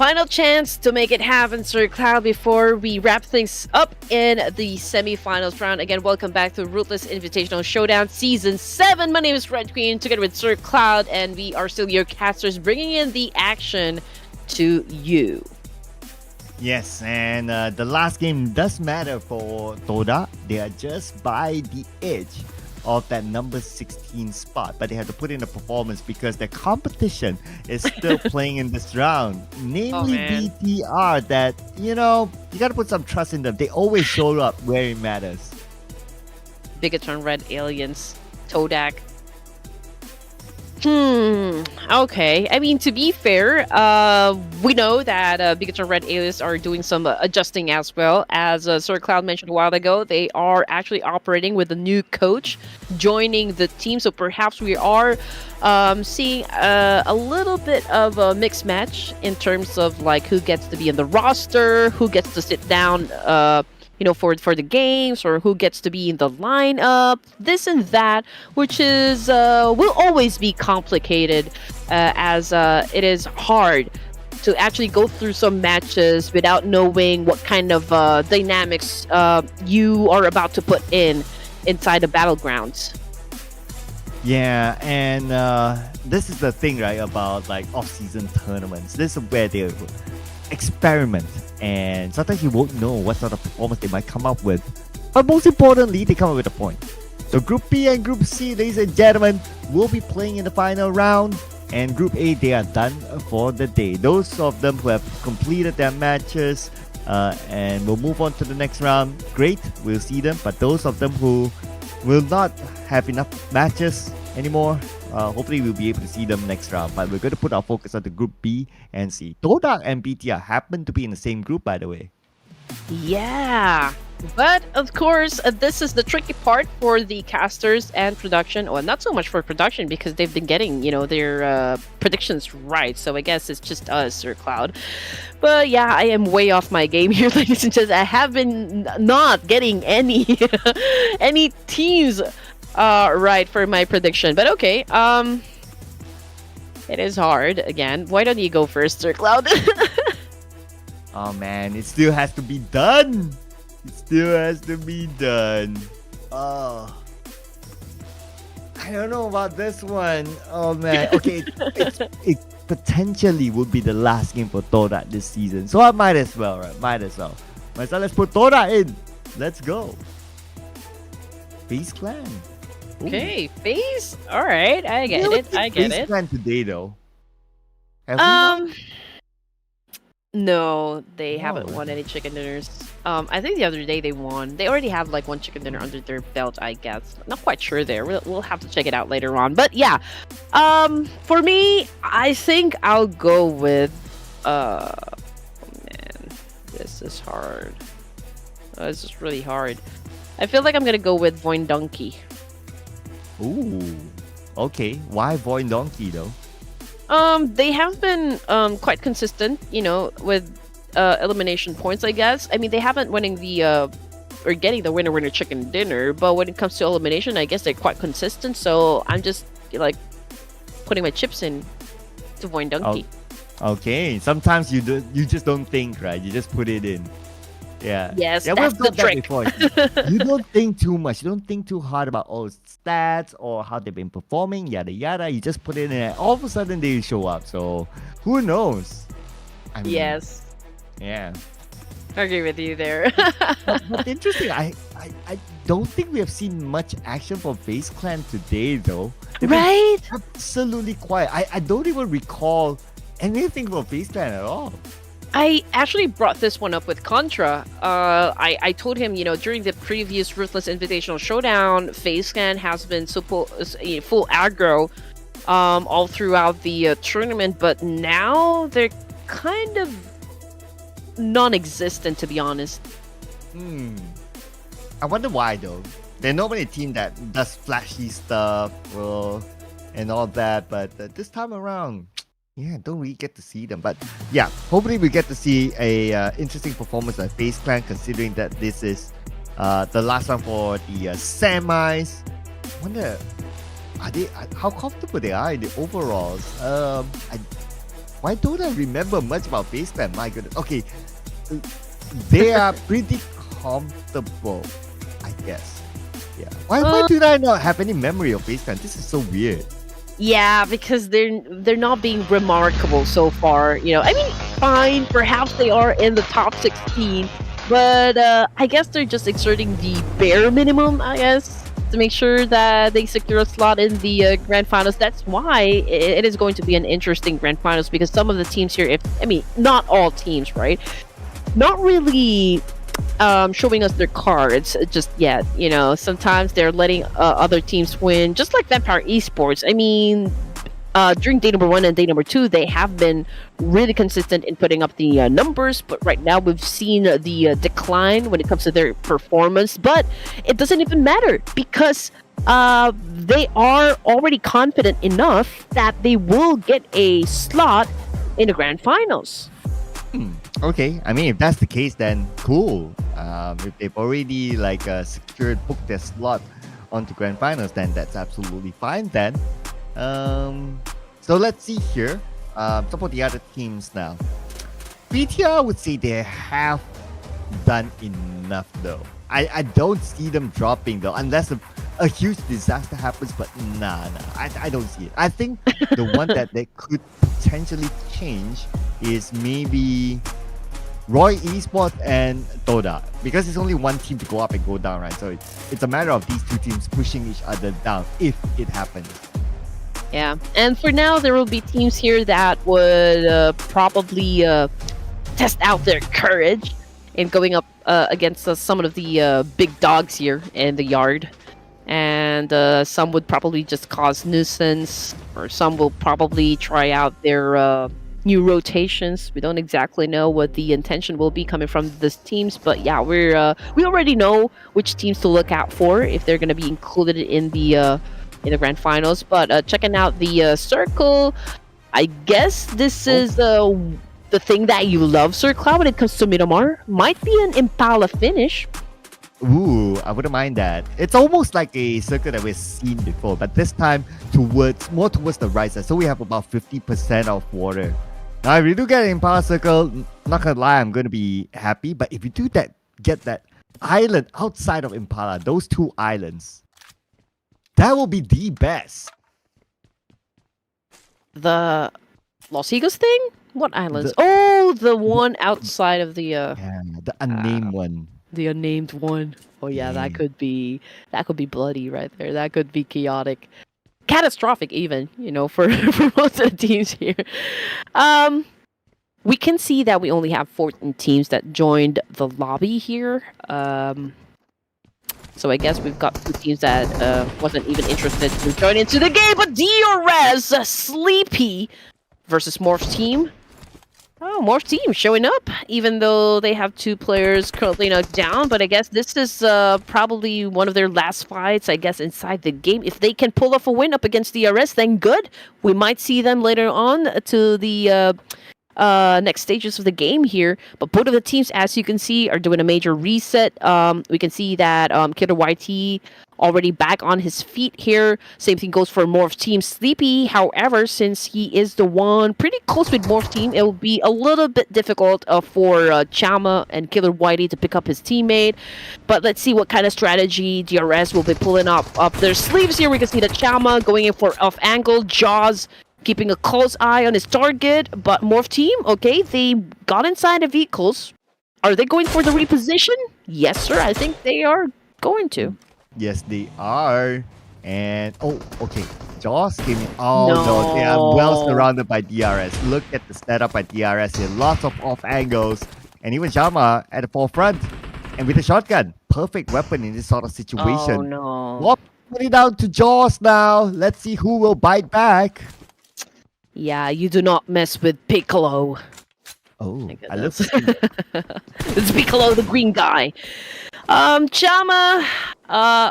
Final chance to make it happen, Sir Cloud, before we wrap things up in the semifinals round. Again, welcome back to Ruthless Invitational Showdown Season 7. My name is Red Queen, together with Sir Cloud, and we are still your casters, bringing in the action to you. Yes, and the last game does matter for Toda. They are just by the edge of that number 16 spot, but they have to put in a performance because their competition is still playing in this round, namely BTR, that, you know, you gotta put some trust in them. They always show up where it matters. Bigatron Red Aliens, Todak. Okay. I mean, to be fair, we know that Bigatron Red Aliens are doing some adjusting as well. As Sir Cloud mentioned a while ago, they are actually operating with a new coach joining the team. So perhaps we are seeing a little bit of a mixed match in terms of like who gets to be in the roster, who gets to sit down you know, for the games, or who gets to be in the lineup, this and that, which is will always be complicated, as it is hard to actually go through some matches without knowing what kind of dynamics you are about to put inside the battlegrounds. Yeah, and this is the thing, right, about like off-season tournaments. This is where they experiment, and sometimes you won't know what sort of performance they might come up with, but most importantly, they come up with a point. So Group B and Group C, ladies and gentlemen, will be playing in the final round, and Group A, they are done for the day. Those of them who have completed their matches and will move on to the next round, great, we'll see them. But those of them who will not have enough matches anymore, hopefully we'll be able to see them next round. But we're going to put our focus on the Group B and C. Todak and BTR happen to be in the same group, by the way. Yeah, but of course, this is the tricky part for the casters and production. Well, not so much for production, because they've been getting, you know, their predictions right. So I guess it's just us, Sir Cloud. But yeah, I am way off my game here, ladies and gentlemen. I have been not getting any any teams right for my prediction. But okay, it is hard again. Why don't you go first, Sir Cloud? Oh man, it still has to be done. It still has to be done. Oh, I don't know about this one. Oh man. Okay, it potentially would be the last game for Toda this season. So I might as well, right? Might as well. Let's put Toda in. Let's go. FaZe Clan. Ooh. Okay, FaZe. All right, I get it. I get FaZe it. Clan today though. Have we No, they haven't No. won any chicken dinners. I think the other day they won. They already have like one chicken dinner under their belt, I guess. Not quite sure there. We'll have to check it out later on. But yeah, for me, I think I'll go with oh man, this is hard. This is really hard. I feel like I'm gonna go with Voin Donkey. Ooh. Okay. Why Void Donkey though? They have been quite consistent, you know, with elimination points, I guess. I mean, they haven't winning the or getting the winner chicken dinner, but when it comes to elimination, I guess they're quite consistent. So I'm just like putting my chips in to Voin Donkey. Okay. Sometimes you just don't think, right? You just put it in. Yeah. Yes, Yeah, that's we've the done that trick. before. You don't think too much. You don't think too hard about stats or how they've been performing, yada yada. You just put it in, and all of a sudden they show up. So who knows? I mean, Yes, Yeah. I agree with you there. But interesting. I don't think we have seen much action from FaZe Clan today, though. They've been Right? absolutely quiet. I don't even recall anything from FaZe Clan at all. I actually brought this one up with Contra. I told him, you know, during the previous Ruthless Invitational Showdown, FaZe Clan has been full aggro all throughout the tournament, but now they're kind of non-existent, to be honest. I wonder why, though. They're normally a team that does flashy stuff and all that, but this time around, yeah, don't really get to see them. But yeah, hopefully we get to see a interesting performance by FaZe Clan, considering that this is the last one for the semis. I wonder, how comfortable they are in the overalls. Why don't I remember much about Baseband? My goodness. Okay, they are pretty comfortable, I guess. Yeah. Why do I not have any memory of Baseband? This is so weird. Yeah, because they're not being remarkable so far. I mean, fine. Perhaps they are in the top 16, but I guess they're just exerting the bare minimum, I guess, to make sure that they secure a slot in the grand finals. That's why it is going to be an interesting grand finals, because some of the teams here, not all teams, right? Not really showing us their cards just yet. Sometimes they're letting other teams win, just like Vampire Esports. I mean, during day number 1 and day number 2, they have been really consistent in putting up the numbers, but right now we've seen the decline when it comes to their performance. But it doesn't even matter, because they are already confident enough that they will get a slot in the grand finals. Okay, I mean, if that's the case, then cool. If they've already booked their slot onto grand finals, then that's absolutely fine then. So let's see here. Some of the other teams now. BTR would say they have done enough though. I don't see them dropping though, unless a huge disaster happens, but nah, I don't see it. I think the one that they could potentially change is maybe Roy Esports and Toda, because it's only one team to go up and go down, right? So it's a matter of these two teams pushing each other down if it happens. Yeah, and for now, there will be teams here that would probably test out their courage in going up against some of the big dogs here in the yard. And some would probably just cause nuisance, or some will probably try out their new rotations. We don't exactly know what the intention will be coming from these teams, but yeah, we already know which teams to look out for if they're going to be included in the grand finals. But checking out the circle, I guess this is the thing that you love, Sir Cloud, when it comes to Miramar. Might be an Impala finish. Ooh, I wouldn't mind that. It's almost like a circle that we've seen before, but this time more towards the right side. So we have about 50% of water. Now, if you do get an Impala circle, not gonna lie, I'm gonna be happy. But if you do get that island outside of Impala, those two islands, that will be the best. The Los Eagles thing? What islands? The one outside of the the unnamed one. The unnamed one. Oh yeah, that could be bloody right there. That could be chaotic, catastrophic even. For most of the teams here. We can see that we only have 14 teams that joined the lobby here. So I guess we've got 2 teams that wasn't even interested to join into the game. But DRS Sleepy versus Morph's team. Oh, Morph's team showing up, even though they have 2 players currently knocked down. But I guess this is probably one of their last fights, I guess, inside the game. If they can pull off a win up against DRS, then good. We might see them later on to the next stages of the game here. But both of the teams, as you can see, are doing a major reset. We can see that Killer YT already back on his feet here. Same thing goes for Morph's team. Sleepy, however, since he is the one pretty close with Morph's team, it will be a little bit difficult for Chama and Killer Whitey to pick up his teammate. But let's see what kind of strategy DRS will be pulling up their sleeves here. We can see the Chama going in for off angle. Jaws keeping a close eye on his target. But Morph team, okay, they got inside the vehicles. Are they going for the reposition? Yes, sir. I think they are going to. Yes, they are. And, okay. Jaws came in. Oh, no. They are well surrounded by DRS. Look at the setup by DRS here. Lots of off angles. And even Jama at the forefront. And with a shotgun. Perfect weapon in this sort of situation. Oh, no. Well, put it down to Jaws now. Let's see who will bite back. Yeah, you do not mess with Piccolo. Oh, I love It's Piccolo, the green guy. Chama.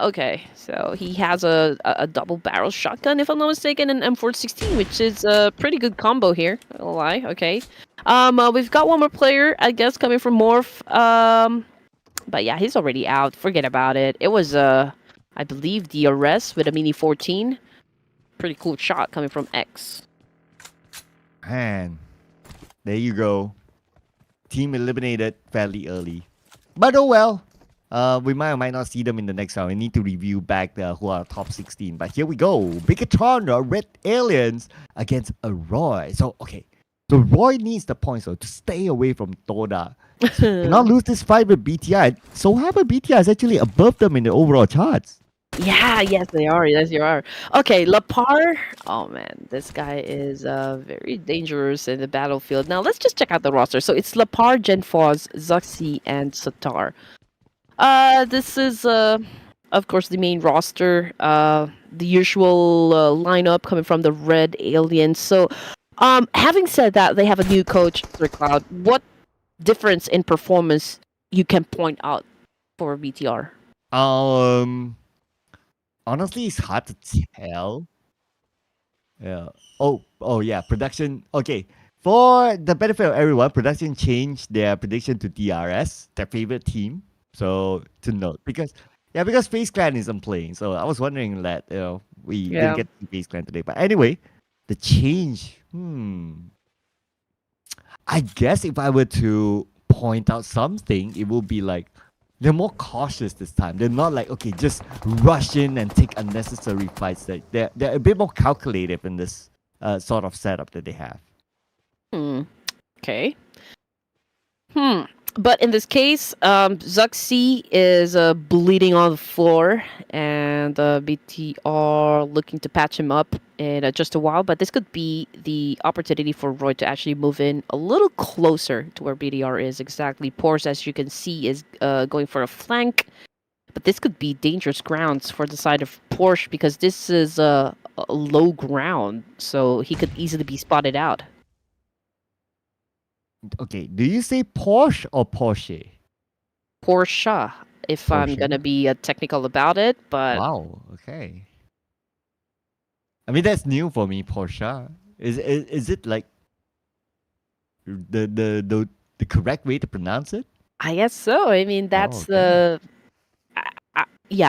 Okay, so he has a double barrel shotgun, if I'm not mistaken, an M416, which is a pretty good combo here. I don't lie. Okay. We've got one more player, I guess, coming from Morph. But yeah, he's already out. Forget about it. It was I believe DRS with a Mini 14. Pretty cool shot coming from X. Man, There you go. Team eliminated fairly early. But oh well. We might or might not see them in the next round. We need to review back who are top 16. But here we go. Bigatron, Red Aliens against a Roy. So, okay. So Roy needs the points though to stay away from Toda. Cannot lose this fight with BTI. So however, BTI is actually above them in the overall charts. Yeah, yes, they are. Yes, you are. Okay, Lapar. Oh man, this guy is very dangerous in the battlefield. Now let's just check out the roster. So it's Lapar, Genfoz, Zuxi, and Satar. This is of course the main roster. The usual lineup coming from the Red Aliens. So, having said that, they have a new coach, Sir Cloud. What difference in performance you can point out for BTR? Honestly, it's hard to tell. Yeah. Oh yeah. Production. Okay. For the benefit of everyone, production changed their prediction to DRS, their favorite team. So to note, because FaZe Clan isn't playing. So I was wondering that we didn't get to FaZe Clan today. But anyway, the change. I guess if I were to point out something, it will be like they're more cautious this time. They're not like, okay, just rush in and take unnecessary fights. They're a bit more calculative in this sort of setup that they have. Okay. But in this case, Zuxi is bleeding on the floor, and BTR looking to patch him up in just a while. But this could be the opportunity for Roy to actually move in a little closer to where BTR is exactly. Pors, as you can see, is going for a flank. But this could be dangerous grounds for the side of Porsche because this is a low ground, so he could easily be spotted out. Okay, do you say Porsche or Porsche? Porsche, if I'm gonna be technical about it, but wow, okay. I mean that's new for me, Porsche. Is it like the correct way to pronounce it? I guess so. I mean that's yeah,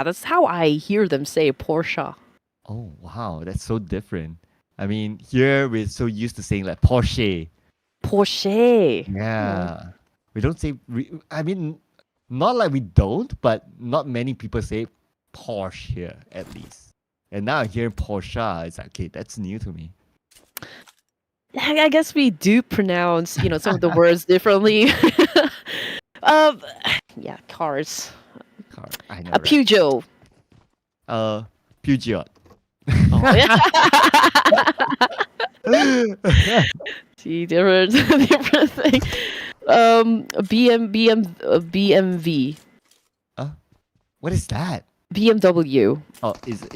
that's how I hear them say Porsche. Oh wow, that's so different. I mean, here we're so used to saying like Porsche. Porsche. Yeah. We don't say, I mean, not like we don't, but not many people say Porsche here, at least. And now hearing Porsche, it's like, okay, that's new to me. I guess we do pronounce, some of the words differently. Yeah, cars. I know. A Peugeot. Peugeot. Oh, yeah. See, different thing. BMV. What is that? BMW. Oh, isn't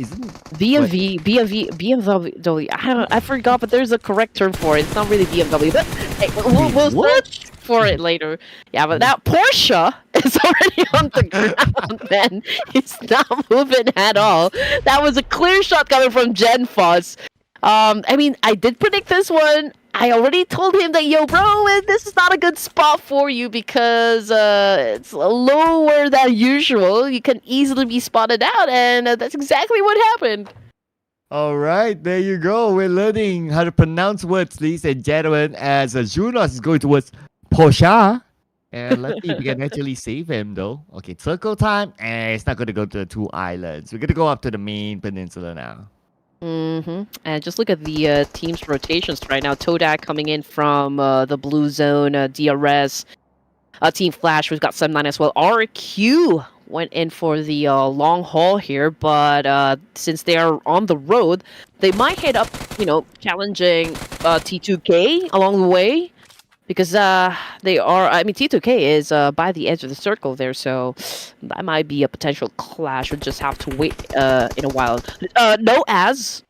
BMW. I forgot, but there's a correct term for it. It's not really BMW, but hey, we'll search for it later. Yeah, but that Porsche is already on the ground, man. It's not moving at all. That was a clear shot coming from Genfoz. I mean, I did predict this one. I already told him that, yo, bro, this is not a good spot for you because it's lower than usual. You can easily be spotted out, and that's exactly what happened. All right, there you go. We're learning how to pronounce words, ladies and gentlemen, as Junos is going towards Porsche. And let's see if we can actually save him, though. Okay, circle time. And it's not going to go to the two islands. We're going to go up to the main peninsula now. And just look at the team's rotations right now. Todak coming in from the blue zone, DRS. Team Flash, we've got 7-9 as well. RQ went in for the long haul here, but since they are on the road, they might head up, challenging T2K along the way. Because they are, I mean, T2K is by the edge of the circle there, so that might be a potential clash. We'll just have to wait in a while. No As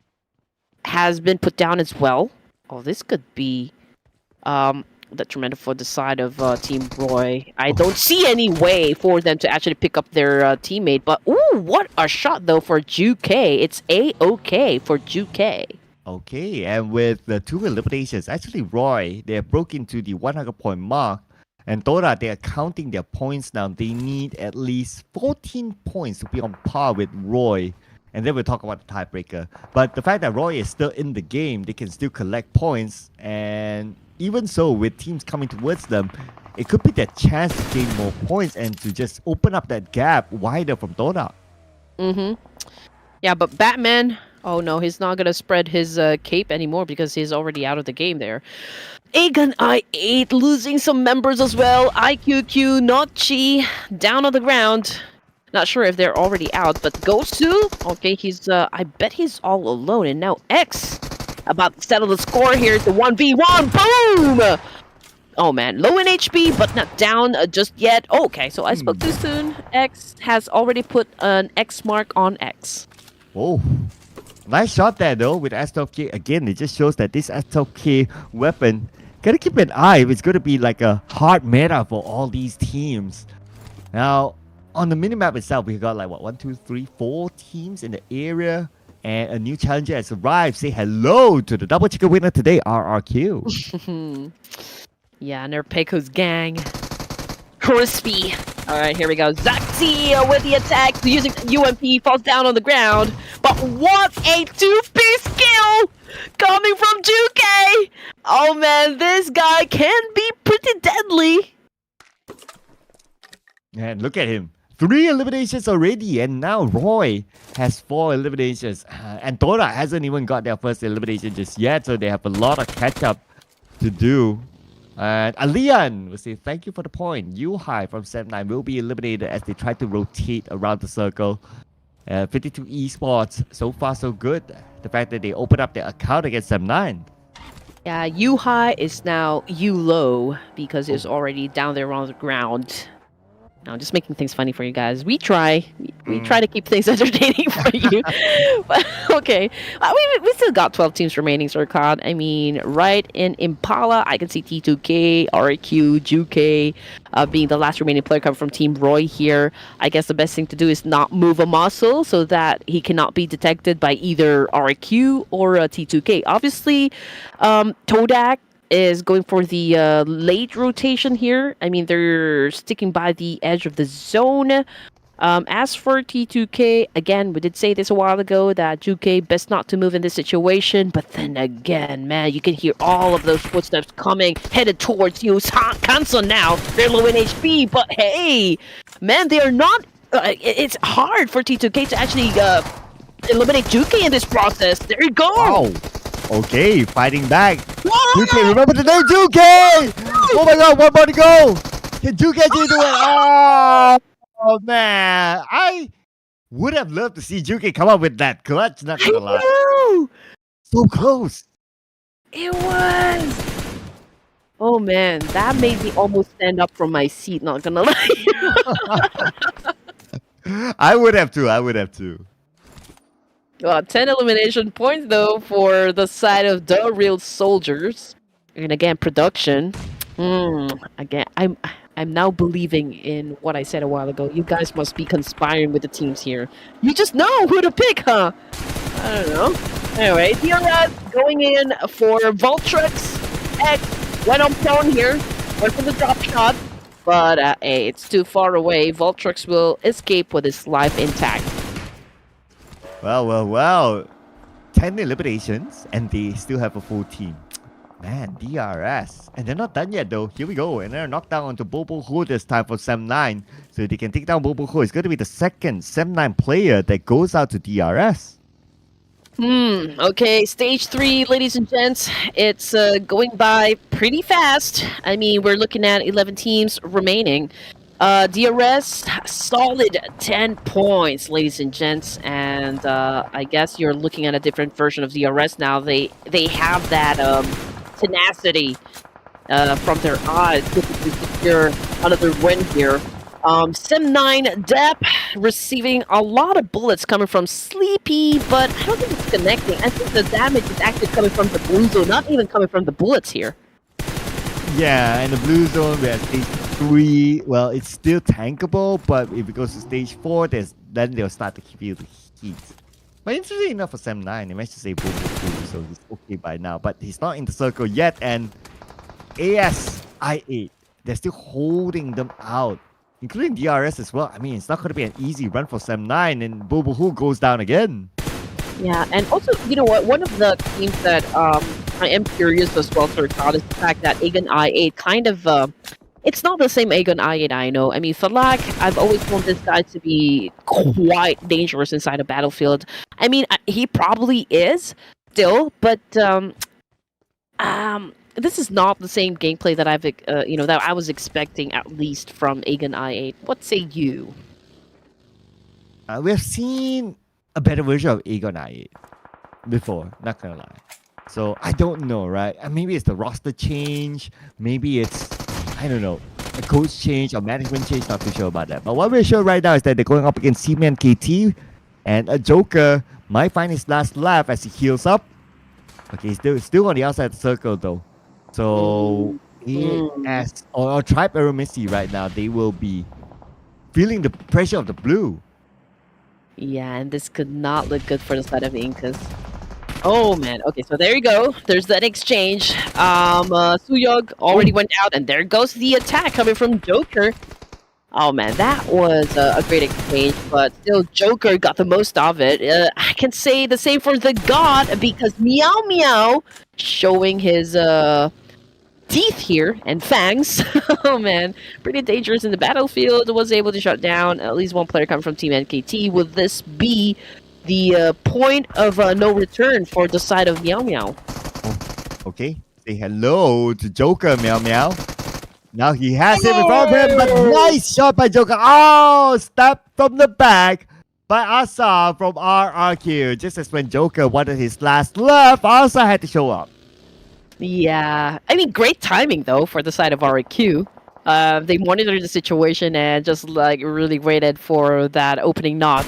has been put down as well. Oh, this could be detrimental for the side of Team Roy. I don't see any way for them to actually pick up their teammate, but ooh, what a shot though for Juke. It's A-OK for Juke. Okay, and with the two eliminations, actually Roy, they have broken into the 100-point mark. And Dora, they are counting their points now. They need at least 14 points to be on par with Roy and then we'll talk about the tiebreaker. But the fact that Roy is still in the game, they can still collect points, and even so, with teams coming towards them, it could be their chance to gain more points and to just open up that gap wider from Dota. Yeah, but Batman, oh no, he's not gonna spread his cape anymore because he's already out of the game there. Aegon I8 losing some members as well. IQQ, Notchi, down on the ground. Not sure if they're already out, but Gosu, okay, he's, I bet he's all alone. And now X, about to settle the score here. It's a 1v1, boom! Oh man, low in HP, but not down just yet. Oh, okay, so I spoke too soon. X has already put an X mark on X. Oh, nice shot there though with S12K. Again, it just shows that this S12K weapon, gotta keep an eye if it's gonna be like a hard meta for all these teams. Now, on the minimap itself, we got like what, 1, 2, 3, 4 teams in the area, and a new challenger has arrived. Say hello to the double chicken winner today, RRQ. Yeah, and they're Pecco's gang. Crispy. All right, here we go. Zaxi with the attack, using UMP, falls down on the ground. But what a two-piece skill coming from Juke! Oh man, this guy can be pretty deadly. And look at him. 3 eliminations already, and now Roy has 4 eliminations. And Dota hasn't even got their first elimination just yet, so they have a lot of catch-up to do. And Alian will say thank you for the point. Yuhai from Sem9 will be eliminated as they try to rotate around the circle. 52 Esports, so far so good. The fact that they open up their account against Sem9. Yeah, Yuhai is now Low because it's already down there on the ground. Now, just making things funny for you guys. We try to keep things entertaining for you. But, okay. We still got 12 teams remaining, Sircod. I mean, right in Impala, I can see T2K, RQ, Juke being the last remaining player coming from Team Roy here. I guess the best thing to do is not move a muscle so that he cannot be detected by either RQ or T2K. Obviously, Todak is going for the late rotation here. I mean, they're sticking by the edge of the zone. As for T2K, again, we did say this a while ago that Juke best not to move in this situation. But then again, man, you can hear all of those footsteps coming, headed towards you. Cancel now. They're low in HP, but hey, man, they are not. It's hard for T2K to actually eliminate Juke in this process. There you go. Wow. Okay, fighting back. Juke, remember the name, Juke! Oh my god, one more to go! Can Juke actually do it? Oh man, I would have loved to see Juke come up with that clutch, not gonna lie. So close. It was. Oh man, that made me almost stand up from my seat, not gonna lie. I would have too. Well, 10 elimination points though for the side of the real soldiers. And again, production. Again, I'm now believing in what I said a while ago. You guys must be conspiring with the teams here. You just know who to pick, huh? I don't know. Anyway, DRS going in for Voltrix. X went on prone here. Went for the drop shot. But hey, it's too far away. Voltrix will escape with his life intact. Well. 10 eliminations, and they still have a full team. Man, DRS. And they're not done yet, though. Here we go. And they're knocked down onto Bobo Ho this time for Sem9. So they can take down Bobo Ho. It's going to be the second Sem9 player that goes out to DRS. Okay, stage 3, ladies and gents. It's going by pretty fast. I mean, we're looking at 11 teams remaining. DRS, solid 10 points, ladies and gents, and I guess you're looking at a different version of DRS now. They have that tenacity from their eyes to secure another win here. Sem9 Dep receiving a lot of bullets coming from Sleepy, but I don't think it's connecting. I think the damage is actually coming from the blue zone, not even coming from the bullets here. Yeah, in the blue zone, we have stage 3. Well, it's still tankable, but if it goes to stage 4, then they'll start to feel the heat. But interesting enough for Sem9, they managed to save Bobo 2, so he's okay by now. But he's not in the circle yet, and ASI8, they're still holding them out. including DRS as well. I mean, it's not going to be an easy run for Sem9, and Bobohu goes down again. Yeah, and also, you know what? One of the themes that I am curious as well to recall is the fact that Aegon I8 kind of it's not the same Aegon I8 I know. I mean, Falak, I've always found this guy to be quite dangerous inside a battlefield. I mean, he probably is still, but this is not the same gameplay that that I was expecting at least from Aegon I8. What say you? We've seen a better version of Aegon I8 before, not gonna lie. So I don't know, right? Maybe it's the roster change, maybe it's, I don't know, a coach change or management change, not too sure about that. But what we're sure right now is that they're going up against Seaman KT, and a Joker might find his last laugh as he heals up. Okay, he's still on the outside of the circle though. So or Tribe Aeromissy right now, they will be feeling the pressure of the blue. Yeah, and this could not look good for the side of the Incas. Oh man, okay, so there you go. There's that exchange. Suyog already went out, and there goes the attack coming from Joker. Oh man, that was a great exchange, but still Joker got the most of it. I can say the same for the God, because Meow Meow showing his teeth here and fangs. Oh man, pretty dangerous in the battlefield. Was able to shut down at least one player coming from Team NKT. Will this be the point of no return for the side of Meow Meow? Oh, okay, say hello to Joker, Meow Meow. Now he has him in front of him, but nice shot by Joker. Oh, step from the back by Asa from RRQ. Just as when Joker wanted his last laugh, Asa had to show up. Yeah, I mean, great timing though for the side of RQ. They monitored the situation and just like really waited for that opening knock,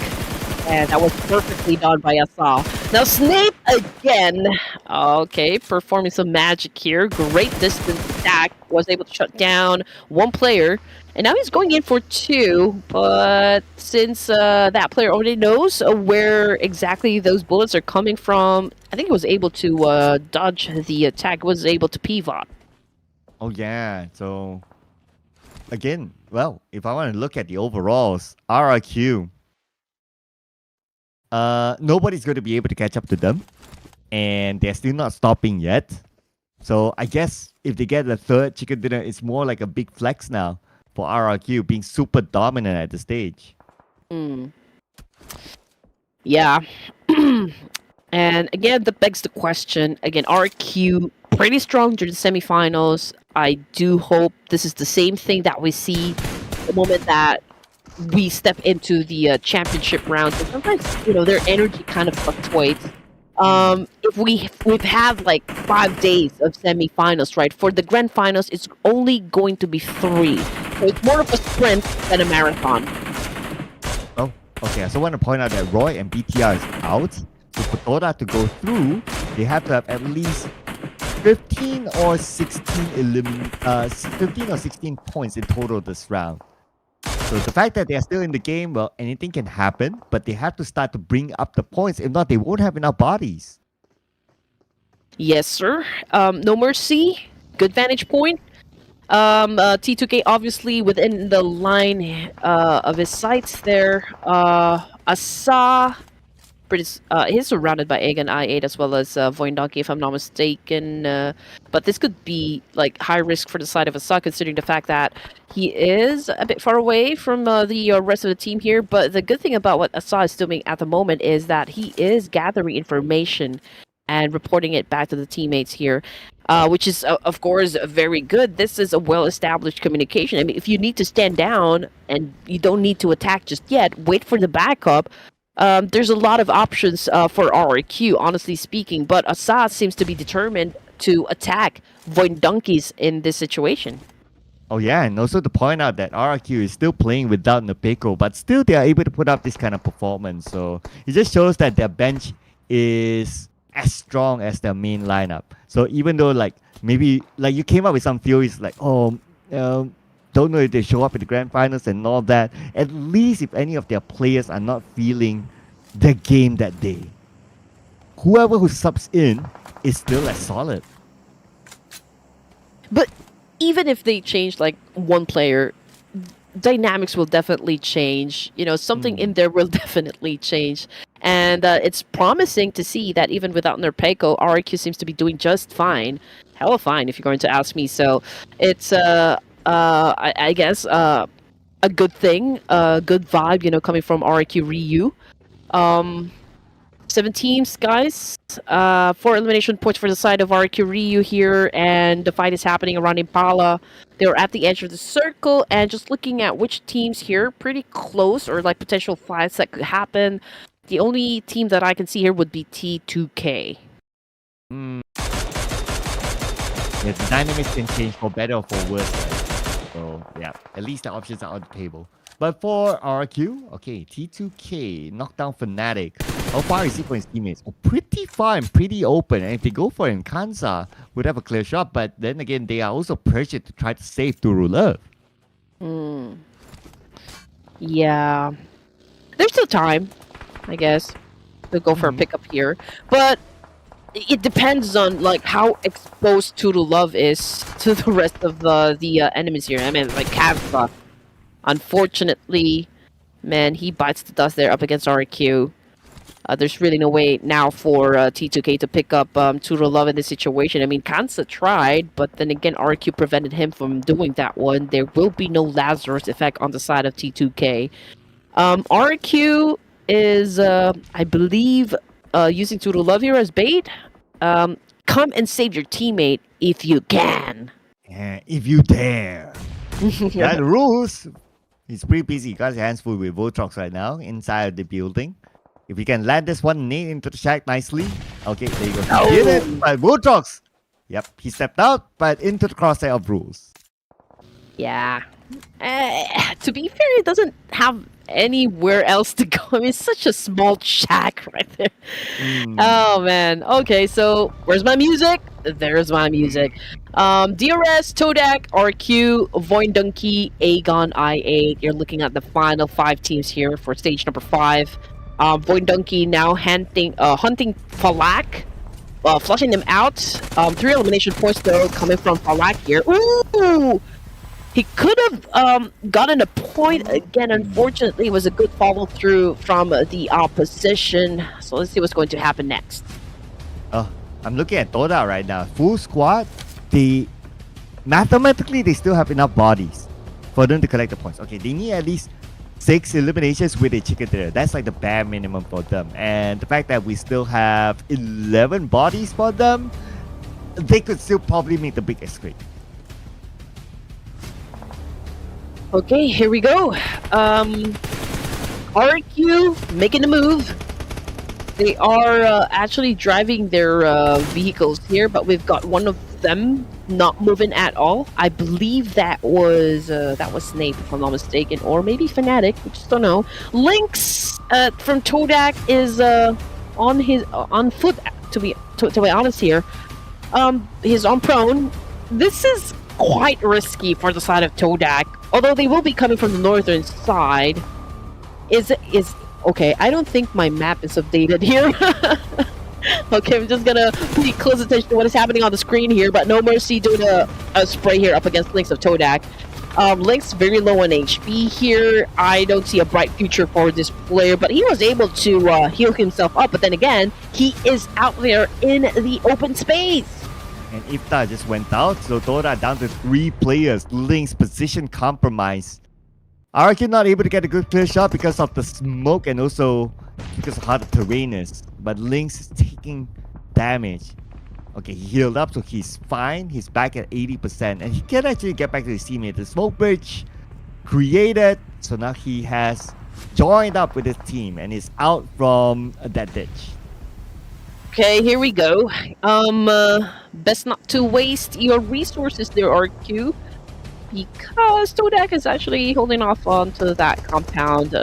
and that was perfectly done by Asa. Now Snape again. Okay, performing some magic here. Great distance attack. Was able to shut down one player. And now he's going in for two, but since that player already knows where exactly those bullets are coming from, I think he was able to dodge the attack, was able to pivot. Oh yeah, so again, well, if I want to look at the overalls, RRQ, nobody's going to be able to catch up to them, and they're still not stopping yet. So I guess if they get a third chicken dinner, it's more like a big flex now for RRQ being super dominant at the stage. Yeah. And again, that begs the question. Again, RQ pretty strong during the semifinals. I do hope this is the same thing that we see the moment that we step into the championship round. So sometimes, their energy kind of fluctuates. If we've had like 5 days of semifinals, right? For the grand finals, it's only going to be 3. So it's more of a sprint than a marathon. Oh, okay. So I want to point out that Roy and BTR is out. So for Toda to go through, they have to have at least 15 or 16 points in total this round. So the fact that they are still in the game, well, anything can happen, but they have to start to bring up the points. If not, they won't have enough bodies. Yes, sir. No mercy. Good vantage point. T2K obviously within the line of his sights there. Asa, he's surrounded by Aegon I8 as well as Voindonki, if I'm not mistaken. But this could be like high risk for the side of Asa, considering the fact that he is a bit far away from the rest of the team here. But the good thing about what Asa is doing at the moment is that he is gathering information and reporting it back to the teammates here. Which is, of course, very good. This is a well-established communication. I mean, if you need to stand down and you don't need to attack just yet, wait for the backup. There's a lot of options for RRQ, honestly speaking, but Asa seems to be determined to attack Voindonkies in this situation. Oh yeah, and also to point out that RRQ is still playing without Nepeko, but still they are able to put up this kind of performance. So it just shows that their bench is as strong as their main lineup. So even though maybe you came up with some theories like, don't know if they show up in the grand finals and all that, at least if any of their players are not feeling the game that day, whoever who subs in is still as solid. But even if they change one player, dynamics will definitely change. You know, something in there will definitely change. And it's promising to see that even without Nerpeco, RIQ seems to be doing just fine. Hella fine, if you're going to ask me. So it's, I guess, a good thing, a good vibe, you know, coming from RIQ Ryu. 7 teams, guys. 4 elimination points for the side of RQ Ryu here, and the fight is happening around Impala. They're at the edge of the circle, and just looking at which teams here, pretty close, or like potential fights that could happen. The only team that I can see here would be T2K. Yeah, the dynamics can change for better or for worse, right? So yeah, at least the options are on the table. But for RQ, okay, T2K, knockdown Fnatic. How far is he for his teammates? Oh, pretty far and pretty open. And if they go for him, Kansa would have a clear shot. But then again, they are also pressured to try to save Turulev. Yeah. There's still time, I guess, to go for a pickup here. But it depends on like how exposed Turulev is to the rest of the enemies here. I mean, like Kazba. Unfortunately, man, he bites the dust there up against RQ. There's really no way now for T2K to pick up Turulev in this situation. I mean, Kansa tried, but then again, RQ prevented him from doing that one. There will be no Lazarus effect on the side of T2K. RQ is, I believe, using Turulev here as bait. Come and save your teammate if you can. Yeah, if you dare. Yeah, the rules. He's pretty busy. He got his hands full with Voltrox right now inside the building. If he can land this one nade into the shack nicely. Okay, there you go. He did it by Voltrox. Yep, he stepped out, but into the crosshair of rules. Yeah. To be fair, it doesn't have anywhere else to go. I mean, it's such a small shack right there. Oh, man. Okay, so where's my music? There's my music. DRS, Todak, RQ, Voindunkey, Aegon, I8. You're looking at the final 5 teams here for stage number 5. Voindunkey now hunting Falak, flushing them out. 3 elimination points though coming from Falak here. Ooh! He could have gotten a point again. Unfortunately, it was a good follow through from the opposition. So let's see what's going to happen next. Oh, I'm looking at Toda right now. Full squad. Mathematically, they still have enough bodies for them to collect the points. Okay, they need at least 6 eliminations with a chicken dinner. That's like the bare minimum for them. And the fact that we still have 11 bodies for them, they could still probably make the big escape. Okay, here we go. RQ making the move. They are actually driving their vehicles here, but we've got one of them not moving at all. I believe that was Snape, if I'm not mistaken, or maybe Fnatic. We just don't know. Lynx from Todak is on foot. To be honest here, he's on prone. This is quite risky for the side of Todak. Although they will be coming from the northern side. Is okay, I don't think my map is updated here. Okay, I'm just gonna pay close attention to what is happening on the screen here, but No Mercy doing a spray here up against Lynx of Todak. Lynx very low on HP here. I don't see a bright future for this player, but he was able to heal himself up, but then again, he is out there in the open space. And Ifta just went out, so Toda down to 3 players. Lynx position compromised. RQ not able to get a good clear shot because of the smoke and also because of how the terrain is. But Lynx is taking damage. Okay, he healed up, so he's fine. He's back at 80%, and he can actually get back to his teammate. The smoke bridge created, so now he has joined up with his team and is out from that ditch. Okay, here we go. Best not to waste your resources there, RQ, because Todak is actually holding off onto that compound.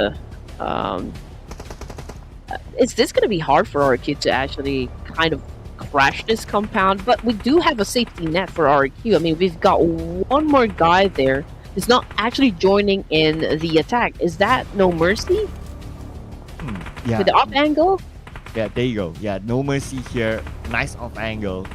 Is this going to be hard for RQ to actually kind of crash this compound? But we do have a safety net for RQ. I mean, we've got one more guy there. He's not actually joining in the attack. Is that No Mercy? Yeah. With the up angle? Yeah, there you go. Yeah, No Mercy here. Nice off angle.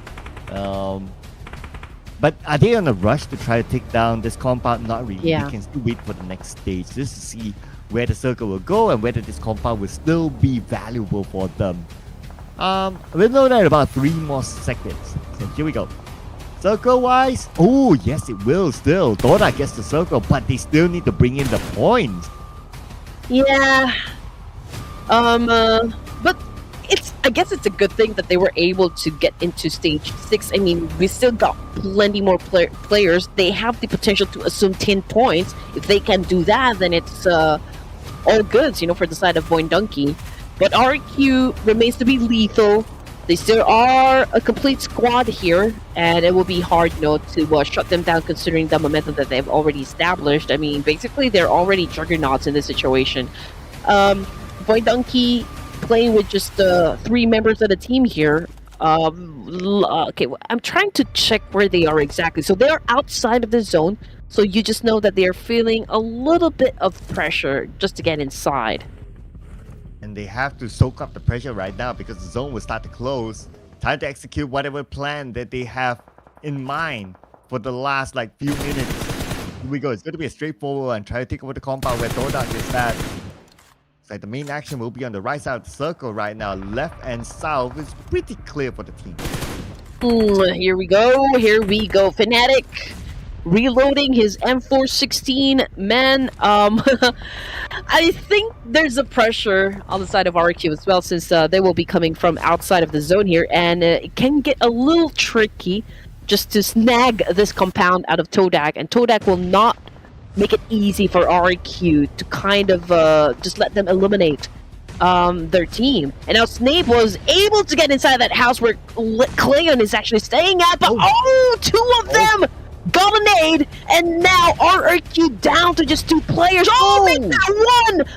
But are they on a rush to try to take down this compound? Not really. Yeah. They can still wait for the next stage just to see where the circle will go and whether this compound will still be valuable for them. We'll know that in about 3 more seconds. So here we go. Circle-wise, oh yes, it will still. Dora gets the circle, but they still need to bring in the points. Yeah. But I guess it's a good thing that they were able to get into stage 6. I mean, we still got plenty more players. They have the potential to assume 10 points. If they can do that, then it's all goods, for the side of Voindunkey. But RQ remains to be lethal. They still are a complete squad here, and it will be hard, to shut them down considering the momentum that they've already established. I mean, basically, they're already juggernauts in this situation. Voindunkey playing with just 3 members of the team here. Okay, I'm trying to check where they are exactly. So they're outside of the zone, so you just know that they're feeling a little bit of pressure just to get inside. And they have to soak up the pressure right now because the zone will start to close. Time to execute whatever plan that they have in mind for the last few minutes. Here we go. It's going to be a straightforward one. Try to take over the compound where Dodak is at. It's like the main action will be on the right side of the circle right now. Left and south is pretty clear for the team. Here we go. Here we go. Fnatic reloading his M416. Man, I think there's a pressure on the side of RQ as well, since they will be coming from outside of the zone here, and it can get a little tricky just to snag this compound out of Todak, and Todak will not make it easy for RQ to kind of just let them eliminate their team. And now Snape was able to get inside that house where Cleon is actually staying at, but two of them got a nade, and now RQ down to just 2 players.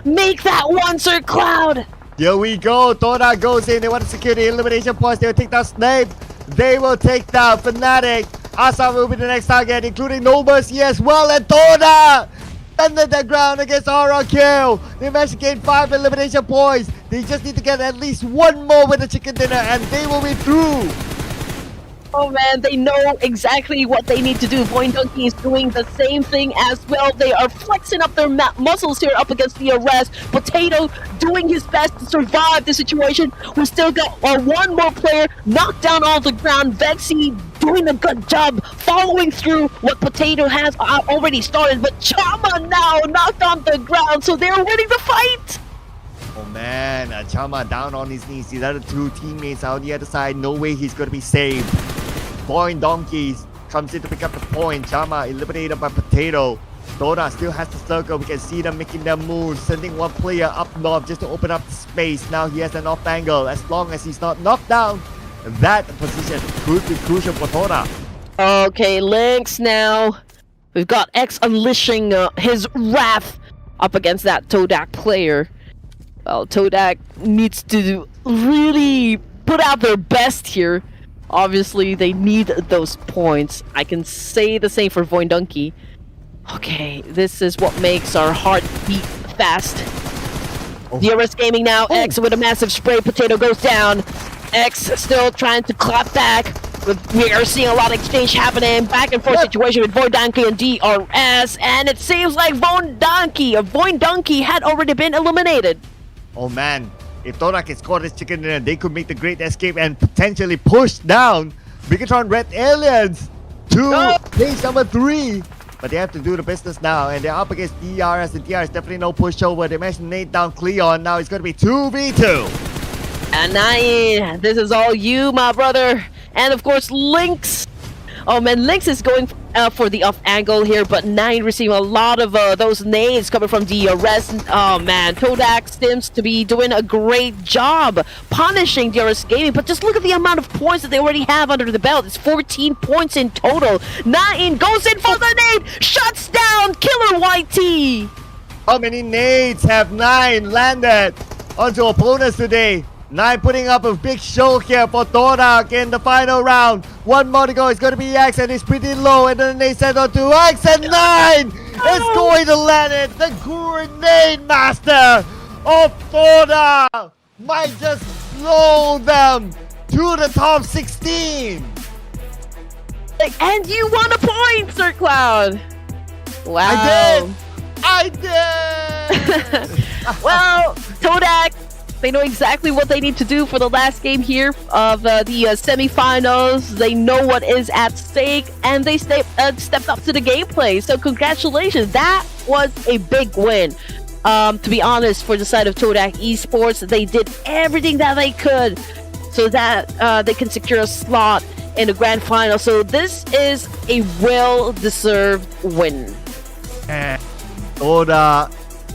Make that one, Sir Cloud. Here we go. Toda goes in. They want to secure the elimination points. They'll take down Snape. They will take down Fnatic. Asa will be the next target, including No Mercy as well. And Toda under the ground against RQ. They managed to gain 5 elimination points. They just need to get at least 1 more with the chicken dinner, and they will be through. Oh man, they know exactly what they need to do. Voindunkey is doing the same thing as well. They are flexing up their muscles here up against the arrest. Potato doing his best to survive the situation. We still got 1 more player knocked down on the ground. Vexy doing a good job following through what Potato has already started. But Chama now knocked on the ground, so they're winning the fight. Oh man, Chama down on his knees. The other 2 teammates out the other side. No way he's going to be saved. Voindunkey comes in to pick up the point. Chama eliminated by Potato. Dora still has the circle. We can see them making their moves, sending 1 player up north just to open up the space. Now he has an off angle. As long as he's not knocked down, that position could be crucial for Dora. Okay, Lynx now. We've got X unleashing his wrath up against that Todak player. Well, Todak needs to really put out their best here. Obviously, they need those points. I can say the same for Voindunkey. Okay, this is what makes our heart beat fast. DRS Gaming now. X with a massive spray. Potato goes down. X still trying to clap back. We are seeing a lot of exchange happening. Back and forth situation with Voindunkey and DRS. And it seems like Voindunkey had already been eliminated. Oh man, if Todak can score this chicken dinner, they could make the great escape and potentially push down Bigatron Red Aliens to base number 3. But they have to do the business now, and they're up against DRS, and DRS definitely no pushover. They managed to nade down Cleon. Now it's going to be 2v2. And Nine, this is all you, my brother. And of course, Lynx. Oh man, Lynx is going for the off angle here, but Nine receiving a lot of those nades coming from DRS. Oh man, Todak seems to be doing a great job punishing DRS Gaming, but just look at the amount of points that they already have under the belt. It's 14 points in total. Nine goes in for the nade, shuts down Killer YT. How many nades have 9 landed onto opponents today? 9 putting up a big show here for Todak in the final round. 1 more to go. It's going to be X, and it's pretty low. And then they send on to X, and 9 is going to land it. The grenade master of Todak might just slow them to the top 16. And you won a point, Sir Cloud. Wow. I did. Well, Todak, they know exactly what they need to do for the last game here of the semifinals. They know what is at stake, and they stepped up to the gameplay. So congratulations, that was a big win. To be honest, for the side of Todak Esports, they did everything that they could so that they can secure a slot in the grand final. So this is a well-deserved win. And Oda,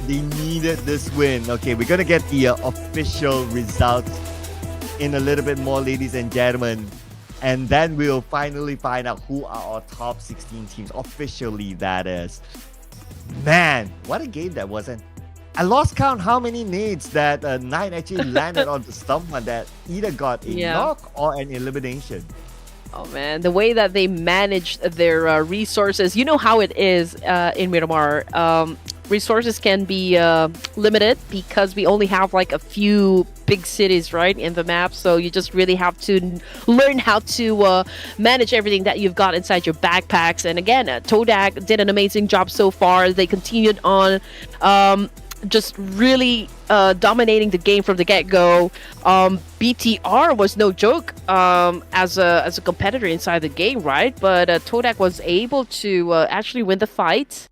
they needed this win. Okay, we're gonna get the official results in a little bit more, ladies and gentlemen, and then we'll finally find out who are our top 16 teams officially. That is, man, what a game that was. And I lost count how many nades that Nine actually landed on the someone that either got a knock or an elimination. Oh man, the way that they managed their resources, you know how it is in Miramar. Resources can be limited because we only have like a few big cities, right, in the map. So you just really have to learn how to manage everything that you've got inside your backpacks. And again, Todak did an amazing job so far. They continued on just really dominating the game from the get-go. BTR was no joke as a competitor inside the game, right? But Todak was able to actually win the fight.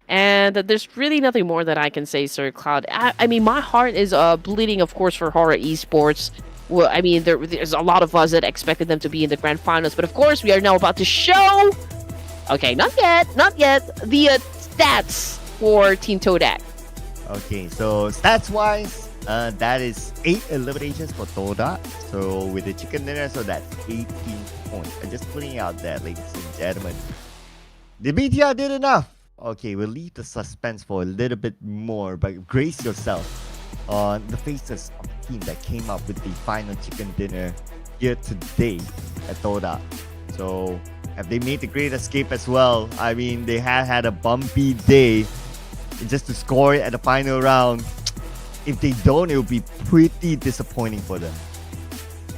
And there's really nothing more that I can say, Sir Cloud. I mean, my heart is bleeding, of course, for HORAA Esports. Well, I mean, there's a lot of us that expected them to be in the grand finals. But of course, we are now about to show... Okay, not yet. The stats for Team Todak. Okay, so stats-wise, that is 8 eliminations for Todak. So with the chicken dinner, so that's 18 points. I'm just putting it out there, ladies and gentlemen. The BTR did enough. Okay, we'll leave the suspense for a little bit more, but brace yourself on the faces of the team that came up with the final chicken dinner here today at Todak. So, have they made the great escape as well? I mean, they had a bumpy day just to score it at the final round. If they don't, it will be pretty disappointing for them.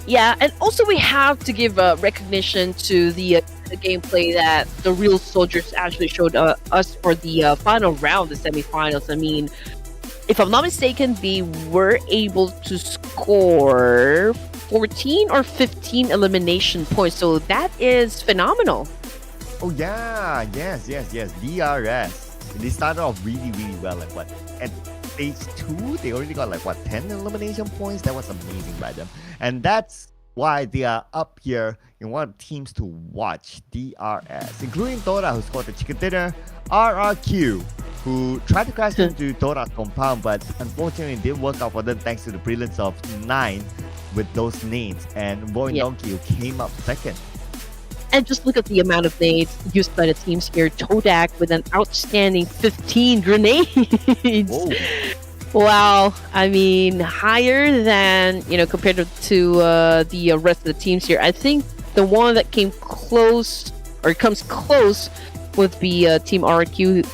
Yeah, and also we have to give recognition to the gameplay that the real soldiers actually showed us for the final round, the semifinals. I mean, if I'm not mistaken, they were able to score 14 or 15 elimination points. So that is phenomenal. Oh yeah, yes. DRS. They started off really well. Like what? At stage 2, they already got like what, 10 elimination points? That was amazing by them. And that's why they are up here in one of the teams to watch, DRS, including Todak, who scored the chicken dinner, RRQ, who tried to crash into Todak's compound, but unfortunately it didn't work out for them thanks to the brilliance of 9 with those nades, and Boy Donkey, who came up second. And just look at the amount of nades used by the teams here. Todak with an outstanding 15 grenades. Whoa. Wow, I mean, higher than, compared to the rest of the teams here. I think the one that came close, or comes close, would be Team RQ,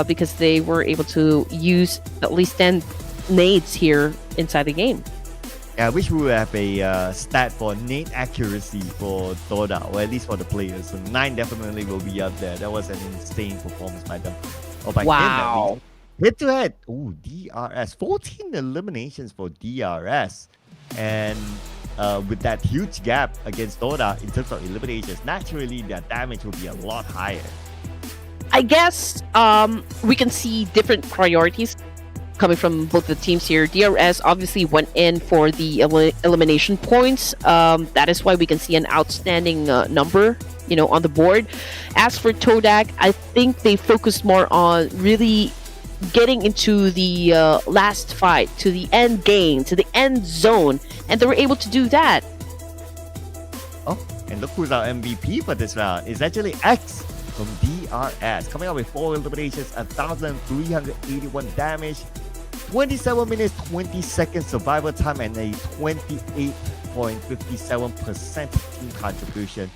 because they were able to use at least 10 nades here inside the game. Yeah, I wish we would have a stat for nade accuracy for Todak, or at least for the players. So 9 definitely will be up there. That was an insane performance by them. Or by him, at least. Head to head. Ooh, DRS. 14 eliminations for DRS. And with that huge gap against Todak in terms of eliminations, naturally their damage will be a lot higher. I guess we can see different priorities coming from both the teams here. DRS obviously went in for the elimination points. That is why we can see an outstanding number, on the board. As for Todak, I think they focused more on really getting into the last fight, to the end game, to the end zone, and they were able to do that. Oh, and look who's our MVP for this round. It's actually X from DRS, coming out with 4 eliminations, 1,381 damage, 27 minutes 20 seconds survival time, and a 28.57% team contribution.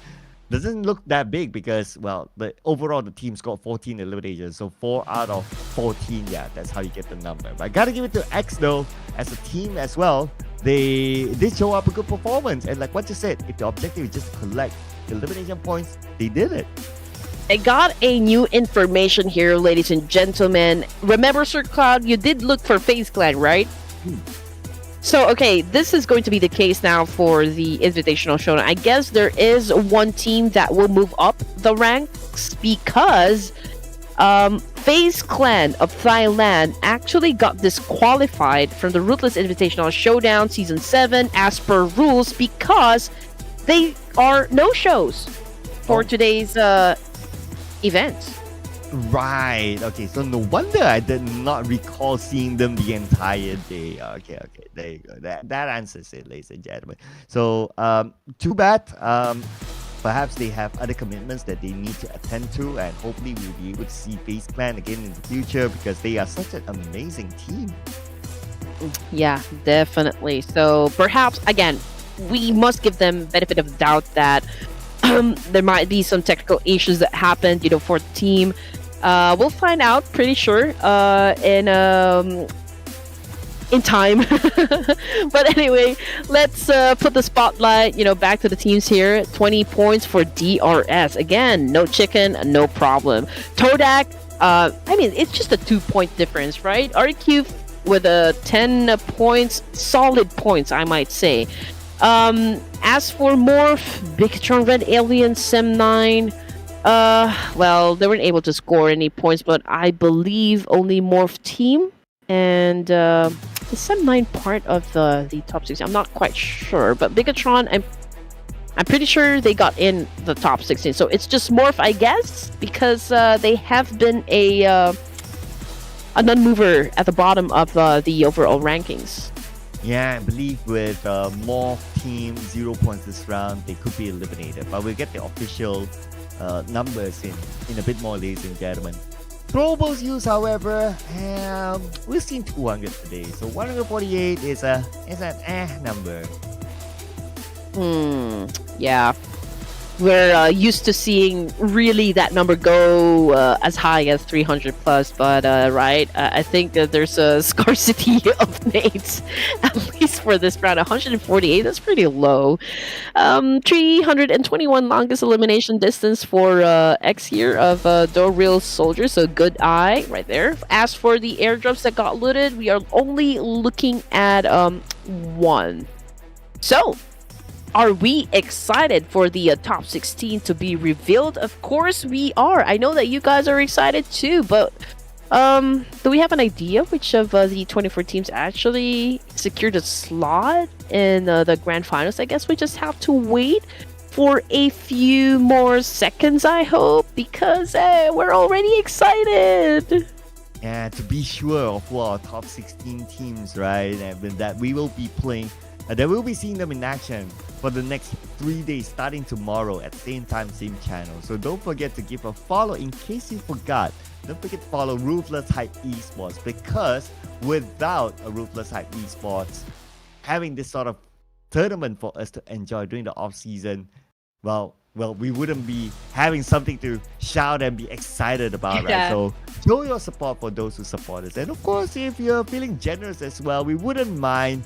Doesn't look that big because, well, overall the team scored 14 eliminations, so 4 out of 14. Yeah, that's how you get the number. But I gotta give it to X though, as a team as well. They did show up a good performance, and like what you said, if the objective is just to collect elimination points, they did it. I got a new information here, ladies and gentlemen. Remember, Sir Cloud, you did look for FaZe Clan, right? So, okay, this is going to be the case now for the Invitational Showdown. I guess there is one team that will move up the ranks because FaZe Clan of Thailand actually got disqualified from the Ruthless Invitational Showdown Season 7 as per rules because they are no-shows for today's event. Right. Okay. So no wonder I did not recall seeing them the entire day. Okay. There you go. That answers it, ladies and gentlemen. So too bad. Perhaps they have other commitments that they need to attend to, and hopefully we'll be able to see FaZe Clan again in the future because they are such an amazing team. Yeah, definitely. So perhaps again, we must give them benefit of the doubt that there might be some technical issues that happened, for the team. We'll find out, pretty sure, in time. But anyway, let's put the spotlight, back to the teams here. 20 points for DRS. Again, no chicken, no problem. Todak, it's just a 2-point difference, right? RQ with 10 points, solid points, I might say. As for Morph, Bigatron Red Alien, Sem9, well, they weren't able to score any points, but I believe only Morph team and is Sem9 part of the top 16? I'm not quite sure, but Bigatron, I'm pretty sure they got in the top 16. So it's just Morph, I guess, because they have been a non-mover at the bottom of the overall rankings. Yeah, I believe with more team 0 points this round, they could be eliminated. But we'll get the official numbers in a bit more, ladies and gentlemen. Throwables used, however, we've seen 200 today. So 148 is an number. Yeah. We're used to seeing really that number go as high as 300 plus, but right, I think that there's a scarcity of nades, at least for this round. 148, that's pretty low. 321 longest elimination distance for X here of Doril Soldier, so good eye right there. As for the airdrops that got looted, we are only looking at 1. So, are we excited for the top 16 to be revealed? Of course we are. I know that you guys are excited too, but do we have an idea which of the 24 teams actually secured a slot in the grand finals? I guess we just have to wait for a few more seconds, I hope, because we're already excited. Yeah, to be sure of who our top 16 teams, right? And that we will be playing. They will be seeing them in action for the next 3 days, starting tomorrow at the same time, same channel. So don't forget to give a follow in case you forgot. Don't forget to follow Ruthless Hype Esports, because without a Ruthless Hype Esports having this sort of tournament for us to enjoy during the off season, well, we wouldn't be having something to shout and be excited about, right? So show your support for those who support us. And of course, if you're feeling generous as well, we wouldn't mind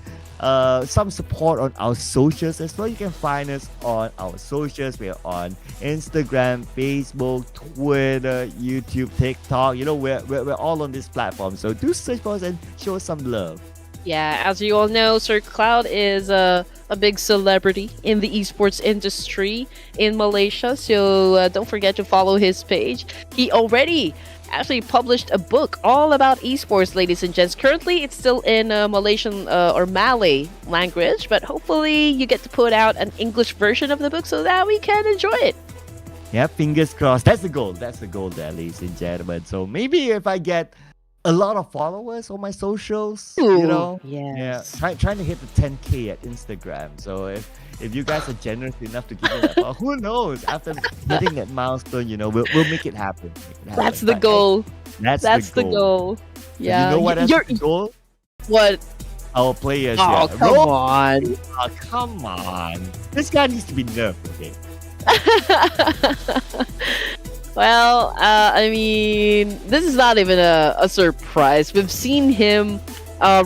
some support on our socials as well. You can find us on our socials. We're on Instagram, Facebook, Twitter, YouTube, TikTok. We're all on this platform. So do search for us and show us some love. Yeah, as you all know, Sir Cloud is a big celebrity in the esports industry in Malaysia. So don't forget to follow his page. He already actually published a book all about esports, ladies and gents. Currently, it's still in Malaysian or Malay language, but hopefully you get to put out an English version of the book so that we can enjoy it. Yeah, fingers crossed. That's the goal. That's the goal there, ladies and gentlemen. So maybe if I get a lot of followers on my socials, yes. trying to hit the 10K at Instagram. So if you guys are generous enough to give me that, well, who knows? After hitting that milestone, we'll make it happen. That's the goal. That's the goal. Yeah. You know what? That's the goal. What? Our players. Oh, come on. Oh, come on. This guy needs to be nerfed. Okay. Well, this is not even a surprise. We've seen him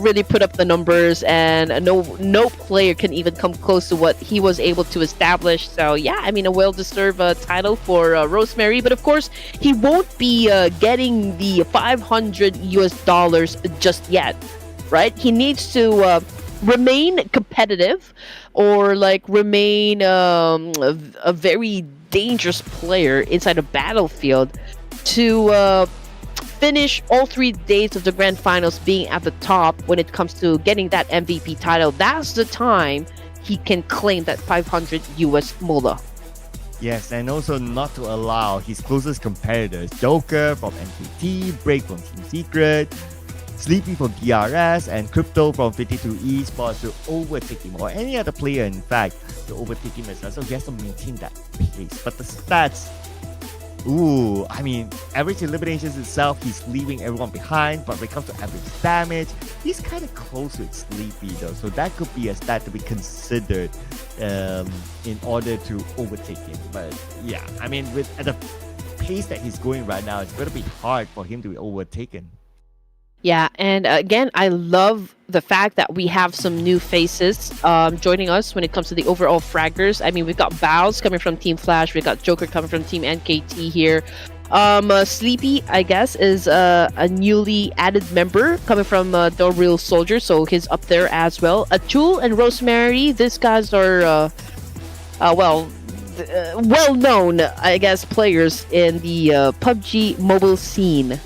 really put up the numbers, and no player can even come close to what he was able to establish. So yeah, I mean, a well-deserved title for Rosemary, but of course he won't be getting the $500 just yet, right? He needs to remain competitive, or like remain a very dangerous player inside a battlefield to finish all 3 days of the grand finals being at the top when it comes to getting that MVP title. That's the time he can claim that 500 US moolah. Yes, and also not to allow his closest competitors, Joker from NKT, Break from Team Secret, Sleepy from DRS, and Crypto from 52 Esports to overtake him, or any other player in fact, to overtake him as well. So he has to maintain that pace. But the stats, I mean, average eliminations itself, he's leaving everyone behind, but when it comes to average damage, he's kind of close with Sleepy though, so that could be a stat to be considered in order to overtake him. But yeah, I mean, at the pace that he's going right now, it's going to be hard for him to be overtaken. Yeah, and again, I love the fact that we have some new faces joining us when it comes to the overall fraggers. I mean, we've got Bows coming from Team Flash, we've got Joker coming from Team NKT here. Sleepy, I guess, is a newly added member coming from The Real Soldier, so he's up there as well. Achul and Rosemary, these guys are, well-known, I guess, players in the PUBG mobile scene.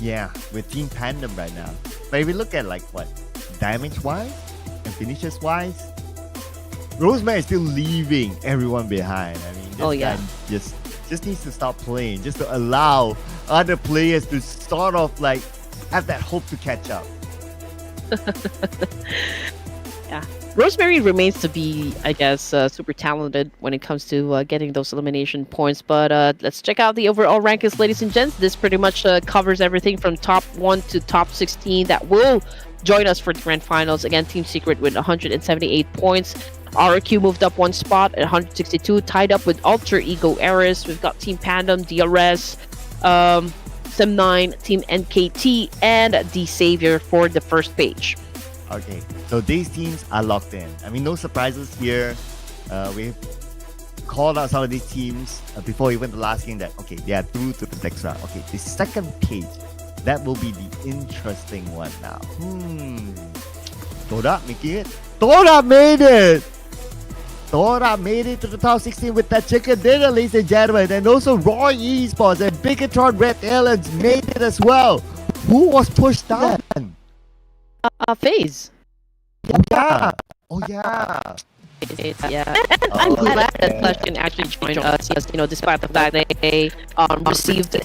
Yeah, with Team Pandem right now. But if we look at like what damage-wise and finishes-wise, Rosemary is still leaving everyone behind. I mean, this guy just needs to stop playing, just to allow other players to sort of like have that hope to catch up. Yeah. Rosemary remains to be, I guess, super talented when it comes to getting those elimination points. But let's check out the overall rankings, ladies and gents. This pretty much covers everything from top 1 to top 16 that will join us for the grand finals. Again, Team Secret with 178 points. RQ moved up 1 spot at 162, tied up with Alter Ego Eris. We've got Team Pandem, DRS, Sem9, Team NKT, and The Savior for the first page. Okay, so these teams are locked in. I mean, no surprises here. We've called out some of these teams before even the last game that, okay, they are through to the next round. Okay, the second page, that will be the interesting one now. Tora making it. Tora made it! Tora made it to the top 16 with that chicken dinner, ladies and gentlemen. And also Roy Esports and Bigatron Red Aliens made it as well. Who was pushed down? FaZe. Yeah. Oh yeah. Yeah. And I'm glad that Flash can actually join us, you know, despite the fact that they received a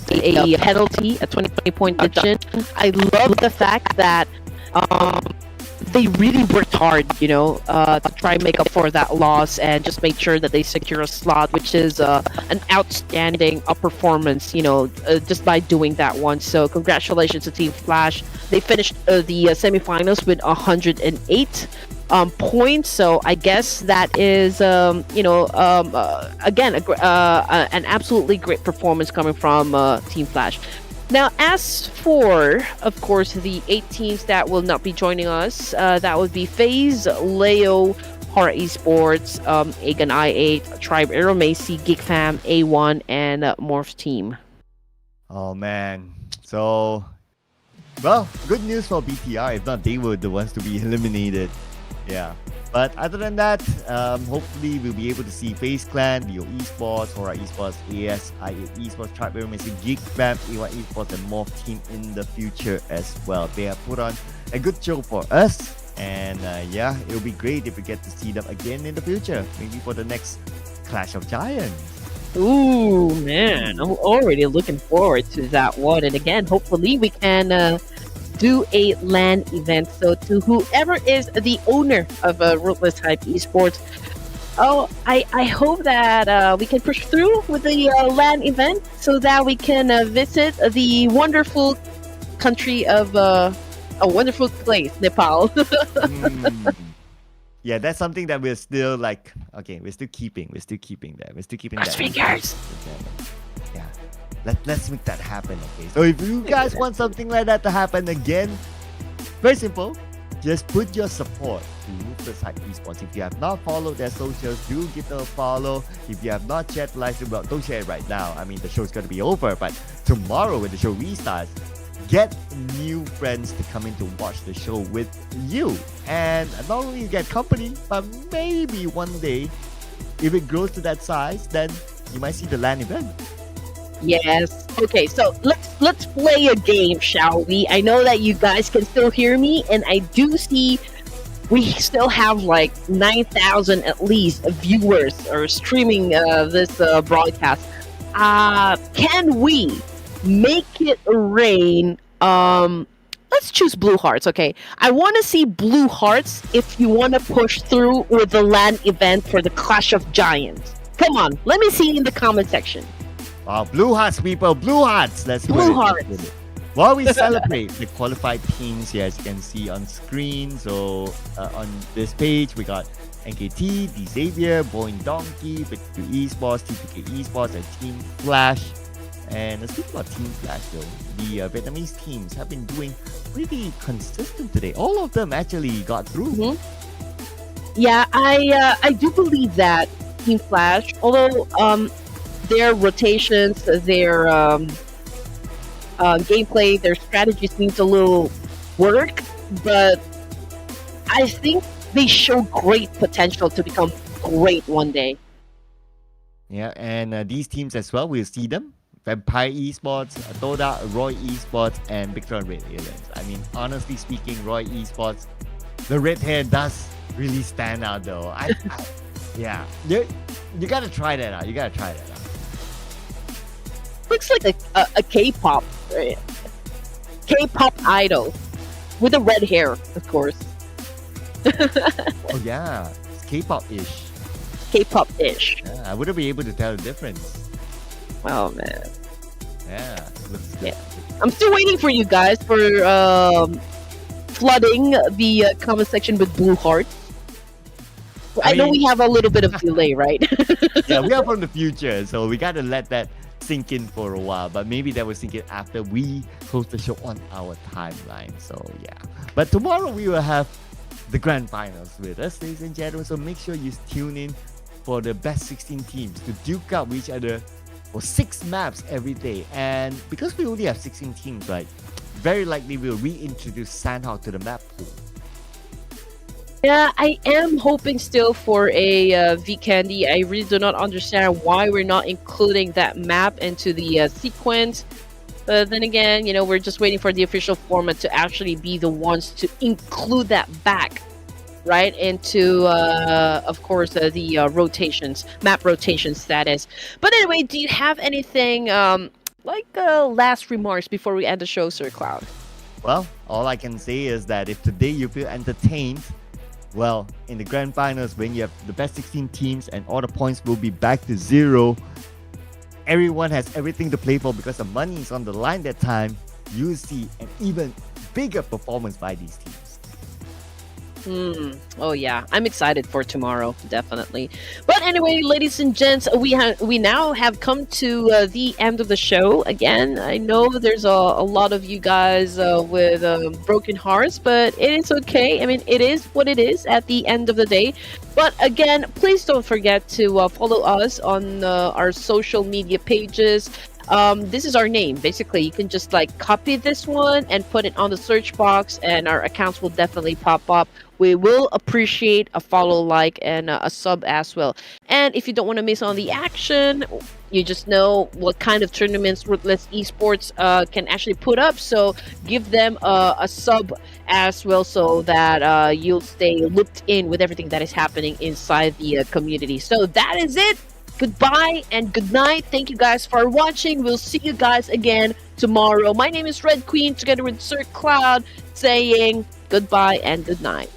penalty, a 20 point deduction. I love the fact that they really worked hard, you know, to try and make up for that loss and just make sure that they secure a slot, which is an outstanding performance, you know, just by doing that one. So congratulations to Team Flash. They finished the semifinals with 108 points. So I guess that is, you know, again, an absolutely great performance coming from Team Flash. Now, as for, of course, the 8 teams that will not be joining us, that would be FaZe, Leo, HORAA Esports, Agan I8, Tribe Aeromacy, GeekFam, A1, and Morph Team. Oh man. So, well, good news for BTR. If not, they were the ones to be eliminated. Yeah. But other than that, hopefully we'll be able to see FaZe Clan, Leo Esports, HORAA Esports, AS, I8 Esports, Tribe Aeromacy, GeekFam, A1 Esports, and Morph Team in the future as well. They have put on a good show for us. And yeah, it'll be great if we get to see them again in the future. Maybe for the next Clash of Giants. Ooh, man. I'm already looking forward to that one. And again, hopefully we can do a LAN event. So to whoever is the owner of Ruthless Hype Esports, I hope that we can push through with the LAN event so that we can visit the wonderful country of a wonderful place, Nepal. Yeah, that's something that we're still like, okay, we're still keeping that. We're still keeping that. Speakers. Yeah. Let's make that happen, okay? So if you guys want something like that to happen again, Very simple. Just put your support to Ruthless Esports. If you have not followed their socials, do give them a follow. If you have not shared the live stream, well, don't share it right now. I mean, the show's going to be over, but tomorrow when the show restarts, get new friends to come in to watch the show with you. And not only you get company, but maybe one day, if it grows to that size, then you might see the LAN event. Yes. Okay, so let's play a game, shall we? I know that you guys can still hear me, and I do see we still have like 9,000 at least viewers or streaming this broadcast. Can we make it rain? Let's choose blue hearts. Okay, I want to see blue hearts if you want to push through with the LAN event for the Clash of Giants. Come on, let me see in the comment section. Wow, blue hearts, people, blue hearts. Let's Blue hearts. While we celebrate the qualified teams here, as you can see on screen. So on this page, we got NKT, D Xavier, Boeing Donkey, Victory Esports, TPK Esports, and Team Flash. And let's speak about Team Flash though. The Vietnamese teams have been doing pretty consistent today. All of them actually got through. Mm-hmm. Yeah, I do believe that Team Flash, although their rotations, their gameplay, their strategies needs a little work, but I think they show great potential to become great one day. Yeah, and these teams as well, we'll see them. Vampire Esports, Toda, Roy Esports, and Victor and Red Aliens. I mean, honestly speaking, Roy Esports, the red hair does really stand out though. Yeah, you gotta try that out. You gotta try that out. Looks like a K-pop, right? K-pop idol with the red hair, of course. Oh yeah, it's K-pop-ish. K-pop-ish. Yeah, I wouldn't be able to tell the difference. Oh man. Yeah, looks good. Yeah. I'm still waiting for you guys for flooding the comment section with blue hearts. I know we have a little bit of delay, right? Yeah, we are from the future, so we gotta let that sink in for a while. But maybe that will sink in after we close the show on our timeline. So yeah. But tomorrow we will have the grand finals with us, ladies and gentlemen. So make sure you tune in for the best 16 teams to duke out with each other for 6 maps every day. And because we only have 16 teams, right, very likely we'll reintroduce Sandhawk to the map pool. Yeah, I am hoping still for a V Candy. I really do not understand why we're not including that map into the sequence. But then again, you know, we're just waiting for the official format to actually be the ones to include that back, right, into, of course, the rotations, map rotation status. But anyway, do you have anything last remarks before we end the show, Sir Cloud? Well, all I can say is that if today you feel entertained, well, in the grand finals, when you have the best 16 teams and all the points will be back to 0, everyone has everything to play for because the money is on the line that time. You see an even bigger performance by these teams. Oh yeah, I'm excited for tomorrow, definitely. But anyway, ladies and gents, we now have come to the end of the show. Again, I know there's a lot of you guys with broken hearts, but it is okay. I mean, it is what it is at the end of the day. But again, please don't forget to follow us on our social media pages. This is our name. Basically, you can just like copy this one and put it on the search box, and our accounts will definitely pop up. We will appreciate a follow, like, and a sub as well. And if you don't want to miss on the action, you just know what kind of tournaments Ruthless Esports can actually put up. So give them a sub as well, so that you'll stay looped in with everything that is happening inside the community. So that is it. Goodbye and good night. Thank you guys for watching. We'll see you guys again tomorrow. My name is Red Queen, together with Sir Cloud, saying goodbye and good night.